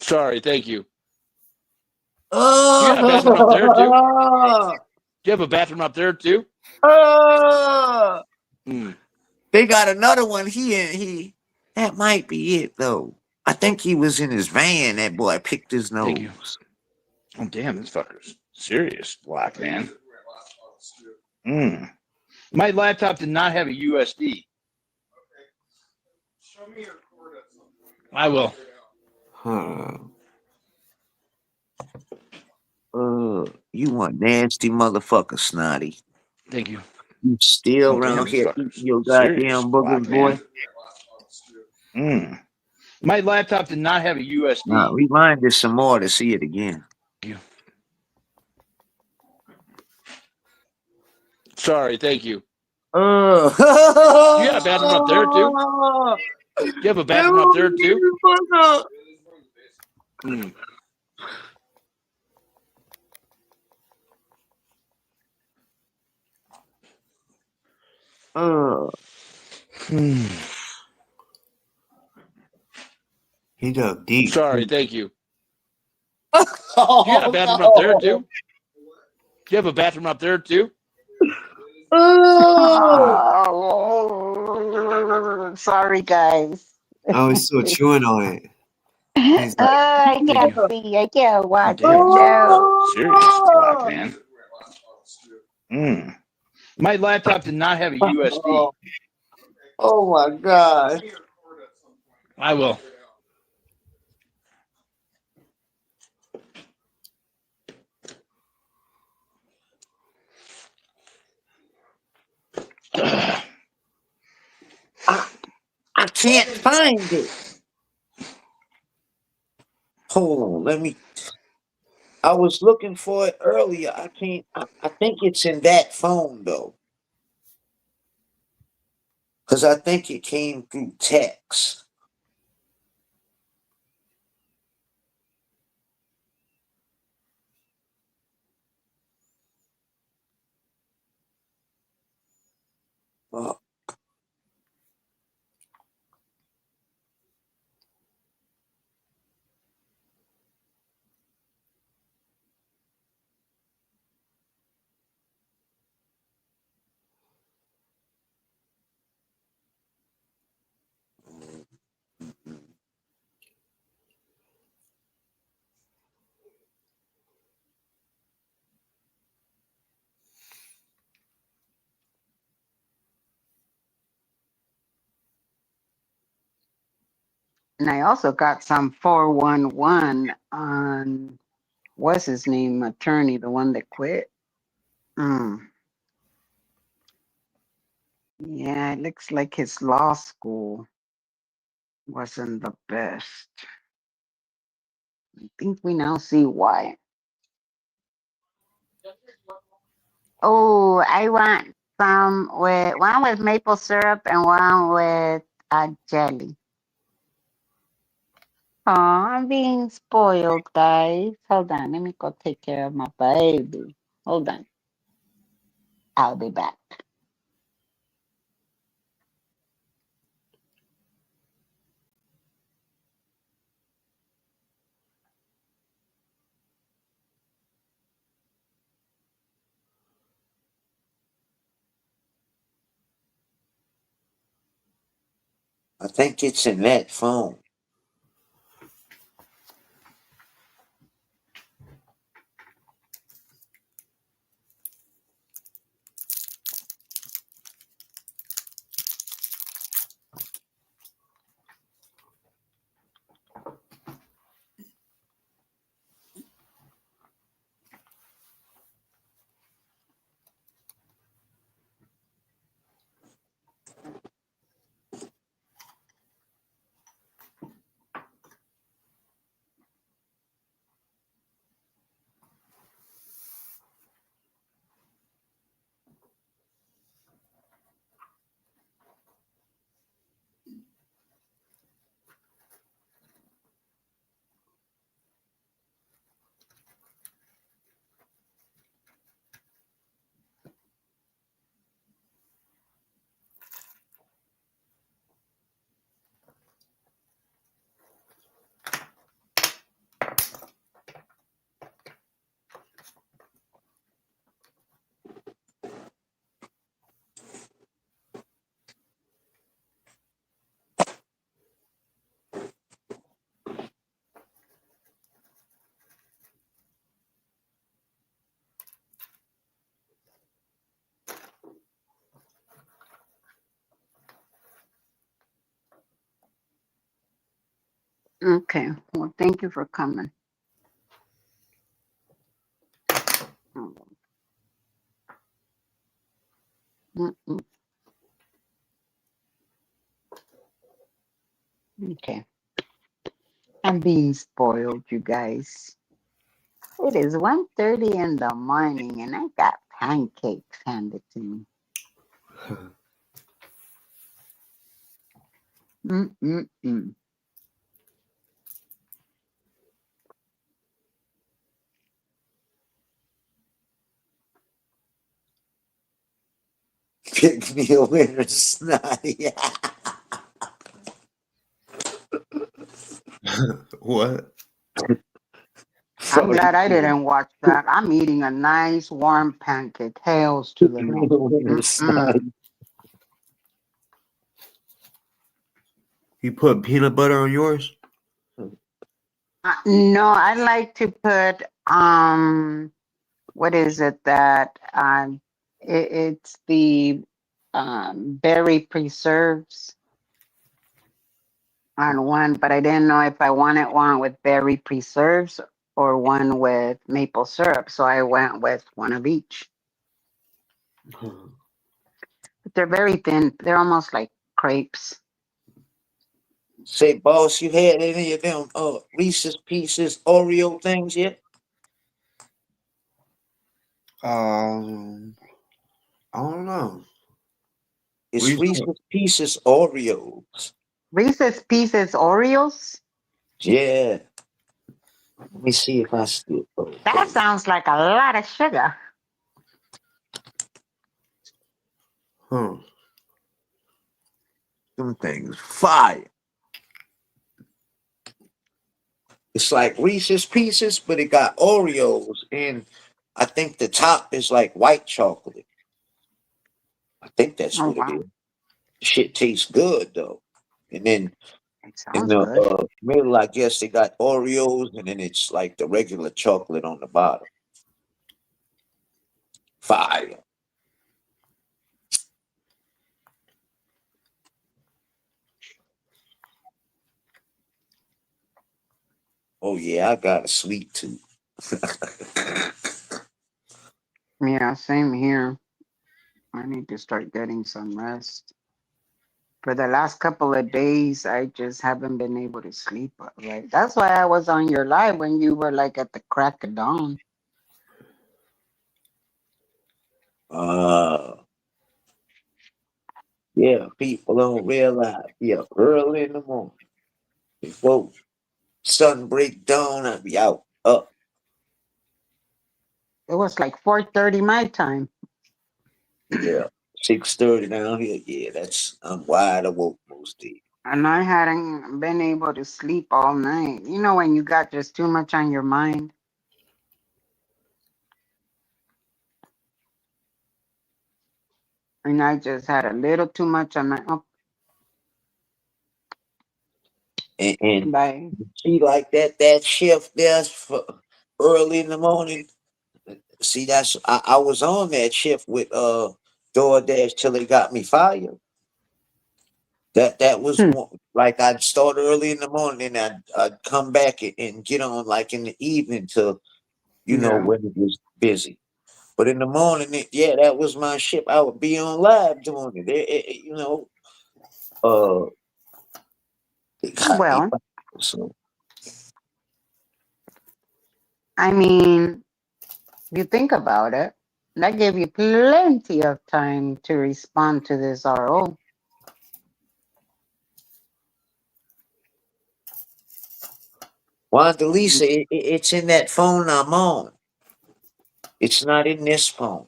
Speaker 7: Sorry, thank you. You got a bathroom up there too? Do you have a bathroom up there too?
Speaker 6: They got another one. He that might be it though. I think he was in his van. That boy picked his nose.
Speaker 7: Thank you. Oh damn, this fucker's serious, black man. My laptop did not have a USB. Show me your cord at some point. I will.
Speaker 6: You want nasty motherfucker, Snotty.
Speaker 7: Thank you.
Speaker 6: You still
Speaker 7: Oh, damn,
Speaker 6: around
Speaker 7: this
Speaker 6: here
Speaker 7: fucker's
Speaker 6: eating your
Speaker 7: serious,
Speaker 6: goddamn
Speaker 7: black
Speaker 6: boogers, boy?
Speaker 7: man. My laptop did not have a USB.
Speaker 6: Now rewind this some more to see it again.
Speaker 7: Thank you. Sorry, thank you. You got a bathroom up there too? Do you have a bathroom up there too?
Speaker 1: He dug deep.
Speaker 7: Sorry, thank you. You got a bathroom up there too? Do you have a bathroom up there too?
Speaker 5: Oh, sorry, guys.
Speaker 1: Oh, he's still chewing on it. He's like,
Speaker 5: I can't see. I can't
Speaker 7: Oh,
Speaker 5: watch
Speaker 7: damn,
Speaker 5: it. No.
Speaker 7: serious, black man. My laptop did not have a USB.
Speaker 6: Oh my god.
Speaker 7: I will.
Speaker 6: can't find it. Hold on, let me. I was looking for it earlier. I can't. I think it's in that phone though, because I think it came through text. Uh,
Speaker 5: And I also got some 411 on what's his name, attorney, the one that quit. Mm. Yeah, it looks like his law school wasn't the best. I think we now see why. Oh, I want some with one with maple syrup and one with jelly. Oh, I'm being spoiled, guys. Hold on, let me go take care of my baby. Hold on, I'll be back.
Speaker 6: I think it's in that phone.
Speaker 5: Okay, well, thank you for coming. Mm-mm. Okay, I'm being spoiled, you guys. It is 1:30 in the morning and I got pancakes handed to me. Mm-mm-mm.
Speaker 6: Pick me a winner, snotty.
Speaker 1: What?
Speaker 5: I'm
Speaker 6: Sorry.
Speaker 5: glad I didn't watch that. I'm eating a nice warm pancake. Hails to the
Speaker 6: Pick me
Speaker 5: no.
Speaker 6: a winner,
Speaker 5: Mm-mm.
Speaker 6: snotty.
Speaker 1: You put peanut butter on yours?
Speaker 5: No, I like to put what is it that it's the berry preserves on one, but I didn't know if I wanted one with berry preserves or one with maple syrup, so I went with one of each. But they're very thin. They're almost like crepes.
Speaker 6: Say, boss, you had any of them Reese's Pieces Oreo things yet?
Speaker 1: I don't know. What
Speaker 6: It's
Speaker 1: you talking-
Speaker 6: Reese's Pieces Oreos.
Speaker 5: Reese's Pieces Oreos?
Speaker 6: Yeah. Let me see if I still.
Speaker 5: That sounds like a lot of sugar.
Speaker 1: Huh.
Speaker 6: Them things fire. It's like Reese's Pieces, but it got Oreos, and I think the top is like white chocolate. I think that's
Speaker 5: Oh,
Speaker 6: what it
Speaker 5: wow.
Speaker 6: is. Shit tastes good though. And then
Speaker 5: It
Speaker 6: in
Speaker 5: sounds
Speaker 6: the
Speaker 5: good.
Speaker 6: middle, I guess they got Oreos, and then it's like the regular chocolate on the bottom. Fire. Oh yeah, I got a sweet tooth.
Speaker 5: Yeah, same here. I need to start getting some rest. For the last couple of days, I just haven't been able to sleep right. That's why I was on your live when you were like at the crack of dawn.
Speaker 6: uh yeah, people don't realize. Yeah, early in the morning. Before sun break dawn, I'll be out up.
Speaker 5: It was like 4:30 my time.
Speaker 6: Yeah. 6:30 down here. Yeah, I'm wide awoke most days.
Speaker 5: And I hadn't been able to sleep all night. You know, when you got just too much on your mind. And I just had a little too much on my. Oh,
Speaker 6: And
Speaker 5: bye.
Speaker 6: see like that shift there for early in the morning. See, I was on that shift with DoorDash till they got me fired. That was
Speaker 5: Hmm.
Speaker 6: one, like I'd start early in the morning and I'd come back and get on like in the evening till
Speaker 5: Yeah.
Speaker 6: when it was busy. But in the morning, yeah, that was my shift. I would be on live doing it. Uh, it got me
Speaker 5: Well,
Speaker 6: fired. So
Speaker 5: I mean, you think about it. That gave you plenty of time to respond to this RO.
Speaker 6: Wanda Lisa, it's in that phone I'm on. It's not in this phone.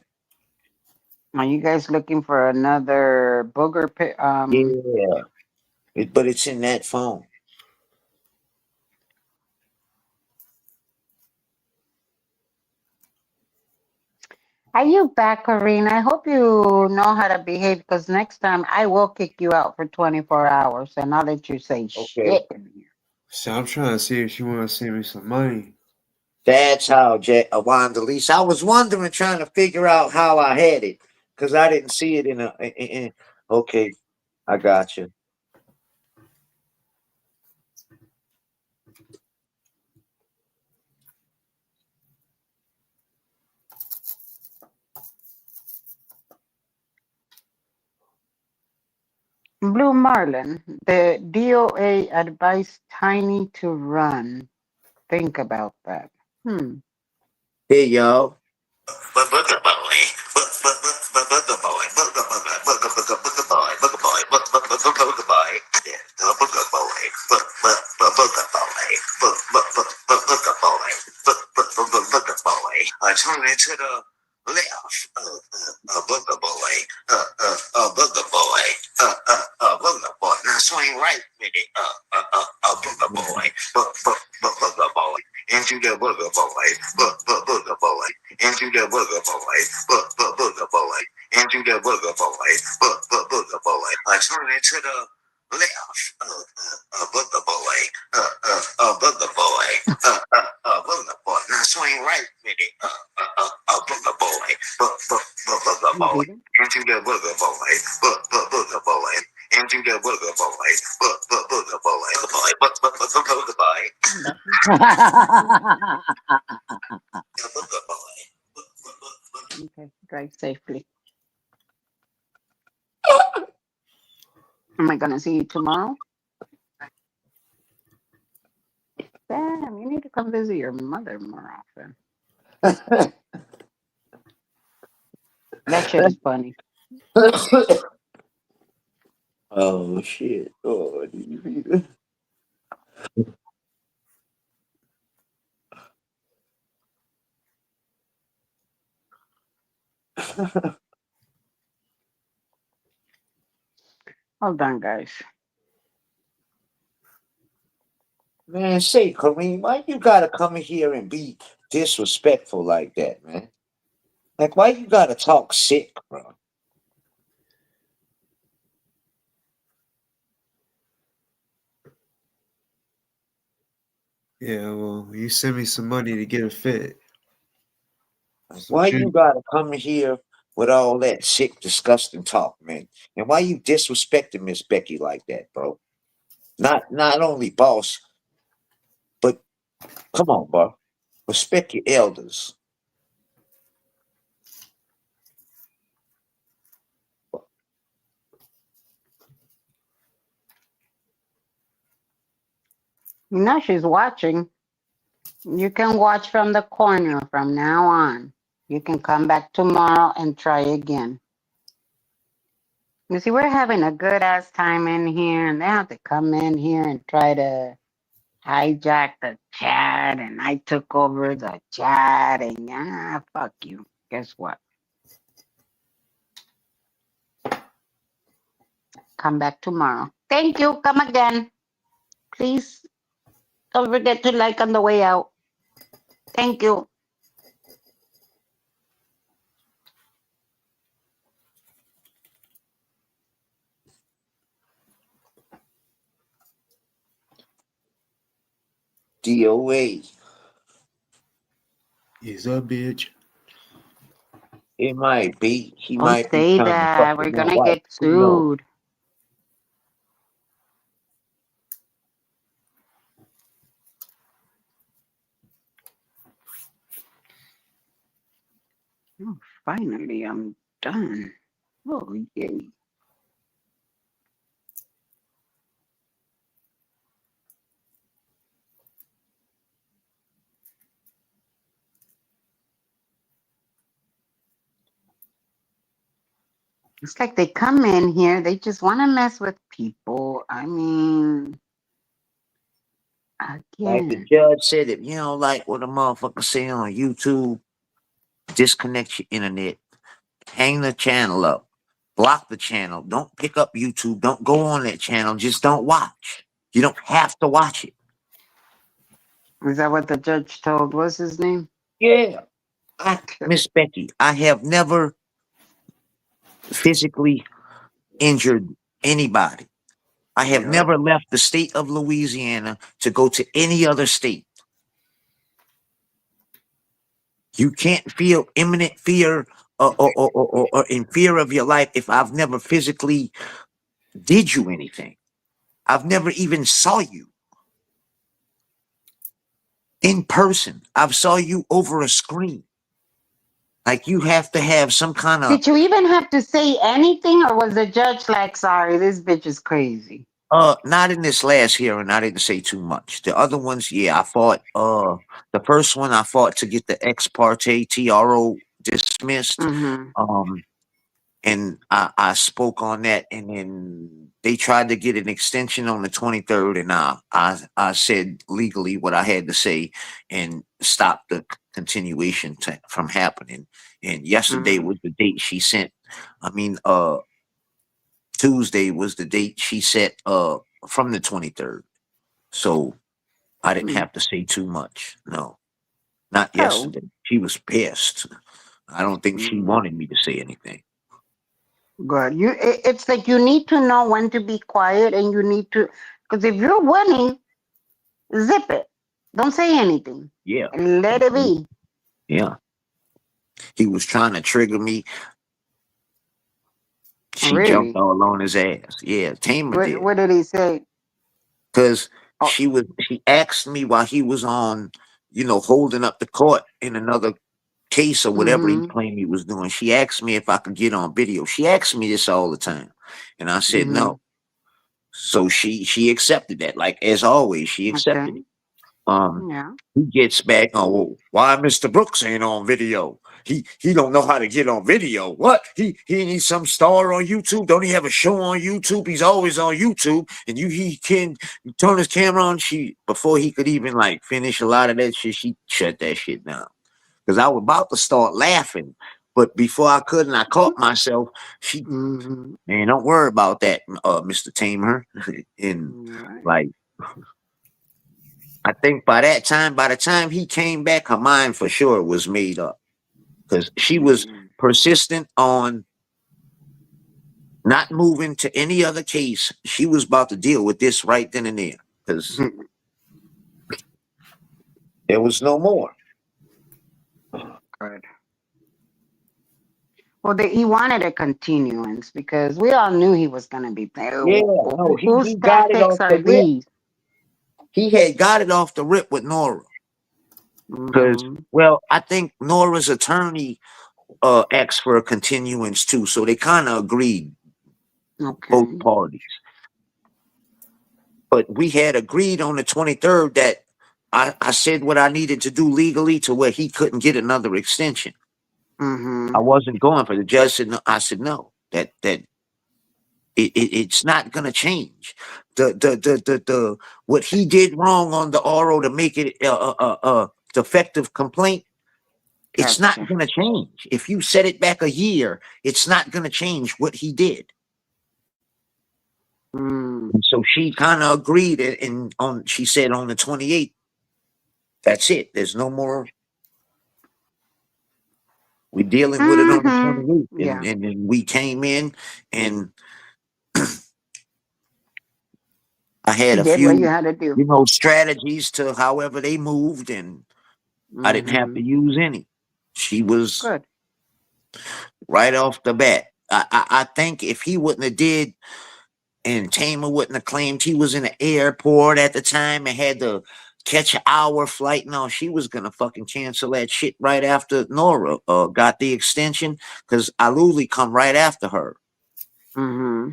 Speaker 5: Are you guys looking for another booger?
Speaker 6: Yeah, but it's in that phone.
Speaker 5: Are you back, Corrine? I hope you know how to behave because next time I will kick you out for 24 hours and I'll let you say
Speaker 6: Okay.
Speaker 5: shit in here.
Speaker 1: So I'm trying to see if she want to send me some money.
Speaker 6: That's how Wanda Lisa. I was wondering, trying to figure out how I had it because I didn't see it okay, I got you.
Speaker 5: Blue Marlin, the DOA advised Tiny to run. Think about that.
Speaker 6: Hey, y'all. I turn it to the left, booger boy, booger boy, booger boy. Now swing right with it, booger boy, booger boy. Into the booger boy, booger boy. Into the booger boy, booger boy. Into the booger boy, booger boy. I turn it to the left, booger boy, booger boy, booger boy. Now swing right with it, booger boy, booger boy.
Speaker 5: Did
Speaker 6: Into the booger boy, booger boy. Into the booger boy, booger boy, booger boy.
Speaker 5: Okay, drive safely. Am I gonna see you tomorrow? Damn, you need to come visit your mother more often. That shit is funny.
Speaker 6: Oh shit! Oh,
Speaker 5: Hold on, guys.
Speaker 6: man, say Kareem, why you gotta come in here and be disrespectful like that, man? Like, why you gotta talk sick, bro?
Speaker 1: Yeah, well, you send me some money to get a fit.
Speaker 6: Like,
Speaker 1: So
Speaker 6: why you gotta come in here with all that sick, disgusting talk, man? And why you disrespecting Miss Becky like that, bro? Not only boss, but come on, bro. Respect your elders.
Speaker 5: You know she's watching. You can watch from the corner from now on. You can come back tomorrow and try again. You see, we're having a good ass time in here, and they have to come in here and try to hijack the chat, and I took over the chat, and fuck you. Guess what? Come back tomorrow. Thank you. Come again. Please don't forget to like on the way out. Thank you.
Speaker 6: DoA.
Speaker 1: he's a bitch.
Speaker 6: It might be. He
Speaker 5: Don't
Speaker 6: might be
Speaker 5: say
Speaker 6: trying to fuck
Speaker 5: that.
Speaker 6: with
Speaker 5: We're
Speaker 6: my
Speaker 5: gonna
Speaker 6: wife.
Speaker 5: get
Speaker 6: Who knows?
Speaker 5: sued. Oh, finally, I'm done. Oh, yay. It's like they come in here, they just want to mess with people. I mean,
Speaker 6: Like the
Speaker 5: again,
Speaker 6: judge said, if you don't like what a motherfucker say on YouTube, disconnect your internet, hang the channel up, block the channel, don't pick up YouTube, don't go on that channel, just don't watch. You don't have to watch it.
Speaker 5: is that what the judge told? What's his name?
Speaker 6: Yeah. Miss Becky, I have never physically injured anybody. I have
Speaker 5: Yep.
Speaker 6: never left the state of Louisiana to go to any other state. You can't feel imminent fear or in fear of your life if I've never physically did you anything. I've never even saw you in person. I've saw you over a screen. Like you have to have some kind of
Speaker 5: Did you even have to say anything, or was the judge like, sorry, this bitch is crazy?
Speaker 6: not in this last hearing. I didn't say too much. The other ones, yeah, I fought. The first one I fought to get the ex parte TRO dismissed.
Speaker 5: Mm-hmm.
Speaker 6: And I spoke on that, and then they tried to get an extension on the 23rd, and I said legally what I had to say and stop the continuation from happening. And yesterday
Speaker 5: Mm-hmm.
Speaker 6: was the date she sent. I mean, Tuesday was the date she set from the 23rd. So I didn't
Speaker 5: Mm.
Speaker 6: have to say too much. No, not
Speaker 5: Oh.
Speaker 6: yesterday. She was pissed. I don't think she
Speaker 5: Mm.
Speaker 6: wanted me to say anything.
Speaker 5: Good. It's like you need to know when to be quiet, and you need to, because if you're winning, zip it. Don't say anything.
Speaker 6: Yeah.
Speaker 5: And let it be.
Speaker 6: Yeah. He was trying to trigger me. She jumped
Speaker 5: Really.
Speaker 6: all on his ass. Yeah, Tamer did.
Speaker 5: What did he say?
Speaker 6: Cause
Speaker 5: Oh.
Speaker 6: she asked me while he was on, holding up the court in another case or whatever he
Speaker 5: Mm-hmm.
Speaker 6: claimed he was doing. She asked me if I could get on video. She asked me this all the time. And I said
Speaker 5: Mm-hmm.
Speaker 6: no. So she accepted that. Like as always, she accepted
Speaker 5: Okay.
Speaker 6: it.
Speaker 5: Yeah.
Speaker 6: He gets back. Oh, well, why Mr. Brooks ain't on video? He don't know how to get on video. What? He needs some star on YouTube. Don't he have a show on YouTube? He's always on YouTube, and he can turn his camera on. She before he could even like finish a lot of that shit, she shut that shit down. Because I was about to start laughing, but before I could, and I caught myself. She,
Speaker 5: Mm-hmm.
Speaker 6: man, don't worry about that, Mr. Tamer. And
Speaker 5: Right.
Speaker 6: like, I think by the time he came back, her mind for sure was made up because she was persistent on not moving to any other case. She was about to deal with this right then and there because there was no more.
Speaker 5: Good. Well, he wanted a continuance because we all knew he was going to be there.
Speaker 6: Yeah, no,
Speaker 5: Whose
Speaker 6: he got it
Speaker 5: tactics
Speaker 6: off the
Speaker 5: are
Speaker 6: rip.
Speaker 5: these?
Speaker 6: He had got it off the rip with Nora. Because,
Speaker 5: Mm-hmm.
Speaker 6: well, I think Nora's attorney asked for a continuance too, so they kind of agreed, both
Speaker 5: Okay.
Speaker 6: parties. But we had agreed on the 23rd that I said what I needed to do legally to where he couldn't get another extension.
Speaker 5: Mm-hmm.
Speaker 6: I wasn't going for the judge said no. I said no. That it's not gonna change. The what he did wrong on the RO to make it defective complaint. It's not
Speaker 5: Gotcha.
Speaker 6: going to change. If you set it back a year, it's not going to change what he did.
Speaker 5: Mm.
Speaker 6: And so she kind of agreed, and on she said on the 28th, that's it. There's no more. We're dealing with it on the
Speaker 5: Mm-hmm.
Speaker 6: 28th,
Speaker 5: Yeah.
Speaker 6: and then we came in, and I
Speaker 5: You
Speaker 6: had a
Speaker 5: did what you
Speaker 6: few,
Speaker 5: had to do.
Speaker 6: strategies to however they moved, and I didn't have to
Speaker 5: Mm-hmm.
Speaker 6: use any. She was
Speaker 5: Good.
Speaker 6: right off the bat. I think if he wouldn't have did, and Tamer wouldn't have claimed he was in the airport at the time and had to catch an hour flight. No, she was gonna fucking cancel that shit right after Nora got the extension because Aluli come right after her.
Speaker 5: Mm-hmm.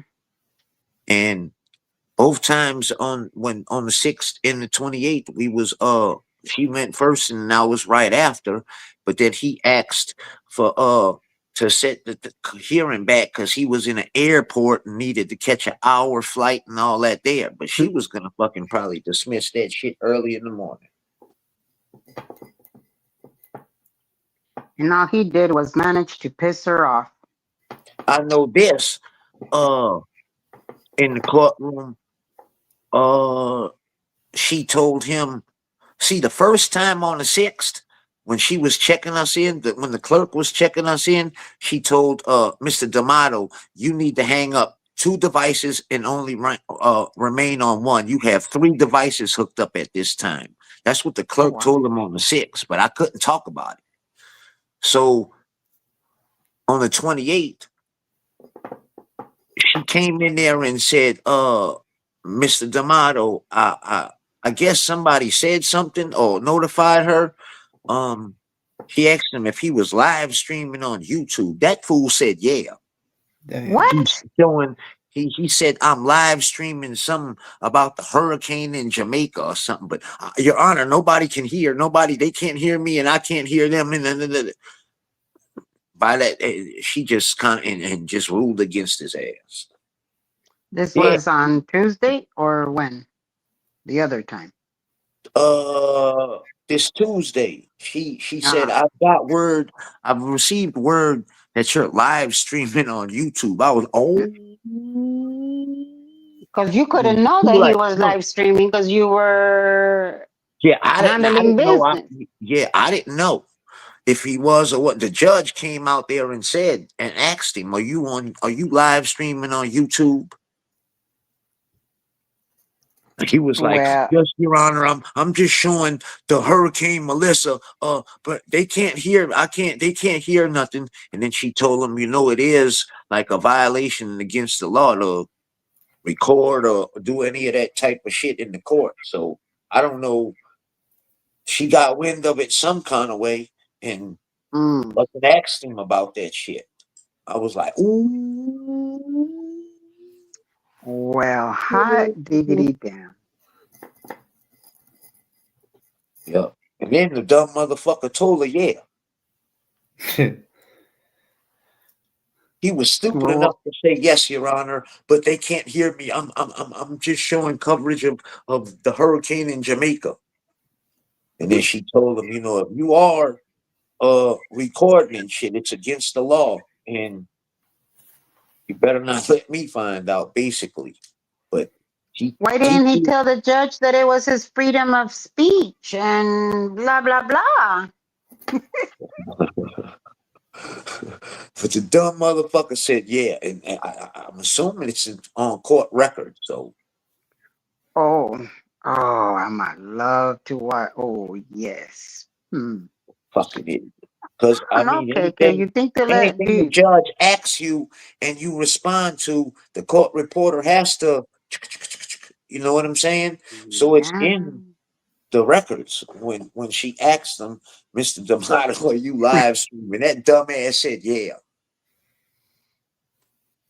Speaker 6: And both times on the 6th and the 28th, we was she went first and I was right after, but then he asked for to set the hearing back because he was in an airport and needed to catch an hour flight and all that there. But she was gonna fucking probably dismiss that shit early in the morning.
Speaker 5: And all he did was manage to piss her off.
Speaker 6: I know this in the courtroom, she told him, see, the first time on the 6th, when she was checking us in, when the clerk was checking us in, she told Mr. D'Amato, you need to hang up 2 devices and only remain on one. You have 3 devices hooked up at this time. That's what the
Speaker 5: Oh,
Speaker 6: clerk
Speaker 5: wow.
Speaker 6: told him on the 6th, but I couldn't talk about it. So on the 28th, she came in there and said, Mr. D'Amato, I guess somebody said something or notified her. He asked him if he was live streaming on YouTube. That fool said, yeah.
Speaker 1: Damn.
Speaker 5: What?
Speaker 6: He's showing, he said, I'm live streaming something about the hurricane in Jamaica or something. But Your Honor, nobody can hear. They can't hear me and I can't hear them. And by that, she just kind of and just ruled against his ass.
Speaker 5: This
Speaker 6: Yeah.
Speaker 5: was on Tuesday or when? The other time.
Speaker 6: This Tuesday, she said,
Speaker 5: Uh-huh.
Speaker 6: I've received word that you're live streaming on YouTube. I was
Speaker 5: Because you couldn't know
Speaker 6: She
Speaker 5: that he
Speaker 6: like,
Speaker 5: was
Speaker 6: no.
Speaker 5: live streaming because you were
Speaker 6: Yeah, I
Speaker 5: handling
Speaker 6: didn't know.
Speaker 5: business.
Speaker 6: I didn't know if he was or what. The judge came out there and said and asked him, are you live streaming on YouTube? He was like,
Speaker 5: Well,
Speaker 6: yes, Your Honor, I'm just showing the Hurricane Melissa, but they can't hear, they can't hear nothing. And then she told him, it is like a violation against the law to record or do any of that type of shit in the court. So I don't know. She got wind of it some kind of way and fucking asked him about that shit. I was like, ooh.
Speaker 5: well, hot diggity damn.
Speaker 6: Yeah. And then the dumb motherfucker told her, yeah. He was stupid enough
Speaker 5: Well,
Speaker 6: to say yes, Your Honor, but they can't hear me. I'm just showing coverage of the hurricane in Jamaica. And then she told him, if you are recording and shit, it's against the law. And you better not let me find out, basically. But he
Speaker 5: why
Speaker 6: he
Speaker 5: didn't he tell the judge that it was his freedom of speech and blah blah blah?
Speaker 6: but the dumb motherfucker said, yeah. And I'm assuming it's on court record. So
Speaker 5: Oh, oh, I might love to watch. Oh, yes.
Speaker 6: fucking it. Because I mean,
Speaker 5: Okay, okay. You think to let
Speaker 6: anything the
Speaker 5: be?
Speaker 6: judge asks you and you respond to, the court reporter has to, you know what I'm saying? So it's
Speaker 5: Yeah.
Speaker 6: in the records when she asked him, Mr. D'Amato, are you live streaming? That dumbass said, yeah.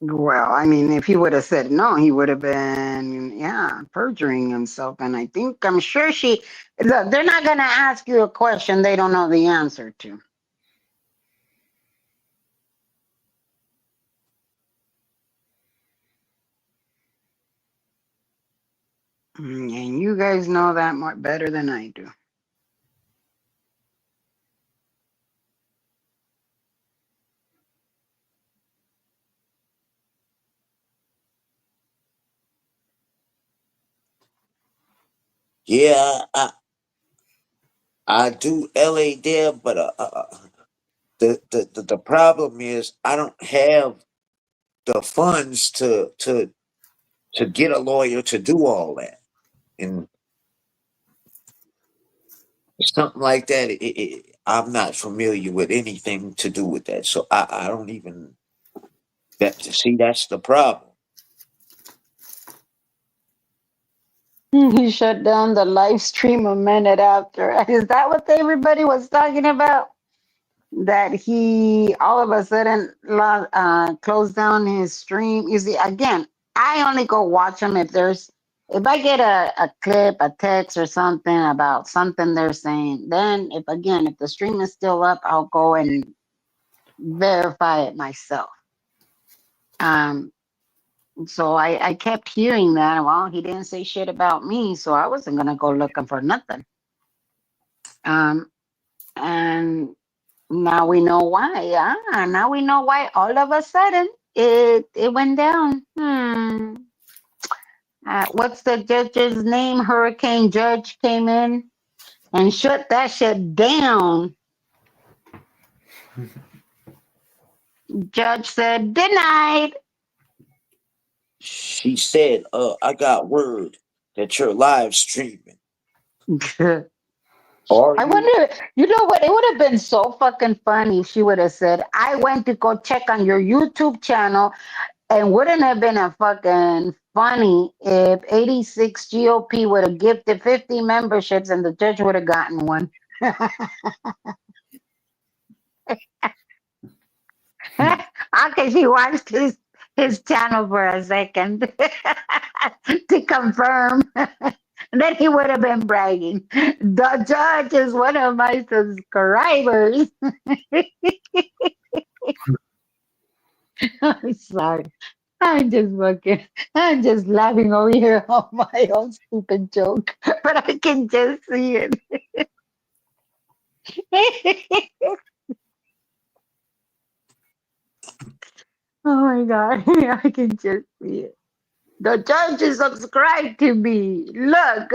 Speaker 5: Well, I mean, if he would have said no, he would have been, yeah, perjuring himself. And I'm sure look, they're not going to ask you a question they don't know the answer to. And you guys know that much better than I do.
Speaker 6: Yeah, I do LA there, but the problem is I don't have the funds to get a lawyer to do all that. And something like that, I'm not familiar with anything to do with that. So I don't even that's the problem.
Speaker 5: He shut down the live stream a minute after. Is that what everybody was talking about? That he all of a sudden closed down his stream. You see, again, I only go watch them if I get a clip, a text or something about something they're saying. Then if the stream is still up, I'll go and verify it myself. Um, so I kept hearing that. Well, he didn't say shit about me, so I wasn't gonna go looking for nothing. And now we know why. Now we know why all of a sudden it went down. What's the judge's name? Hurricane Judge came in and shut that shit down. Judge said denied.
Speaker 6: She said, I got word that you're live streaming. Are
Speaker 5: I
Speaker 6: you?
Speaker 5: wonder, you know what? It would have been so fucking funny if she would have said, I went to go check on your YouTube channel. And wouldn't have been a fucking funny if 86 GOP would have gifted 50 memberships and the judge would have gotten one. Okay, she watched his channel for a second to confirm. And then he would have been bragging. The judge is one of my subscribers. I'm sorry. I'm just laughing over here on my own stupid joke, but I can just see it. Oh my God, I can just see it. The judge is subscribed to me. Look,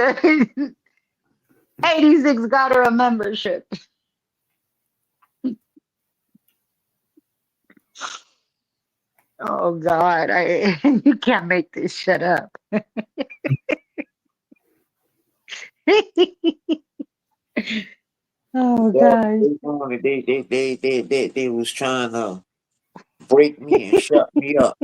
Speaker 5: 86 got her a membership. Oh God, you can't make this shut up. Oh
Speaker 6: Yeah,
Speaker 5: God.
Speaker 6: they was trying to break me and shut me up.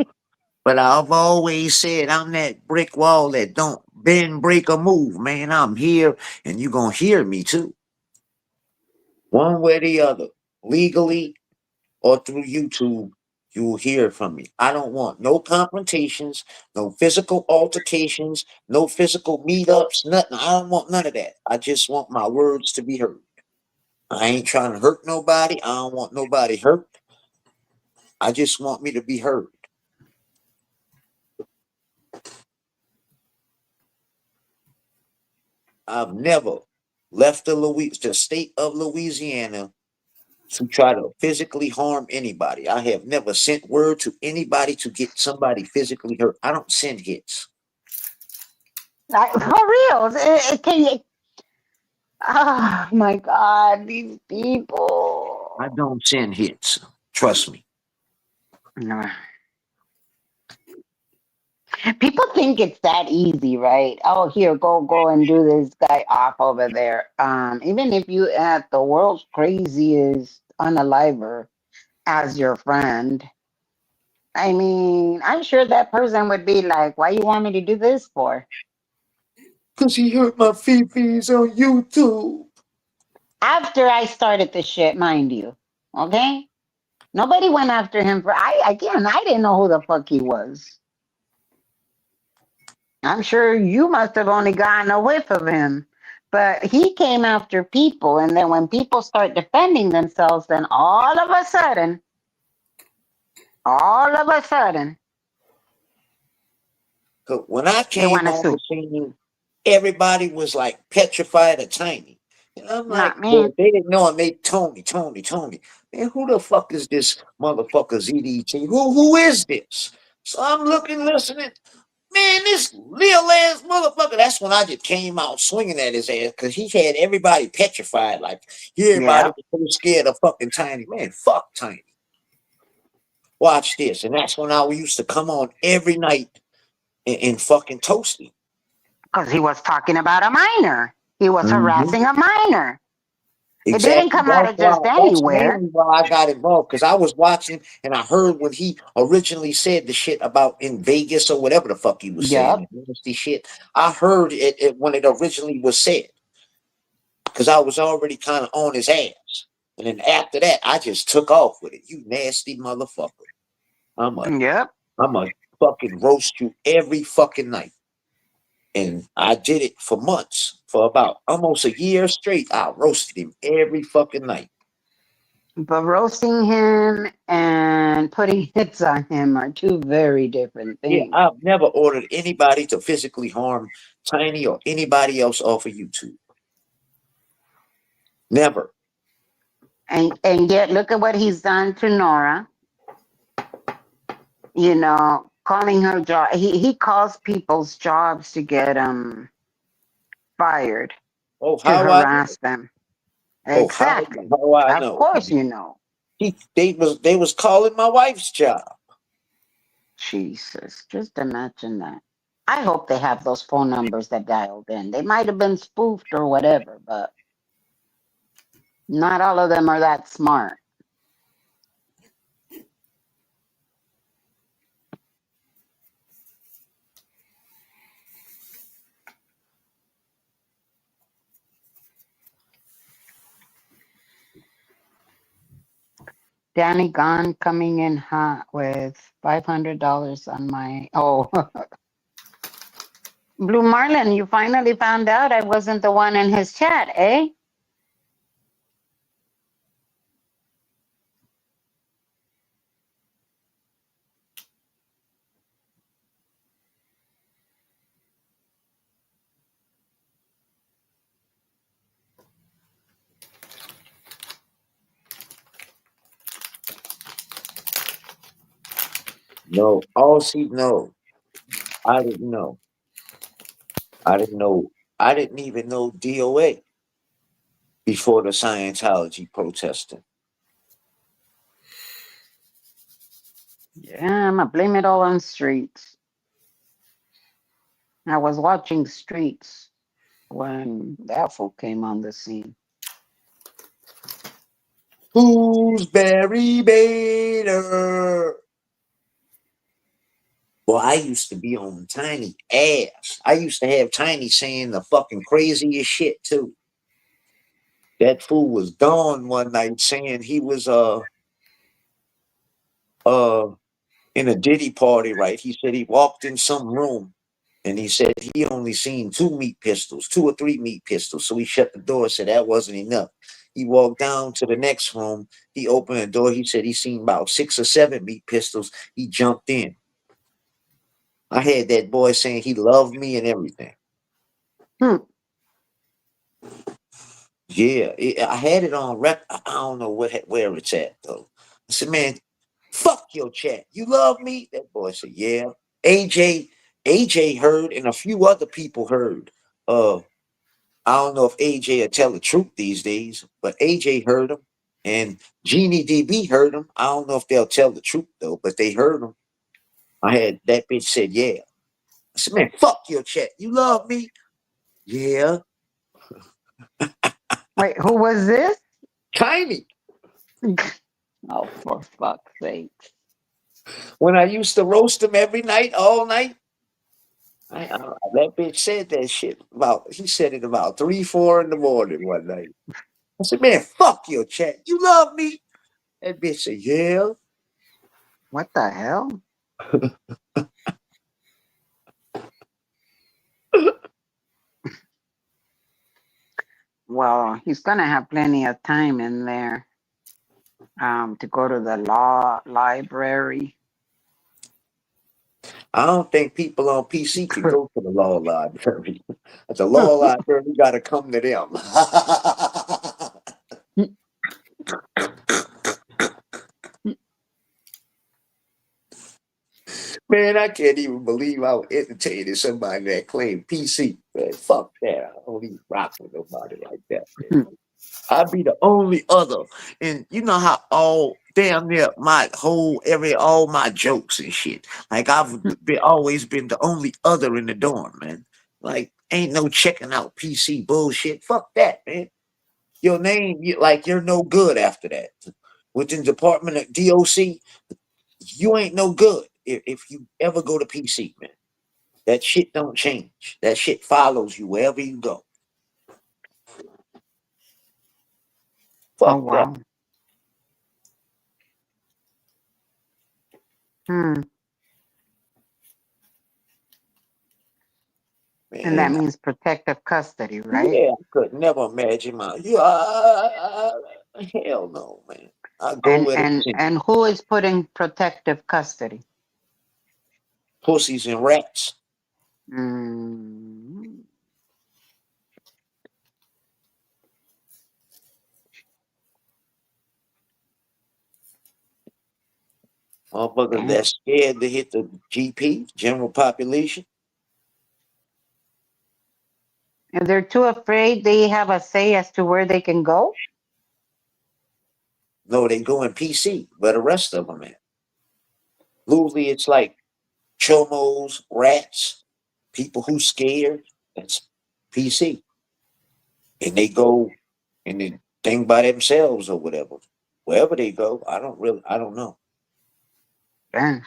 Speaker 6: But I've always said I'm that brick wall that don't bend, break, or move, man. I'm here and you gonna hear me too. One way or the other, legally or through YouTube. You will hear from me. I don't want no confrontations, no physical altercations, no physical meetups, nothing. I don't want none of that. I just want my words to be heard. I ain't trying to hurt nobody. I don't want nobody hurt. I just want me to be heard. I've never left the state of Louisiana to try to physically harm anybody. I have never sent word to anybody to get somebody physically hurt. I don't send hits.
Speaker 5: For real. Can you? Oh my God, these
Speaker 6: I
Speaker 5: people.
Speaker 6: don't send hits. Trust me.
Speaker 5: Nah. People think it's that easy, right? Oh, here, go and do this guy off over there. Even if you had the world's craziest unaliver as your friend, I mean, I'm sure that person would be like, "Why you want me to do this for?"
Speaker 6: Because he hurt my feet on YouTube.
Speaker 5: After I started the shit, mind you, okay? Nobody went after him for. I didn't know who the fuck he was. I'm sure you must have only gotten a whiff of him. But he came after people, and then when people start defending themselves, then all of a sudden,
Speaker 6: 'Cause when I
Speaker 5: they
Speaker 6: came
Speaker 5: want to
Speaker 6: on the
Speaker 5: sue.
Speaker 6: scene, everybody was like petrified of Tiny. And I'm like,
Speaker 5: Not me.
Speaker 6: well, they didn't know him. They Tony. Man, who the fuck is this motherfucker ZDT? Who is this? So I'm looking, listening. Man, this little ass motherfucker. That's when I just came out swinging at his ass because he had everybody petrified. Like, everybody
Speaker 5: Yep.
Speaker 6: was so scared of fucking Tiny. Man, fuck Tiny. Watch this. And that's when I used to come on every night and fucking toast him.
Speaker 5: Because he was talking about a minor. He was
Speaker 6: Mhm.
Speaker 5: harassing a minor. It didn't
Speaker 6: Exactly.
Speaker 5: come out of just
Speaker 6: That's
Speaker 5: anywhere.
Speaker 6: mainly why I got involved because I was watching and I heard when he originally said the shit about in Vegas or whatever the fuck he was saying,
Speaker 5: Yep.
Speaker 6: the nasty shit. I heard it when it originally was said because I was already kind of on his ass. And then after that, I just took off with it. You nasty motherfucker. I'm a
Speaker 5: Yep.
Speaker 6: I'm a fucking roast you every fucking night. And I did it for months, for about almost a year straight. I roasted him every fucking night.
Speaker 5: But roasting him and putting hits on him are two very different
Speaker 6: Yeah,
Speaker 5: things.
Speaker 6: I've never ordered anybody to physically harm Tiny or anybody else off of YouTube. Never.
Speaker 5: And yet look at what he's done to Nora. You know, calling her job. He calls people's jobs to get fired,
Speaker 6: Oh,
Speaker 5: to
Speaker 6: how I know?
Speaker 5: harass them.
Speaker 6: Oh,
Speaker 5: Exactly.
Speaker 6: how I
Speaker 5: Of
Speaker 6: know?
Speaker 5: course you know.
Speaker 6: They was calling my wife's job.
Speaker 5: Jesus. Just imagine that. I hope they have those phone numbers that dialed in. They might have been spoofed or whatever, but not all of them are that smart. Danny Gone coming in hot with $500 on my. Oh, Blue Marlin, you finally found out I wasn't the one in his chat, eh?
Speaker 6: No, all she no. I didn't know. I didn't know. I didn't even know DoA before the Scientology protesting.
Speaker 5: Yeah, I'm gonna blame it all on Streets. I was watching Streets when that fool came on the scene.
Speaker 6: Who's Barry Bader? Well, I used to be on Tiny ass. I used to have Tiny saying the fucking craziest shit too. That fool was gone one night saying he was in a Diddy party, right? He said he walked in some room and he said he only seen 2 or 3 meat pistols. So he shut the door, said that wasn't enough. He walked down to the next room. He opened the door. He said he seen about 6 or 7 meat pistols. He jumped in. I had that boy saying he loved me and everything.
Speaker 5: Hmm.
Speaker 6: Yeah, I had it on rep. I don't know where it's at though. I said, man, fuck your chat. You love me? That boy said, yeah. AJ, AJ heard, and a few other people heard. I don't know if AJ will tell the truth these days, but AJ heard him, and Genie DB heard him. I don't know if they'll tell the truth though, but they heard him. I had that bitch said, yeah. I said, man, fuck your chat. You love me? Yeah.
Speaker 5: Wait, who was this?
Speaker 6: Tiny.
Speaker 5: Oh, for fuck's sake.
Speaker 6: When I used to roast him every night, all night, that bitch said that shit he said it about 3, 4 in the morning one night. I said, man, fuck your chat. You love me? That bitch said, yeah.
Speaker 5: What the hell? Well, he's gonna have plenty of time in there to go to the law library.
Speaker 6: I don't think people on PC can go to the law library. The law library got to come to them. Man, I can't even believe I entertained somebody that claimed PC. Man, fuck that. I don't even rock with nobody like that. Man. I'd be the only other. And you know how all damn near all my jokes and shit. Like I've always been the only other in the dorm, man. Like ain't no checking out PC bullshit. Fuck that, man. Your name, you're no good after that. Within Department of DOC, you ain't no good if you ever go to PC, man. That shit don't change. That shit follows you wherever you go.
Speaker 5: Oh
Speaker 6: Fuck that,
Speaker 5: wow. Hmm. And that
Speaker 6: man.
Speaker 5: means protective custody, right?
Speaker 6: Yeah, I could never imagine hell no, man. I go
Speaker 5: And
Speaker 6: where they
Speaker 5: and
Speaker 6: send me.
Speaker 5: and who is putting protective custody?
Speaker 6: Pussies and rats.
Speaker 5: Mm.
Speaker 6: Motherfuckers
Speaker 5: Damn.
Speaker 6: that's scared to hit the GP, general population.
Speaker 5: If they're too afraid, they have a say as to where they can go.
Speaker 6: No, they go in PC, where the rest of them at. Usually it's like chomos, rats, people who scared. That's PC. And they go and they think by themselves or whatever. Wherever they go, I don't know.
Speaker 5: Damn.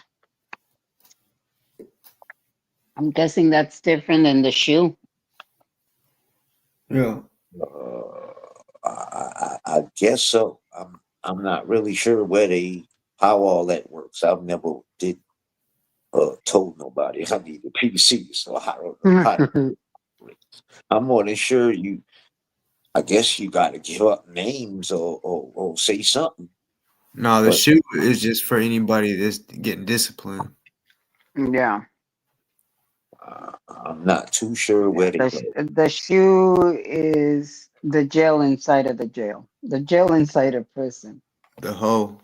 Speaker 5: I'm guessing that's different than the shoe.
Speaker 1: Yeah.
Speaker 6: I guess so. I'm not really sure how all that works. I've never told nobody I need a PC, so I don't know how that works. I'm more than sure I guess you got to give up names or say something,
Speaker 1: No, the
Speaker 6: but
Speaker 1: shoe is just for anybody that's getting disciplined.
Speaker 5: Yeah.
Speaker 6: I'm not too sure
Speaker 5: Yeah.
Speaker 6: where they go.
Speaker 5: The shoe is the jail inside of the jail. The jail inside of prison.
Speaker 1: The hoe.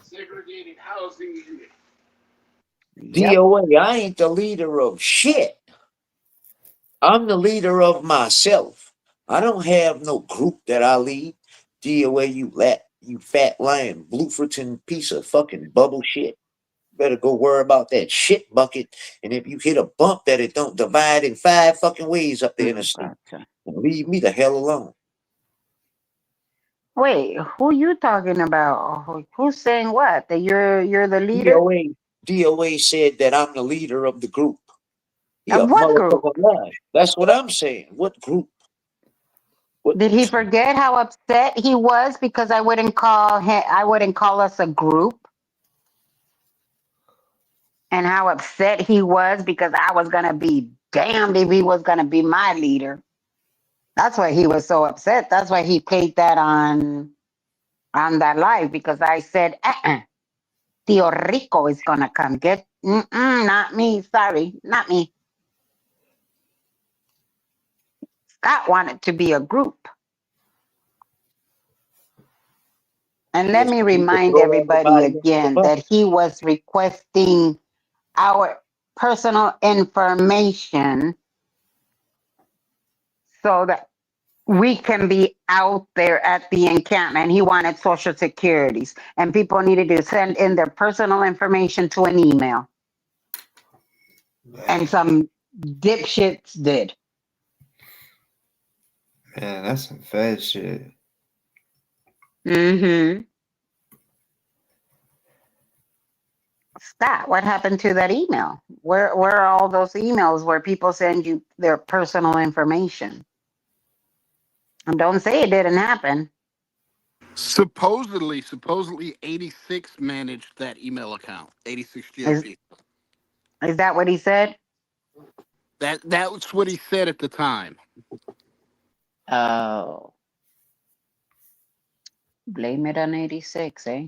Speaker 3: Segregated housing unit.
Speaker 5: Yep.
Speaker 6: DOA, I ain't the leader of shit. I'm the leader of myself. I don't have no group that I lead. DOA, you fat lying Blueferton piece of fucking bubble shit. Better go worry about that shit bucket. And if you hit a bump that it don't divide in 5 fucking ways up the interstate,
Speaker 5: Gotcha.
Speaker 6: leave me the hell alone.
Speaker 5: Wait, who you talking about? Who's saying what? That you're the leader
Speaker 6: DOA said that I'm the leader of the group. He
Speaker 5: of
Speaker 6: a
Speaker 5: what group?
Speaker 6: motherfucker lie. That's what I'm saying. What group?
Speaker 5: Did he forget how upset he was because I wouldn't call him, I wouldn't call us a group, and how upset he was because I was gonna be damned if he was gonna be my leader. That's why he was so upset. That's why he played that on that live because I said, Tio Rico is gonna come get. Not me. Sorry, not me. Scott wanted to be a group. And let
Speaker 6: Yes,
Speaker 5: me
Speaker 6: you could
Speaker 5: remind
Speaker 6: throw
Speaker 5: everybody
Speaker 6: everybody under the
Speaker 5: again
Speaker 6: bus.
Speaker 5: that he was requesting our personal information so that we can be out there at the encampment. He wanted social securities, and people needed to send in their personal information to an email. And some dipshits did.
Speaker 1: Man, that's some fed shit.
Speaker 5: Mm-hmm. Scott, what happened to that email? Where are all those emails where people send you their personal information? And don't say it didn't happen.
Speaker 3: Supposedly 86 managed that email account. 86
Speaker 5: Is
Speaker 3: GOP.
Speaker 5: is that what he said?
Speaker 3: That was what he said at the time.
Speaker 5: Oh, blame it on 86, eh?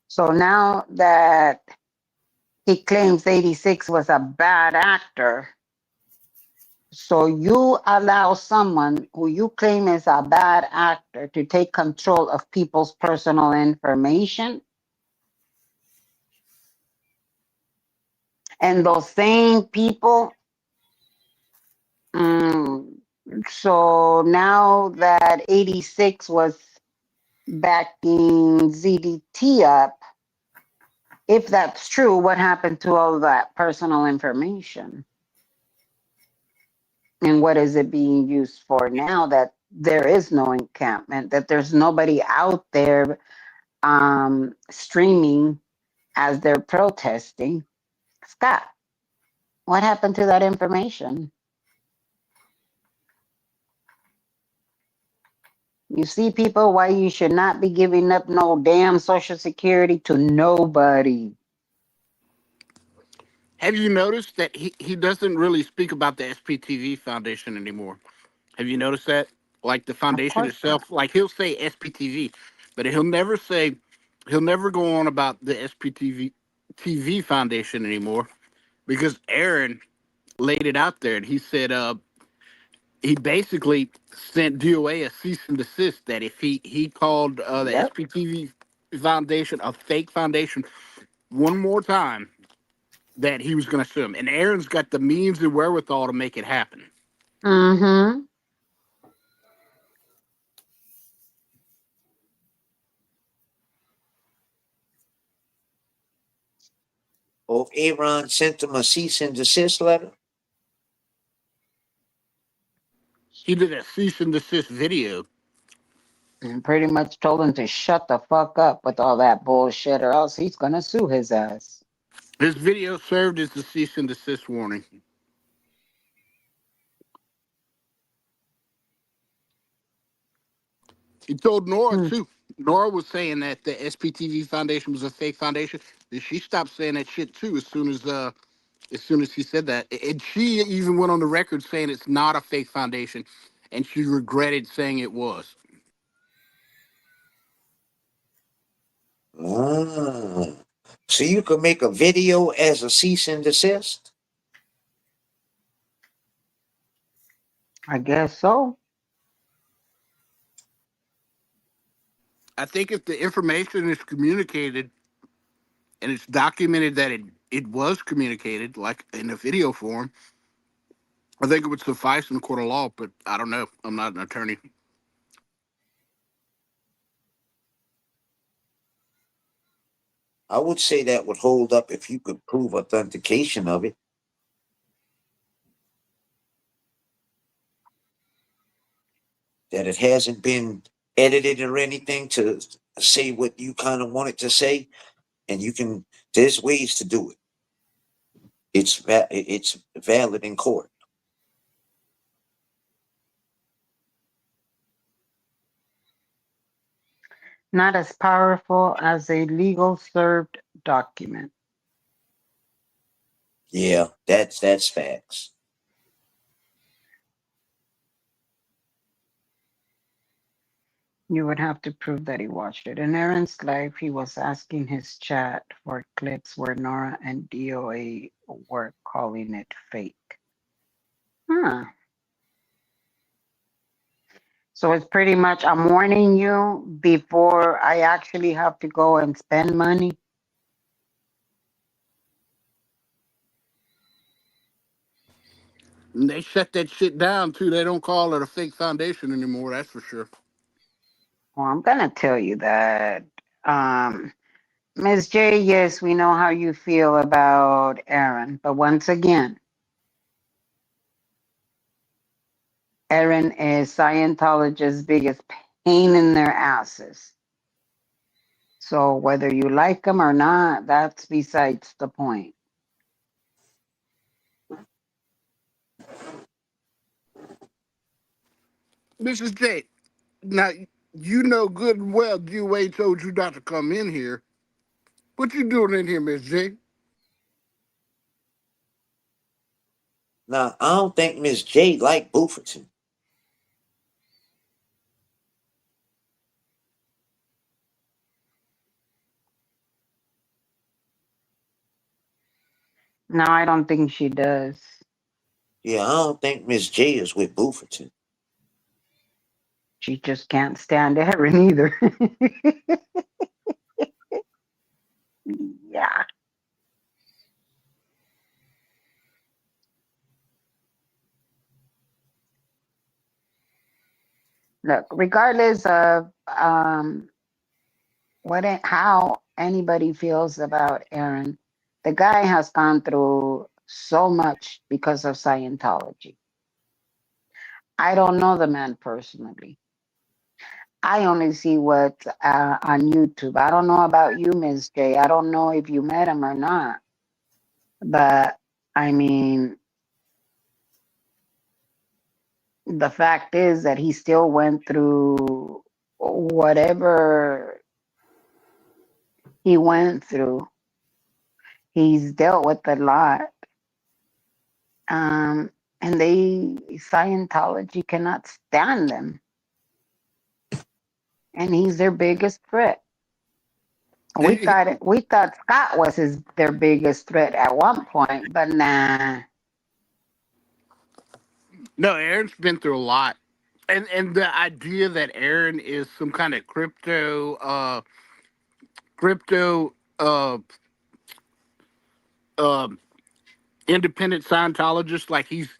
Speaker 5: So now that he claims 86 was a bad actor, so you allow someone who you claim is a bad actor to take control of people's personal information, and those same people. Mm, so now that 86 was backing ZDT up, if that's true, what happened to all that personal information? And what is it being used for now that there is no encampment, that there's nobody out there streaming as they're protesting? Scott, what happened to that information? You see, people, why you should not be giving up no damn Social Security to nobody.
Speaker 3: Have you noticed that he doesn't really speak about the SPTV Foundation anymore? Have you noticed that? Like the
Speaker 5: Of
Speaker 3: foundation
Speaker 5: course not.
Speaker 3: itself, like he'll say SPTV, but he'll never go on about the SPTV Foundation anymore because Aaron laid it out there and he said he basically sent DoA a cease and desist that if he called the
Speaker 5: Yep.
Speaker 3: SPTV Foundation a fake foundation one more time, that he was going to sue him. And Aaron's got the means and wherewithal to make it happen.
Speaker 5: Mm-hmm.
Speaker 6: Or if Aaron sent him a cease and desist letter.
Speaker 3: He did a cease and desist video.
Speaker 5: And pretty much told him to shut the fuck up with all that bullshit or else he's gonna sue his ass.
Speaker 3: This video served as the cease and desist warning. He told Nora
Speaker 5: Hmm.
Speaker 3: too. Nora was saying that the SPTV Foundation was a fake foundation. Then she stopped saying that shit too as soon as he said that. And she even went on the record saying it's not a fake foundation, and she regretted saying it was.
Speaker 6: Ah. So you could make a video as a cease and desist?
Speaker 5: I guess so.
Speaker 3: I think if the information is communicated and it's documented that it was communicated, like in a video form, I think it would suffice in a court of law. But I don't know. I'm not an attorney.
Speaker 6: I would say that would hold up if you could prove authentication of it. that it hasn't been edited or anything to say what you kind of wanted to say, and you can. There's ways to do it. It's valid in court.
Speaker 5: Not as powerful as a legal served document.
Speaker 6: Yeah, that's facts.
Speaker 5: You would have to prove that he watched it. In Aaron's life, he was asking his chat for clips where Nora and DoA were calling it fake. Huh. So it's pretty much I'm warning you before I actually have to go and spend money.
Speaker 3: And they shut that shit down too. They don't call it a fake foundation anymore. That's for sure.
Speaker 5: Well, I'm gonna tell you that, Ms. J. Yes, we know how you feel about Aaron, but once again, Aaron is Scientologists' biggest pain in their asses. So whether you like him or not, that's besides the point.
Speaker 3: Mrs. J, now you know good and well DOA told you not to come in here. What you doing in here, Miss J?
Speaker 6: Now, I don't think Miss J liked Bufferton.
Speaker 5: No, I don't think she does.
Speaker 6: Yeah, I don't think Miss J is with Bufferton.
Speaker 5: She just can't stand Aaron either. Yeah. Look, regardless of how anybody feels about Aaron, the guy has gone through so much because of Scientology. I don't know the man personally. I only see what's on YouTube. I don't know about you, Ms. J. I don't know if you met him or not. But I mean, the fact is that he still went through whatever he went through. He's dealt with a lot. Um, and Scientology cannot stand them. And he's their biggest threat. We thought Scott was their biggest threat at one point, but nah.
Speaker 3: No, Aaron's been through a lot. And the idea that Aaron is some kind of crypto um independent Scientologist, like he's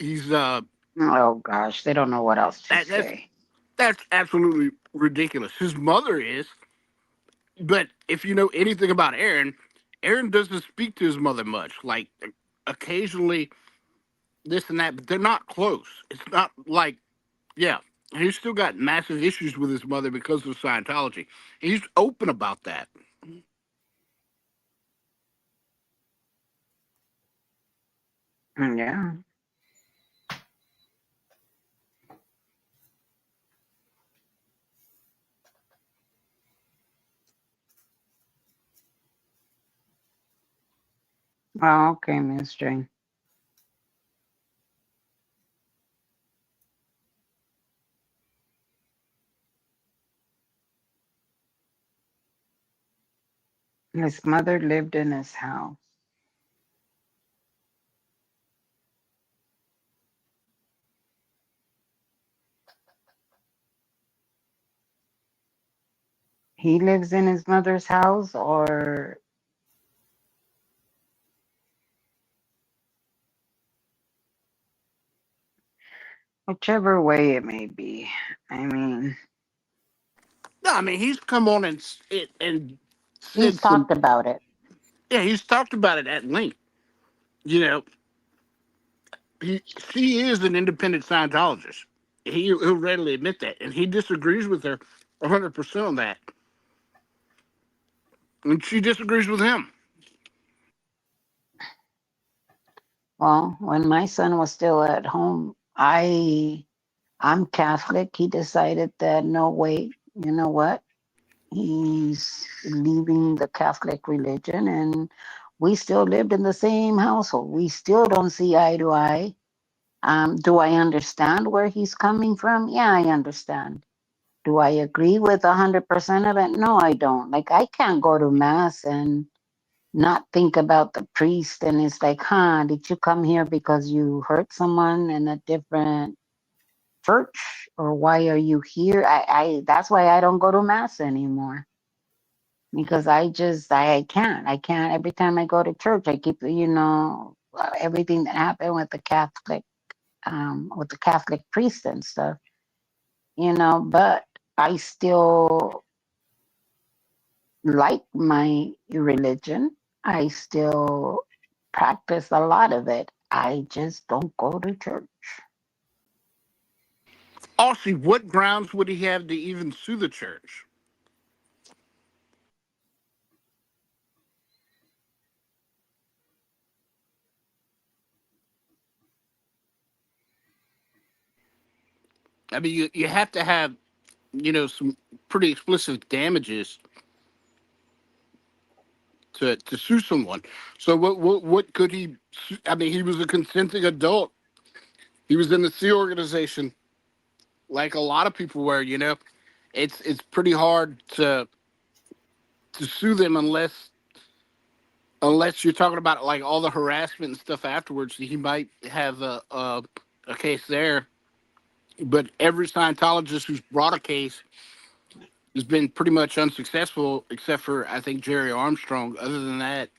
Speaker 5: Oh gosh, they don't know what else to
Speaker 3: that, that's
Speaker 5: say.
Speaker 3: that's absolutely ridiculous. His mother is, but if you know anything about Aaron, Aaron doesn't speak to his mother much. Like occasionally this and that, but they're not close. It's not like, yeah, he's still got massive issues with his mother because of Scientology. He's open about that.
Speaker 5: Yeah. Oh, okay, Miss Jane. His mother lived in his house. He lives in his mother's house, or whichever way it may be. I mean,
Speaker 3: No, I mean he's come on and
Speaker 5: he's
Speaker 3: said some.
Speaker 5: talked about it.
Speaker 3: Yeah, he's talked about it at length. You know, she is an independent Scientologist.
Speaker 8: he'll readily admit that, and he disagrees with her 100% on that, and she disagrees with him.
Speaker 5: Well, when my son was still at home, I'm Catholic. He decided that no way, you know what? He's leaving the Catholic religion, and we still lived in the same household. We still don't see eye to eye. Do I understand where he's coming from? Yeah, I understand. Do I agree with 100% of it? No, I don't. Like, I can't go to mass and not think about the priest. And it's like, huh, did you come here because you hurt someone in a different church? Or why are you here? That's why I don't go to mass anymore. Because I can't. Every time I go to church, I keep, everything that happened with the Catholic priest and stuff, but I still like my religion. I still practice a lot of it. I just don't go to church.
Speaker 8: Also, what grounds would he have to even sue the church? I mean, you have to have, some pretty explicit damages to sue someone. So what could he? I mean, he was a consenting adult. He was in the Sea organization, like a lot of people were. It's pretty hard to sue them unless you're talking about like all the harassment and stuff afterwards. He might have a case there, but every Scientologist who's brought a case has been pretty much unsuccessful, except for I think Jerry Armstrong. Other than that,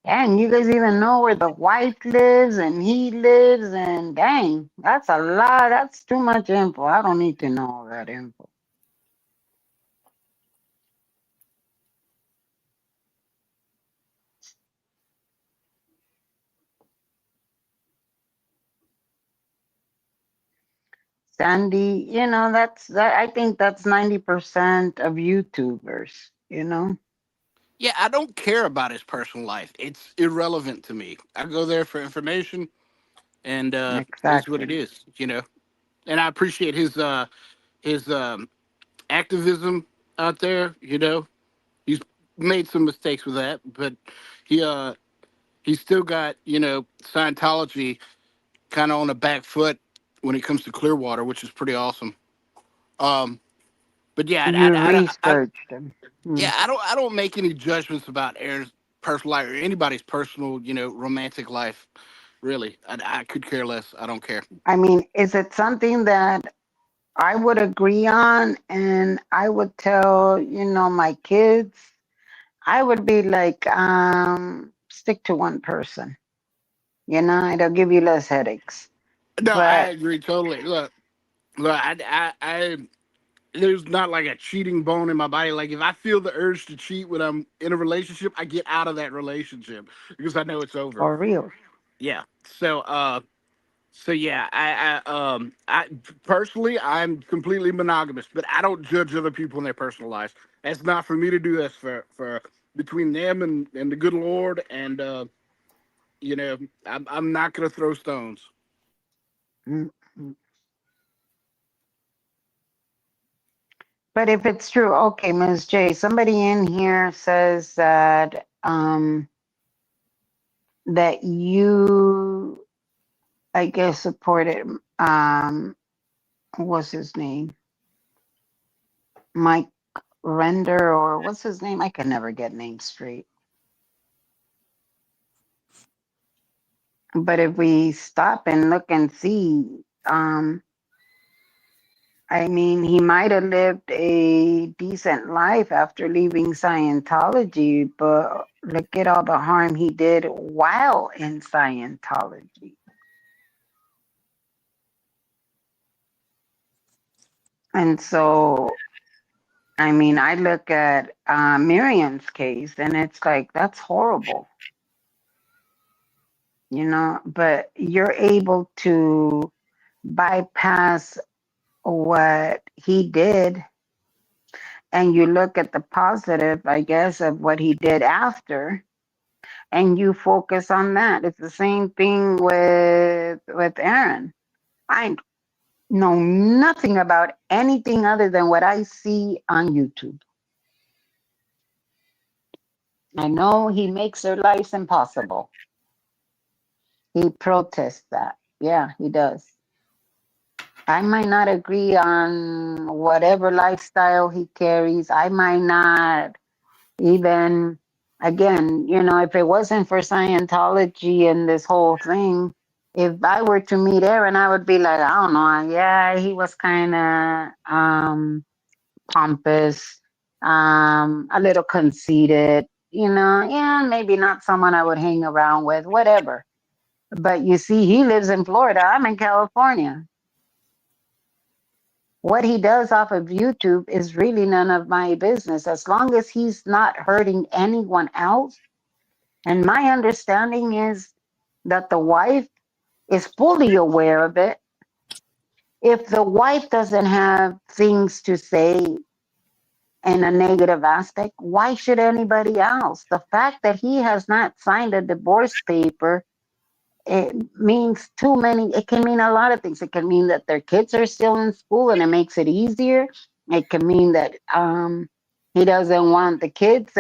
Speaker 5: And you guys even know where the wife lives and he lives, and dang, that's a lot. That's too much info. I don't need to know all that info. Sandy, I think that's 90% of YouTubers.
Speaker 8: yeah, I don't care about his personal life. It's irrelevant to me. I go there for information, and it's what it
Speaker 5: Exactly.
Speaker 8: is. And I appreciate his activism out there. He's made some mistakes with that, but he uh he's still got Scientology kind of on the back foot when it comes to Clearwater, which is pretty awesome. Um, but yeah,
Speaker 5: You researched them. Hmm.
Speaker 8: I don't make any judgments about Aaron's personal life or anybody's personal, romantic life. Really, I could care less. I don't care.
Speaker 5: I mean, is it something that I would agree on and I would tell, my kids? I would be like, stick to one person. It'll give you less headaches.
Speaker 8: No, I
Speaker 5: But
Speaker 8: agree totally. Look, there's not like a cheating bone in my body. Like if I feel the urge to cheat when I'm in a relationship, I get out of that relationship because I know it's over.
Speaker 5: for real.
Speaker 8: Yeah. So yeah, I personally I'm completely monogamous, but I don't judge other people in their personal lives. That's not for me to do. That's for between them and the good Lord, and you know I'm not gonna throw stones.
Speaker 5: Mm. But if it's true, okay, Ms. J, somebody in here says that you, I guess, supported what's his name? Mike Render, or what's his name? I can never get names straight. But if we stop and look and see, I mean, he might have lived a decent life after leaving Scientology, but look at all the harm he did while in Scientology. And so, I mean, I look at Miriam's case and it's like, that's horrible, but you're able to bypass what he did and you look at the positive, I guess, of what he did after and you focus on that. It's the same thing with Aaron. I know nothing about anything other than what I see on YouTube. I know he makes their lives impossible. He protests that. Yeah, he does. I might not agree on whatever lifestyle he carries. I might not even, again, if it wasn't for Scientology and this whole thing, if I were to meet Aaron, I would be like, I don't know. Yeah, he was kind of pompous, a little conceited, yeah, maybe not someone I would hang around with, whatever. But you see, he lives in Florida. I'm in California. What he does off of YouTube is really none of my business. As long as he's not hurting anyone else. And my understanding is that the wife is fully aware of it. If the wife doesn't have things to say in a negative aspect, why should anybody else? The fact that he has not signed a divorce paper, it means too many. It can mean a lot of things. It can mean that their kids are still in school and it makes it easier. It can mean that he doesn't want the kids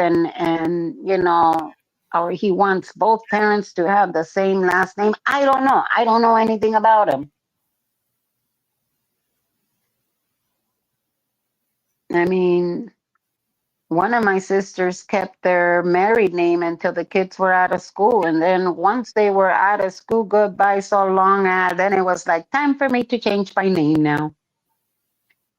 Speaker 5: or he wants both parents to have the same last name. I don't know. I don't know anything about him. I mean, one of my sisters kept their married name until the kids were out of school. And then once they were out of school, goodbye so long, then it was like, time for me to change my name now.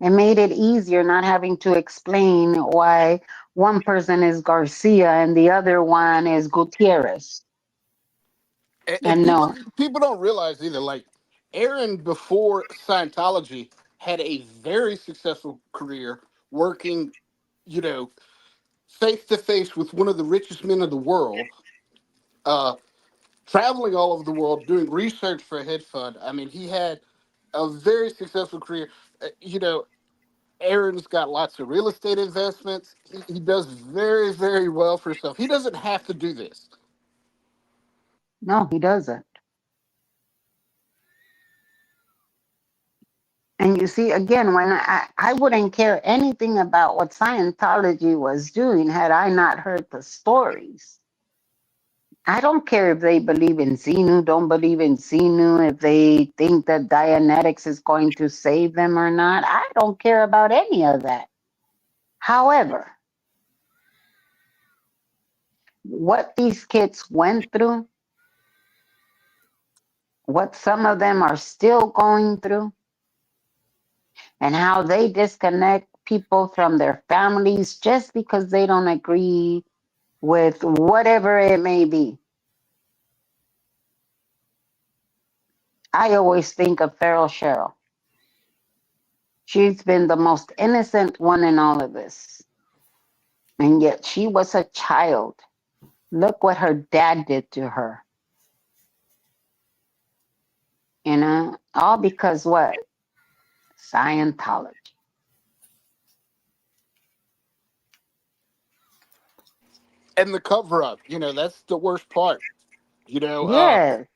Speaker 5: It made it easier not having to explain why one person is Garcia and the other one is Gutierrez.
Speaker 8: And
Speaker 5: And
Speaker 8: people
Speaker 5: no,
Speaker 8: people don't realize either. Like Aaron before Scientology had a very successful career working, you know, face to face with one of the richest men in the world, uh, traveling all over the world, doing research for a hedge fund. I mean, he had a very successful career. Aaron's got lots of real estate investments. He does very, very well for himself. He doesn't have to do this.
Speaker 5: no, he doesn't. And you see, again, when I wouldn't care anything about what Scientology was doing had I not heard the stories. I don't care if they believe in Xenu, don't believe in Xenu, if they think that Dianetics is going to save them or not. I don't care about any of that. However, what these kids went through, what some of them are still going through, and how they disconnect people from their families just because they don't agree with whatever it may be. I always think of Feral Cheryl. She's been the most innocent one in all of this. And yet she was a child. Look what her dad did to her. All because what? Scientology.
Speaker 8: And the cover up, that's the worst part.
Speaker 5: Yes.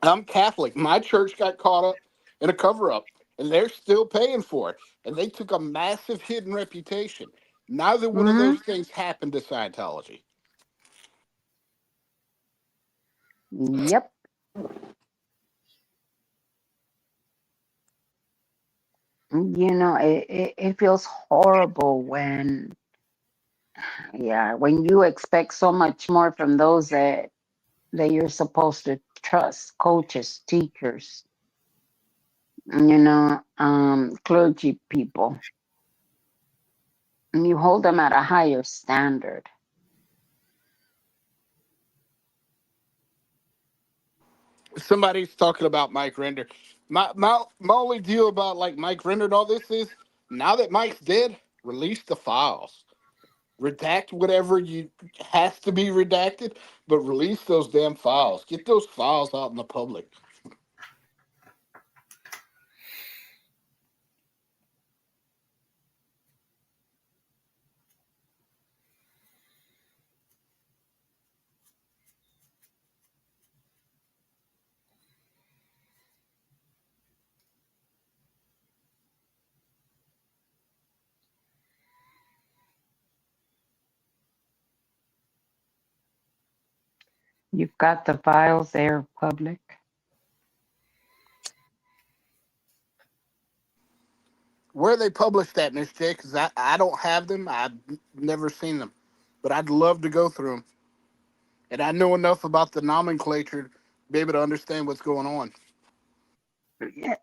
Speaker 8: I'm Catholic. My church got caught up in a cover up, and they're still paying for it. And they took a massive hidden reputation. Neither one of
Speaker 5: Hmm.
Speaker 8: those things happened to Scientology.
Speaker 5: Yep. It feels horrible when you expect so much more from those that you're supposed to trust, coaches, teachers, clergy people, and you hold them at a higher standard.
Speaker 8: Somebody's talking about Mike Render. My only deal about like Mike Render and all this is now that Mike's dead, release the files. Redact whatever you has to be redacted, but release those damn files. Get those files out in the public.
Speaker 5: You've got the files there, public.
Speaker 8: Where they publish that, Miss J? Because I don't have them. I've never seen them, but I'd love to go through them. And I know enough about the nomenclature to be able to understand what's going on.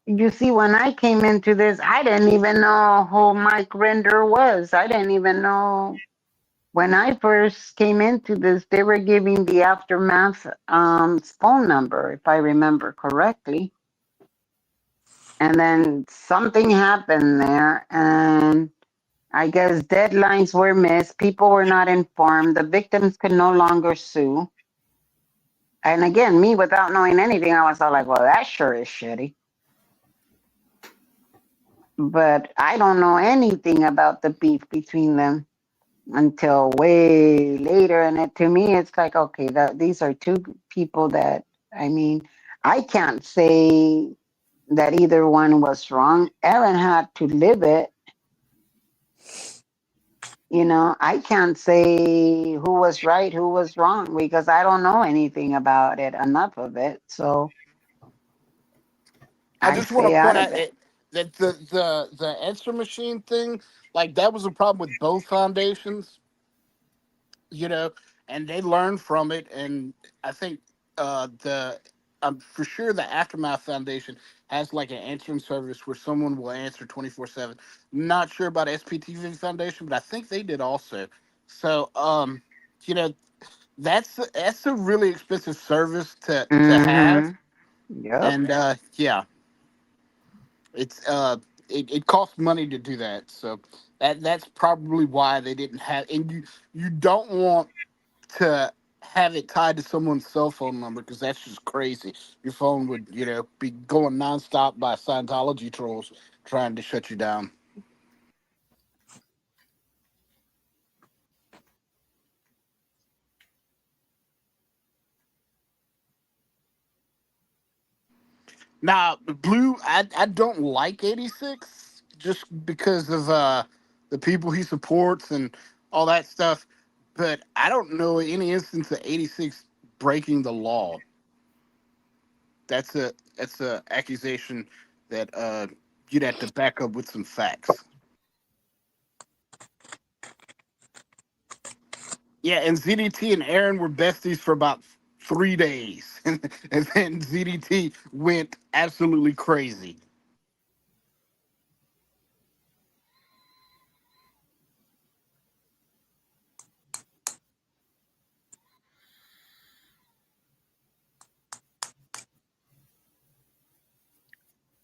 Speaker 5: You see, when I came into this, I didn't even know who Mike Render was. I didn't even know when I first came into this, they were giving the aftermath phone number, if I remember correctly. And then something happened there, and I guess deadlines were missed. People were not informed. The victims could no longer sue. And again, me without knowing anything, I was all like, well, that sure is shitty. But I don't know anything about the beef between them until way later. And to me, it's like, okay, these are two people that, I mean, I can't say that either one was wrong. Aaron had to live it. You know, I can't say who was right, who was wrong, because I don't know anything about it, enough of it. So
Speaker 8: I
Speaker 5: I
Speaker 8: just want
Speaker 5: stay
Speaker 8: to
Speaker 5: out
Speaker 8: point
Speaker 5: of
Speaker 8: out
Speaker 5: it.
Speaker 8: that the answer machine thing, like that was a problem with both foundations, you know, and they learned from it. And I think the I'm for sure the Aftermath Foundation has like an answering service where someone will answer 24/7. Not sure about SPTV Foundation, but I think they did also. So you know, that's a really expensive service to have,
Speaker 5: Mm-hmm. Yep.
Speaker 8: and yeah, it's it costs money to do that. So that's probably why they didn't have. And you don't want to have it tied to someone's cell phone number because that's just crazy. Your phone would, be going nonstop by Scientology trolls trying to shut you down. Now, Blue, I don't like 86 just because of the people he supports and all that stuff. But I don't know any instance of 86 breaking the law. That's a accusation that you'd have to back up with some facts. Yeah, and ZDT and Aaron were besties for about 3 days, and then ZDT went absolutely crazy.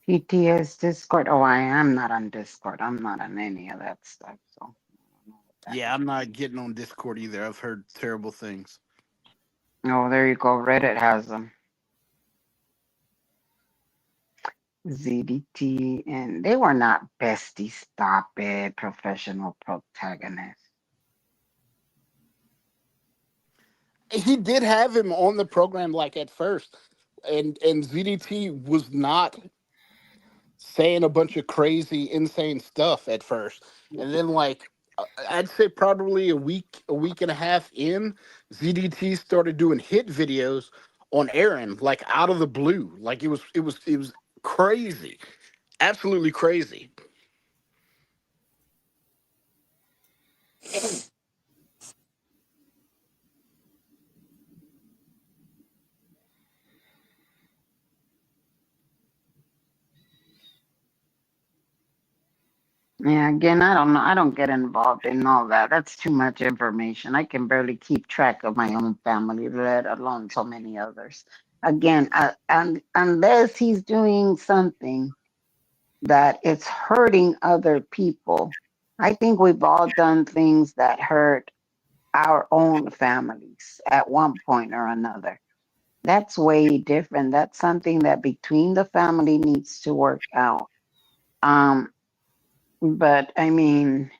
Speaker 5: PTS Discord. Oh, I am not on Discord. I'm not on any of that stuff. So I don't know what that
Speaker 8: Yeah, I'm not getting on Discord either. I've heard terrible things.
Speaker 5: is. Oh, there you go. Reddit has them. ZDT, and they were not besties. Stop it. Professional protagonists.
Speaker 8: He did have him on the program like at first, and ZDT was not saying a bunch of crazy, insane stuff at first, and then like I'd say probably a week and a half in, ZDT started doing hit videos on Aaron like out of the blue, like it was crazy, absolutely crazy.
Speaker 5: Yeah, again, I don't know. I don't get involved in all that. That's too much information. I can barely keep track of my own family, let alone so many others. again, unless he's doing something that it's hurting other people. I think we've all done things that hurt our own families at one point or another. That's way different. That's something that between the family needs to work out. Um, but I mean,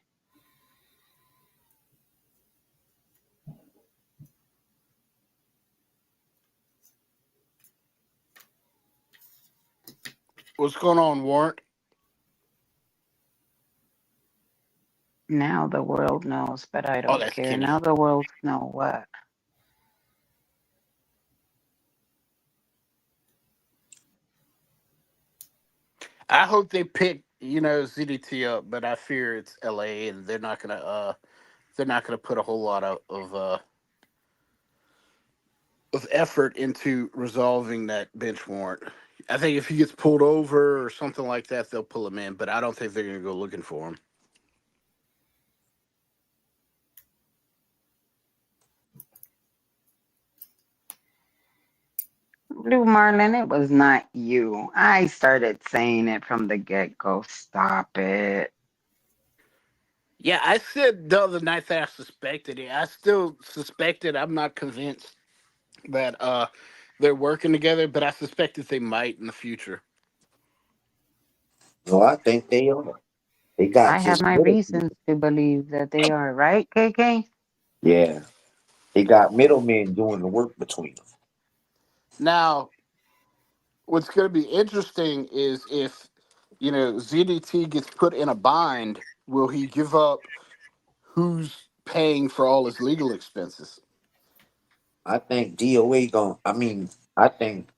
Speaker 8: What's going on, Warrant?
Speaker 5: now the world knows, but I
Speaker 8: Oh,
Speaker 5: don't
Speaker 8: that's
Speaker 5: care.
Speaker 8: Kenny.
Speaker 5: Now the world know what.
Speaker 8: I hope they pick, ZDT up, but I fear it's LA and they're not gonna put a whole lot of effort into resolving that bench warrant. I think if he gets pulled over or something like that, they'll pull him in, but I don't think they're gonna go looking for him.
Speaker 5: Blue Marlin, it was not you. I started saying it from the get go. Stop it.
Speaker 8: Yeah, I said the other night that I suspected it. I still suspect it. I'm not convinced that they're working together, but I suspect that they might in the future.
Speaker 6: No, I think they are. They
Speaker 5: I
Speaker 6: got
Speaker 5: have
Speaker 6: just
Speaker 5: my
Speaker 6: middlemen.
Speaker 5: reasons to believe that they are, right, KK?
Speaker 6: Yeah, they got middlemen doing the work between them.
Speaker 8: Now, what's going to be interesting is if ZDT gets put in a bind, will he give up who's paying for all his legal expenses?
Speaker 6: I think DOA going. I mean, I think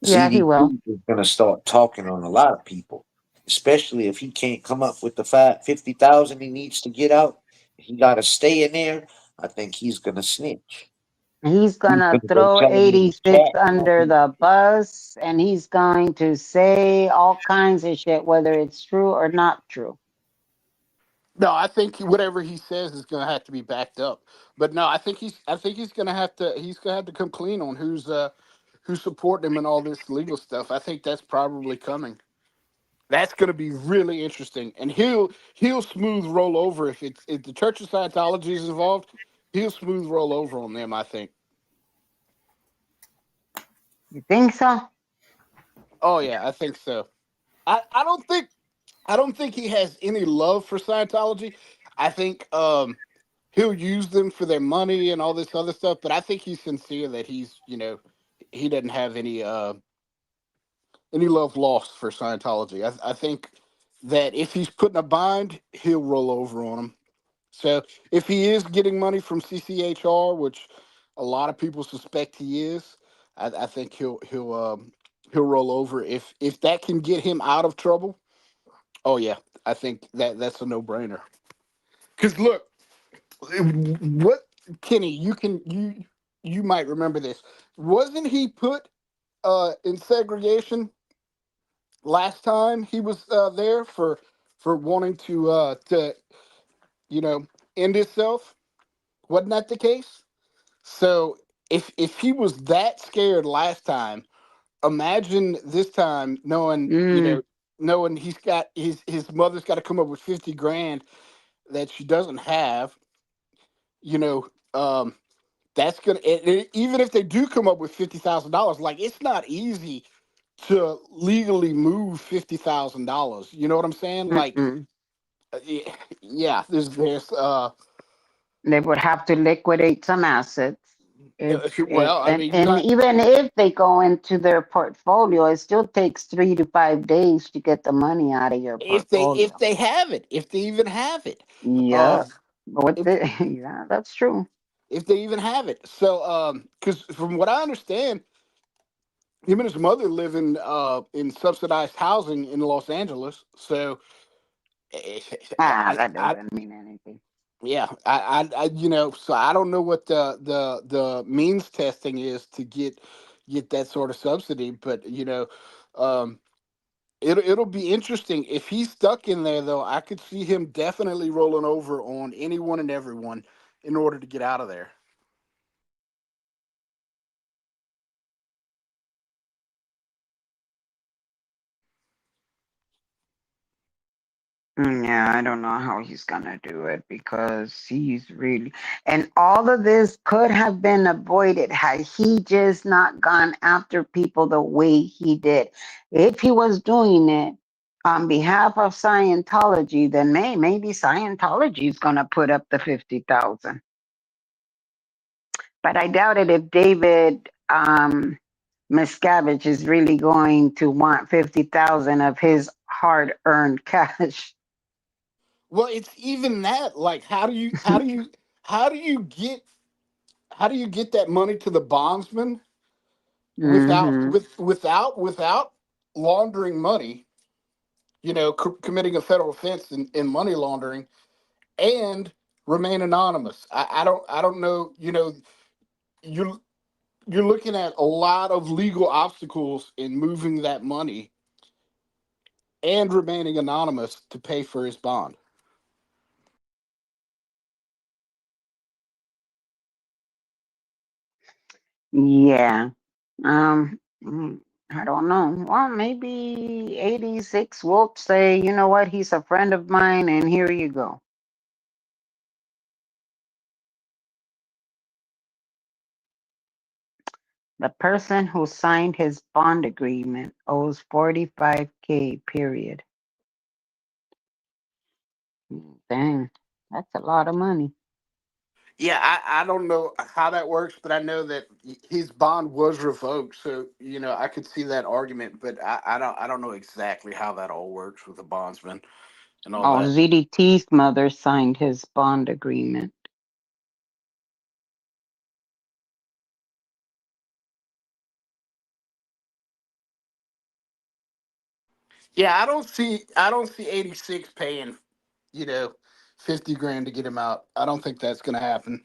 Speaker 5: Yeah, he will.
Speaker 6: CDC is gonna start talking on a lot of people, especially if he can't come up with the 50,000 he needs to get out. He got to stay in there. I think he's gonna snitch.
Speaker 5: He's
Speaker 6: He's
Speaker 5: gonna
Speaker 6: gonna go
Speaker 5: throw
Speaker 6: tell him in his
Speaker 5: 86
Speaker 6: chat.
Speaker 5: under the bus and he's going to say all kinds of shit, whether it's true or not true.
Speaker 8: No, I think whatever he says is going to have to be backed up. But no, I think he's going to have to come clean on who's supporting him and all this legal stuff. I think that's probably coming. That's going to be really interesting, and he'll smooth roll over if the Church of Scientology is involved. He'll smooth roll over on them. I think.
Speaker 5: You think so?
Speaker 8: Oh yeah, I think so. I don't think he has any love for Scientology. I think he'll use them for their money and all this other stuff, but I think he's sincere that he doesn't have any love lost for Scientology. I think that if he's put in a bind, he'll roll over on him. So if he is getting money from CCHR, which a lot of people suspect he is, I think he'll roll over if that can get him out of trouble. Oh yeah, I think that's a no brainer. Because look, what Kenny, you might remember this. Wasn't he put in segregation last time he was there for wanting to end himself? Wasn't that the case? So if he was that scared last time, imagine this time
Speaker 5: Mm,
Speaker 8: knowing he's got his mother's got to come up with 50 grand that she doesn't have. You know, that's gonna even if they do come up with $50,000, like it's not easy to legally move $50,000. You know what I'm saying? Like,
Speaker 5: mm-mm.
Speaker 8: yeah, there's
Speaker 5: They would have to liquidate some assets. It's
Speaker 8: well, I
Speaker 5: and,
Speaker 8: mean, you're
Speaker 5: and
Speaker 8: not
Speaker 5: even if they go into their portfolio, it still takes 3 to 5 days to get the money out of your
Speaker 8: if
Speaker 5: portfolio.
Speaker 8: they have it, if they even have it.
Speaker 5: Yeah.
Speaker 8: Um,
Speaker 5: What
Speaker 8: if
Speaker 5: the yeah, that's true.
Speaker 8: if they even have it. So, because from what I understand, him and his mother live in subsidized housing in Los Angeles. So, eh,
Speaker 5: Ah,
Speaker 8: I,
Speaker 5: that
Speaker 8: I,
Speaker 5: doesn't mean anything.
Speaker 8: yeah, so I don't know what the means testing is to get that sort of subsidy, but um, it'll be interesting if he's stuck in there. Though I could see him definitely rolling over on anyone and everyone in order to get out of there.
Speaker 5: Yeah, I don't know how he's gonna do it because he's really, and all of this could have been avoided had he just not gone after people the way he did. If he was doing it on behalf of Scientology, then maybe Scientology is gonna put up the 50,000. But I doubt it if David Miscavige is really going to want 50,000 of his hard-earned cash.
Speaker 8: Well, it's even that. Like, how do you get that money to the bondsman
Speaker 5: Hmm.
Speaker 8: without laundering money? You know, committing a federal offense in money laundering and remain anonymous. I don't know. You know, you're you're looking at a lot of legal obstacles in moving that money and remaining anonymous to pay for his bond.
Speaker 5: Yeah. Mm, I don't know. Well, maybe 86 will say, you know what, he's a friend of mine, and here you go. The person who signed his bond agreement owes 45K, period. Dang, that's a lot of money.
Speaker 8: Yeah, I don't know how that works, but I know that his bond was revoked. So you know, I could see that argument, but I don't know exactly how that all works with the bondsman and all
Speaker 5: Oh,
Speaker 8: that.
Speaker 5: ZDT's mother signed his bond agreement.
Speaker 8: Yeah, I don't see 86 paying, you know, 50 grand to get him out. I don't think that's gonna happen.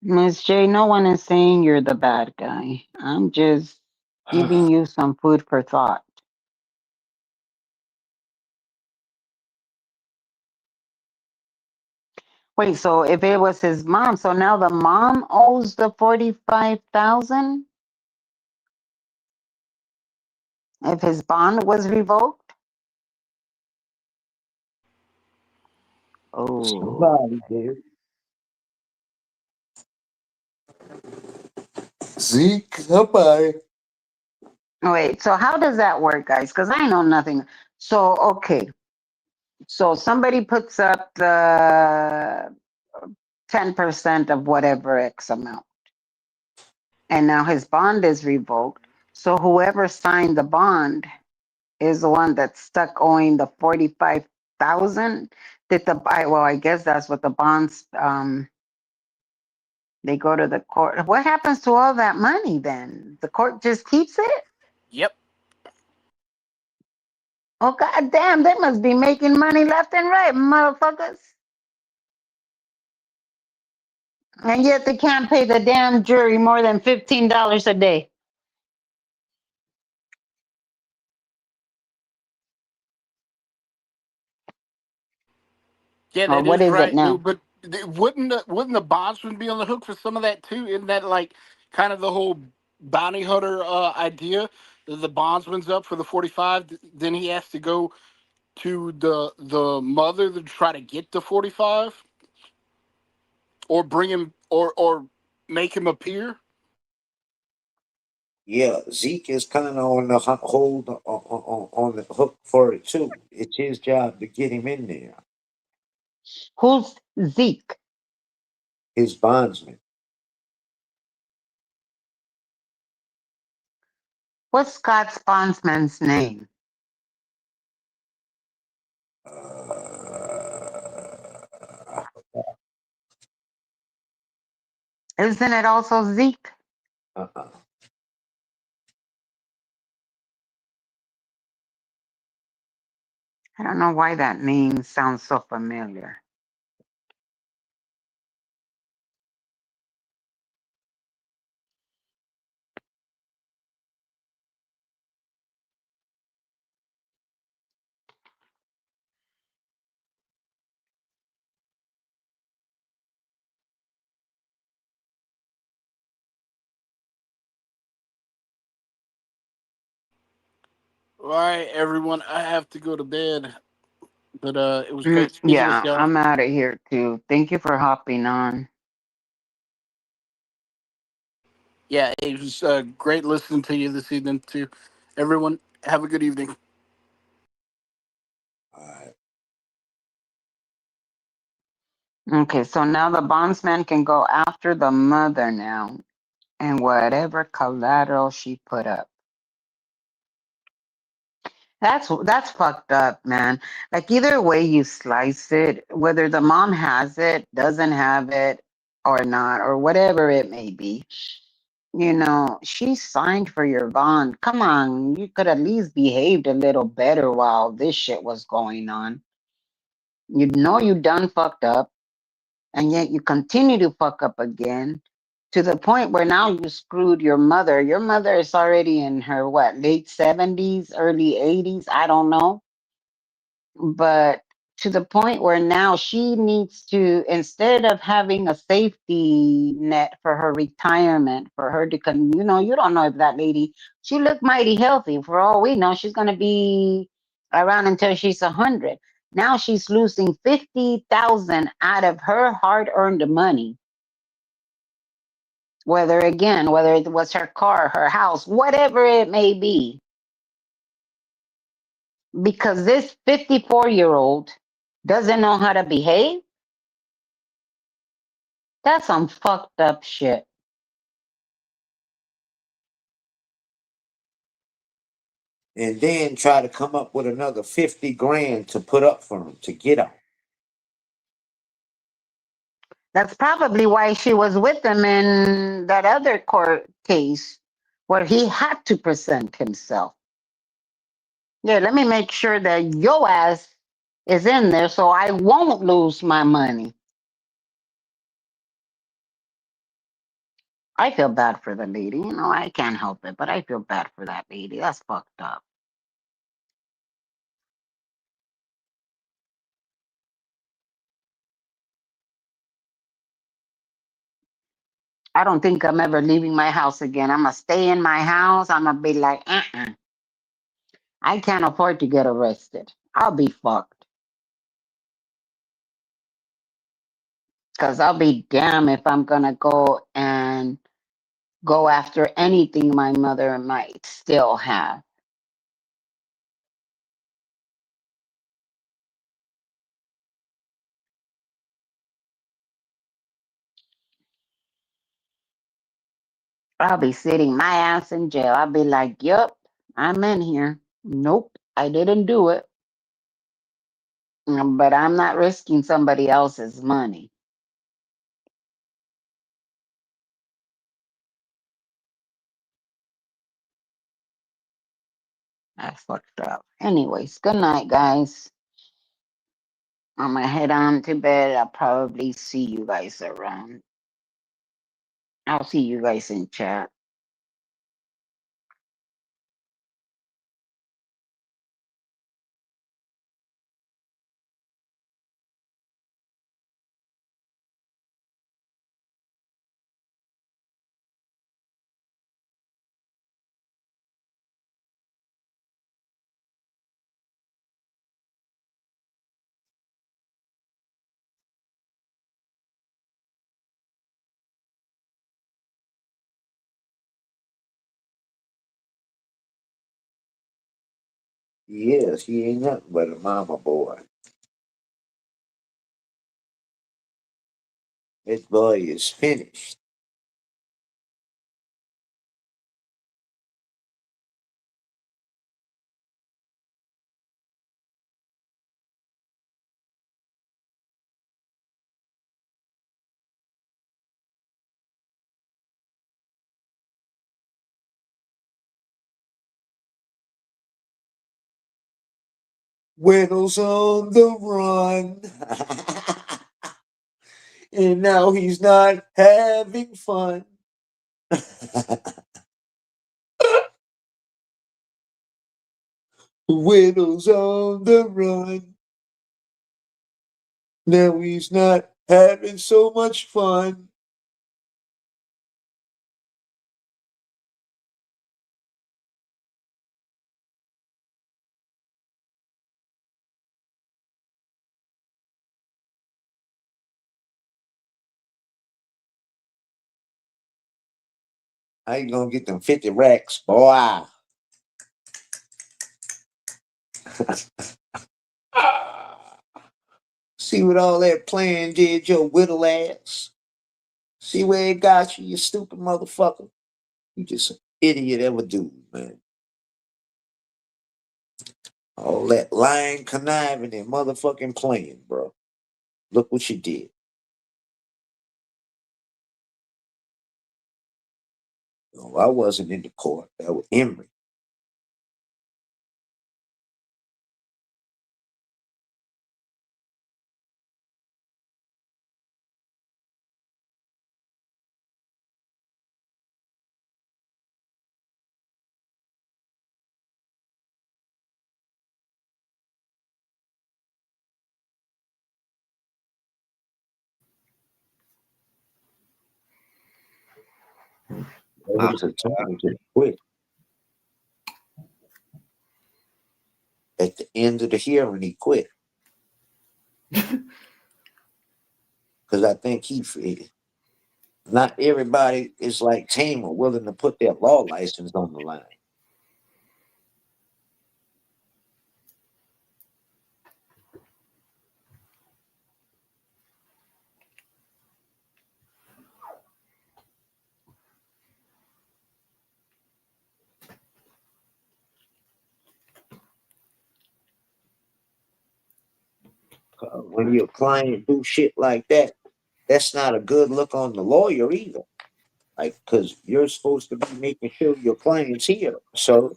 Speaker 5: Miss J, no one is saying you're the bad guy. I'm just giving you some food for thought. Wait, so if it was his mom, so now the mom owes the 45,000 if his bond was revoked? Oh.
Speaker 6: Somebody did. Zeke, somebody.
Speaker 5: Wait, so how does that work, guys? Because I know nothing. So, okay. So somebody puts up the 10% of whatever X amount, and now his bond is revoked. So whoever signed the bond is the one that's stuck owing the 45,000. Did well, I guess that's what the bonds they go to the court. What happens to all that money then? The court just keeps it?
Speaker 8: Yep.
Speaker 5: Oh god damn, they must be making money left and right, motherfuckers. And yet they can't pay the damn jury more than $15 a day.
Speaker 8: Yeah,
Speaker 5: Or
Speaker 8: that
Speaker 5: what
Speaker 8: is
Speaker 5: is it
Speaker 8: right.
Speaker 5: now?
Speaker 8: But wouldn't the bondsman be on the hook for some of that too? Isn't that like kind of the whole bounty hunter idea? The bondsman's up for the 45, then he has to go to the mother to try to get the 45, or bring him or make him appear.
Speaker 6: Yeah, Zeke is kind of on the hold on the hook for it too. It's his job to get him in there.
Speaker 5: Who's Zeke?
Speaker 6: His bondsman.
Speaker 5: What's Scott's bondsman's name?
Speaker 6: Uh,
Speaker 5: Isn't it also Zeke?
Speaker 6: uh-uh.
Speaker 5: I don't know why that name sounds so familiar.
Speaker 8: All right, everyone. I have to go to bed, but it was great speaking with
Speaker 5: Yeah,
Speaker 8: y'all.
Speaker 5: I'm out of here too. Thank you for hopping on.
Speaker 8: Yeah, it was great listening to you this evening too. Everyone, have a good evening.
Speaker 6: All right.
Speaker 5: Okay, so now the bondsman can go after the mother now and whatever collateral she put up. That's fucked up, man. Like either way you slice it, whether the mom has it, doesn't have it, or not, or whatever it may be, she signed for your bond. Come on, you could at least behaved a little better while this shit was going on. You know you done fucked up, and yet you continue to fuck up again to the point where now you screwed your mother. Your mother is already in her what, late 70s, early 80s, I don't know, but to the point where now she needs to, instead of having a safety net for her retirement, for her to you don't know if that lady, she looked mighty healthy. For all we know, she's going to be around until she's 100. Now she's losing 50,000 out of her hard-earned money, whether it was her car, her house, whatever it may be, because this 54-year-old doesn't know how to behave. That's some fucked up shit.
Speaker 6: And then try to come up with another 50 grand to put up for him to get him.
Speaker 5: That's probably why she was with him in that other court case where he had to present himself. Yeah, let me make sure that your ass is in there so I won't lose my money. I feel bad for the lady. I can't help it, but I feel bad for that lady. That's fucked up. I don't think I'm ever leaving my house again. I'm going to stay in my house. I'm going to be like, I can't afford to get arrested. I'll be fucked. Because I'll be damned if I'm going to go after anything my mother might still have. I'll be sitting my ass in jail. I'll be like, yup, I'm in here. Nope, I didn't do it. But I'm not risking somebody else's money. That's fucked up. Anyways, good night, guys. I'm gonna head on to bed. I'll probably see you guys around. I'll see you guys in chat.
Speaker 6: Yes, he ain't nothing but a mama boy. This boy is finished. Winnow's on the run. And now he's not having fun. Winnow's on the run. Now he's not having so much fun. I ain't gonna get them 50 racks, boy. See what all that playing did your whittle ass? See where it got you, you stupid motherfucker? You just an idiot ever do, man. All that lying, conniving, and motherfucking playing, bro. Look what you did. No, I wasn't in the court. That was Emory. That was a time to quit. At the end of the hearing, he quit. Because I think not everybody is like Tamer, willing to put their law license on the line. When your client do shit like that, that's not a good look on the lawyer either. Like, because you're supposed to be making sure your client's here. So,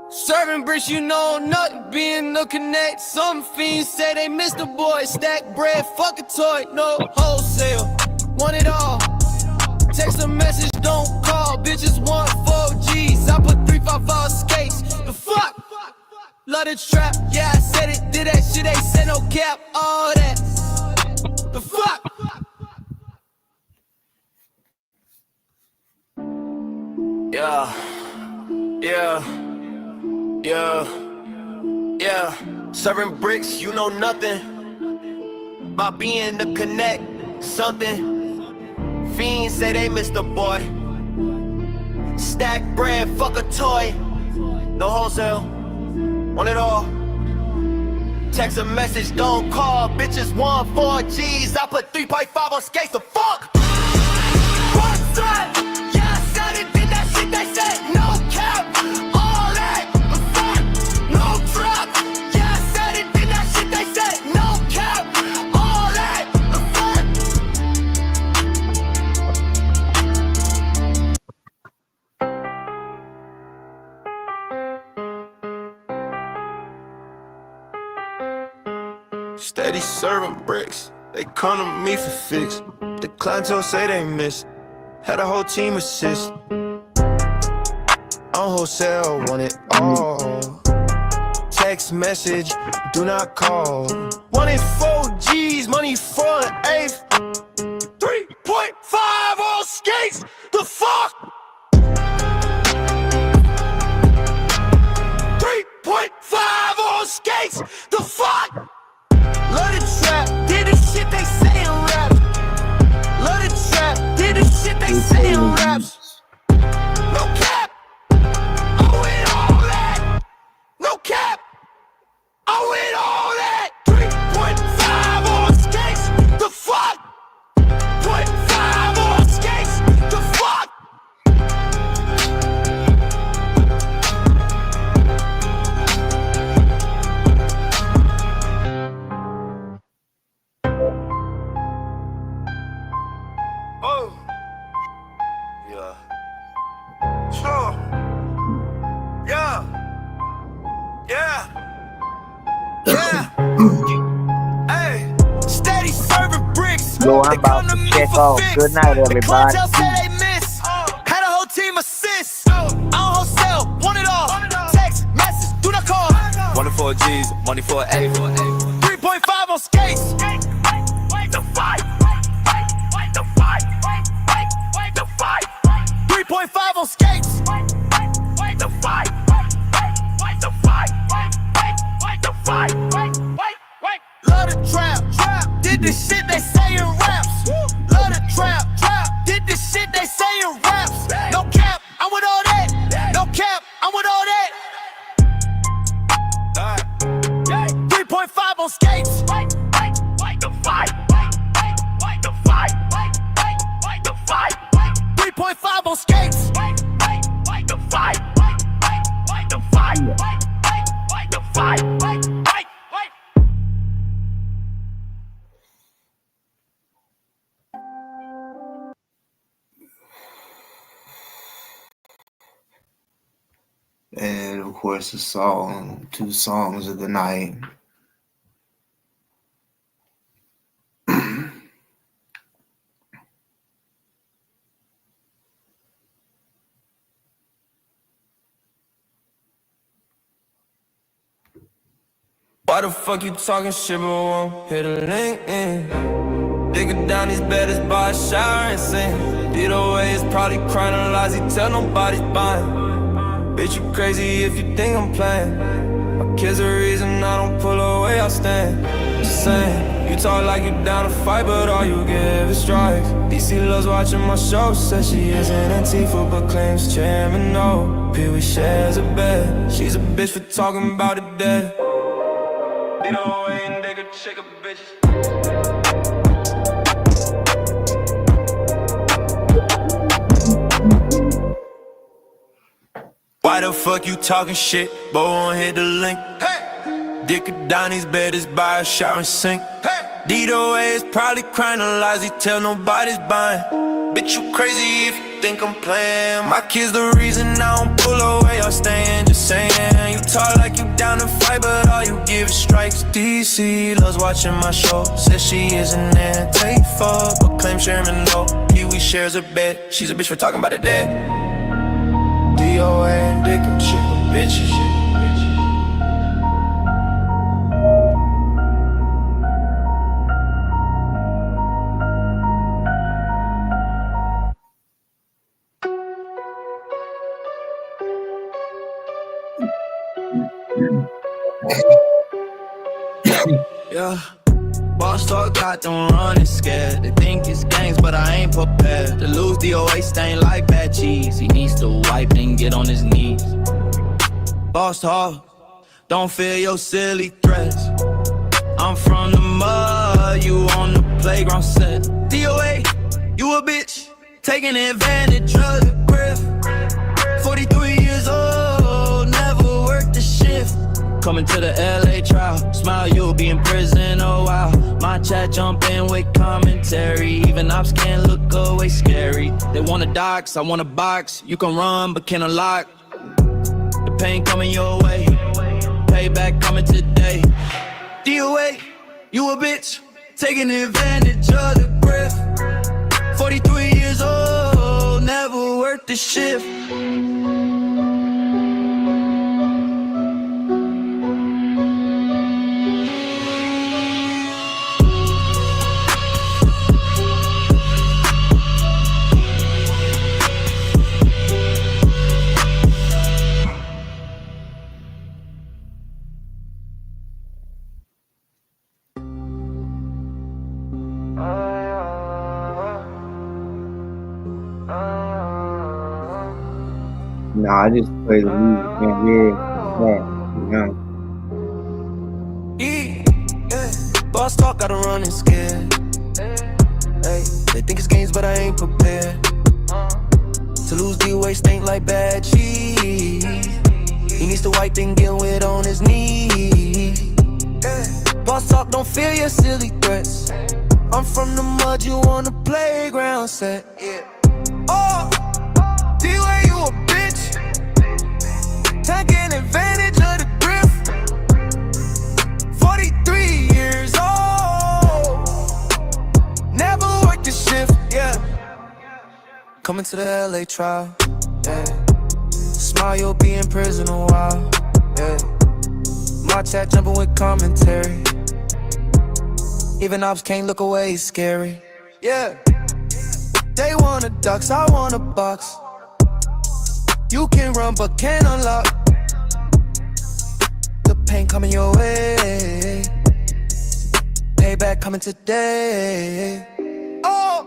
Speaker 2: Serving bricks, you know nothing, being no connect. Some fiends say they missed the boy. Stack bread, fuck a toy, no wholesale. Want it all. Text a message, don't call. Bitches want 4Gs. I put 355 skates. The fuck? Love the trap, yeah, I said it. Did that shit, they said no cap. All that. The fuck? Yeah. Serving bricks, you know nothing about being the connect. Something. Fiends say they missed the boy. Stack bread, fuck a toy. No wholesale. Want it all. Text a message, don't call. Bitches want 4Gs. I put 3.5 on skates. The fuck? What's up? Yeah, I said it. Did that shit they said. No cap. All that. The fuck? No trap. Yeah, I said it. Did that shit they said. No cap. All that. The fuck? Steady serving bricks. They come to me for fix. The clientele say they miss. Had a whole team assist. On wholesale, want it all. text message, do not call. 1 in 4 G's, money for an eighth. 3.5 on skates, the fuck? 3.5 on skates, the fuck? Love the trap, did the shit they say in raps. Love the trap, did the shit they say in raps. No cap, I win all that. No cap, I win all that. 3.5 on skates, the fuck? 0.5 on skates, the fuck? Oh, yeah, sure, yeah, yeah, yeah. Hey, steady serving bricks.
Speaker 6: Yo,
Speaker 2: They
Speaker 6: I'm about
Speaker 2: come to
Speaker 6: to
Speaker 2: me
Speaker 6: check
Speaker 2: for
Speaker 6: off.
Speaker 2: fix.
Speaker 6: Good night,
Speaker 2: The
Speaker 6: everybody.
Speaker 2: clientele say they miss. Had a whole team assist. I don't wholesale, want it all. Text, message, do not call. 1 in 4 G's, money for an 3.5 on skates. The fight. The fight. The fight. 3.5 on skates. The fight. The fight. The fight. Love the trap. Did the shit they say in raps. Love the trap. Did the shit they say in raps. No cap, I'm with all that. No cap, I'm with all that. 3.5 on skates. The fight. The fight. The fight. 3.5 on skates. The fight. The fight. The fight.
Speaker 1: And of course, the song, 2 songs of the night.
Speaker 2: Why the fuck you talking shit but won't hit a link in? Digging down these beds by a shower and sing. DoA is probably crying a lies, he tell nobody's buying. Bitch, you crazy if you think I'm playing. My kids the reason I don't pull away, I stand. Just saying, you talk like you down to fight, but all you give is strikes. DC loves watching my show, says she isn't Antifa, but claims chairman no. Pee Wee shares a bed, she's a bitch for talking about it dead. DoA and they could check a bitch. Why the fuck you talking shit, but won't hit the link? Hey! Dick down his bed is by a shower and sink. Hey! DoA is probably crying a lies, he tell nobody's buying. Bitch, you crazy if you think I'm playing. My kids the reason I don't pull away, I'm staying. Just saying, you talk like you down to fight, but all you give is strikes. DC loves watching my show, says she isn't Antifa, but claims Sherman no. Pee Wee shares a bed, she's a bitch for talking about it dead. DoA and dick and shit, bitches. Yeah, boss talk got them running scared. They think it's gangs, but I ain't prepared to lose. DoA stain like bad cheese. He needs to wipe and get on his knees. Boss talk, don't fear your silly threats. I'm from the mud, you on the playground set. DoA, you a bitch, taking advantage of the grift. 43 years old, never worked a shift. Coming to the LA trial, smile, you'll be in prison, oh wow. My chat jumping with commentary, even ops can't look away scary. They wanna dox, I wanna box, you can run but can't unlock. The pain coming your way, payback coming today. DoA, you a bitch, taking advantage of the grift. 43 years old, never worked the shift.
Speaker 1: No, I just play the music and hear it. Yeah, you know.
Speaker 2: Yeah. Boss talk, gotta run and scare. Hey, they think it's games, but I ain't prepared. To lose DoA stink like bad cheese. He needs to wipe and get wet on his knees. Boss talk, don't fear your silly threats. I'm from the mud, you on the playground set. Oh, DoA, you a bitch. Taking advantage of the grift. 43 years old. Never worked a shift, yeah. Coming to the LA trial, yeah. Smile, you'll be in prison a while, yeah. My chat jumping with commentary. Even ops can't look away, it's scary, yeah. They want a ducks, I want a box. You can run but can't unlock. The pain coming your way. Payback coming today. Oh,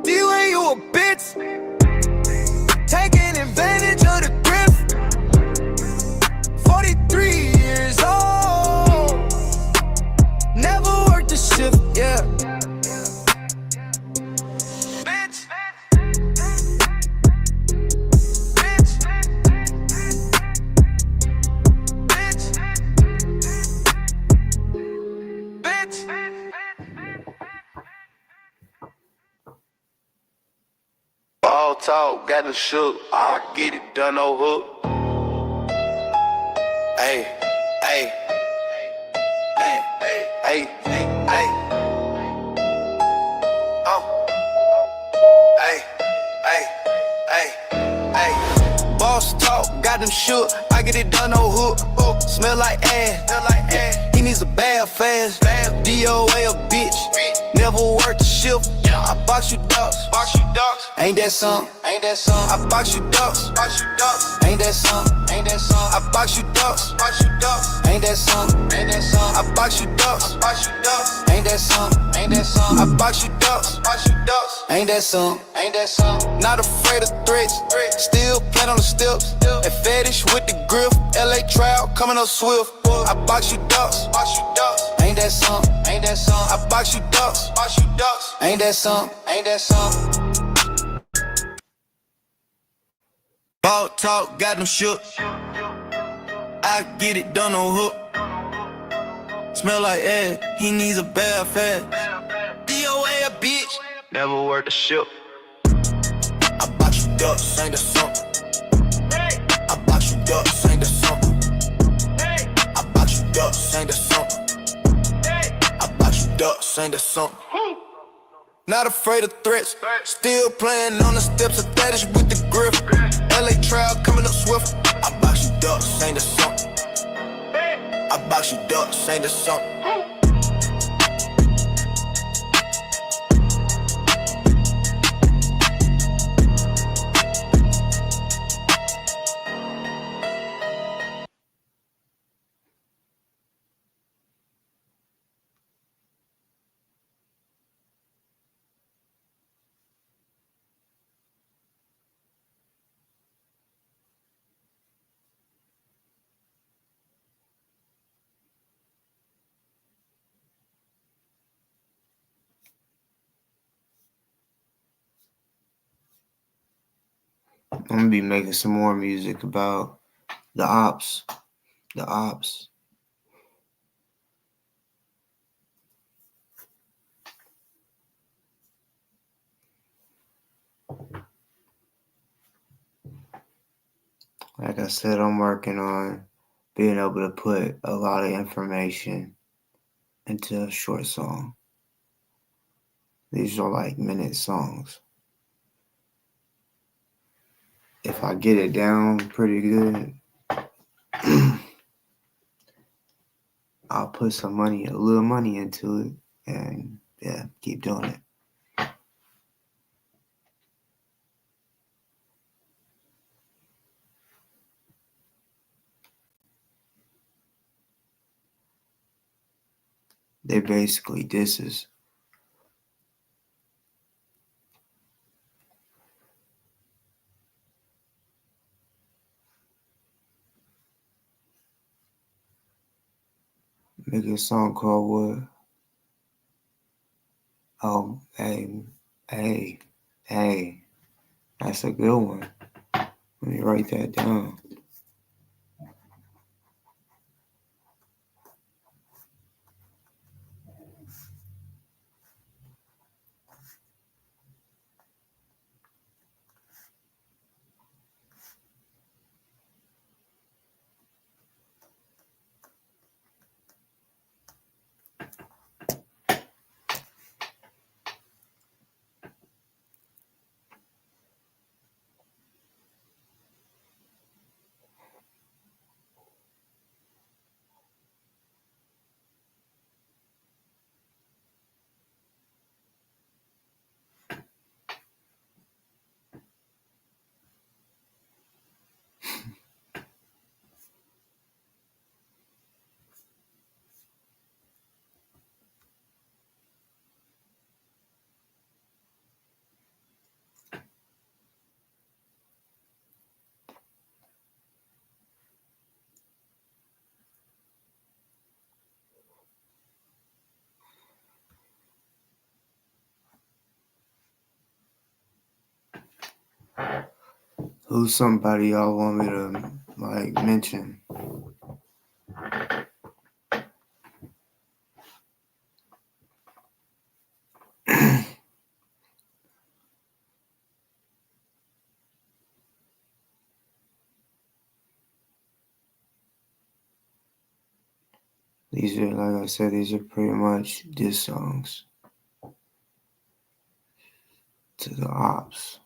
Speaker 2: DoA, you a bitch. Taking advantage of the grift. 43 years old. Never worked a shift, yeah. Bitch. Bitch. Bitch. Bitch. All talk, got them shook. I get it done, no hook. Hey, hey, hey, hey, hey. Oh, hey, hey, hey, hey. Boss talk, got them shook. I get it done, no hook. Smell like ass. He needs a bath fast. DoA a bitch. Never worked a shift. I box you ducks. Ain't that something? I box you ducks. Ain't that something? I box you ducks. Ain't that something? I box you ducks. Ain't that something? I box you ducks. Ain't that something? Not afraid of threats. Still playing on the steps. A fetish with the grip. LA trial coming up swift. I box you ducks. Ain't that something? I box you ducks. Ain't that something? Ball talk, got them shook. I get it done on hook. Smell like ass, he needs a bath fast. DoA a bitch, never worked a ship. I box you ducks, ain't that something? I box you ducks, ain't that something? I box you ducks, ain't that something? I box you ducks, ain't that something? Not afraid of threats, still playing on the steps of fetish with the grip. LA trial coming up swift. I box you ducks, ain't that something? I box you ducks, ain't that something?
Speaker 1: I'm gonna be making some more music about the ops. The ops. Like I said, I'm working on being able to put a lot of information into a short song. These are like minute songs. If I get it down pretty good, I'll put some money, a little money into it, and yeah, keep doing it. They basically disses. Make a song called what? Oh, hey, that's a good one. Let me write that down. Who's somebody y'all want me to like mention? These are, like I said, these are pretty much diss songs to the ops.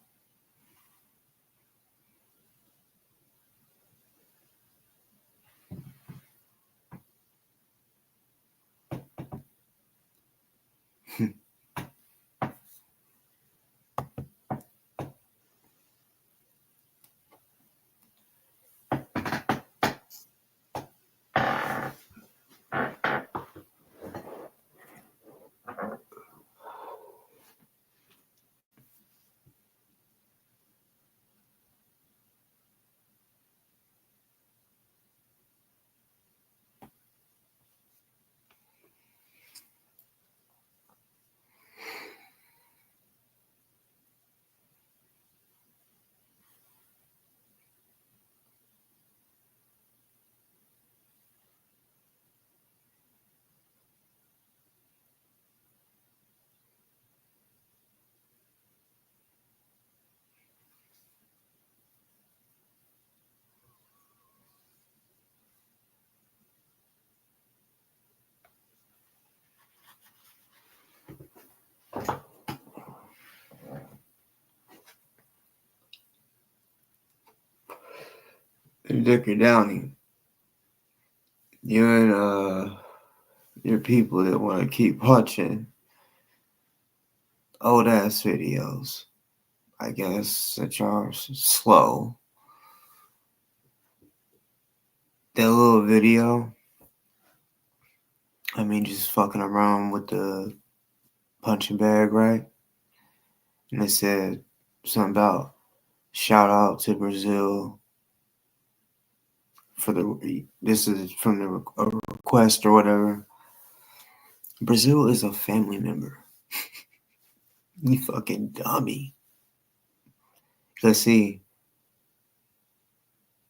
Speaker 1: Dicker Downey, you and your people that want to keep watching old ass videos. I guess that y'all are slow. That little video, I mean, just fucking around with the punching bag, right? And it said something about shout out to Brazil for the. This is from the a request or whatever. Brazil is a family member. You fucking dummy. Let's see.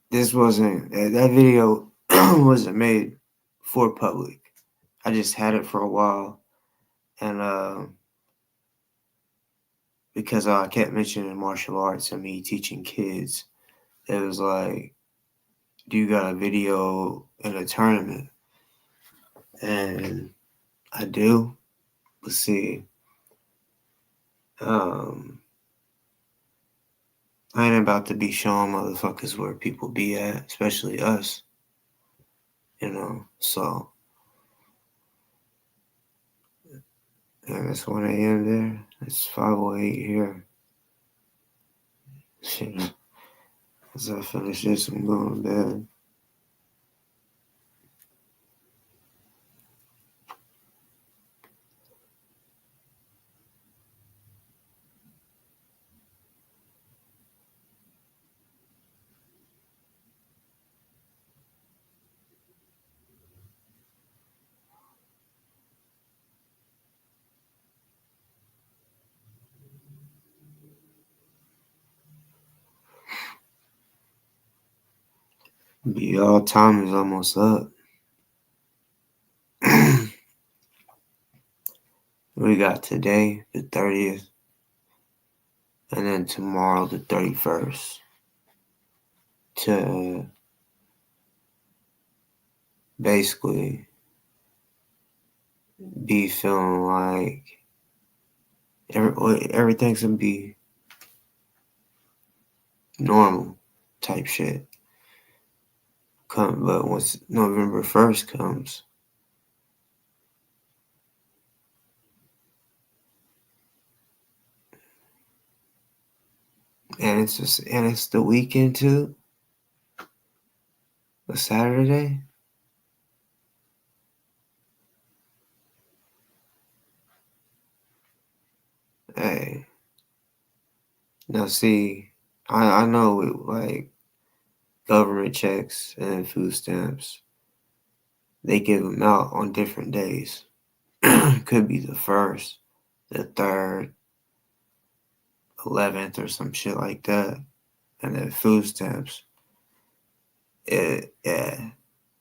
Speaker 1: This wasn't that video wasn't made for public. I just had it for a while, and because I kept mentioning martial arts and me teaching kids, it was like, do you got a video in a tournament? And I do. Let's see. I ain't about to be showing motherfuckers where people be at, especially us. So and it's 1 a.m. there. It's 5:08 here. Shit. As I finish this, I'm going to bed. Y'all, time is almost up. We got today, the 30th, and then tomorrow, the 31st, to basically be feeling like everything's gonna be normal type shit. But once November 1st comes, and it's the weekend too, a Saturday. Hey, now see, I know like government checks and food stamps, they give them out on different days. Could be the 1st, the 3rd, 11th, or some shit like that. And then food stamps, yeah,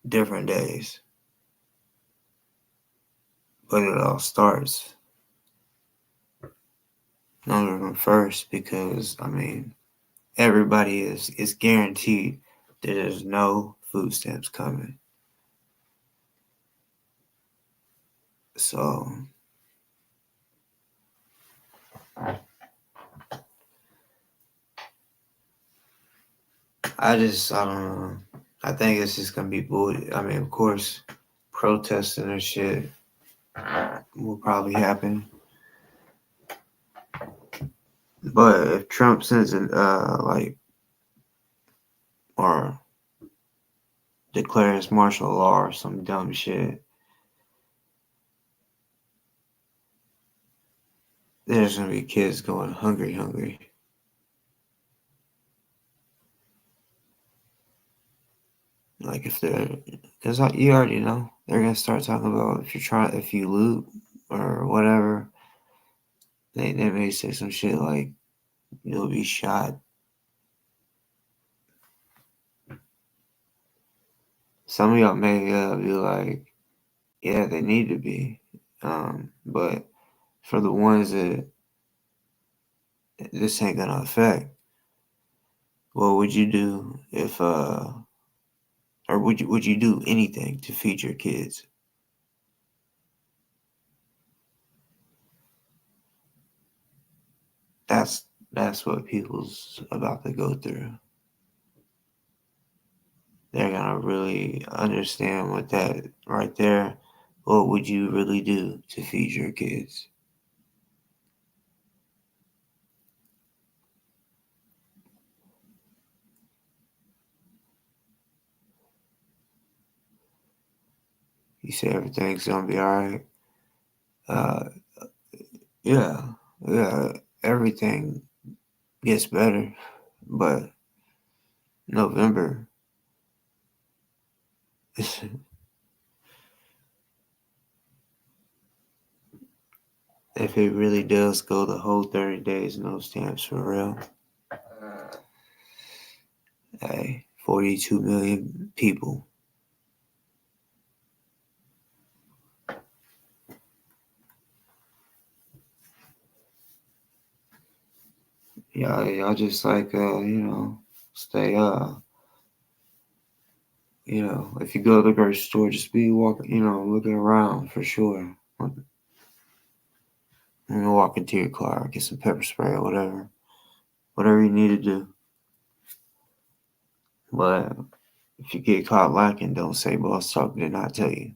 Speaker 1: different days. But it all starts November 1st because, I mean, everybody is guaranteed that there's no food stamps coming. So I don't know. I think it's just gonna be bullshit. I mean, of course, protesting and shit will probably happen. But if Trump sends an or declares martial law or some dumb shit, there's gonna be kids going hungry. Like if they're, because you already know they're gonna start talking about if you loot or whatever, they may say some shit like you'll be shot. Some of y'all may be like, yeah, they need to be, but for the ones that this ain't gonna affect, what would you do if or would you do anything to feed your kids? That's what people's about to go through. They're gonna really understand what that right there. What would you really do to feed your kids? You say everything's gonna be all right. Uh, yeah, everything gets better, but November, if it really does go the whole 30 days, no stamps for real. Hey, 42 million people. Y'all just like stay if you go to the grocery store, just be walking, looking around for sure. Walk into your car, get some pepper spray or whatever you need to do. But if you get caught lacking, don't say boss talk did not tell you.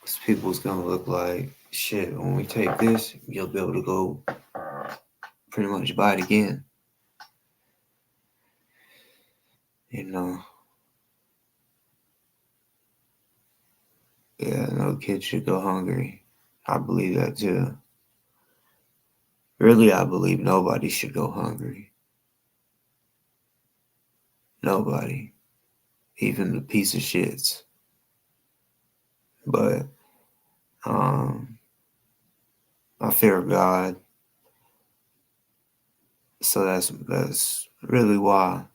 Speaker 1: Because people's gonna look like shit. When we take this, you'll be able to go pretty much buy it again. Yeah, no kid should go hungry. I believe that too. Really, I believe nobody should go hungry. Nobody. Even the piece of shits. But I fear God. So that's really why.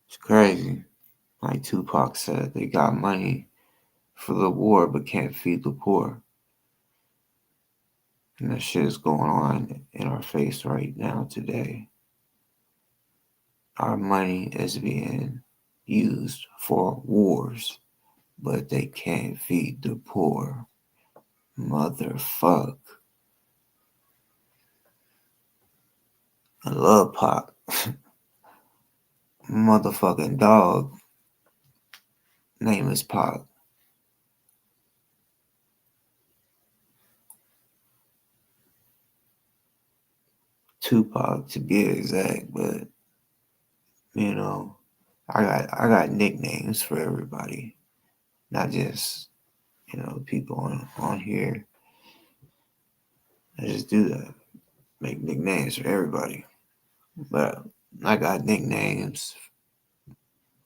Speaker 1: It's crazy. Like Tupac said, they got money for the war but can't feed the poor. And that shit is going on in our face right now today. Our money is being used for wars, but they can't feed the poor. Motherfuck. I love Pac. Motherfucking dog. Name is Pac. Tupac to be exact, but you know, I got nicknames for everybody, not just people on here. I just do that, make nicknames for everybody. But I got nicknames,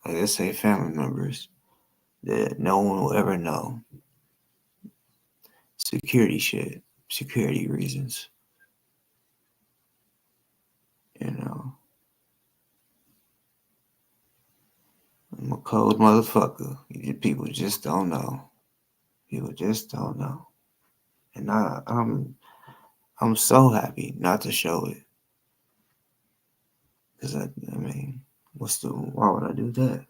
Speaker 1: like let's say family members that no one will ever know. Security shit, security reasons. You know, I'm a cold motherfucker. People just don't know. People just don't know. And I'm so happy not to show it. Cause I mean, why would I do that?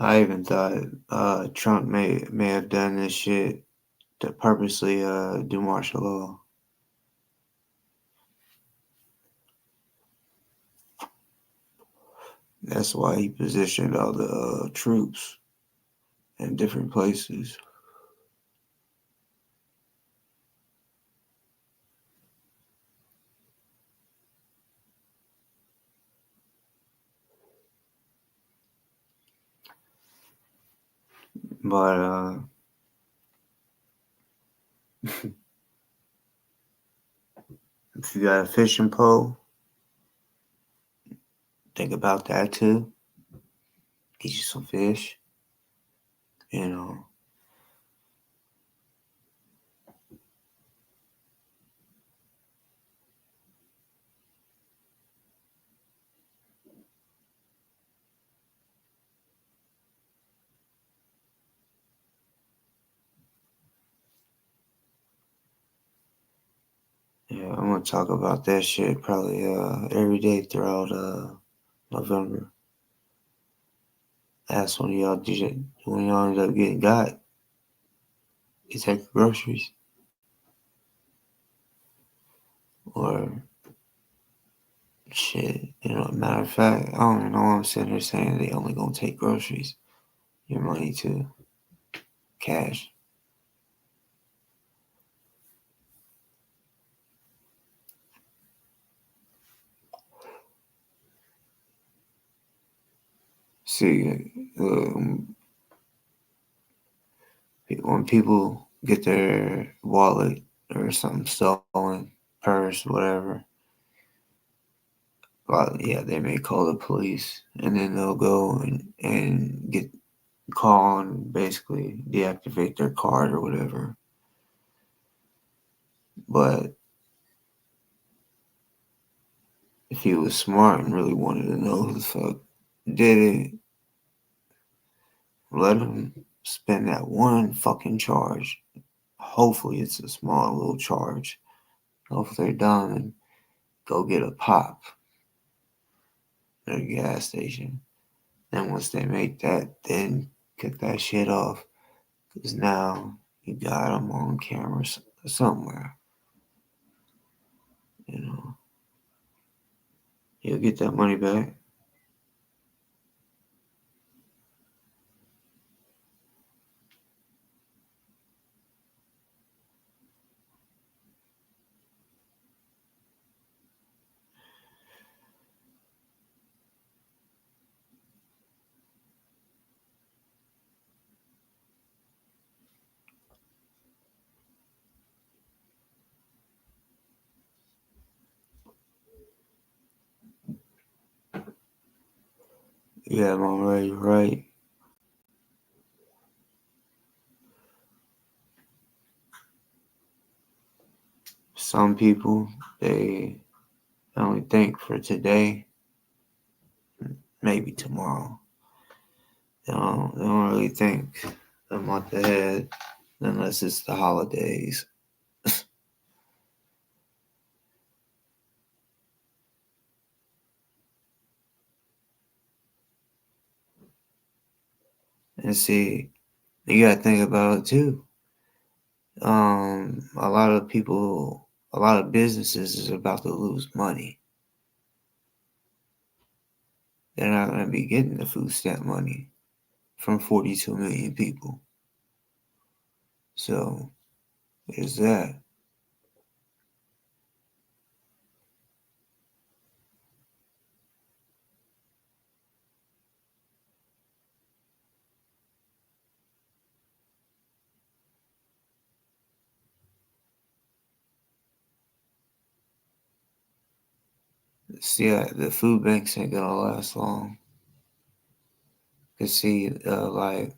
Speaker 1: I even thought Trump may have done this shit to purposely do martial law. That's why he positioned all the troops in different places. But if you got a fishing pole, think about that too. Get you some fish. You know, yeah, I'm gonna talk about that shit probably every day throughout November. That's when y'all end up getting got. You take groceries. Or shit, matter of fact, I don't even know why I'm sitting here saying they only gonna take groceries. Your money too. Cash. See, when people get their wallet or something stolen, purse, whatever, well, yeah, they may call the police and then they'll go and get call and basically deactivate their card or whatever. But if he was smart and really wanted to know who the fuck did it, let him spend that one fucking charge. Hopefully it's a small little charge. Hopefully they're done and go get a pop at a gas station. Then once they make that, then cut that shit off. Because now you got them on camera somewhere. You know. You'll get that money back. Yeah, Mom Ray, you're right. Some people, they only think for today, maybe tomorrow. They don't really think a month ahead unless it's the holidays. And see, you gotta think about it too. A lot of people, a lot of businesses is about to lose money. They're not gonna be getting the food stamp money from 42 million people. So there's that. See, the food banks ain't gonna last long. Cause see, like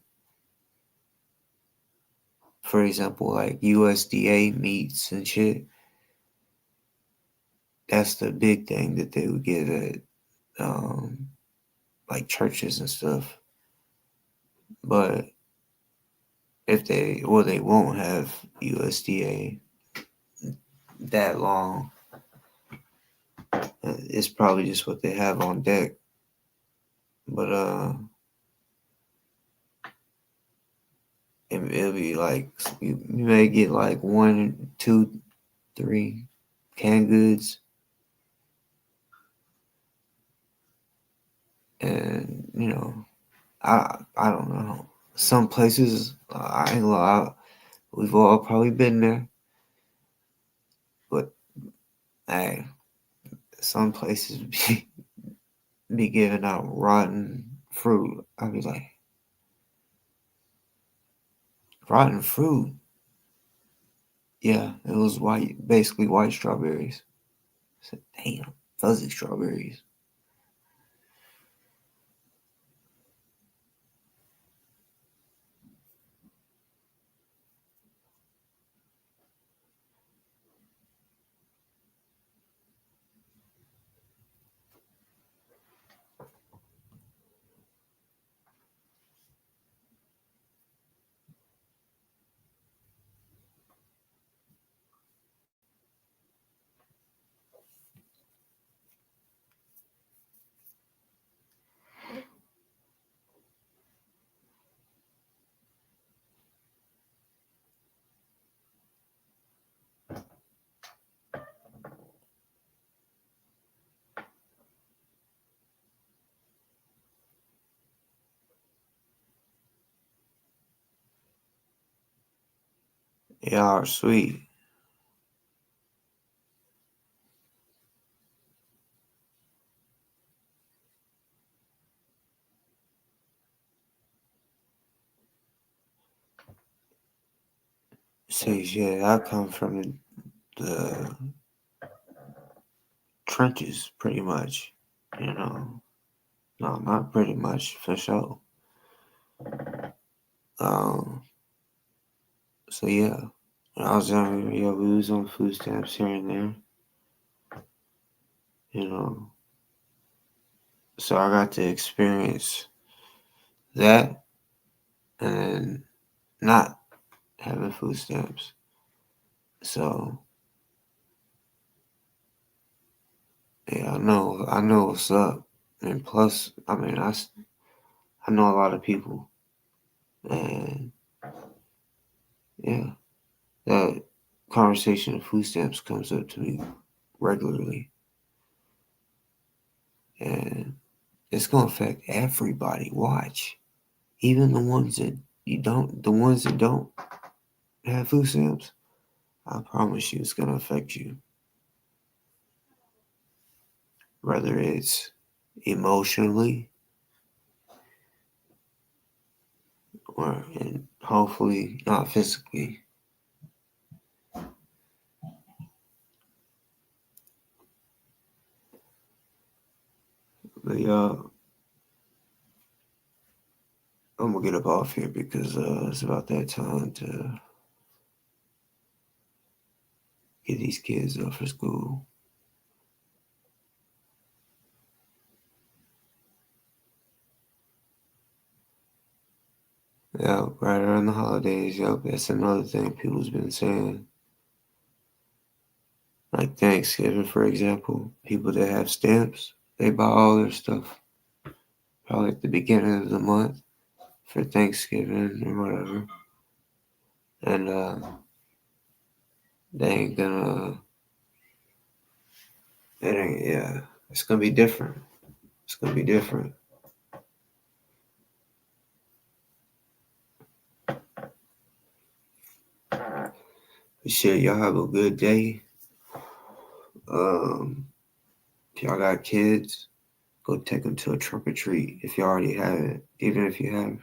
Speaker 1: for example, like USDA meats and shit. That's the big thing that they would get at like churches and stuff. But if they won't have USDA that long. It's probably just what they have on deck. But it'll be like you may get like 1, 2, 3 canned goods, and I don't know. Some places I ain't gonna lie, we've all probably been there, but hey, some places be giving out rotten fruit. I'd be like, rotten fruit? Yeah, it was white, basically white strawberries. I said, damn, fuzzy strawberries. Y'all are sweet. Says, yeah, I come from the trenches pretty much. You know, no, not pretty much, for sure. Um, so yeah, when I was young, yeah, we was on food stamps here and there. You know, so I got to experience that and not having food stamps. So yeah, I know what's up. And plus, I mean, I know a lot of people, and yeah, that conversation of food stamps comes up to me regularly. And it's gonna affect everybody. Watch. Even the ones that don't have food stamps, I promise you it's gonna affect you. Whether it's emotionally or and hopefully not physically. But I'm gonna get up off here because it's about that time to get these kids up for school. Yeah, right around the holidays. Yep, that's another thing people's been saying. Like Thanksgiving, for example, people that have stamps, they buy all their stuff probably at the beginning of the month for Thanksgiving or whatever. And they ain't gonna, it's gonna be different. It's gonna be different. But shit, y'all have a good day. If y'all got kids, go take them to a trunk or treat if you already have it. Even if you haven't,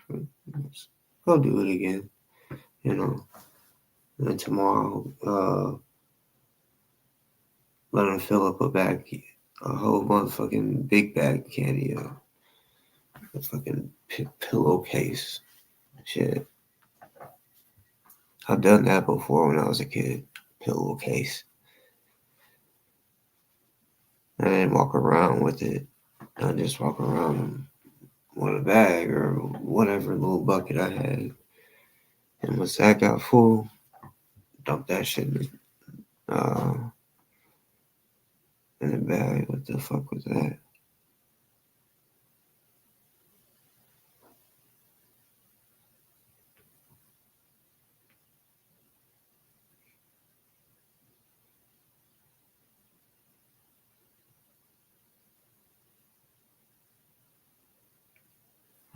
Speaker 1: go do it again. You know. And then tomorrow, let them fill up a whole motherfucking big bag of candy, a fucking pillowcase. Shit. I've done that before when I was a kid. Pillowcase. I didn't walk around with it. I just walk around with a bag or whatever little bucket I had. And once that got full, dump that shit in the bag. What the fuck was that?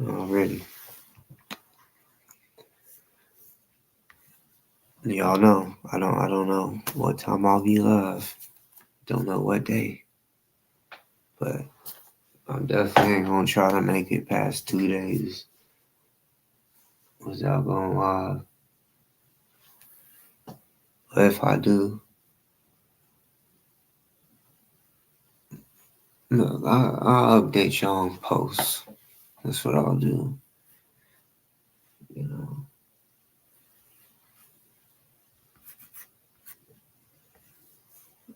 Speaker 1: Already. Y'all know. I don't know what time I'll be live. Don't know what day. But I'm definitely gonna try to make it past 2 days without going live. But if I do, look, I'll update y'all on posts. That's what I'll do. You know.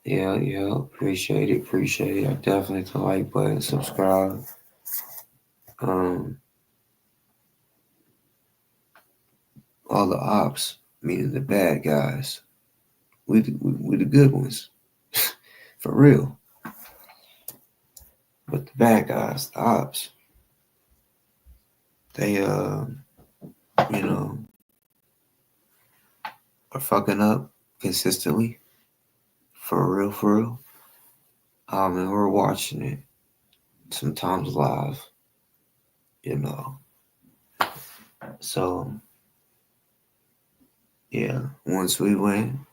Speaker 1: Yeah. Appreciate it. I definitely hit the like button, subscribe. All the ops, meaning the bad guys. We the good ones. For real. But the bad guys, the ops, they you know, are fucking up consistently. For real. And we're watching it. Sometimes live. You know. So yeah, once we win,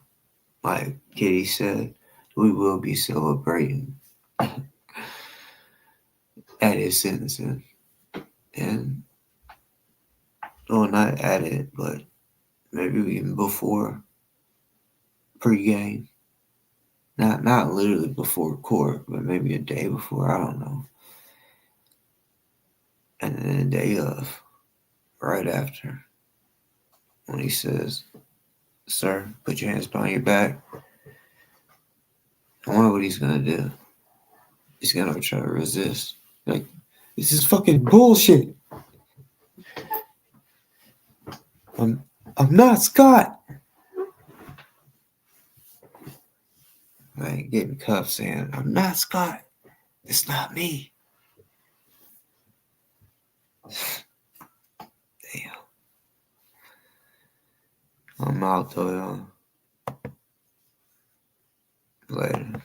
Speaker 1: like Kitty said, we will be celebrating at his sentencing. And well, not at it, but maybe even before pregame. Not literally before court, but maybe a day before, I don't know. And then a day of, right after, when he says, "Sir, put your hands behind your back." I wonder what he's gonna do. He's gonna try to resist. Like, this is fucking bullshit. I'm not Scott. Like, getting cuffed saying, "I'm not Scott. It's not me." Damn. I'm out though, y'all. Later.